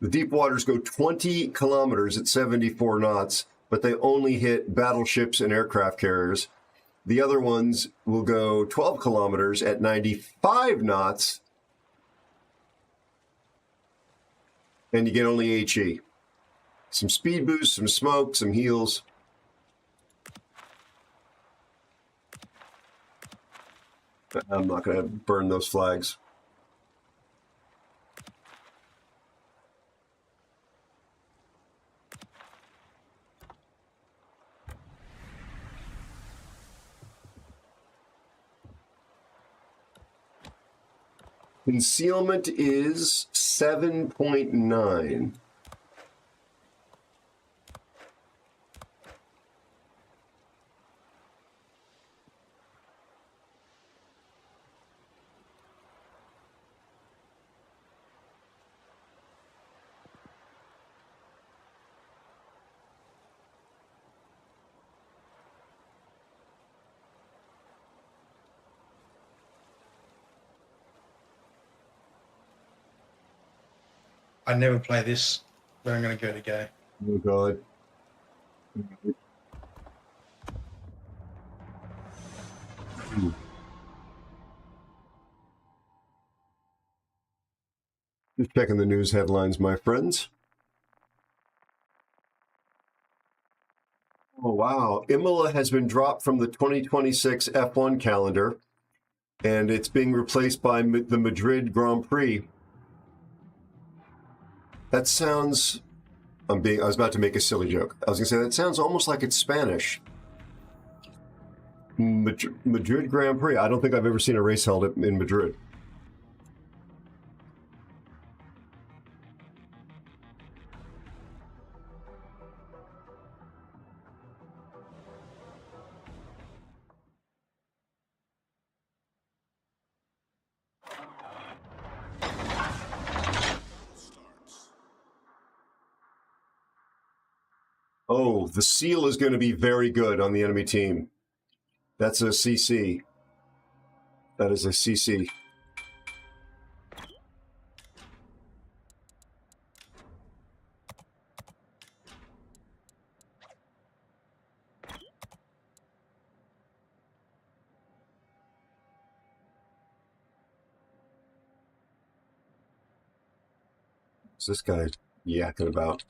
The deep waters go 20 kilometers at 74 knots, but they only hit battleships and aircraft carriers. The other ones will go 12 kilometers at 95 knots, and you get only HE. Some speed boost, some smoke, some heals. I'm not going to burn those flags. Concealment is 7.9. I never play this, but I'm going to give it a go. Oh, God. Just checking the news headlines, my friends. Oh, wow. Imola has been dropped from the 2026 F1 calendar, and it's being replaced by the Madrid Grand Prix. That sounds I was about to make a silly joke. I was gonna say that sounds almost like it's Spanish. Madrid Grand Prix. I don't think I've ever seen a race held in Madrid. Oh, the seal is going to be very good on the enemy team. That's a CC. That is a CC. What's this guy yakking about?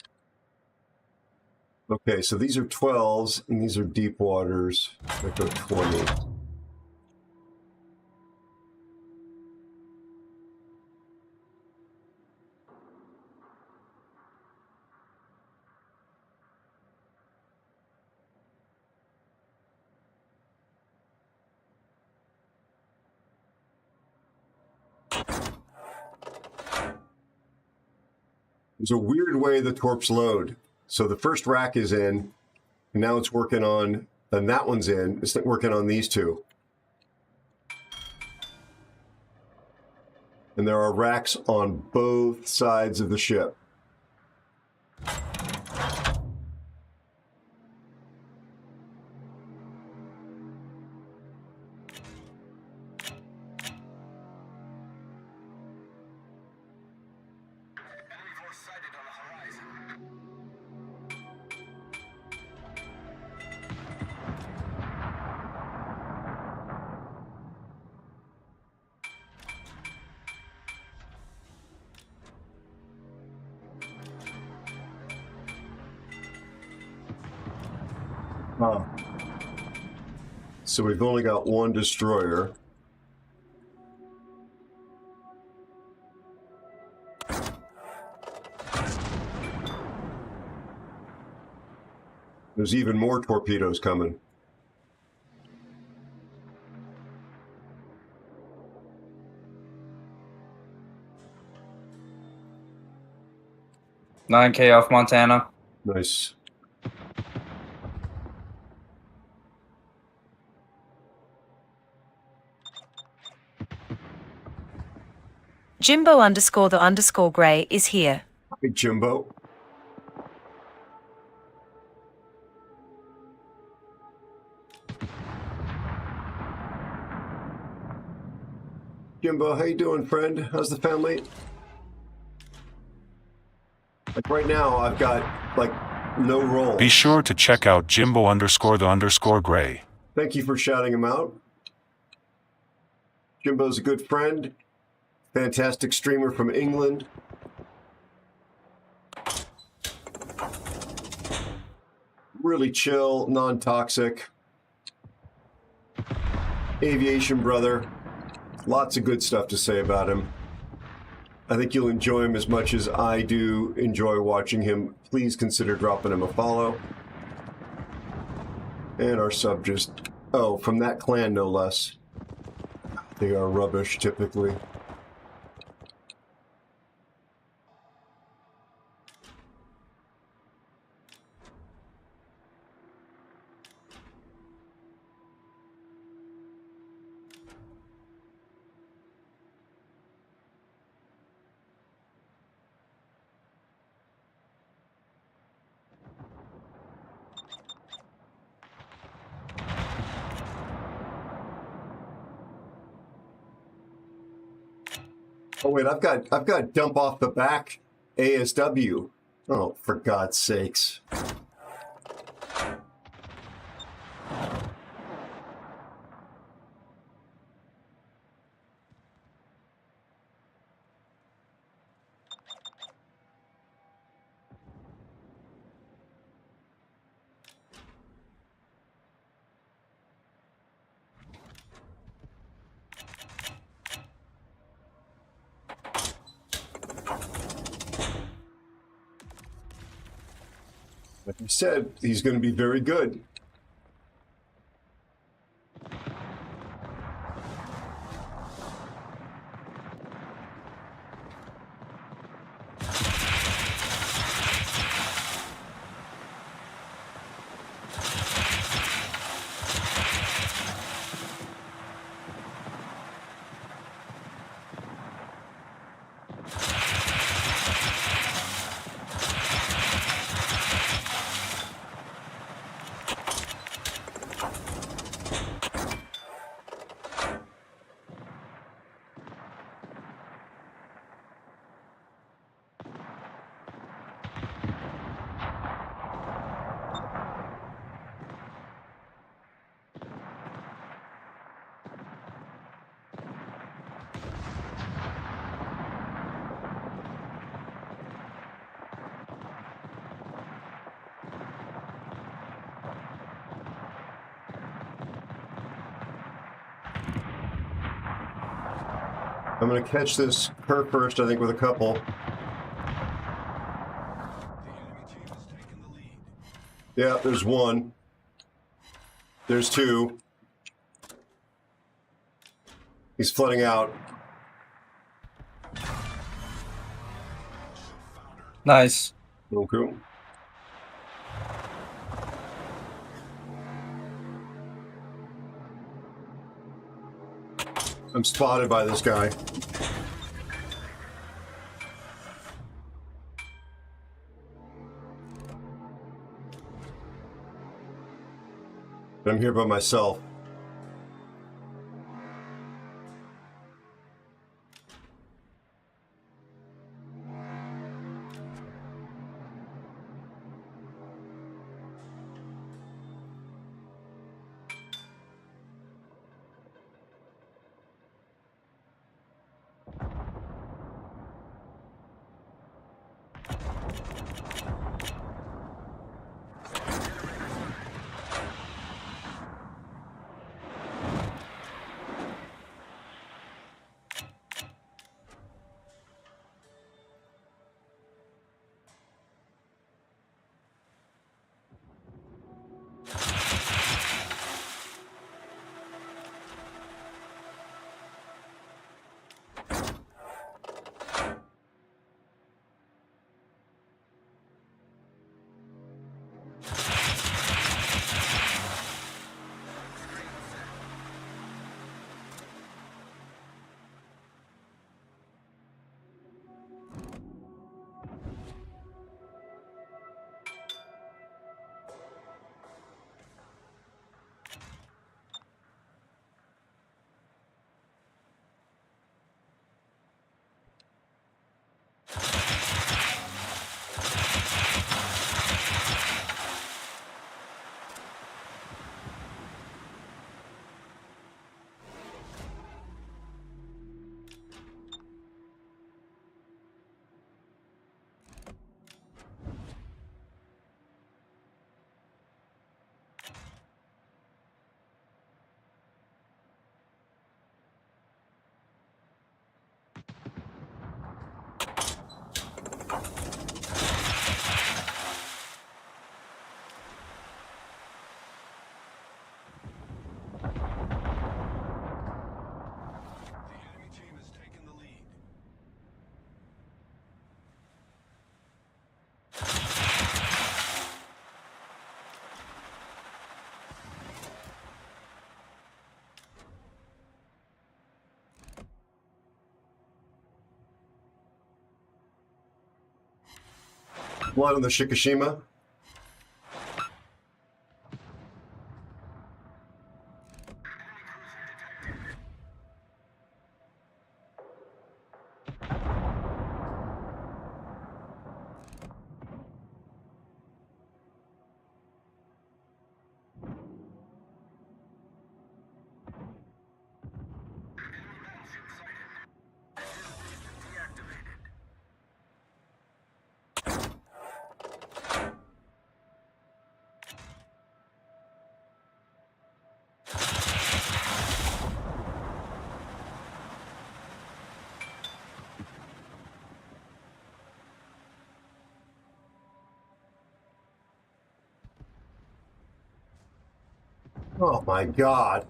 Okay, so these are 12s, and these are deep waters. Let's go 20. There's a weird way the torps load. So the first rack is in, and now it's working on, and that one's in. It's working on these two. And there are racks on both sides of the ship. So we've only got one destroyer. There's even more torpedoes coming. $9K off Montana. Nice. Jimbo_the_gray is here. Hey, Jimbo. Jimbo, how you doing, friend? How's the family? Like right now, I've got like no roll. Be sure to check out Jimbo_the_gray. Thank you for shouting him out. Jimbo's a good friend. Fantastic streamer from England. Really chill, non-toxic. Aviation brother. Lots of good stuff to say about him. I think you'll enjoy him as much as I do enjoy watching him. Please consider dropping him a follow. And our sub just... Oh, from that clan, no less. They are rubbish, typically. Oh wait, I've got dump off the back ASW. Oh, for God's sakes. Like you said, he's going to be very good. I'm going to catch this Kirk first, I think, with a couple. Yeah, there's one. There's two. He's flooding out. Nice. Okay. I'm spotted by this guy. I'm here by myself. One on the Shikishima. Oh my God.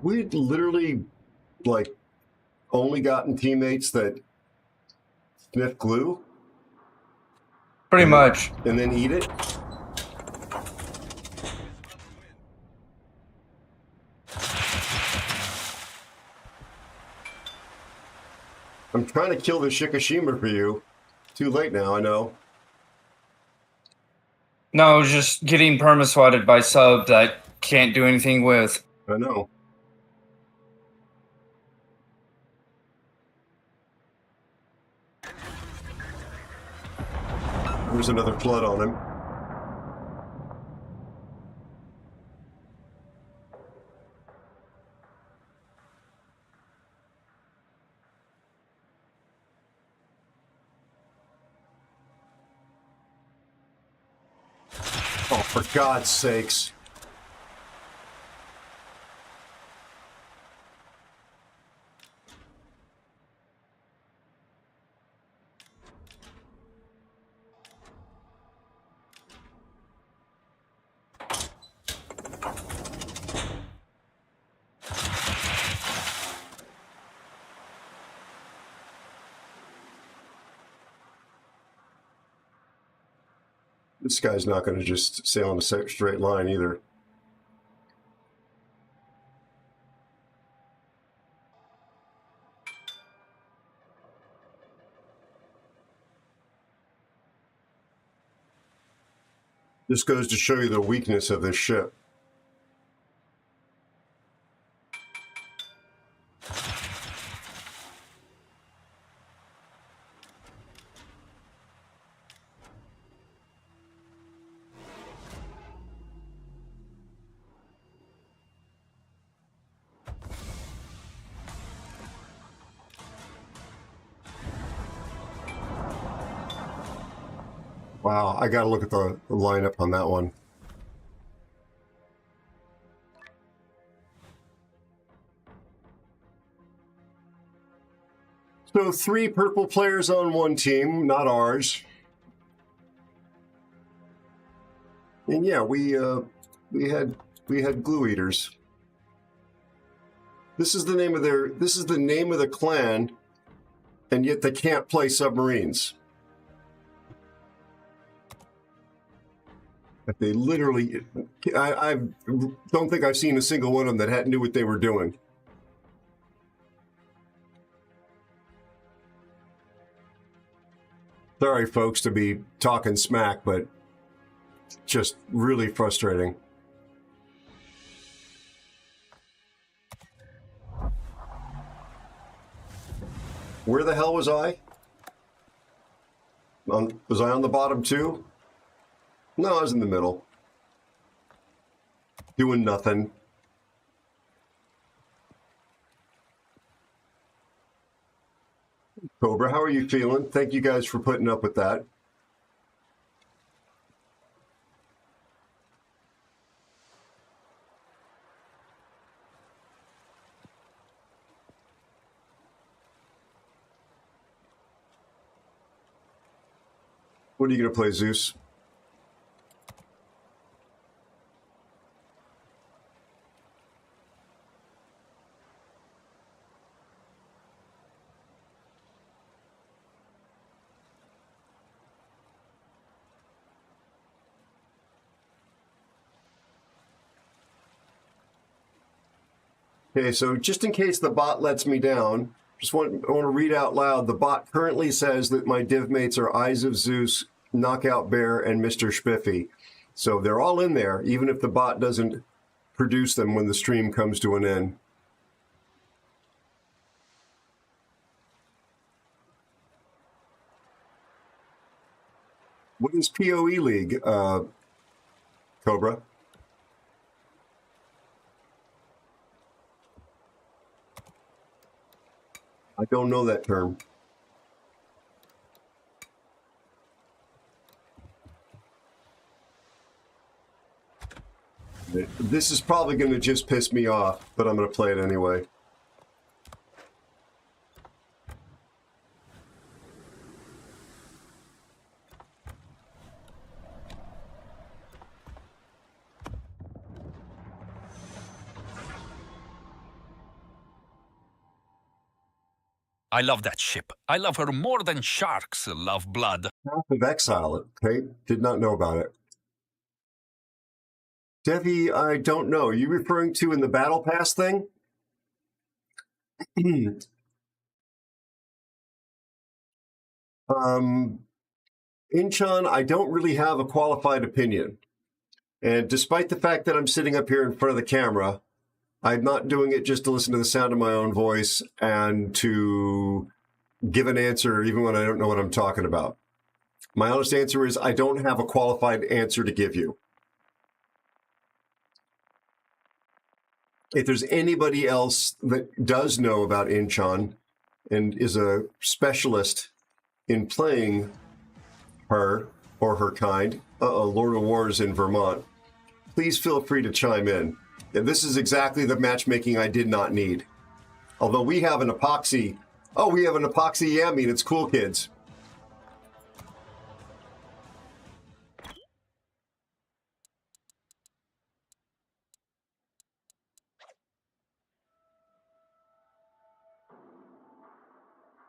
We'd literally, like, only gotten teammates that sniff glue? Pretty much. And then eat it? I'm trying to kill the Shikishima for you. Too late now, I know. No, I was just getting perma-swatted by sub that can't do anything with. I know. There's another flood on him. Oh, for God's sakes. This guy's not going to just sail in a straight line either. This goes to show you the weakness of this ship. Wow, I got to look at the lineup on that one. So 3 purple players on one team, not ours. And yeah, we had glue eaters. This is the name of the clan, and yet they can't play submarines. But they literally, I don't think I've seen a single one of them that knew what they were doing. Sorry, folks, to be talking smack, but just really frustrating. Where the hell was I? Was I on the bottom too? No, I was in the middle. Doing nothing. Cobra, how are you feeling? Thank you guys for putting up with that. What are you going to play, Zeus? Okay, so just in case the bot lets me down, I want to read out loud. The bot currently says that my div mates are Eyes of Zeus, Knockout Bear, and Mr. Spiffy. So they're all in there, even if the bot doesn't produce them when the stream comes to an end. What is PoE League, Cobra? I don't know that term. This is probably going to just piss me off, but I'm going to play it anyway. I love that ship. I love her more than sharks love blood. Path of Exile, okay? Did not know about it. Devi, I don't know. Are you referring to in the Battle Pass thing? Incheon, I don't really have a qualified opinion. And despite the fact that I'm sitting up here in front of the camera, I'm not doing it just to listen to the sound of my own voice and to give an answer even when I don't know what I'm talking about. My honest answer is I don't have a qualified answer to give you. If there's anybody else that does know about Incheon and is a specialist in playing her or her kind, Lord of Wars in Vermont, please feel free to chime in. And this is exactly the matchmaking I did not need. Although we have an epoxy, we have an epoxy Yami, and it's cool, kids.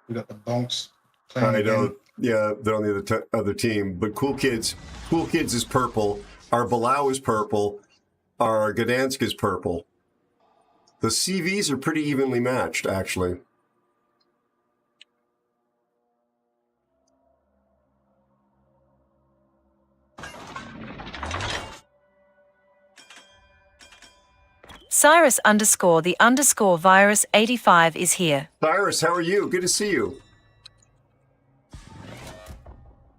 We got the bonks playing I know, again. yeah, they're on the other team, but Cool Kids is purple. Our Balau is purple. Our Gdansk is purple. The CVs are pretty evenly matched, actually. Cyrus_the_virus 85 is here. Cyrus, how are you? Good to see you.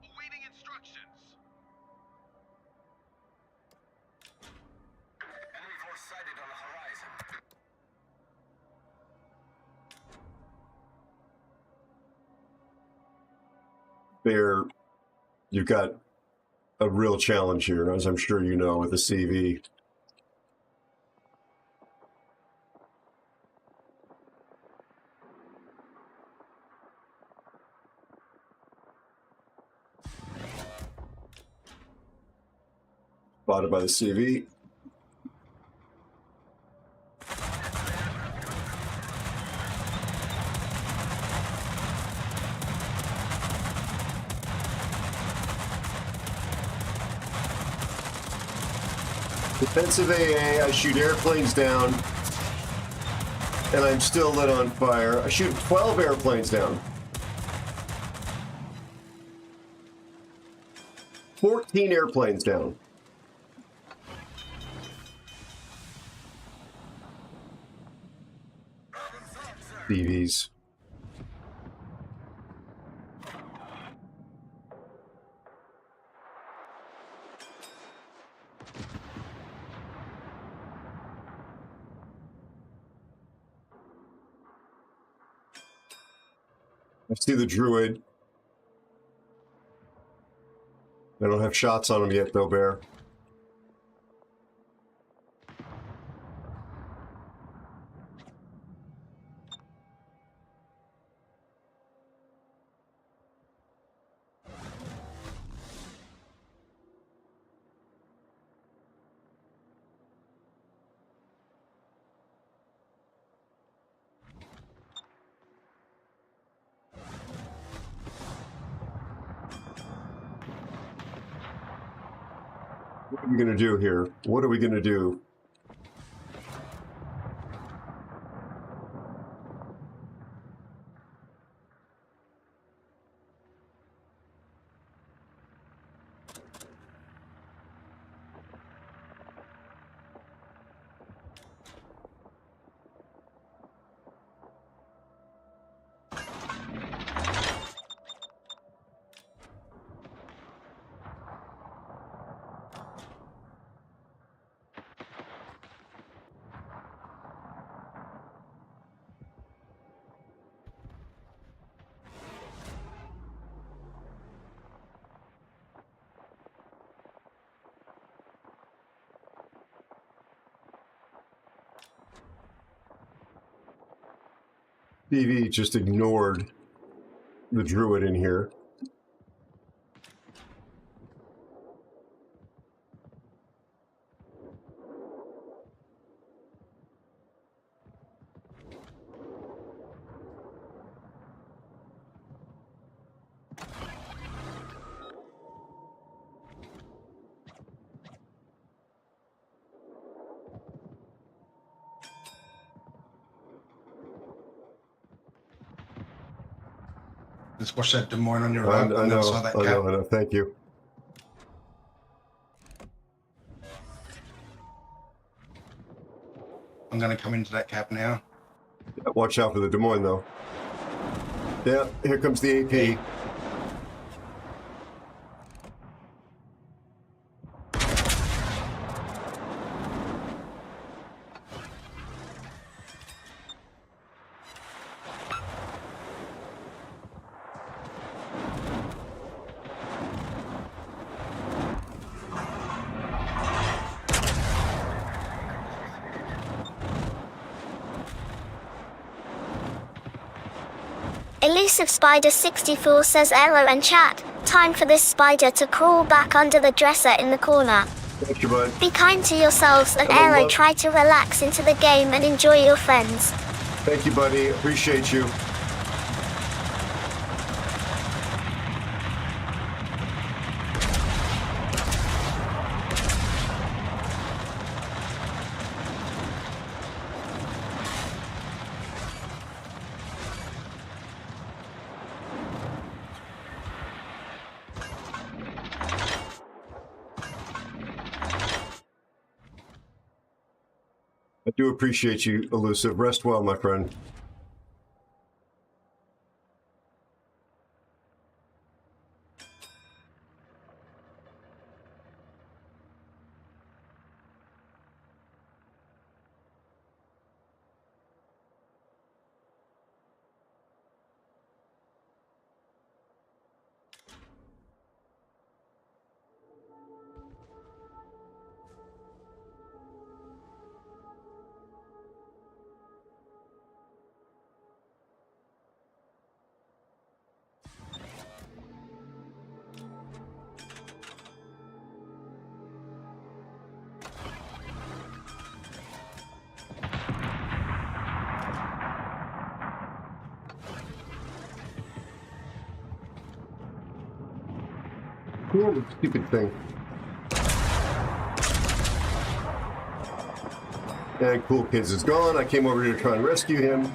Awaiting instructions. Enemy force sighted on the horizon. You've got a real challenge here, as I'm sure you know, with the CV. Spotted by the CV. Defensive AA, I shoot airplanes down, and I'm still lit on fire. I shoot 12 airplanes down. 14 airplanes down. BVs. I see the druid. I don't have shots on him yet, though, Bear. What are we going to do here? What are we going to do? TV just ignored the druid in here. Just watch that Des Moines on your I right on the other side of that cap. I know. Thank you. I'm going to come into that cap now. Yeah, watch out for the Des Moines, though. Yeah, here comes the AP. Elusive Spider 64 says Aero and chat. Time for this spider to crawl back under the dresser in the corner. Thank you, bud. Be kind to yourselves and Aero, try to relax into the game and enjoy your friends. Thank you, buddy. Appreciate you. I do appreciate you, Elusive. Rest well, my friend. Cool, stupid thing. And Cool Kids is gone. I came over here to try and rescue him.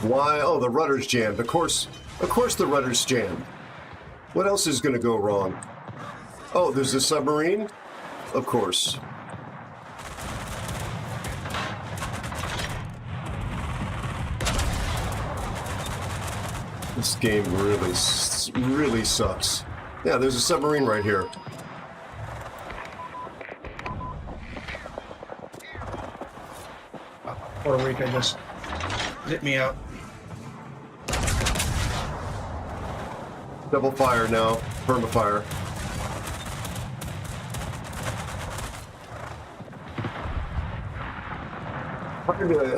Why? Oh, the rudder's jammed. Of course the rudder's jammed. What else is going to go wrong? Oh, there's a submarine? Of course. This game really sucks. Yeah, there's a submarine right here. Puerto Rico just lit me out. Double fire now. Permafire.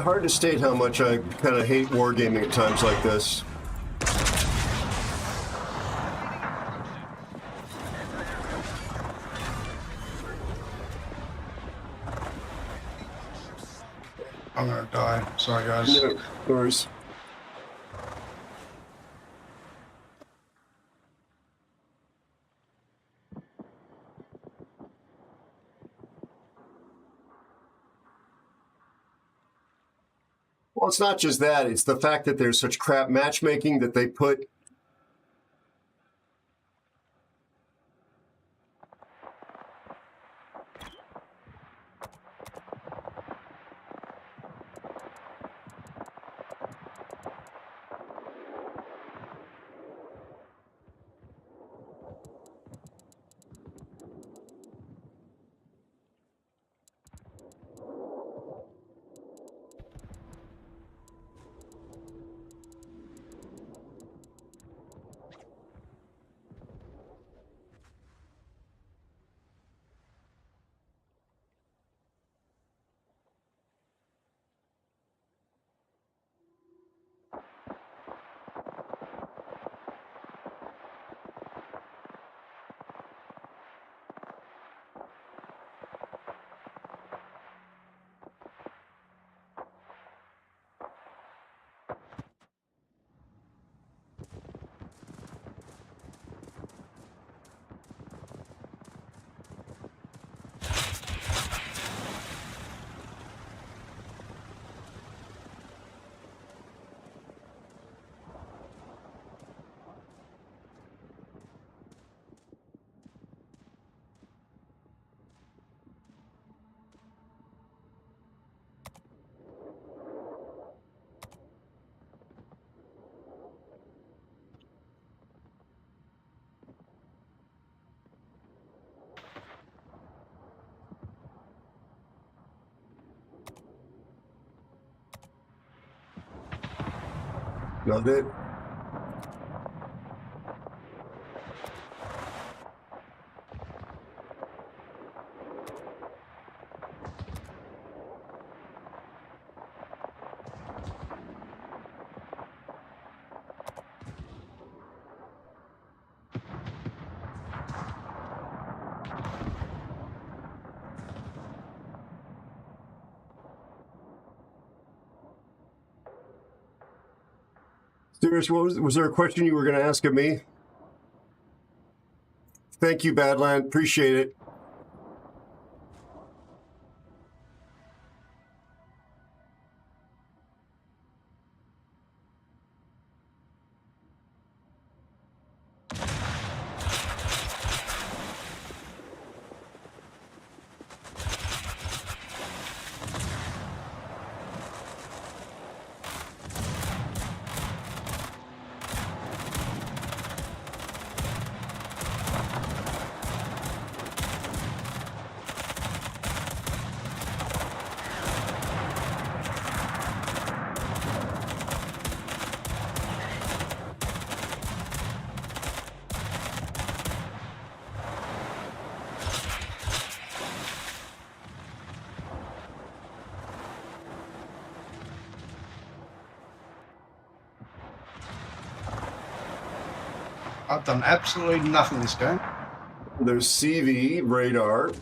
Hard to state how much I kind of hate wargaming at times like this. I'm gonna die. Sorry, guys. No worries. Well, it's not just that. It's the fact that there's such crap matchmaking that they put. Not it. Serious, was there a question you were going to ask of me? Thank you, Badland. Appreciate it. I've done absolutely nothing this game. There's CV, radar.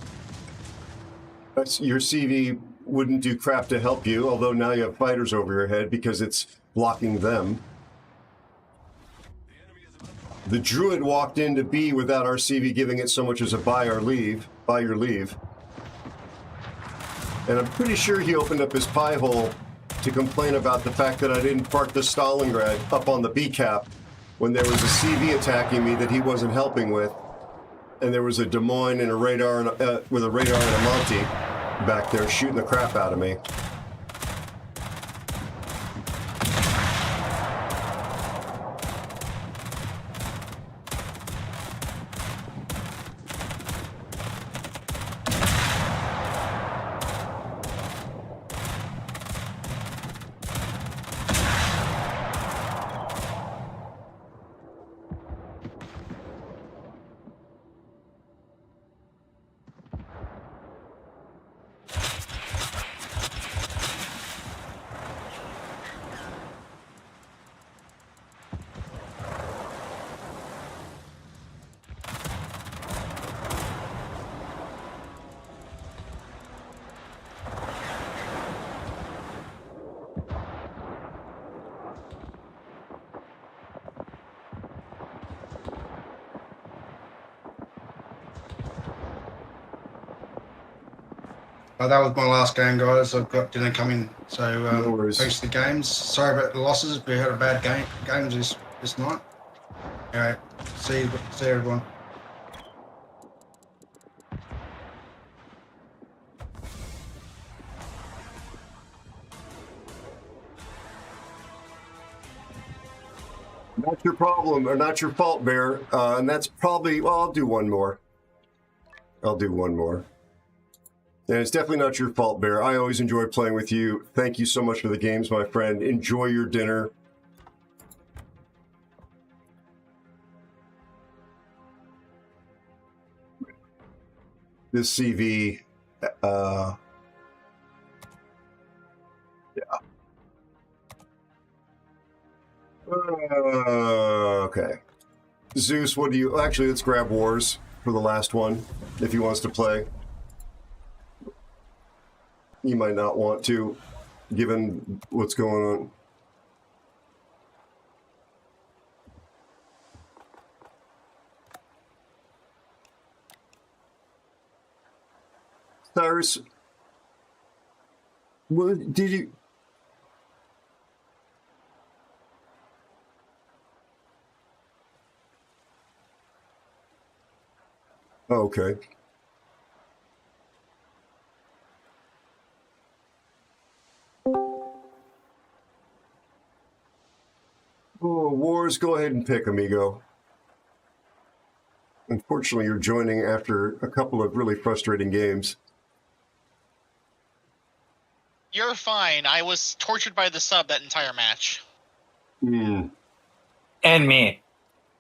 Your CV wouldn't do crap to help you, although now you have fighters over your head because it's blocking them. The Druid walked into B without our CV giving it so much as a buy your leave. And I'm pretty sure he opened up his pie hole to complain about the fact that I didn't park the Stalingrad up on the B cap when there was a CV attacking me that he wasn't helping with, and there was a Des Moines and a radar with a radar and a Monty back there shooting the crap out of me. That was my last game, guys. I've got dinner coming, so No worries. thanks for the games. Sorry about the losses. We had a bad games this night. Anyway, see you everyone. Not your problem, or not your fault, Bear. And that's probably, well, I'll do one more. And it's definitely not your fault, Bear. I always enjoy playing with you. Thank you so much for the games, my friend. Enjoy your dinner. This CV, yeah. Okay. Zeus, what do you... Actually, let's grab Wars for the last one, if he wants to play. You might not want to, given what's going on. Cyrus, what did you... Oh, okay. Oh, Wars, go ahead and pick, amigo. Unfortunately, you're joining after a couple of really frustrating games. You're fine. I was tortured by the sub that entire match. Mm, And me.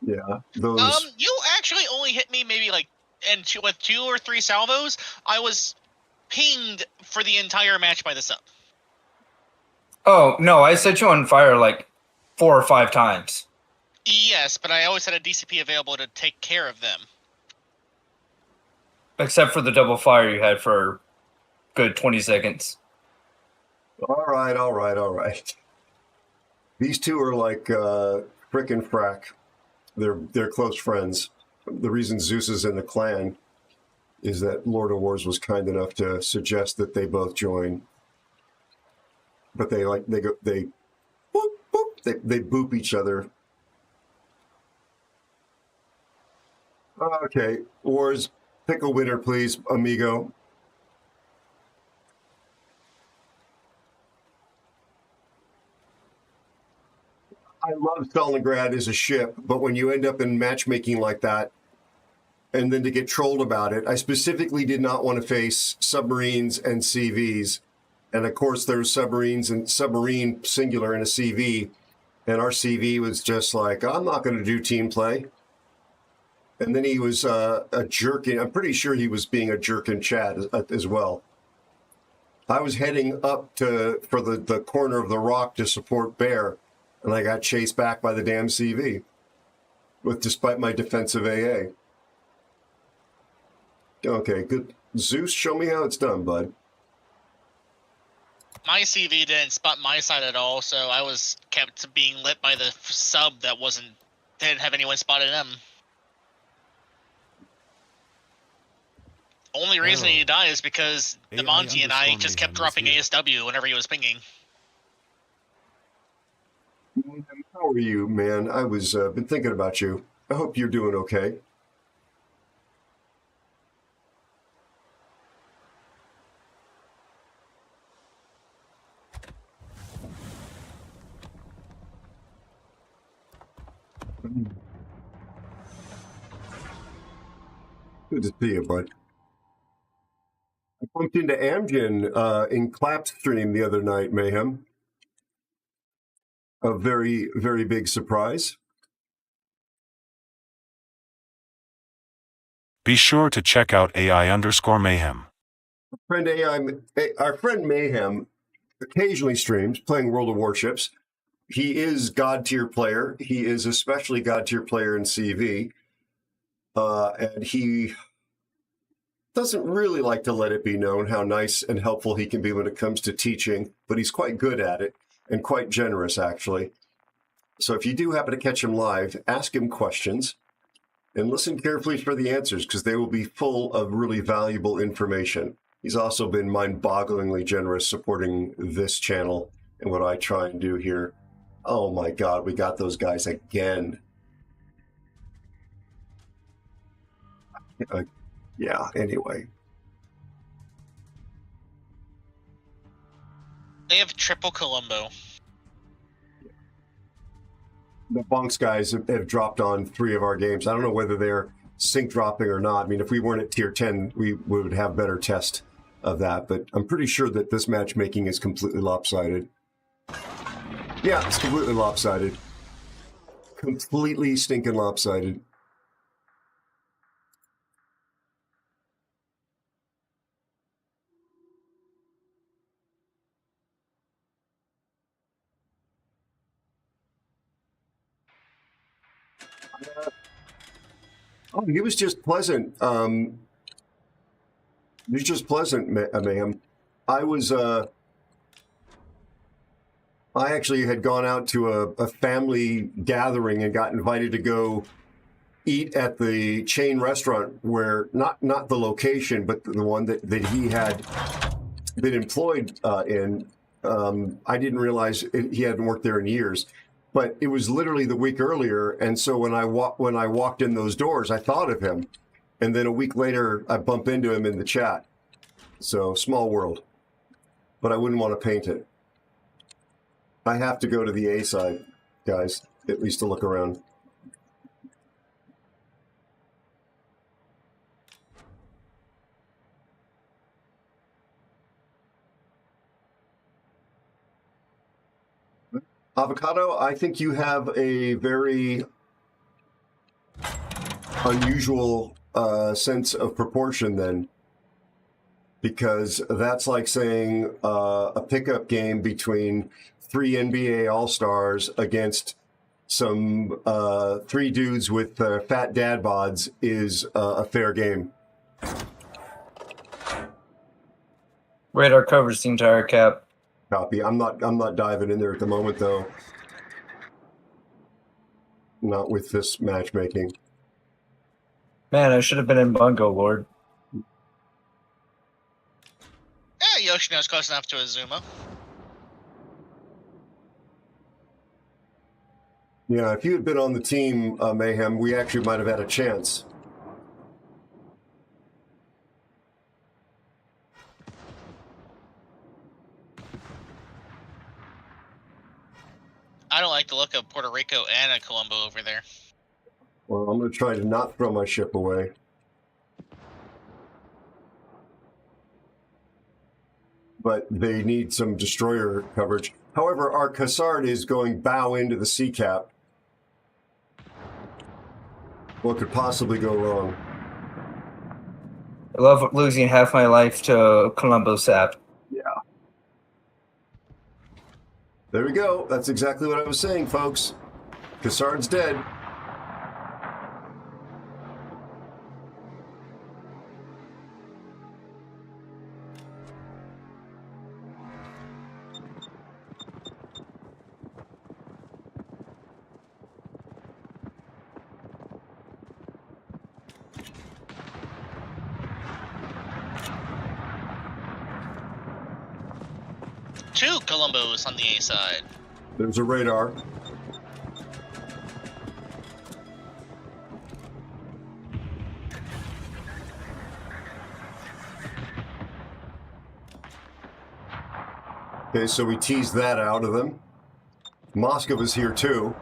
yeah, those. You actually only hit me maybe like, and with 2 or 3 salvos, I was pinged for the entire match by the sub. Oh, no, I set you on fire like 4 or 5 times. Yes, but I always had a DCP available to take care of them. Except for the double fire you had for good 20 seconds. All right. These two are like Frick and Frack. They're close friends. The reason Zeus is in the clan is that Lord of Wars was kind enough to suggest that they both join. But they boop, boop, they boop each other. Okay, Wars, pick a winner, please, amigo. I love Stalingrad as a ship, but when you end up in matchmaking like that, and then to get trolled about it, I specifically did not want to face submarines and CVs. And of course, there's submarines and submarine singular in a CV. And our CV was just like, I'm not going to do team play. And then he was a jerk. I'm pretty sure he was being a jerk in chat as well. I was heading up for the corner of the rock to support Bear, and I got chased back by the damn CV, despite my defensive AA. Okay, good. Zeus, show me how it's done, bud. My CV didn't spot my side at all, so I was kept being lit by the sub that didn't have anyone spotted him. Only reason he died is because the Monty and I just kept dropping ASW whenever he was pinging. How are you, man? I was been thinking about you. I hope you're doing okay. Good to see you, bud. I bumped into Amgen in Clap's stream the other night, Mayhem. A very, very big surprise. Be sure to check out AI_Mayhem. Our friend Mayhem occasionally streams playing World of Warships. He is God tier player. He is especially God tier player in CV. And he doesn't really like to let it be known how nice and helpful he can be when it comes to teaching, but he's quite good at it and quite generous, actually. So if you do happen to catch him live, ask him questions and listen carefully for the answers, because they will be full of really valuable information. He's also been mind-bogglingly generous supporting this channel and what I try and do here. Oh my God, we got those guys again. Yeah, anyway. They have triple Columbo. The Bunks guys have dropped on 3 of our games. I don't know whether they're sync dropping or not. I mean, if we weren't at tier 10, we would have better test of that. But I'm pretty sure that this matchmaking is completely lopsided. Yeah, it's completely lopsided. Completely stinking lopsided. Oh, he was just pleasant. He was just pleasant, ma'am. I actually had gone out to a family gathering and got invited to go eat at the chain restaurant where, not the location, but the one that he had been employed in. I didn't realize he hadn't worked there in years. But it was literally the week earlier, and so when I walked in those doors, I thought of him, and then a week later, I bump into him in the chat. So small world, but I wouldn't want to paint it. I have to go to the A side, guys, at least to look around. Avocado, I think you have a very unusual sense of proportion then, because that's like saying a pickup game between 3 NBA All-Stars against some 3 dudes with fat dad bods is a fair game. Radar covers the entire cap. Copy. I'm not diving in there at the moment though. Not with this matchmaking. Man, I should have been in Bungo, Lord. Yoshino's close enough to Azuma. Yeah, if you had been on the team, Mayhem, we actually might have had a chance. I don't like the look of Puerto Rico and a Colombo over there. Well, I'm going to try to not throw my ship away. But they need some destroyer coverage. However, our Cassard is going bow into the sea cap. What could possibly go wrong? I love losing half my life to Colombo Sap. Yeah. There we go. That's exactly what I was saying, folks. Cassard's dead. Two Colombos on the A side. There's a radar. Okay, so we teased that out of them. Moscow is here too.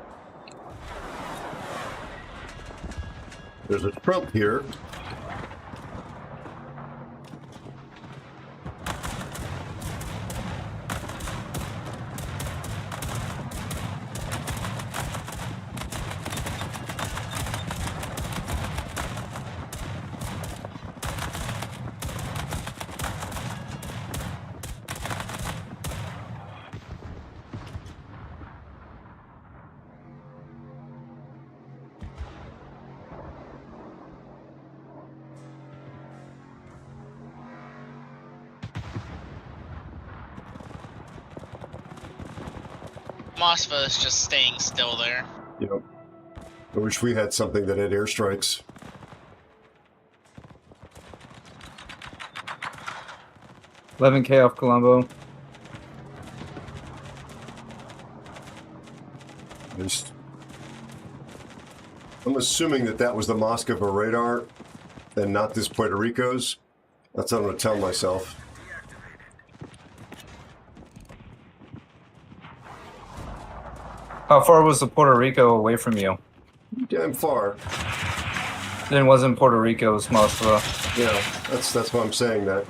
There's a Trump here. Mosfa is just staying still there. Yep. I wish we had something that had airstrikes. $11K off Colombo. I'm assuming that was the Moscow radar and not this Puerto Rico's. That's what I'm going to tell myself. How far was the Puerto Rico away from you? Damn far. Then it wasn't Puerto Rico, it was Moscow. Yeah, that's why I'm saying that.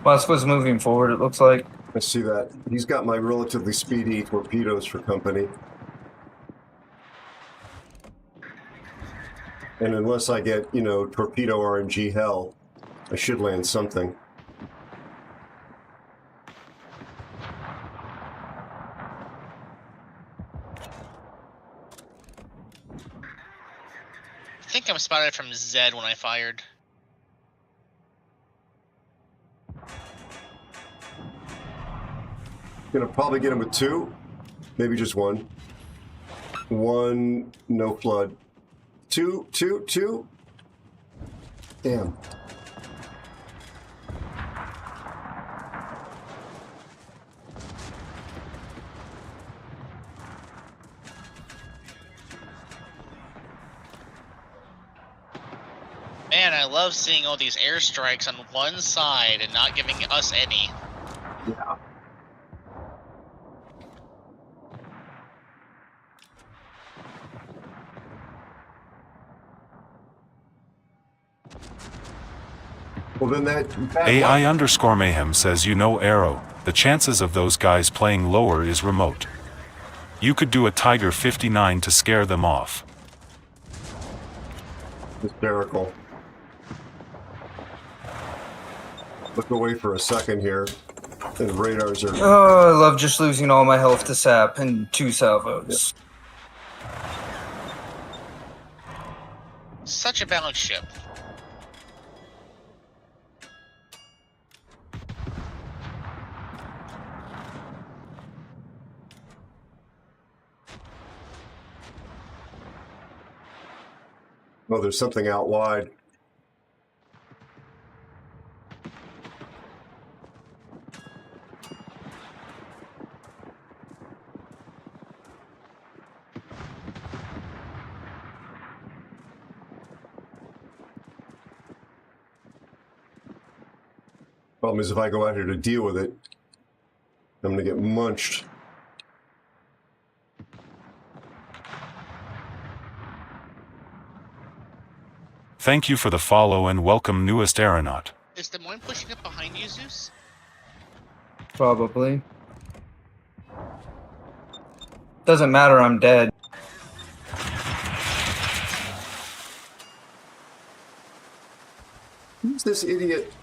Moscow's moving forward, it looks like. I see that. He's got my relatively speedy torpedoes for company. And unless I get, torpedo RNG hell, I should land something. I think I'm spotted from Zed when I fired. Gonna probably get him with 2, maybe just 1. 1, no flood. 2, 2, 2. Damn. Man, I love seeing all these airstrikes on one side and not giving us any. Yeah. Well, then that AI_Mayhem says Aero. the chances of those guys playing lower is remote. You could do a Tiger 59 to scare them off. Hysterical. Look away for a second here. And radars are... Oh, I love just losing all my health to sap and 2 salvos. Such a balanced ship. Oh, there's something out wide. Problem is, if I go out here to deal with it, I'm going to get munched. Thank you for the follow and welcome, newest aeronaut. Is the one pushing up behind you, Zeus? Probably. Doesn't matter, I'm dead. Who's this idiot?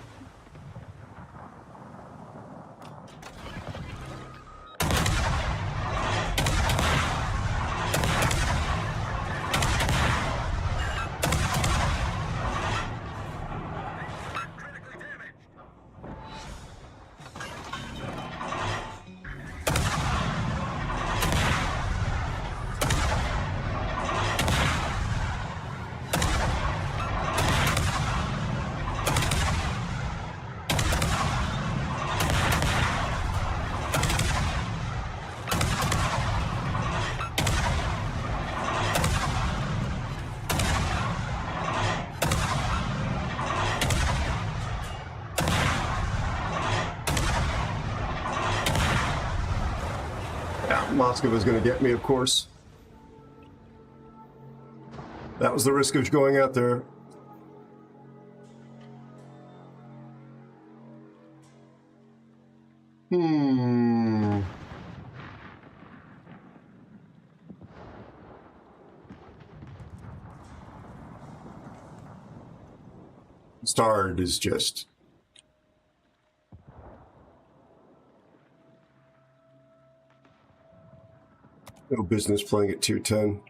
Moscow was going to get me, of course. That was the risk of going out there. Starred is just... no business playing at 210.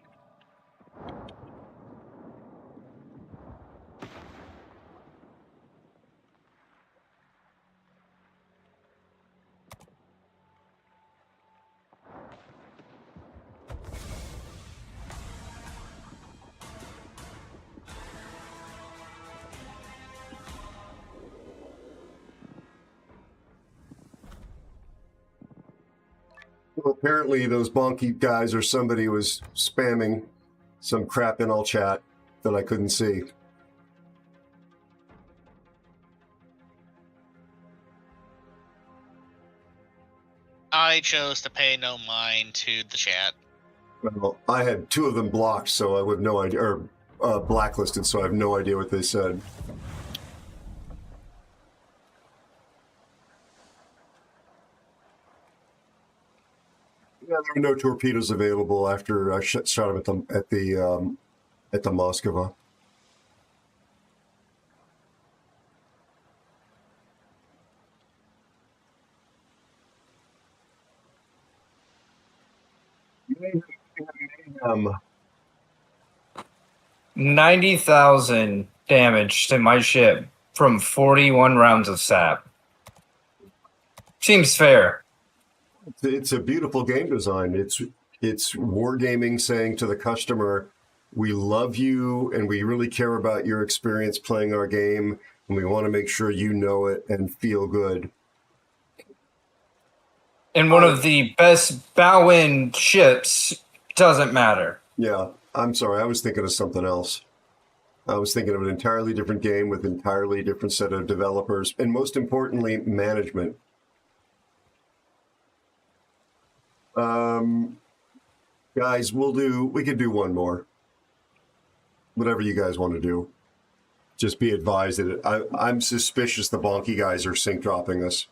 Well, apparently those bonky guys or somebody was spamming some crap in all chat that I couldn't see. I chose to pay no mind to the chat. Well, I had 2 of them blocked, so I would have no idea, or blacklisted, so I have no idea what they said. Yeah, there were no torpedoes available after I shot them at the Moskva. Um, 90,000 damage to my ship from 41 rounds of sap. Seems fair. It's a beautiful game design. It's wargaming saying to the customer, we love you and we really care about your experience playing our game, and we want to make sure you know it and feel good. And one of the best bow-in ships doesn't matter. Yeah, I'm sorry. I was thinking of something else. I was thinking of an entirely different game with entirely different set of developers, and most importantly, management. Guys, we could do one more. Whatever you guys want to do. Just be advised that I'm suspicious the bonky guys are sync dropping us.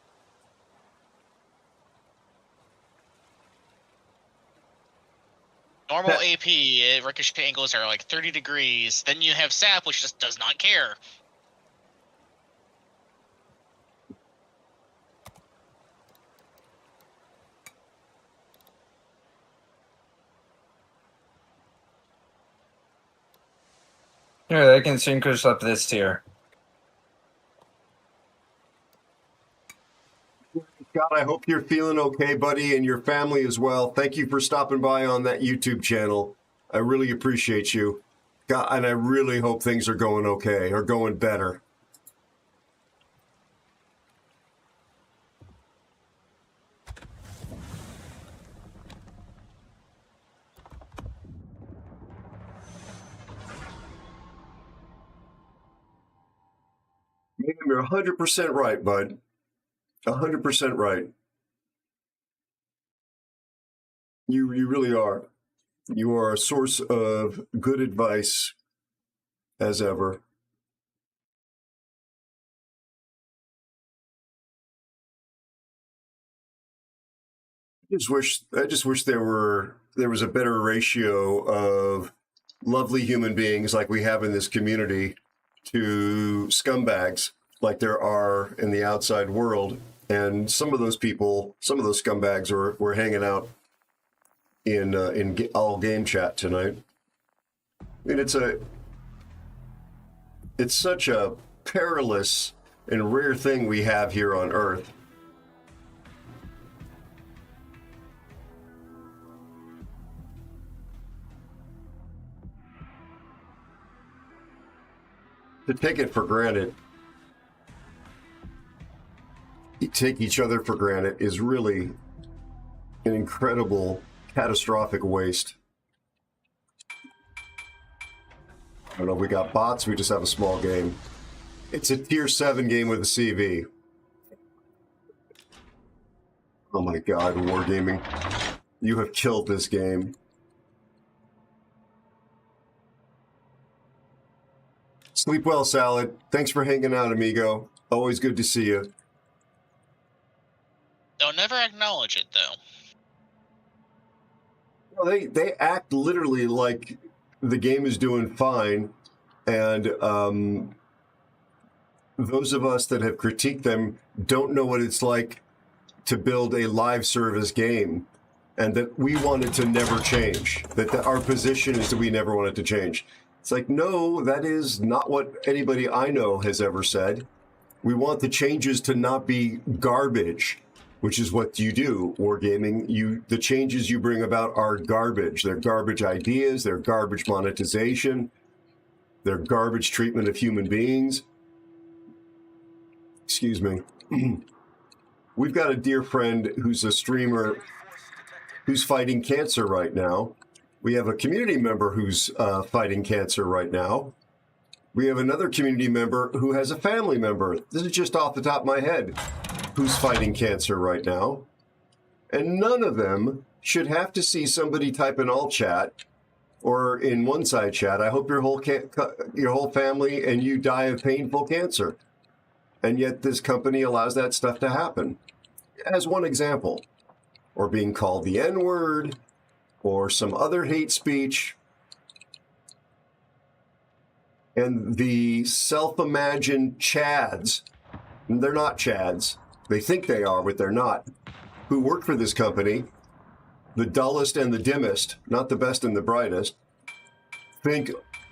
Normal AP ricochet angles are like 30 degrees. Then you have SAP, which just does not care. Here, they can synchronize up this tier. Scott, I hope you're feeling okay, buddy, and your family as well. Thank you for stopping by on that YouTube channel. I really appreciate you. God, and I really hope things are going okay, or going better. Man, you're 100% right, bud. 100% right. You really are. You are a source of good advice, as ever. I just wish there was a better ratio of lovely human beings like we have in this community to scumbags like there are in the outside world. And some of those people, some of those scumbags were hanging out in all game chat tonight. I mean, it's such a perilous and rare thing we have here on Earth. To take it for granted, take each other for granted is really an incredible, catastrophic waste. I don't know if we got bots, we just have a small game. It's a tier 7 game with a CV. Oh my god, Wargaming. You have killed this game. Sleep well, Salad. Thanks for hanging out, amigo. Always good to see you. They'll never acknowledge it, though. Well, they act literally like the game is doing fine, and those of us that have critiqued them don't know what it's like to build a live service game, and that we want it to never change. That our position is that we never want it to change. It's like, no, that is not what anybody I know has ever said. We want the changes to not be garbage, which is what you do, Wargaming. The changes you bring about are garbage. They're garbage ideas, they're garbage monetization, they're garbage treatment of human beings. Excuse me. We've got a dear friend who's a streamer who's fighting cancer right now. We have a community member who's fighting cancer right now. We have another community member who has a family member. This is just off the top of my head, who's fighting cancer right now. And none of them should have to see somebody type in all chat or in one side chat, I hope your whole family and you die of painful cancer. And yet this company allows that stuff to happen. As one example. Or being called the N-word, or some other hate speech, and the self-imagined Chads, and they're not Chads, they think they are, but they're not, who work for this company, the dullest and the dimmest, not the best and the brightest, think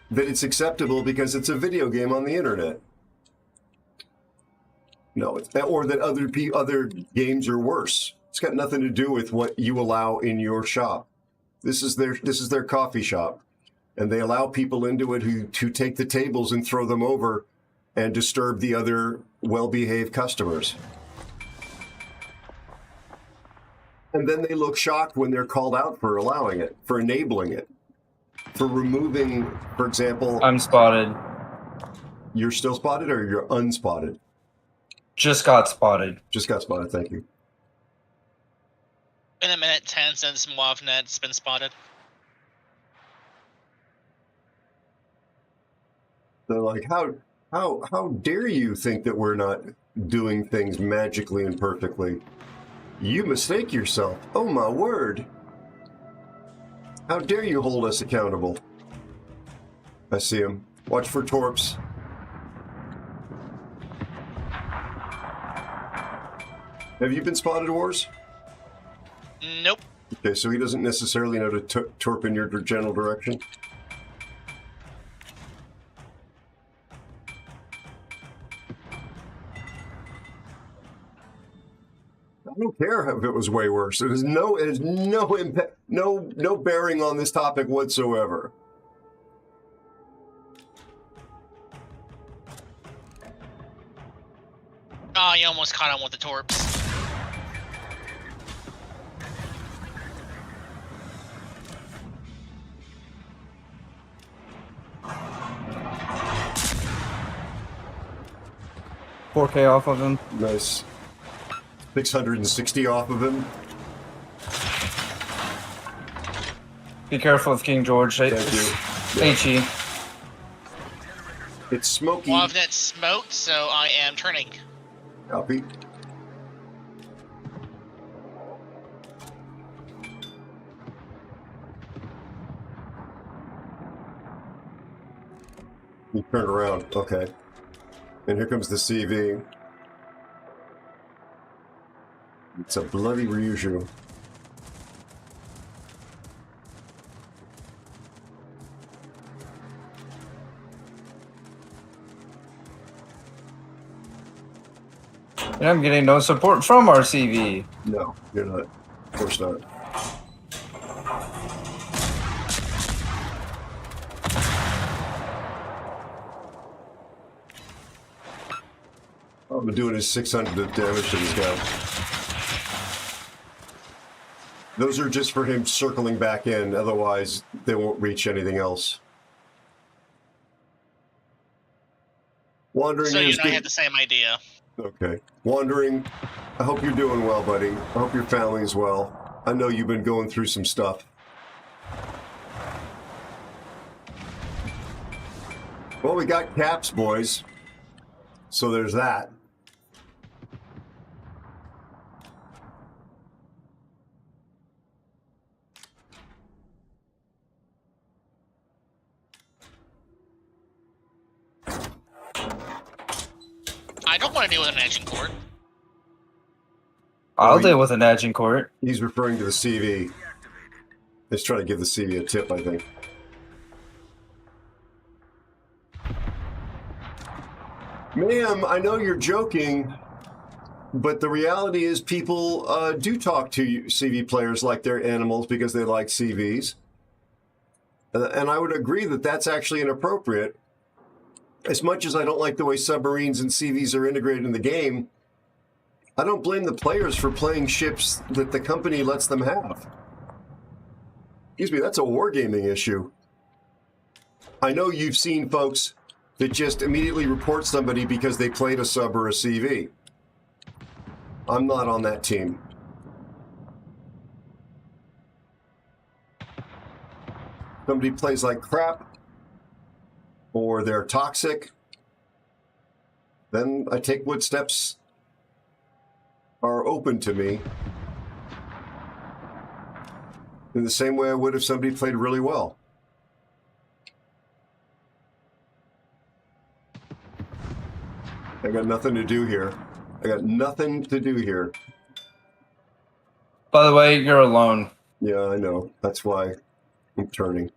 that it's acceptable because it's a video game on the internet. No, or that other games are worse. It's got nothing to do with what you allow in your shop. This is their coffee shop, and they allow people into it who take the tables and throw them over and disturb the other well-behaved customers. And then they look shocked when they're called out for allowing it, for enabling it, for removing, for example... I'm spotted. You're still spotted, or you're unspotted? Just got spotted. Just got spotted, thank you. In a minute 10 since MWAVNet's been spotted. They're like, how dare you think that we're not doing things magically and perfectly? You mistake yourself. Oh my word. How dare you hold us accountable? I see him. Watch for torps. Have you been spotted, Wars? Nope. Okay, so he doesn't necessarily know to torp in your general direction? I don't care if it was way worse. It has no impact, no bearing on this topic whatsoever. Ah, you almost caught him with the torps. $4K off of him. Nice. 660 off of him. Be careful with King George. Thank you. Yeah. HE. It's smoky. Well, I've net smoked, so I am turning. Copy. You turn around. Okay. And here comes the CV. It's a bloody Ryuju. And I'm getting no support from our CV. No, you're not. Of course not. All I'm doing is 600 damage to this guy. Those are just for him circling back in, otherwise they won't reach anything else. Wandering So you is and I good. had the same idea. Okay. Wandering, I hope you're doing well, buddy. I hope your family's well. I know you've been going through some stuff. Well, we got caps, boys. So there's that. I don't want to deal with an edging court. I'll deal with an edging court. He's referring to the CV. He's trying to give the CV a tip, I think. Ma'am, I know you're joking, but the reality is people do talk to CV players like they're animals because they like CVs. And I would agree that that's actually inappropriate. As much as I don't like the way submarines and CVs are integrated in the game, I don't blame the players for playing ships that the company lets them have. Excuse me, that's a wargaming issue. I know you've seen folks that just immediately report somebody because they played a sub or a CV. I'm not on that team. Somebody plays like crap, or they're toxic, then I take what steps are open to me in the same way I would if somebody played really well. I got nothing to do here. I got nothing to do here. By the way, you're alone. Yeah, I know. That's why I'm turning.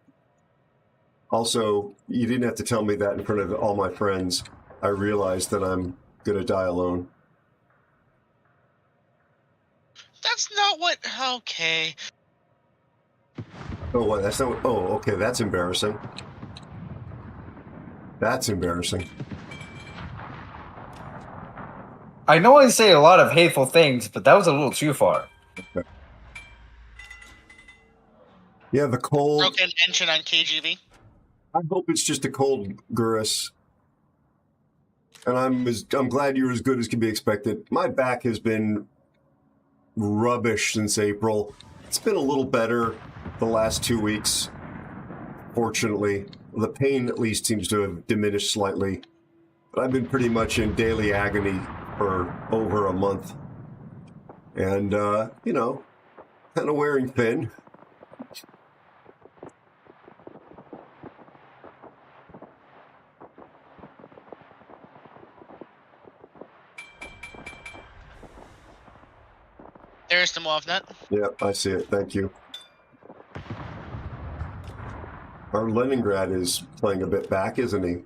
Also, you didn't have to tell me that in front of all my friends. I realized that I'm going to die alone. That's not what... Okay. Oh, what? That's not... Oh, okay, that's embarrassing. That's embarrassing. I know I say a lot of hateful things, but that was a little too far. Okay. Yeah, the cold... Broken engine on KGV. I hope it's just a cold, Gurus. And I'm glad you're as good as can be expected. My back has been rubbish since April. It's been a little better the last 2 weeks, fortunately. The pain at least seems to have diminished slightly. But I've been pretty much in daily agony for over a month. And, you know, kind of wearing thin. There's the MovNet. Yep, I see it. Thank you. Our Leningrad is playing a bit back, isn't he?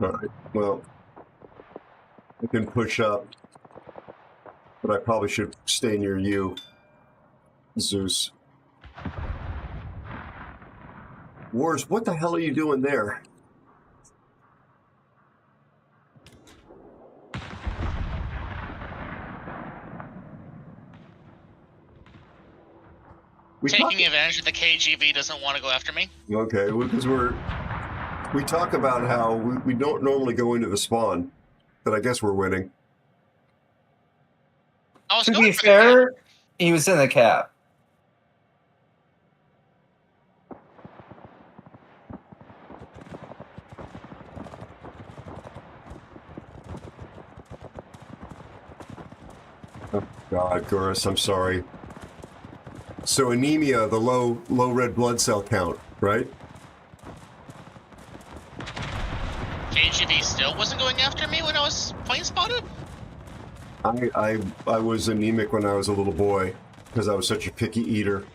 All right. Well, I can push up, but I probably should stay near you, Zeus. Wars, what the hell are you doing there? Taking advantage of the KGB doesn't want to go after me. Okay, well, because we talk about how we don't normally go into the spawn, but I guess we're winning. To be fair, he was in the cap. Oh, God, Goris, I'm sorry. So anemia, the low red blood cell count, right? KGB still wasn't going after me when I was plane spotted? I was anemic when I was a little boy because I was such a picky eater.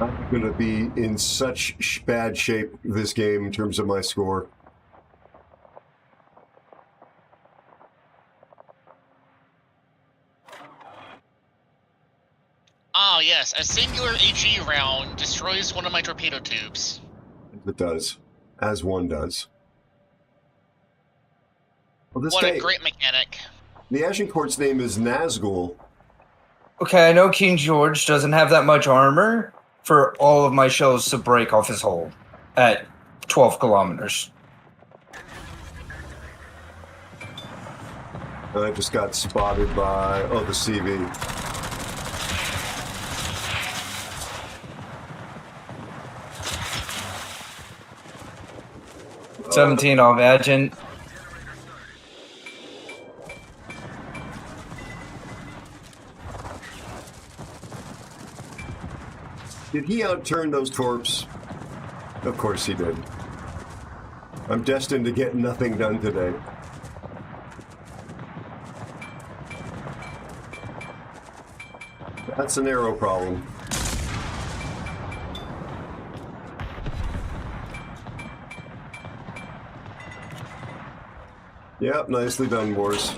I'm going to be in such bad shape this game in terms of my score. Ah, yes. A singular HE round destroys one of my torpedo tubes. It does. As one does. Well, this What guy, a great mechanic. the Agincourt's name is Nazgul. Okay, I know King George doesn't have that much armor for all of my shells to break off his hull at 12 kilometers. I just got spotted by, the CV. Oh. 17 off Agent. Did he outturn those torps? Of course he did. I'm destined to get nothing done today. That's an Aero problem. Yep, nicely done, Wars.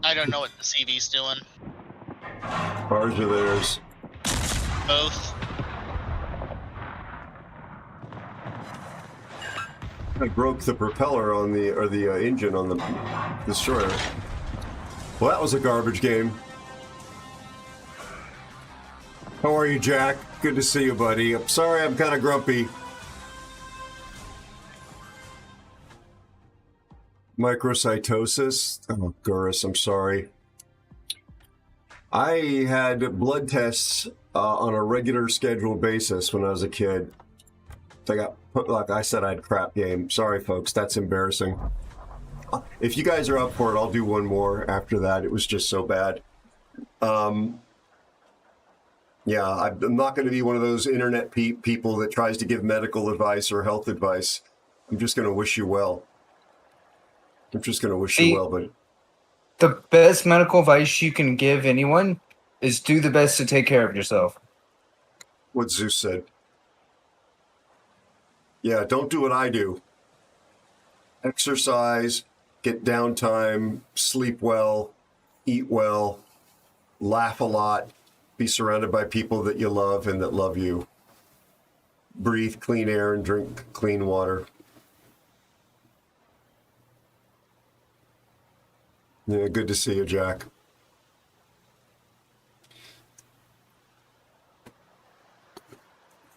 I don't know what the CV's doing. Ours or theirs? Both. I broke the propeller on the engine on the destroyer. Well, that was a garbage game. How are you, Jack? Good to see you, buddy. I'm sorry I'm kind of grumpy. Microcytosis? Oh, Gurus, I'm sorry. I had blood tests on a regular scheduled basis when I was a kid. I got put, like I said, I had a crap game. Sorry, folks, that's embarrassing. If you guys are up for it, I'll do one more after that. It was just so bad. Yeah, I'm not going to be one of those internet people that tries to give medical advice or health advice. I'm just going to wish you well. I'm just going to wish you well, but the best medical advice you can give anyone is do the best to take care of yourself. What Zeus said. Yeah, don't do what I do. Exercise, get downtime, sleep well, eat well, laugh a lot, be surrounded by people that you love and that love you. Breathe clean air and drink clean water. Yeah, good to see you, Jack.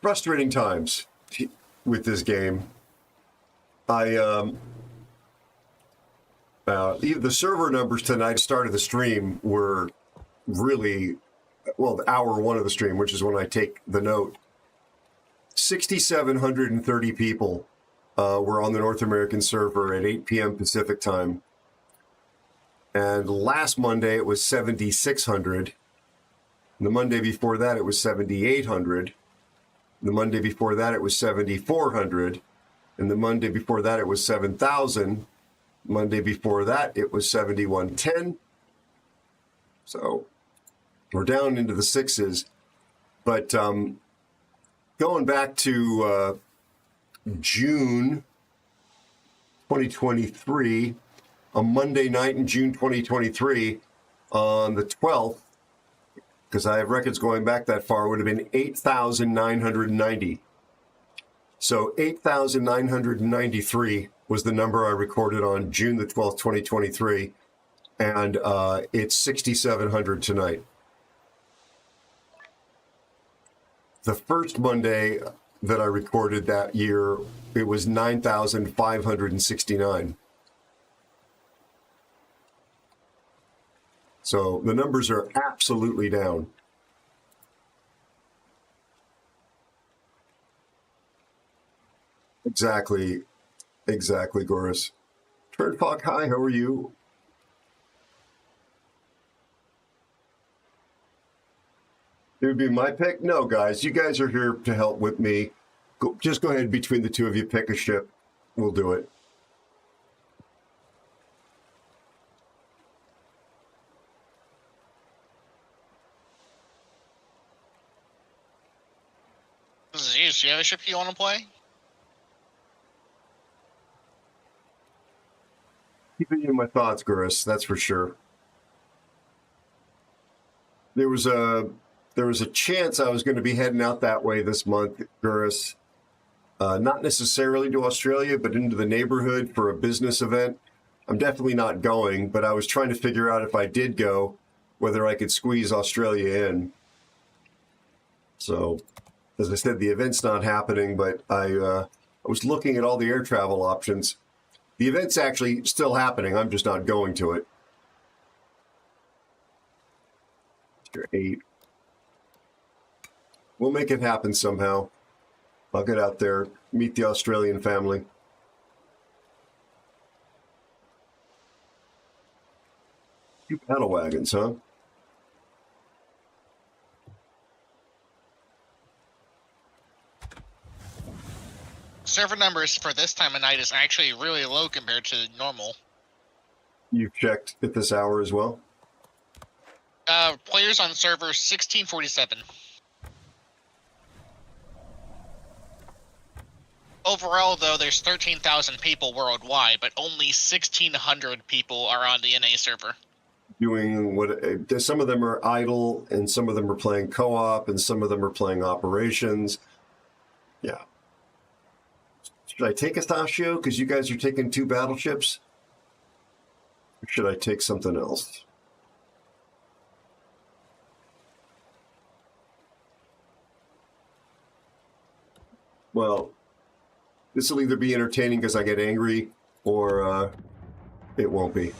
frustrating times with this game. The server numbers tonight, start of the stream, were really, well, the hour one of the stream, which is when I take the note. 6,730 people were on the North American server at 8 p.m. Pacific time. And last Monday, it was 7,600. The Monday before that, it was 7,800. The Monday before that, it was 7,400. And the Monday before that, it was 7,000. Monday before that, it was 7,110. So we're down into the sixes. But going back to June 2023, a Monday night in June 2023, on the 12th, because I have records going back that far, would have been 8,990. So 8,993 was the number I recorded on June the 12th, 2023, and it's 6,700 tonight. The first Monday that I recorded that year, it was 9,569. So the numbers are absolutely down. Exactly, Goris. Turnfog, hi, how are you? It would be my pick? No, guys, you guys are here to help with me. Just go ahead, between the two of you, pick a ship. We'll do it. This is you. Do you have a ship you want to play? Keeping you in my thoughts, Gurus, that's for sure. There was a chance I was going to be heading out that way this month, Gurus. Not necessarily to Australia, but into the neighborhood for a business event. I'm definitely not going, but I was trying to figure out if I did go, whether I could squeeze Australia in. So, as I said, the event's not happening, but I was looking at all the air travel options. The event's actually still happening. I'm just not going to it. Mr. 8. We'll make it happen somehow. I'll get out there, meet the Australian family. Two paddle wagons, huh? Server numbers for this time of night is actually really low compared to normal. You've checked at this hour as well? Players on server 1647. Overall, though, there's 13,000 people worldwide, but only 1,600 people are on the NA server. Doing what? Some of them are idle, and some of them are playing co-op, and some of them are playing operations. Yeah. Should I take Astachio because you guys are taking 2 battleships? Or should I take something else? Well, this will either be entertaining because I get angry, or it won't be.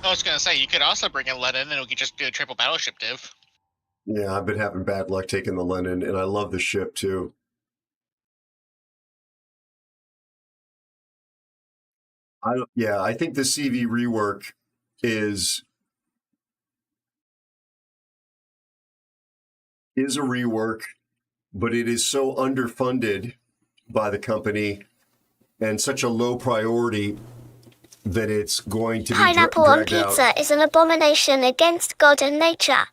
I was going to say, you could also bring in Lenin and we could just do a triple battleship div. Yeah, I've been having bad luck taking the Lenin, and I love the ship too. I think the CV rework is a rework, but it is so underfunded by the company and such a low priority that it's going to be Pineapple on dragged pizza out. is an abomination against God and nature.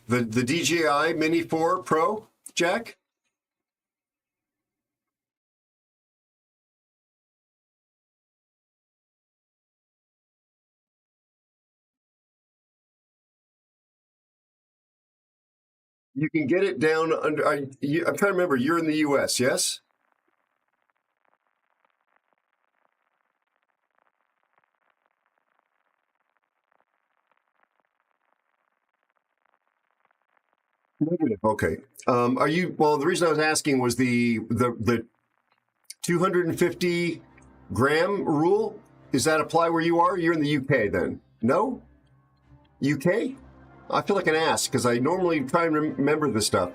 The DJI Mini 4 Pro, Jack? You can get it down under. I'm trying to remember. You're in the U.S., yes? Negative. Okay. Are you? Well, the reason I was asking was the 250 gram rule. Does that apply where you are? You're in the UK then? No? UK? I feel like an ass because I normally try and remember this stuff.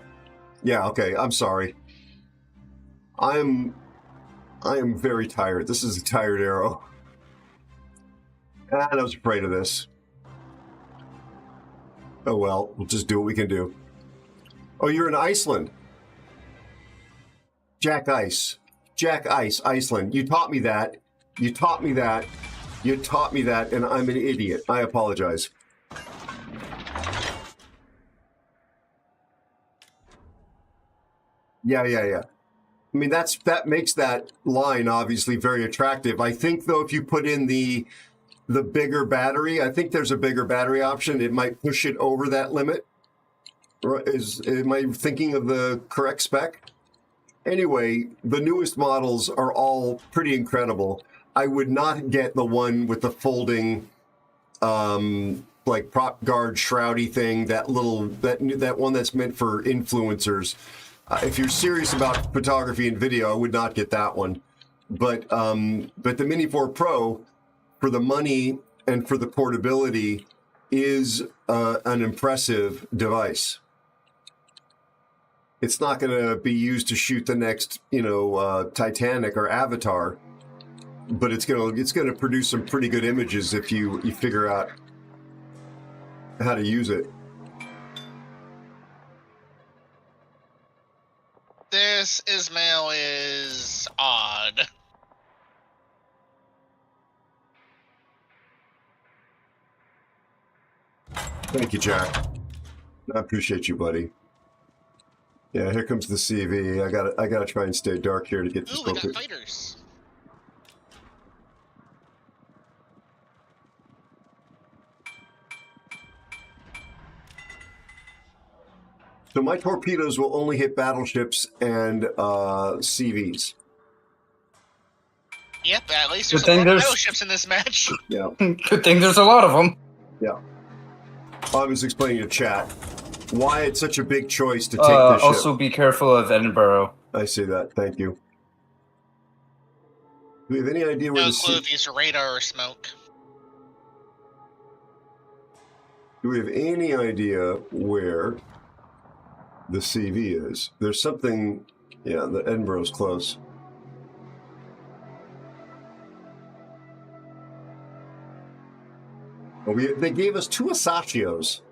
Yeah, okay. I'm sorry. I am very tired. This is a tired Aero. And I was afraid of this. Oh well, we'll just do what we can do. Oh, you're in Iceland. Jack Ice. Jack Ice, Iceland. You taught me that. You taught me that. You taught me that, and I'm an idiot. I apologize. Yeah. I mean, that makes that line obviously very attractive. I think, though, if you put in the bigger battery, I think there's a bigger battery option. It might push it over that limit. Am I thinking of the correct spec? Anyway, the newest models are all pretty incredible. I would not get the one with the folding, like prop guard shroudy thing. That one that's meant for influencers. If you're serious about photography and video, I would not get that one. But the Mini 4 Pro, for the money and for the portability, is an impressive device. It's not going to be used to shoot the next, Titanic or Avatar, but it's going to produce some pretty good images if you figure out how to use it. This Ismail is odd. Thank you, Jack. I appreciate you, buddy. Yeah, here comes the CV. I gotta try and stay dark here to get this. Ooh, we got fighters. So my torpedoes will only hit battleships and CVs. Yep, at least there's a lot of battleships in this match. Yeah. Good thing there's a lot of them. Yeah. I was explaining to chat why it's such a big choice to take this ship. Also, be careful of Edinburgh. I see that. Thank you. Do we have any idea where no clue if it's radar or smoke. Do we have any idea where the CV is? There's something. Yeah, the Edinburgh's close. Well, they gave us 2 Asachios.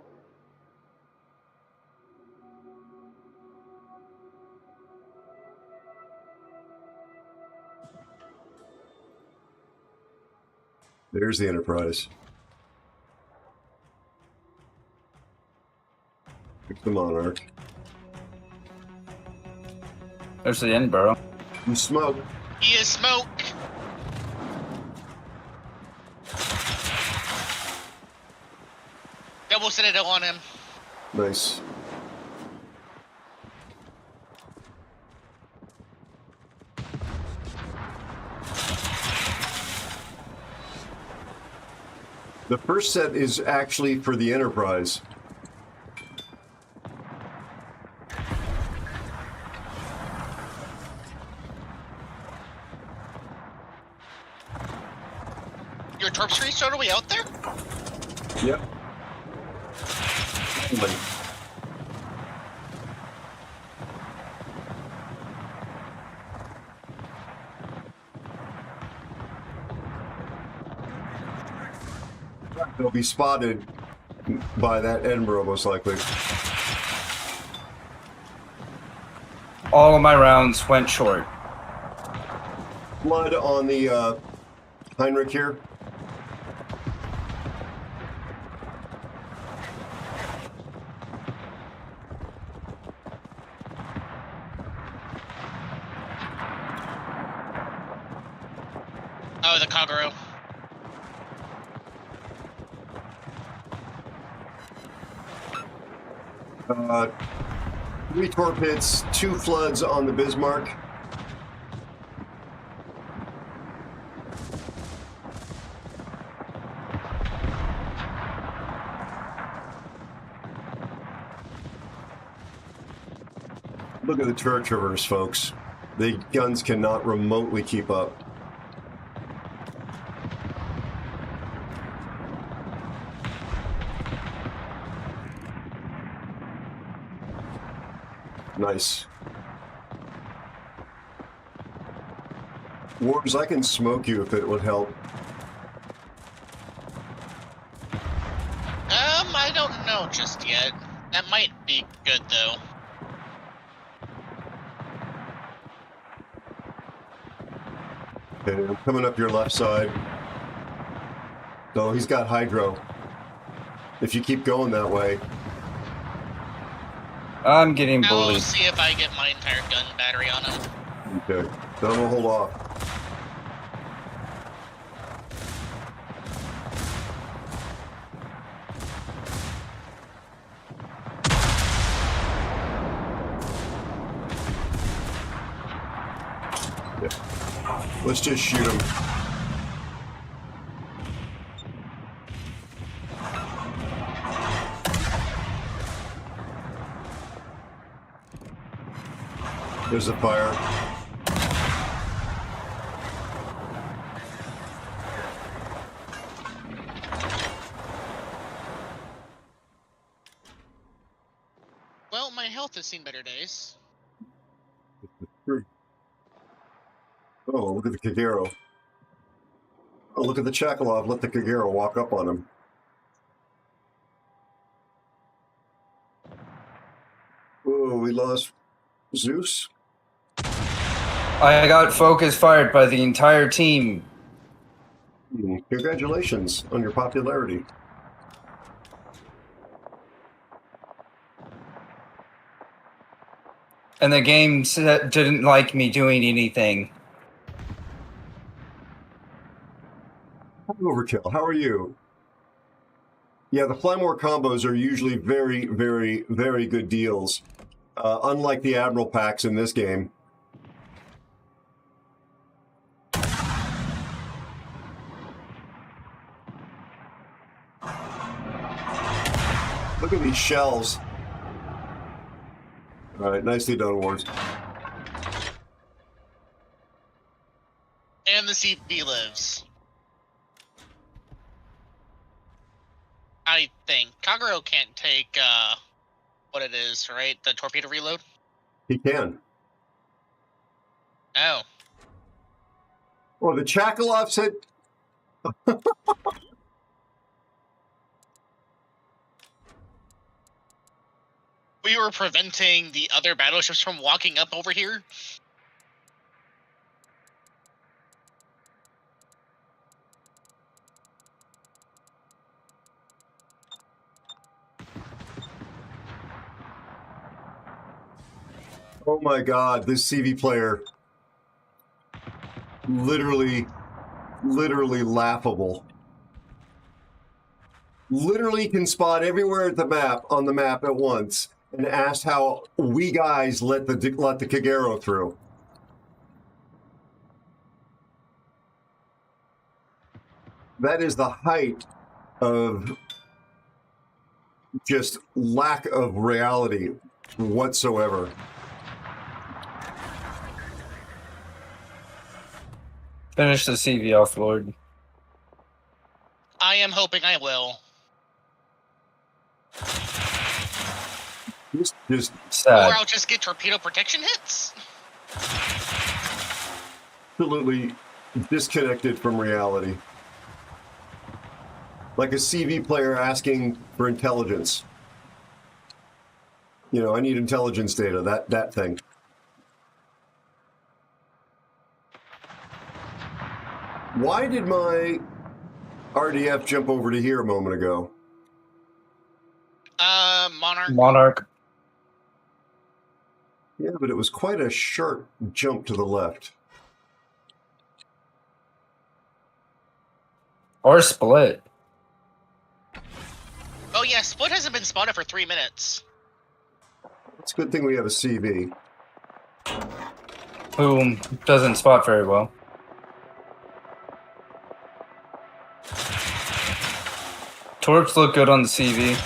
There's the Enterprise. There's the Monarch. There's the Edinburgh. You smoke. He is smoke. Double Citadel on him. Nice. The first set is actually for the Enterprise. Your Torp Street's totally out there? Yep. They'll be spotted by that Edinburgh, most likely. All of my rounds went short. Blood on the Heinrich here. Oh, the Kagero. Uh, 3 torpedoes, 2 floods on the Bismarck. Look at the turret traverse, folks. The guns cannot remotely keep up. Nice. Warbs, I can smoke you if it would help. I don't know just yet. That might be good, though. Okay, I'm coming up your left side. Oh, he's got hydro. If you keep going that way. I'm getting bullied. I'll see if I get my entire gun battery on him. Okay, then I'm gonna hold off. Let's just shoot him. There's a fire. Well, my health has seen better days. Oh, look at the Kagero. Oh, look at the Chakalov. Let the Kagero walk up on him. Oh, we lost Zeus. I got focus fired by the entire team. Congratulations on your popularity. And the game didn't like me doing anything. Overkill, how are you? Yeah, the Fly More combos are usually very, very, very good deals. Unlike the Admiral packs in this game. Look at these shells. All right, nicely done, Wars. And the CP lives. I think Kagero can't take what it is, right? The torpedo reload? He can. Oh. Well, the Chakalov said... We were preventing the other battleships from walking up over here? Oh my god, this CV player. Literally laughable. Literally can spot everywhere at the map, on the map at once, and asked how we guys let the Kagero through. That is the height of just lack of reality whatsoever. Finish the CV offload. I am hoping I will. Just sad. Or I'll just get torpedo protection hits. Absolutely disconnected from reality. Like a CV player asking for intelligence. You know, I need intelligence data, that thing. Why did my RDF jump over to here a moment ago? Monarch. Yeah, but it was quite a sharp jump to the left. Or split. Oh yeah, Split hasn't been spotted for 3 minutes. It's a good thing we have a CV. Who doesn't spot very well. Torps look good on the CV.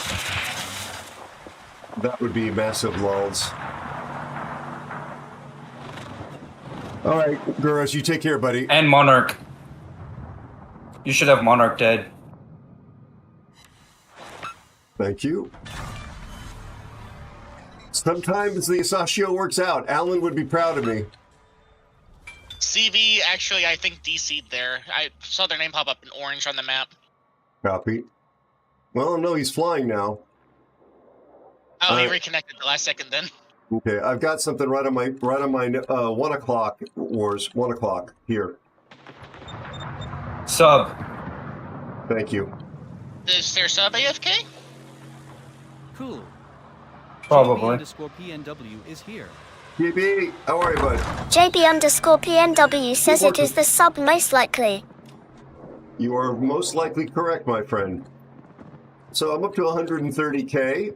That would be massive lulls. All right, Guros, you take care, buddy. And Monarch. You should have Monarch dead. Thank you. Sometimes the Asashio works out. Alan would be proud of me. CV, actually, I think DC'd there. I saw their name pop up in orange on the map. Copy. Well, no, he's flying now. Oh, he reconnected the last second then. Okay, I've got something right on my 1 o'clock wars. 1 o'clock here. Sub. Thank you. Is there sub AFK? Cool. Probably. PNW is here. JB, how are you, bud? JB_PNW says it is the sub most likely. You are most likely correct, my friend. So I'm up to 130K.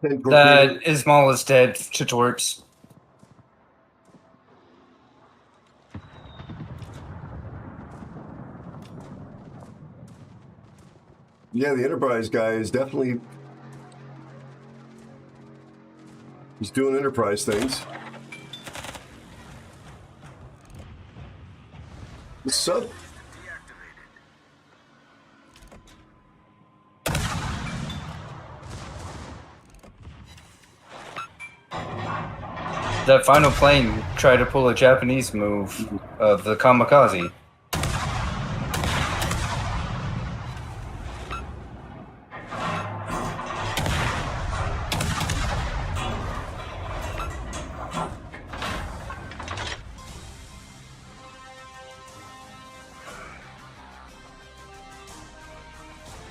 That Ismail is dead to torps. Yeah, the Enterprise guy is definitely... He's doing Enterprise things. The sub... That final plane tried to pull a Japanese move of the kamikaze.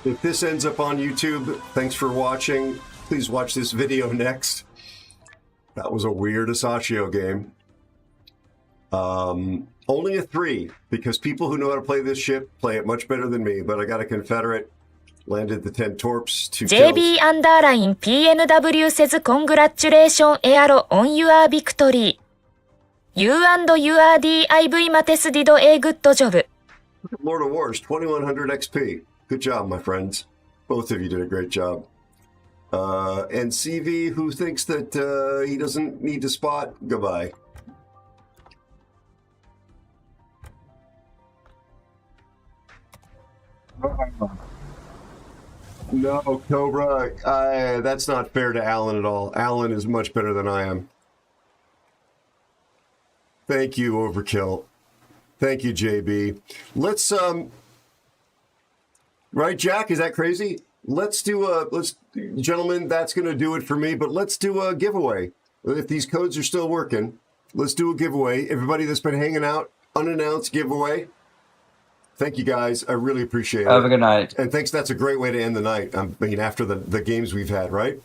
If this ends up on YouTube, thanks for watching. Please watch this video next. That was a weird Asashio game. Only a 3, because people who know how to play this ship play it much better than me, but I got a Confederate, landed the 10 torps, 2 kills. JB_PNW says congratulations Aero on your victory. You and your DIV mates did a good job. Lord of Wars, 2100 XP. Good job, my friends. Both of you did a great job. And CV, who thinks that he doesn't need to spot, goodbye. No, Cobra, that's not fair to Alan at all. Alan is much better than I am. Thank you, Overkill. Thank you, JB. Let's, right, Jack, is that crazy? Let's do gentlemen, that's going to do it for me, but let's do a giveaway. If these codes are still working, let's do a giveaway. Everybody that's been hanging out, unannounced giveaway. Thank you, guys. I really appreciate it. Have a good night. And thanks. That's a great way to end the night. I mean, after the games we've had, right?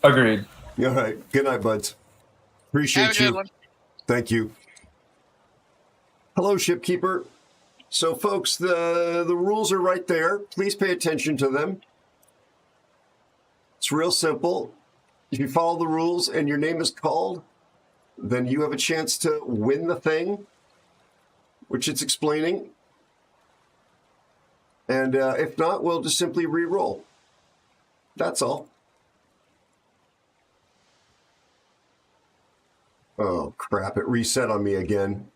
Agreed. All right. Good night, buds. Appreciate you. Good one. Thank you. Hello, Shipkeeper. So, folks, the rules are right there. Please pay attention to them. It's real simple. If you follow the rules and your name is called, then you have a chance to win the thing, which it's explaining. And if not, we'll just simply re-roll. That's all. Oh, crap. It reset on me again.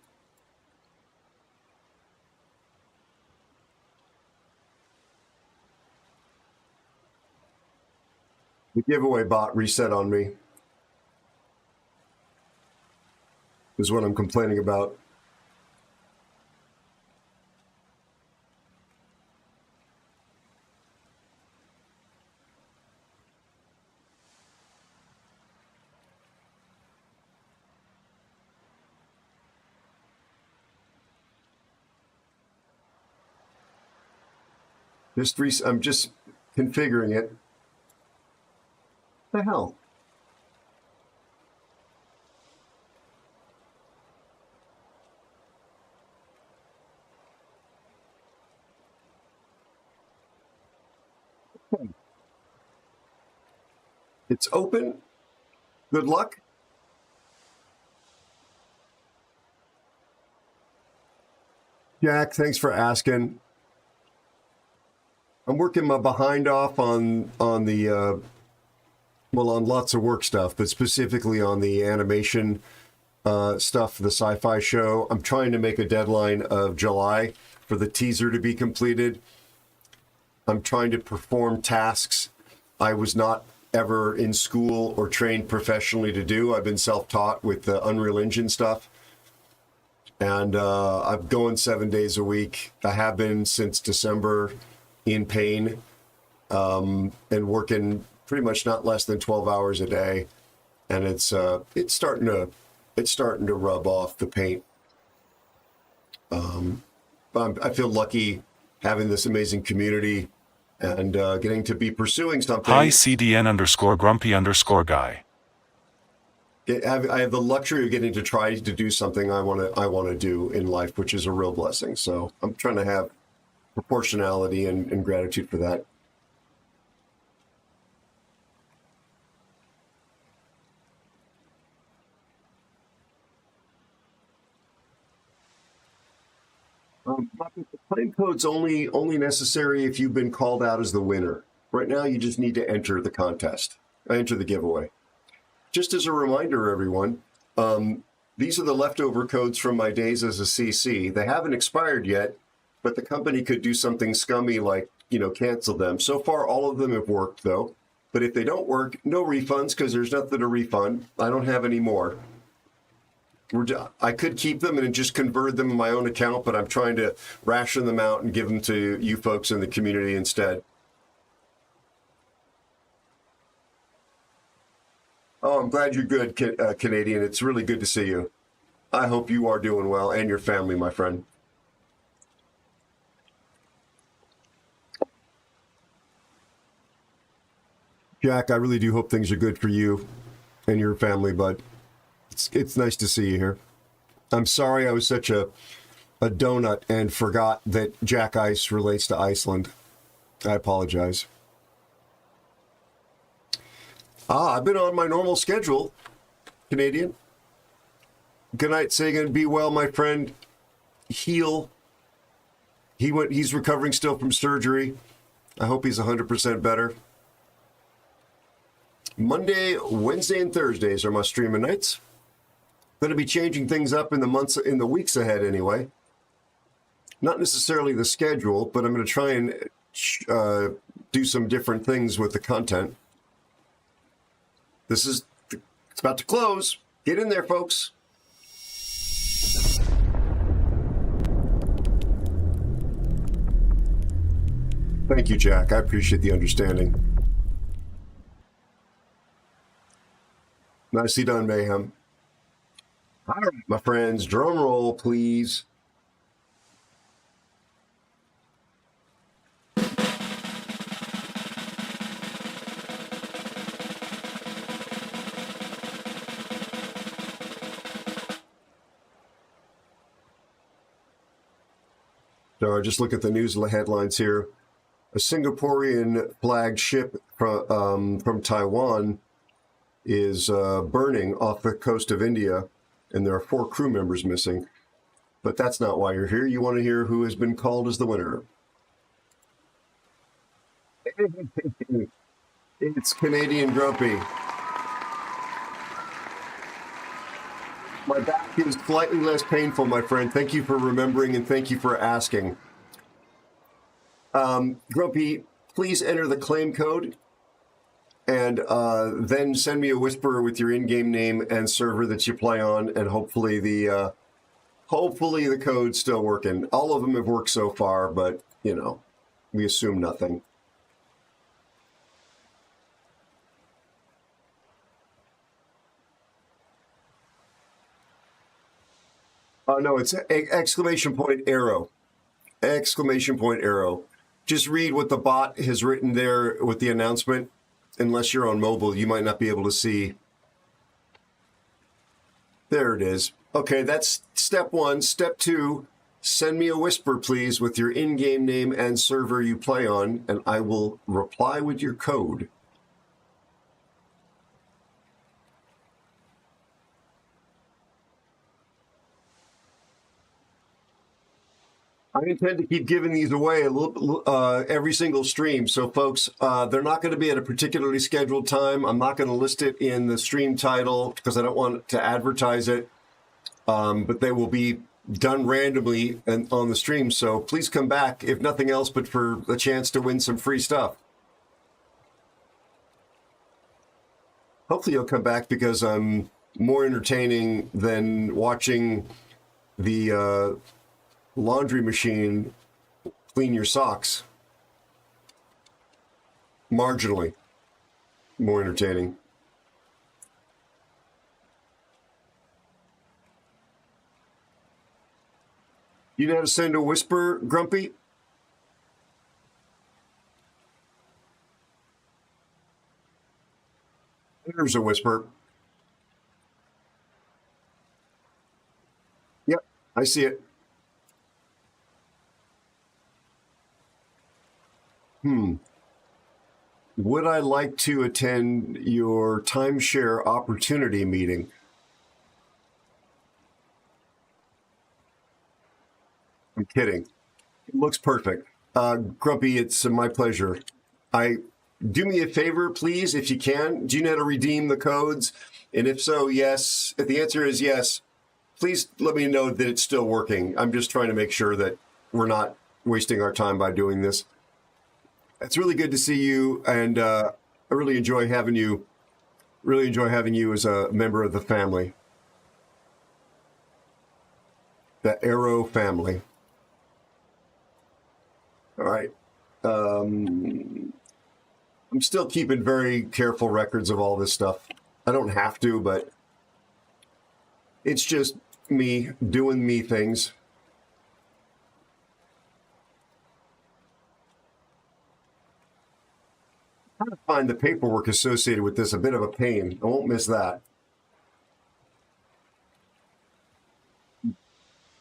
The giveaway bot reset on me. Is what I'm complaining about. I'm just configuring it. What the hell? It's open. Good luck. Jack, thanks for asking. I'm working my behind off on the Well, on lots of work stuff, but specifically on the animation stuff, the sci-fi show. I'm trying to make a deadline of July for the teaser to be completed. I'm trying to perform tasks I was not ever in school or trained professionally to do. I've been self-taught with the Unreal Engine stuff. And I'm going 7 days a week. I have been since December, in pain, and working pretty much not less than 12 hours a day. And it's starting to rub off the paint. I feel lucky having this amazing community and getting to be pursuing something. Hi CDN_grumpy_guy. I have the luxury of getting to try to do something I want to do in life, which is a real blessing. So I'm trying to have proportionality and gratitude for that. The claim code's only necessary if you've been called out as the winner. Right now, you just need to enter the contest, enter the giveaway. Just as a reminder, everyone, these are the leftover codes from my days as a CC. They haven't expired yet, but the company could do something scummy like, cancel them. So far, all of them have worked, though. But if they don't work, no refunds, because there's nothing to refund. I don't have any more. I could keep them and just convert them in my own account, but I'm trying to ration them out and give them to you folks in the community instead. Oh, I'm glad you're good, Canadian. It's really good to see you. I hope you are doing well and your family, my friend. Jack, I really do hope things are good for you and your family, bud. It's nice to see you here. I'm sorry I was such a donut and forgot that Jack Ice relates to Iceland. I apologize. I've been on my normal schedule, Canadian. Good night, Sagan. Be well, my friend. Heal. He's recovering still from surgery. I hope he's 100% better. Monday, Wednesday, and Thursdays are my streaming nights. Going to be changing things up in the weeks ahead anyway. Not necessarily the schedule, but I'm going to try and do some different things with the content. It's about to close. Get in there, folks. Thank you, Jack. I appreciate the understanding. Nicely done, Mayhem. All right, my friends, drum roll, please. So just look at the news headlines here. A Singaporean flagged ship from Taiwan is burning off the coast of India, and there are 4 crew members missing. But that's not why you're here. You want to hear who has been called as the winner. It's Canadian Grumpy. My back is slightly less painful, my friend. Thank you for remembering and thank you for asking. Grumpy, please enter the claim code and then send me a whisper with your in-game name and server that you play on, and hopefully the code's still working. All of them have worked so far, but, we assume nothing. Oh, no, it's exclamation point Aero. Exclamation point Aero. Just read what the bot has written there with the announcement. Unless you're on mobile, you might not be able to see. There it is. Okay, that's step 1. Step 2, send me a whisper, please, with your in-game name and server you play on, and I will reply with your code. I intend to keep giving these away a little every single stream. So, folks, they're not going to be at a particularly scheduled time. I'm not going to list it in the stream title because I don't want to advertise it. But they will be done randomly and on the stream. So please come back, if nothing else, but for the chance to win some free stuff. Hopefully you'll come back because I'm more entertaining than watching the laundry machine clean your socks. Marginally more entertaining. You know how to send a whisper, Grumpy? There's a whisper. Yep, I see it. Would I like to attend your timeshare opportunity meeting? I'm kidding. It looks perfect. Grumpy, it's my pleasure. Do me a favor, please, if you can. Do you know how to redeem the codes? And if so, yes. If the answer is yes, please let me know that it's still working. I'm just trying to make sure that we're not wasting our time by doing this. It's really good to see you, and I really enjoy having you. Really enjoy having you as a member of the family, the Aero family. All right. I'm still keeping very careful records of all this stuff. I don't have to, but it's just me doing me things. Trying to find the paperwork associated with this, a bit of a pain. I won't miss that.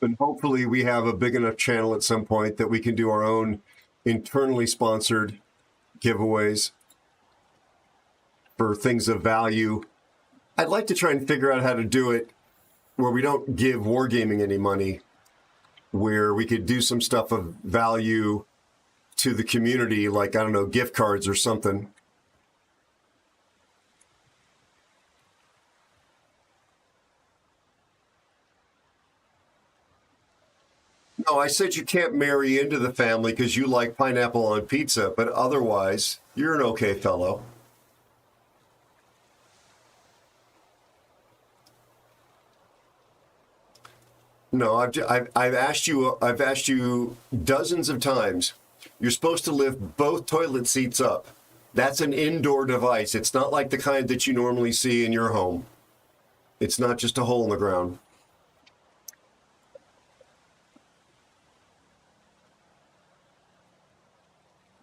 And hopefully we have a big enough channel at some point that we can do our own internally sponsored giveaways for things of value. I'd like to try and figure out how to do it where we don't give Wargaming any money, where we could do some stuff of value to the community, like, I don't know, gift cards or something. No, I said you can't marry into the family because you like pineapple on pizza, but otherwise, you're an okay fellow. No, I've asked you dozens of times. You're supposed to lift both toilet seats up. That's an indoor device. It's not like the kind that you normally see in your home. It's not just a hole in the ground.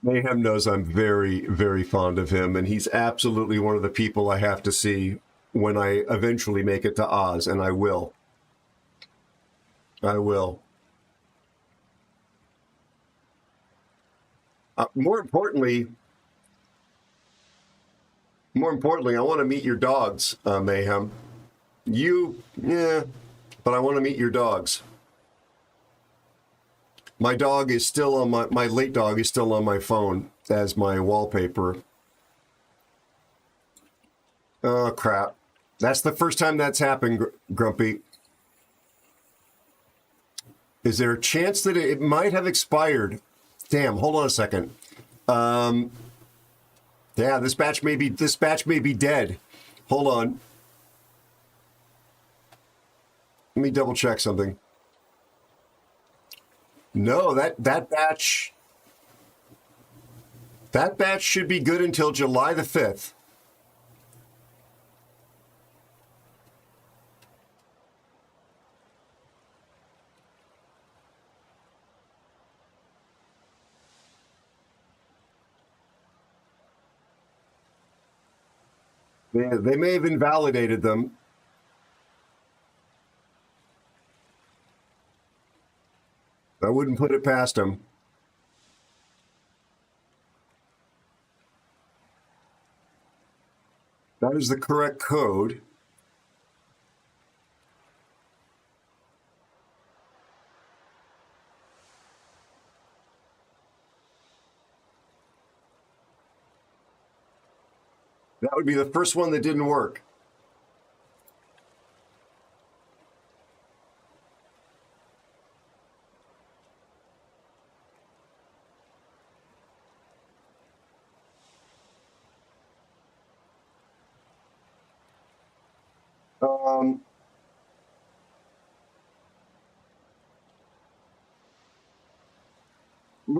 Mayhem knows I'm very, very fond of him, and he's absolutely one of the people I have to see when I eventually make it to Oz, and I will. I will. More importantly, I want to meet your dogs, Mayhem. Yeah, but I want to meet your dogs. My dog is still on my late dog is still on my phone as my wallpaper. Oh, crap. That's the first time that's happened, Grumpy. Is there a chance that it might have expired? Damn, hold on a second. Yeah, this batch may be dead. Hold on. Let me double check something. No, that batch should be good until July the 5th. They may have invalidated them. I wouldn't put it past them. That is the correct code. would be the first one that didn't work.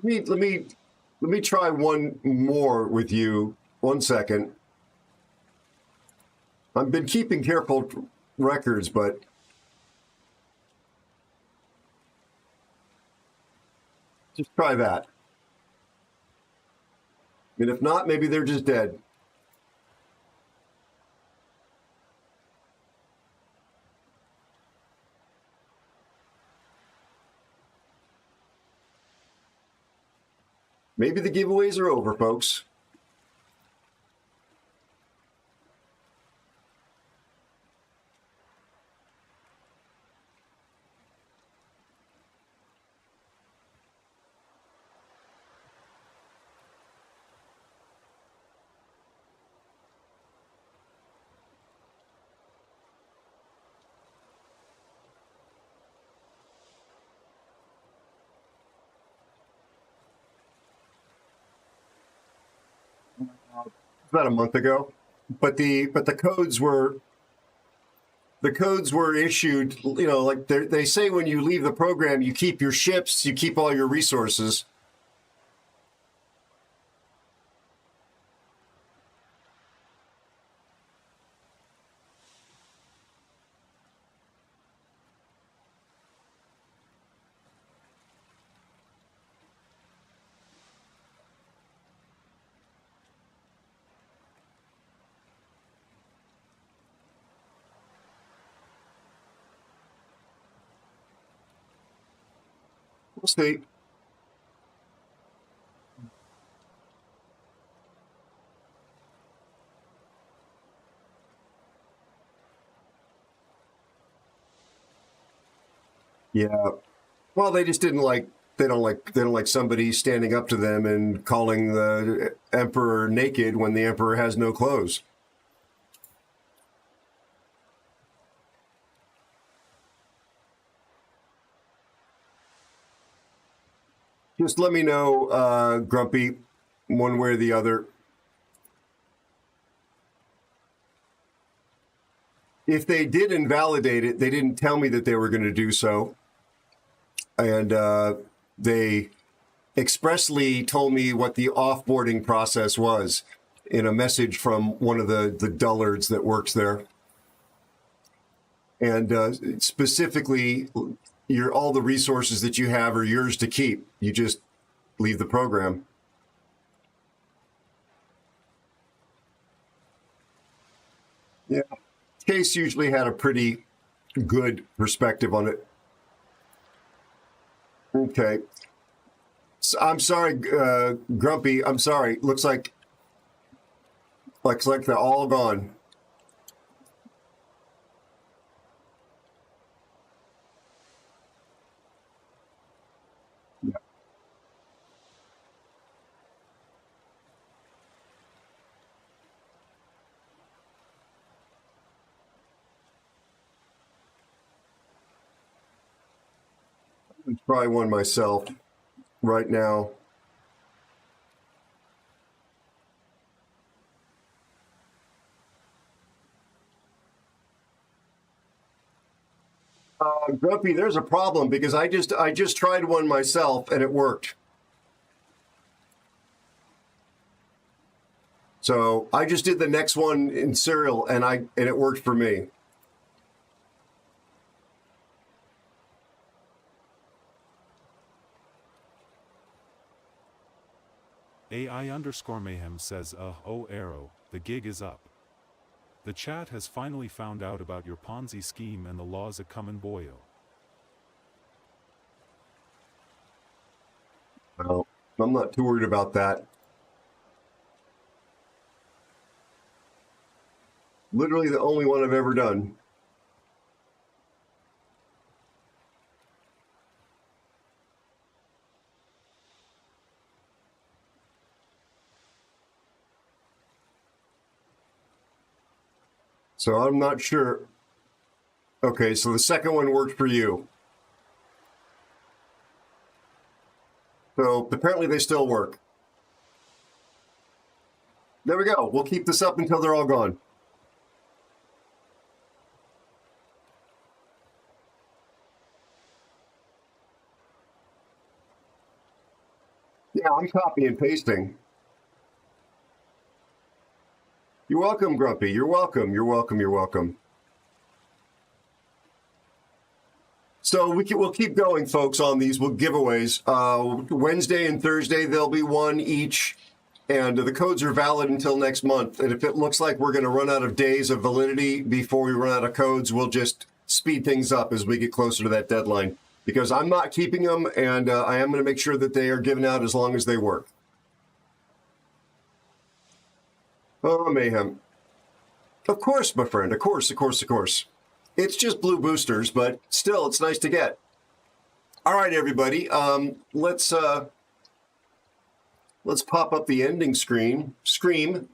Let me try one more with you. 1 second. I've been keeping careful records, but just try that. And if not, maybe they're just dead. Maybe the giveaways are over, folks. About a month ago, but the codes were issued. You know, like they say when you leave the program, you keep your ships, you keep all your resources. We'll see. Yeah. Well, they just didn't like. They don't like somebody standing up to them and calling the emperor naked when the emperor has no clothes. Just let me know, Grumpy, one way or the other. If they did invalidate it, they didn't tell me that they were going to do so. And they expressly told me what the offboarding process was in a message from one of the dullards that works there. And specifically, all the resources that you have are yours to keep. You just leave the program. Yeah. Case usually had a pretty good perspective on it. Okay. So, I'm sorry, Grumpy. I'm sorry. Looks like they're all gone. Yeah. I'm gonna try one myself right now. Grumpy, there's a problem because I just tried one myself and it worked. So I just did the next one in serial and it worked for me. AI_mayhem says, oh Aero, the gig is up. The chat has finally found out about your Ponzi scheme and the laws a common boyo. Well, I'm not too worried about that. Literally the only one I've ever done. So I'm not sure. Okay, so the second one worked for you. So apparently they still work. There we go. We'll keep this up until they're all gone. Yeah, I'm copy and pasting. You're welcome, Grumpy. You're welcome. You're welcome. You're welcome. So we'll keep going, folks, on these giveaways. Wednesday and Thursday, there'll be one each, and the codes are valid until next month. And if it looks like we're going to run out of days of validity before we run out of codes, we'll just speed things up as we get closer to that deadline. Because I'm not keeping them, and I am going to make sure that they are given out as long as they work. Oh, mayhem. Of course, my friend. Of course, of course, of course. It's just blue boosters, but still, it's nice to get. All right, everybody. Let's pop up the ending screen. Scream.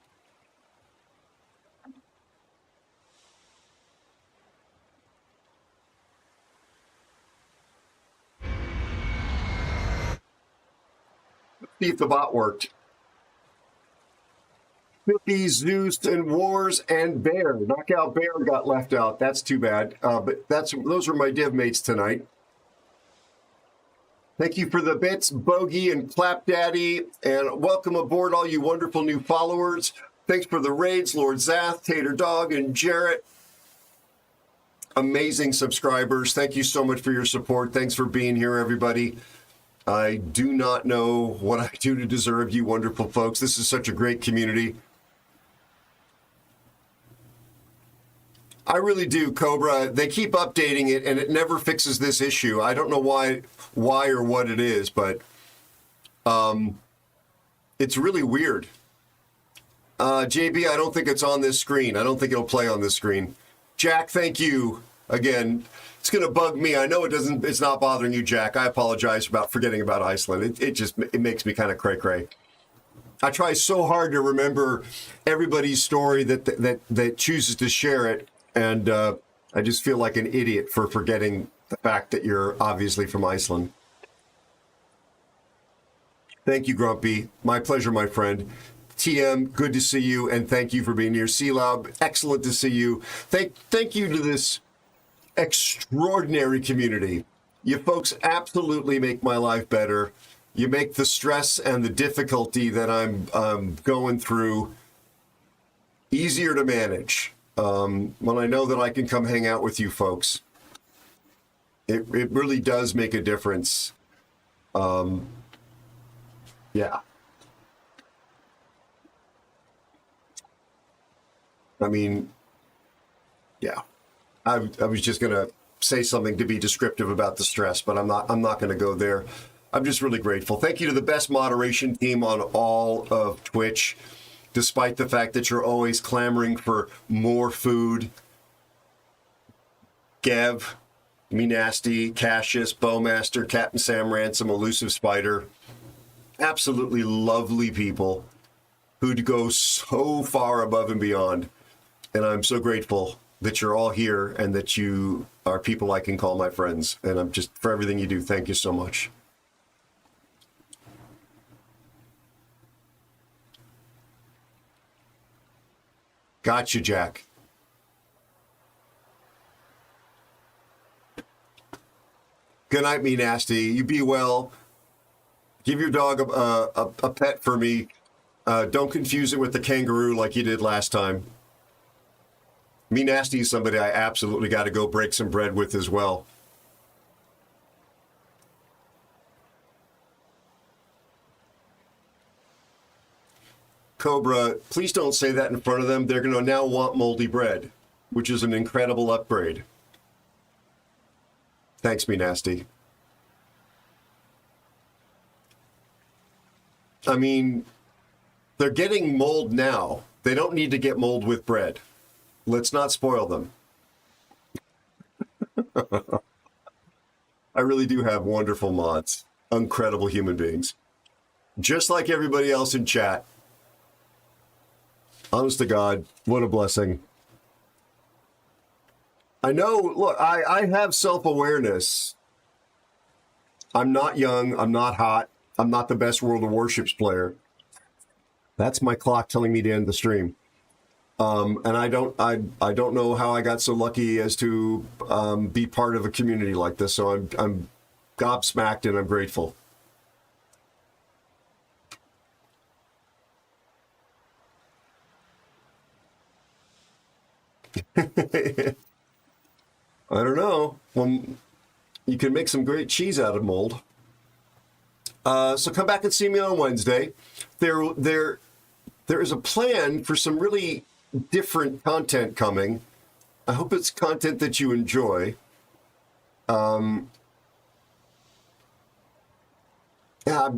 See if the bot worked. Filthy, Zeus, and Wars, and Bear. Knockout Bear got left out. That's too bad. But those were my div mates tonight. Thank you for the bits, Bogey and Clap Daddy, and welcome aboard all you wonderful new followers. Thanks for the raids, Lord Zath, Tater Dog, and Jarrett. Amazing subscribers. Thank you so much for your support. Thanks for being here, everybody. I do not know what I do to deserve you wonderful folks. This is such a great community. I really do, Cobra. They keep updating it, and it never fixes this issue. I don't know why or what it is, but it's really weird. JB, I don't think it's on this screen. I don't think it'll play on this screen. Jack, thank you again. It's going to bug me. I know it's not bothering you, Jack. I apologize about forgetting about Iceland. It makes me kind of cray-cray. I try so hard to remember everybody's story that chooses to share it. And I just feel like an idiot for forgetting the fact that you're obviously from Iceland. Thank you, Grumpy. My pleasure, my friend. TM, good to see you, and thank you for being here. C-Lob, excellent to see you. Thank you to this extraordinary community. You folks absolutely make my life better. You make the stress and the difficulty that I'm going through easier to manage. When I know that I can come hang out with you folks, it really does make a difference. Yeah. I mean, yeah. I was just gonna say something to be descriptive about the stress, but I'm not gonna go there. I'm just really grateful. Thank you to the best moderation team on all of Twitch. Despite the fact that you're always clamoring for more food. Gev, Me Nasty, Cassius, Bowmaster, Captain Sam Ransom, Elusive Spider. Absolutely lovely people who'd go so far above and beyond. And I'm so grateful that you're all here and that you are people I can call my friends. And I'm just, for everything you do, thank you so much. Gotcha, Jack. Good night, Me Nasty. You be well. Give your dog a pet for me. Don't confuse it with the kangaroo like you did last time. Me Nasty is somebody I absolutely got to go break some bread with as well. Cobra, please don't say that in front of them. They're going to now want moldy bread, which is an incredible upgrade. Thanks, Me Nasty. I mean, they're getting mold now. They don't need to get mold with bread. Let's not spoil them. I really do have wonderful mods. Incredible human beings. Just like everybody else in chat. Honest to God, what a blessing. I know, look, I have self-awareness. I'm not young, I'm not hot, I'm not the best World of Warships player. That's my clock telling me to end the stream. And I don't know how I got so lucky as to be part of a community like this. So I'm gobsmacked and I'm grateful. I don't know. Well, you can make some great cheese out of mold. So come back and see me on Wednesday. There is a plan for some really different content coming. I hope it's content that you enjoy. Yeah,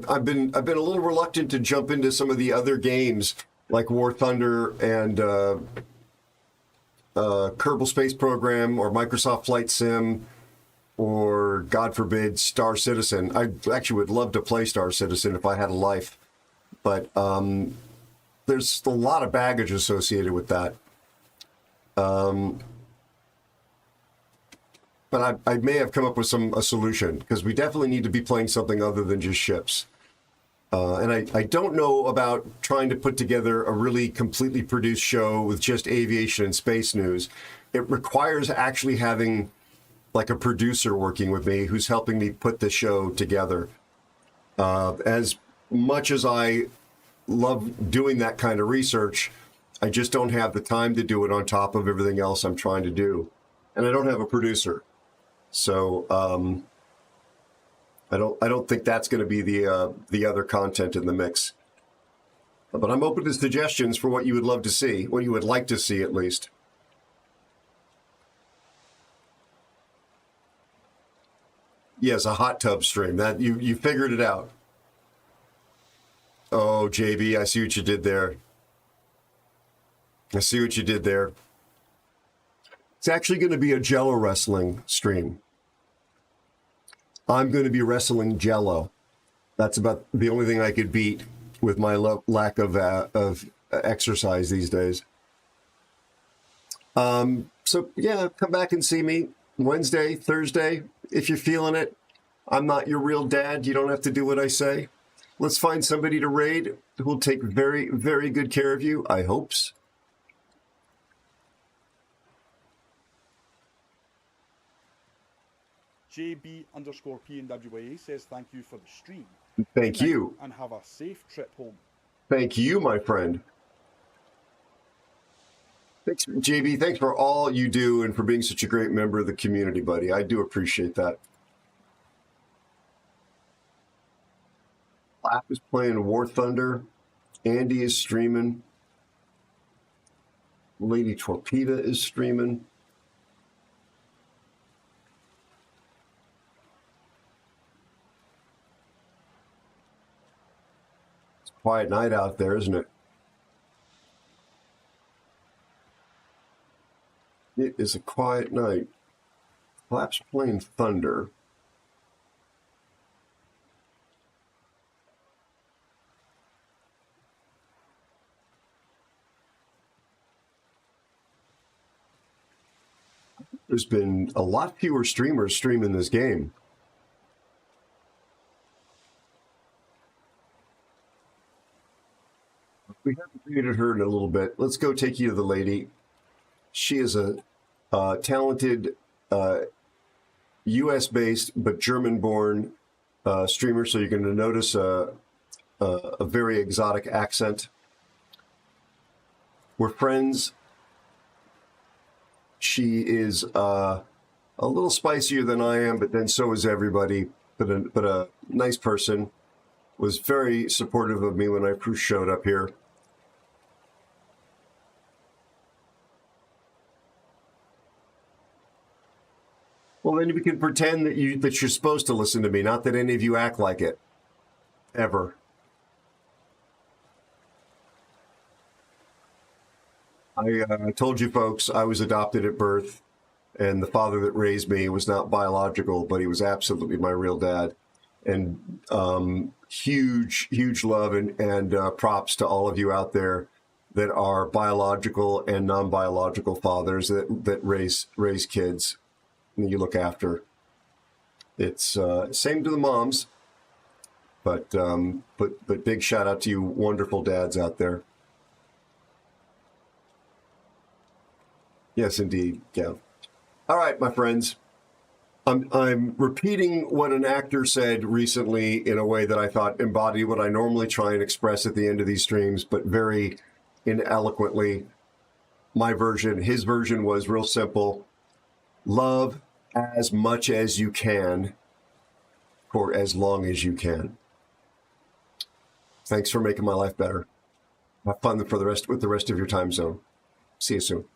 I've been a little reluctant to jump into some of the other games like War Thunder and Kerbal Space Program or Microsoft Flight Sim or, God forbid, Star Citizen. I actually would love to play Star Citizen if I had a life, but there's a lot of baggage associated with that. But I may have come up with a solution, because we definitely need to be playing something other than just ships. And I don't know about trying to put together a really completely produced show with just aviation and space news. It requires actually having like a producer working with me who's helping me put the show together. As much as I love doing that kind of research, I just don't have the time to do it on top of everything else I'm trying to do. And I don't have a producer. So I don't think that's going to be the other content in the mix. But I'm open to suggestions for what you would love to see, what you would like to see at least. Yes, a hot tub stream. That you figured it out. Oh, JB, I see what you did there. I see what you did there. It's actually going to be a Jello wrestling stream. I'm going to be wrestling Jello. That's about the only thing I could beat with my lack of exercise these days. So yeah, come back and see me Wednesday, Thursday, if you're feeling it. I'm not your real dad. You don't have to do what I say. Let's find somebody to raid who will take very, very good care of you, I hopes. JB_PNWA says thank you for the stream. Thank you. And have a safe trip home. Thank you, my friend. Thanks, JB. Thanks for all you do and for being such a great member of the community, buddy. I do appreciate that. Lap is playing War Thunder. Andy is streaming. Lady Torpeda is streaming. It's a quiet night out there, isn't it? It is a quiet night. Lap's playing Thunder. There's been a lot fewer streamers streaming this game. We haven't created her in a little bit. Let's go take you to the lady. She is a talented U.S.-based but German-born streamer, so you're going to notice a very exotic accent. We're friends. She is a little spicier than I am, but then so is everybody. But a nice person. Was very supportive of me when I first showed up here. Well, then we can pretend that you're supposed to listen to me. Not that any of you act like it, ever. I told you folks I was adopted at birth, and the father that raised me was not biological, but he was absolutely my real dad. And huge love and props to all of you out there that are biological and non-biological fathers that raise kids and you look after. It's same to the moms, but big shout out to you wonderful dads out there. Yes, indeed, Gav. All right, my friends. I'm repeating what an actor said recently in a way that I thought embodied what I normally try and express at the end of these streams, but very ineloquently. My version, his version was real simple. Love as much as you can for as long as you can. Thanks for making my life better. Have fun with the rest of your time zone. See you soon.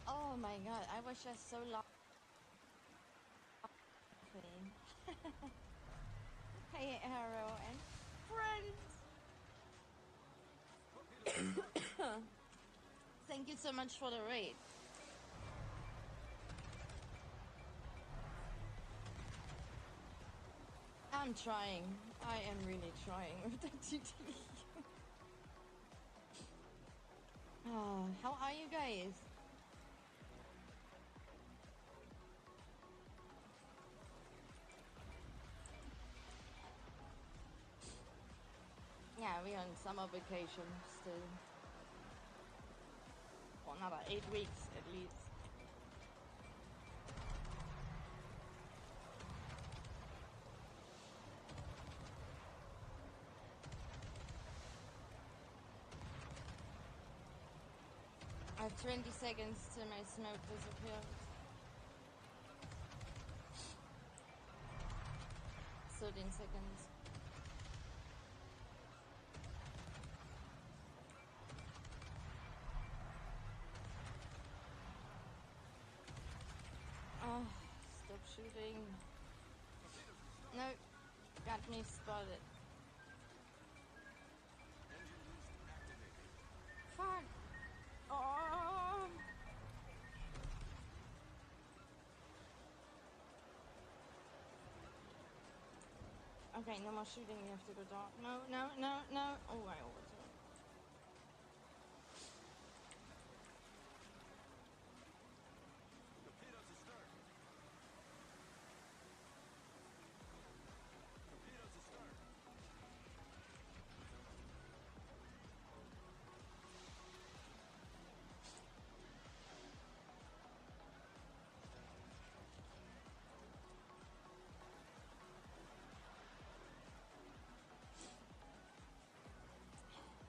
Oh my god, I was just so laughing. Hey Aero and friends! Thank you so much for the raid. I'm trying. I am really trying with the GT. How are you guys? Yeah, we're on summer vacation still. For another 8 weeks at least. I have 20 seconds till my smoke disappears. 13 seconds. Oh, stop shooting. No, got me spotted. Fuck. Oh. Okay, no more shooting, you have to go dark. No, no, no, no. Oh, I overturned.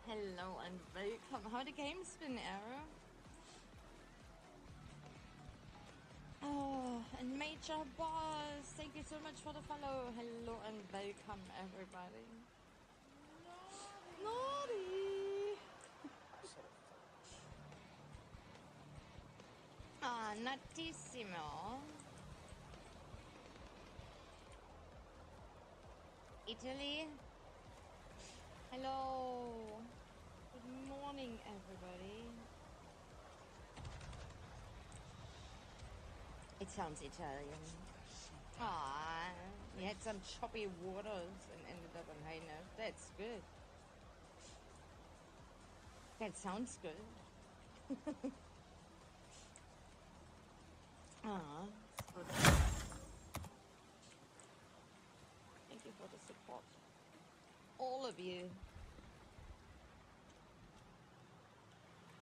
Hello and welcome. How the game's been, Aero? Oh, and Major Boss, thank you so much for the follow. Hello and welcome, everybody. Naughty! Ah, Nattissimo. Italy. Hello. Good morning, everybody. It sounds Italian. Ah, you had some choppy waters and ended up on high note. That's good. That sounds good. Ah, good. Thank you for the support. All of you.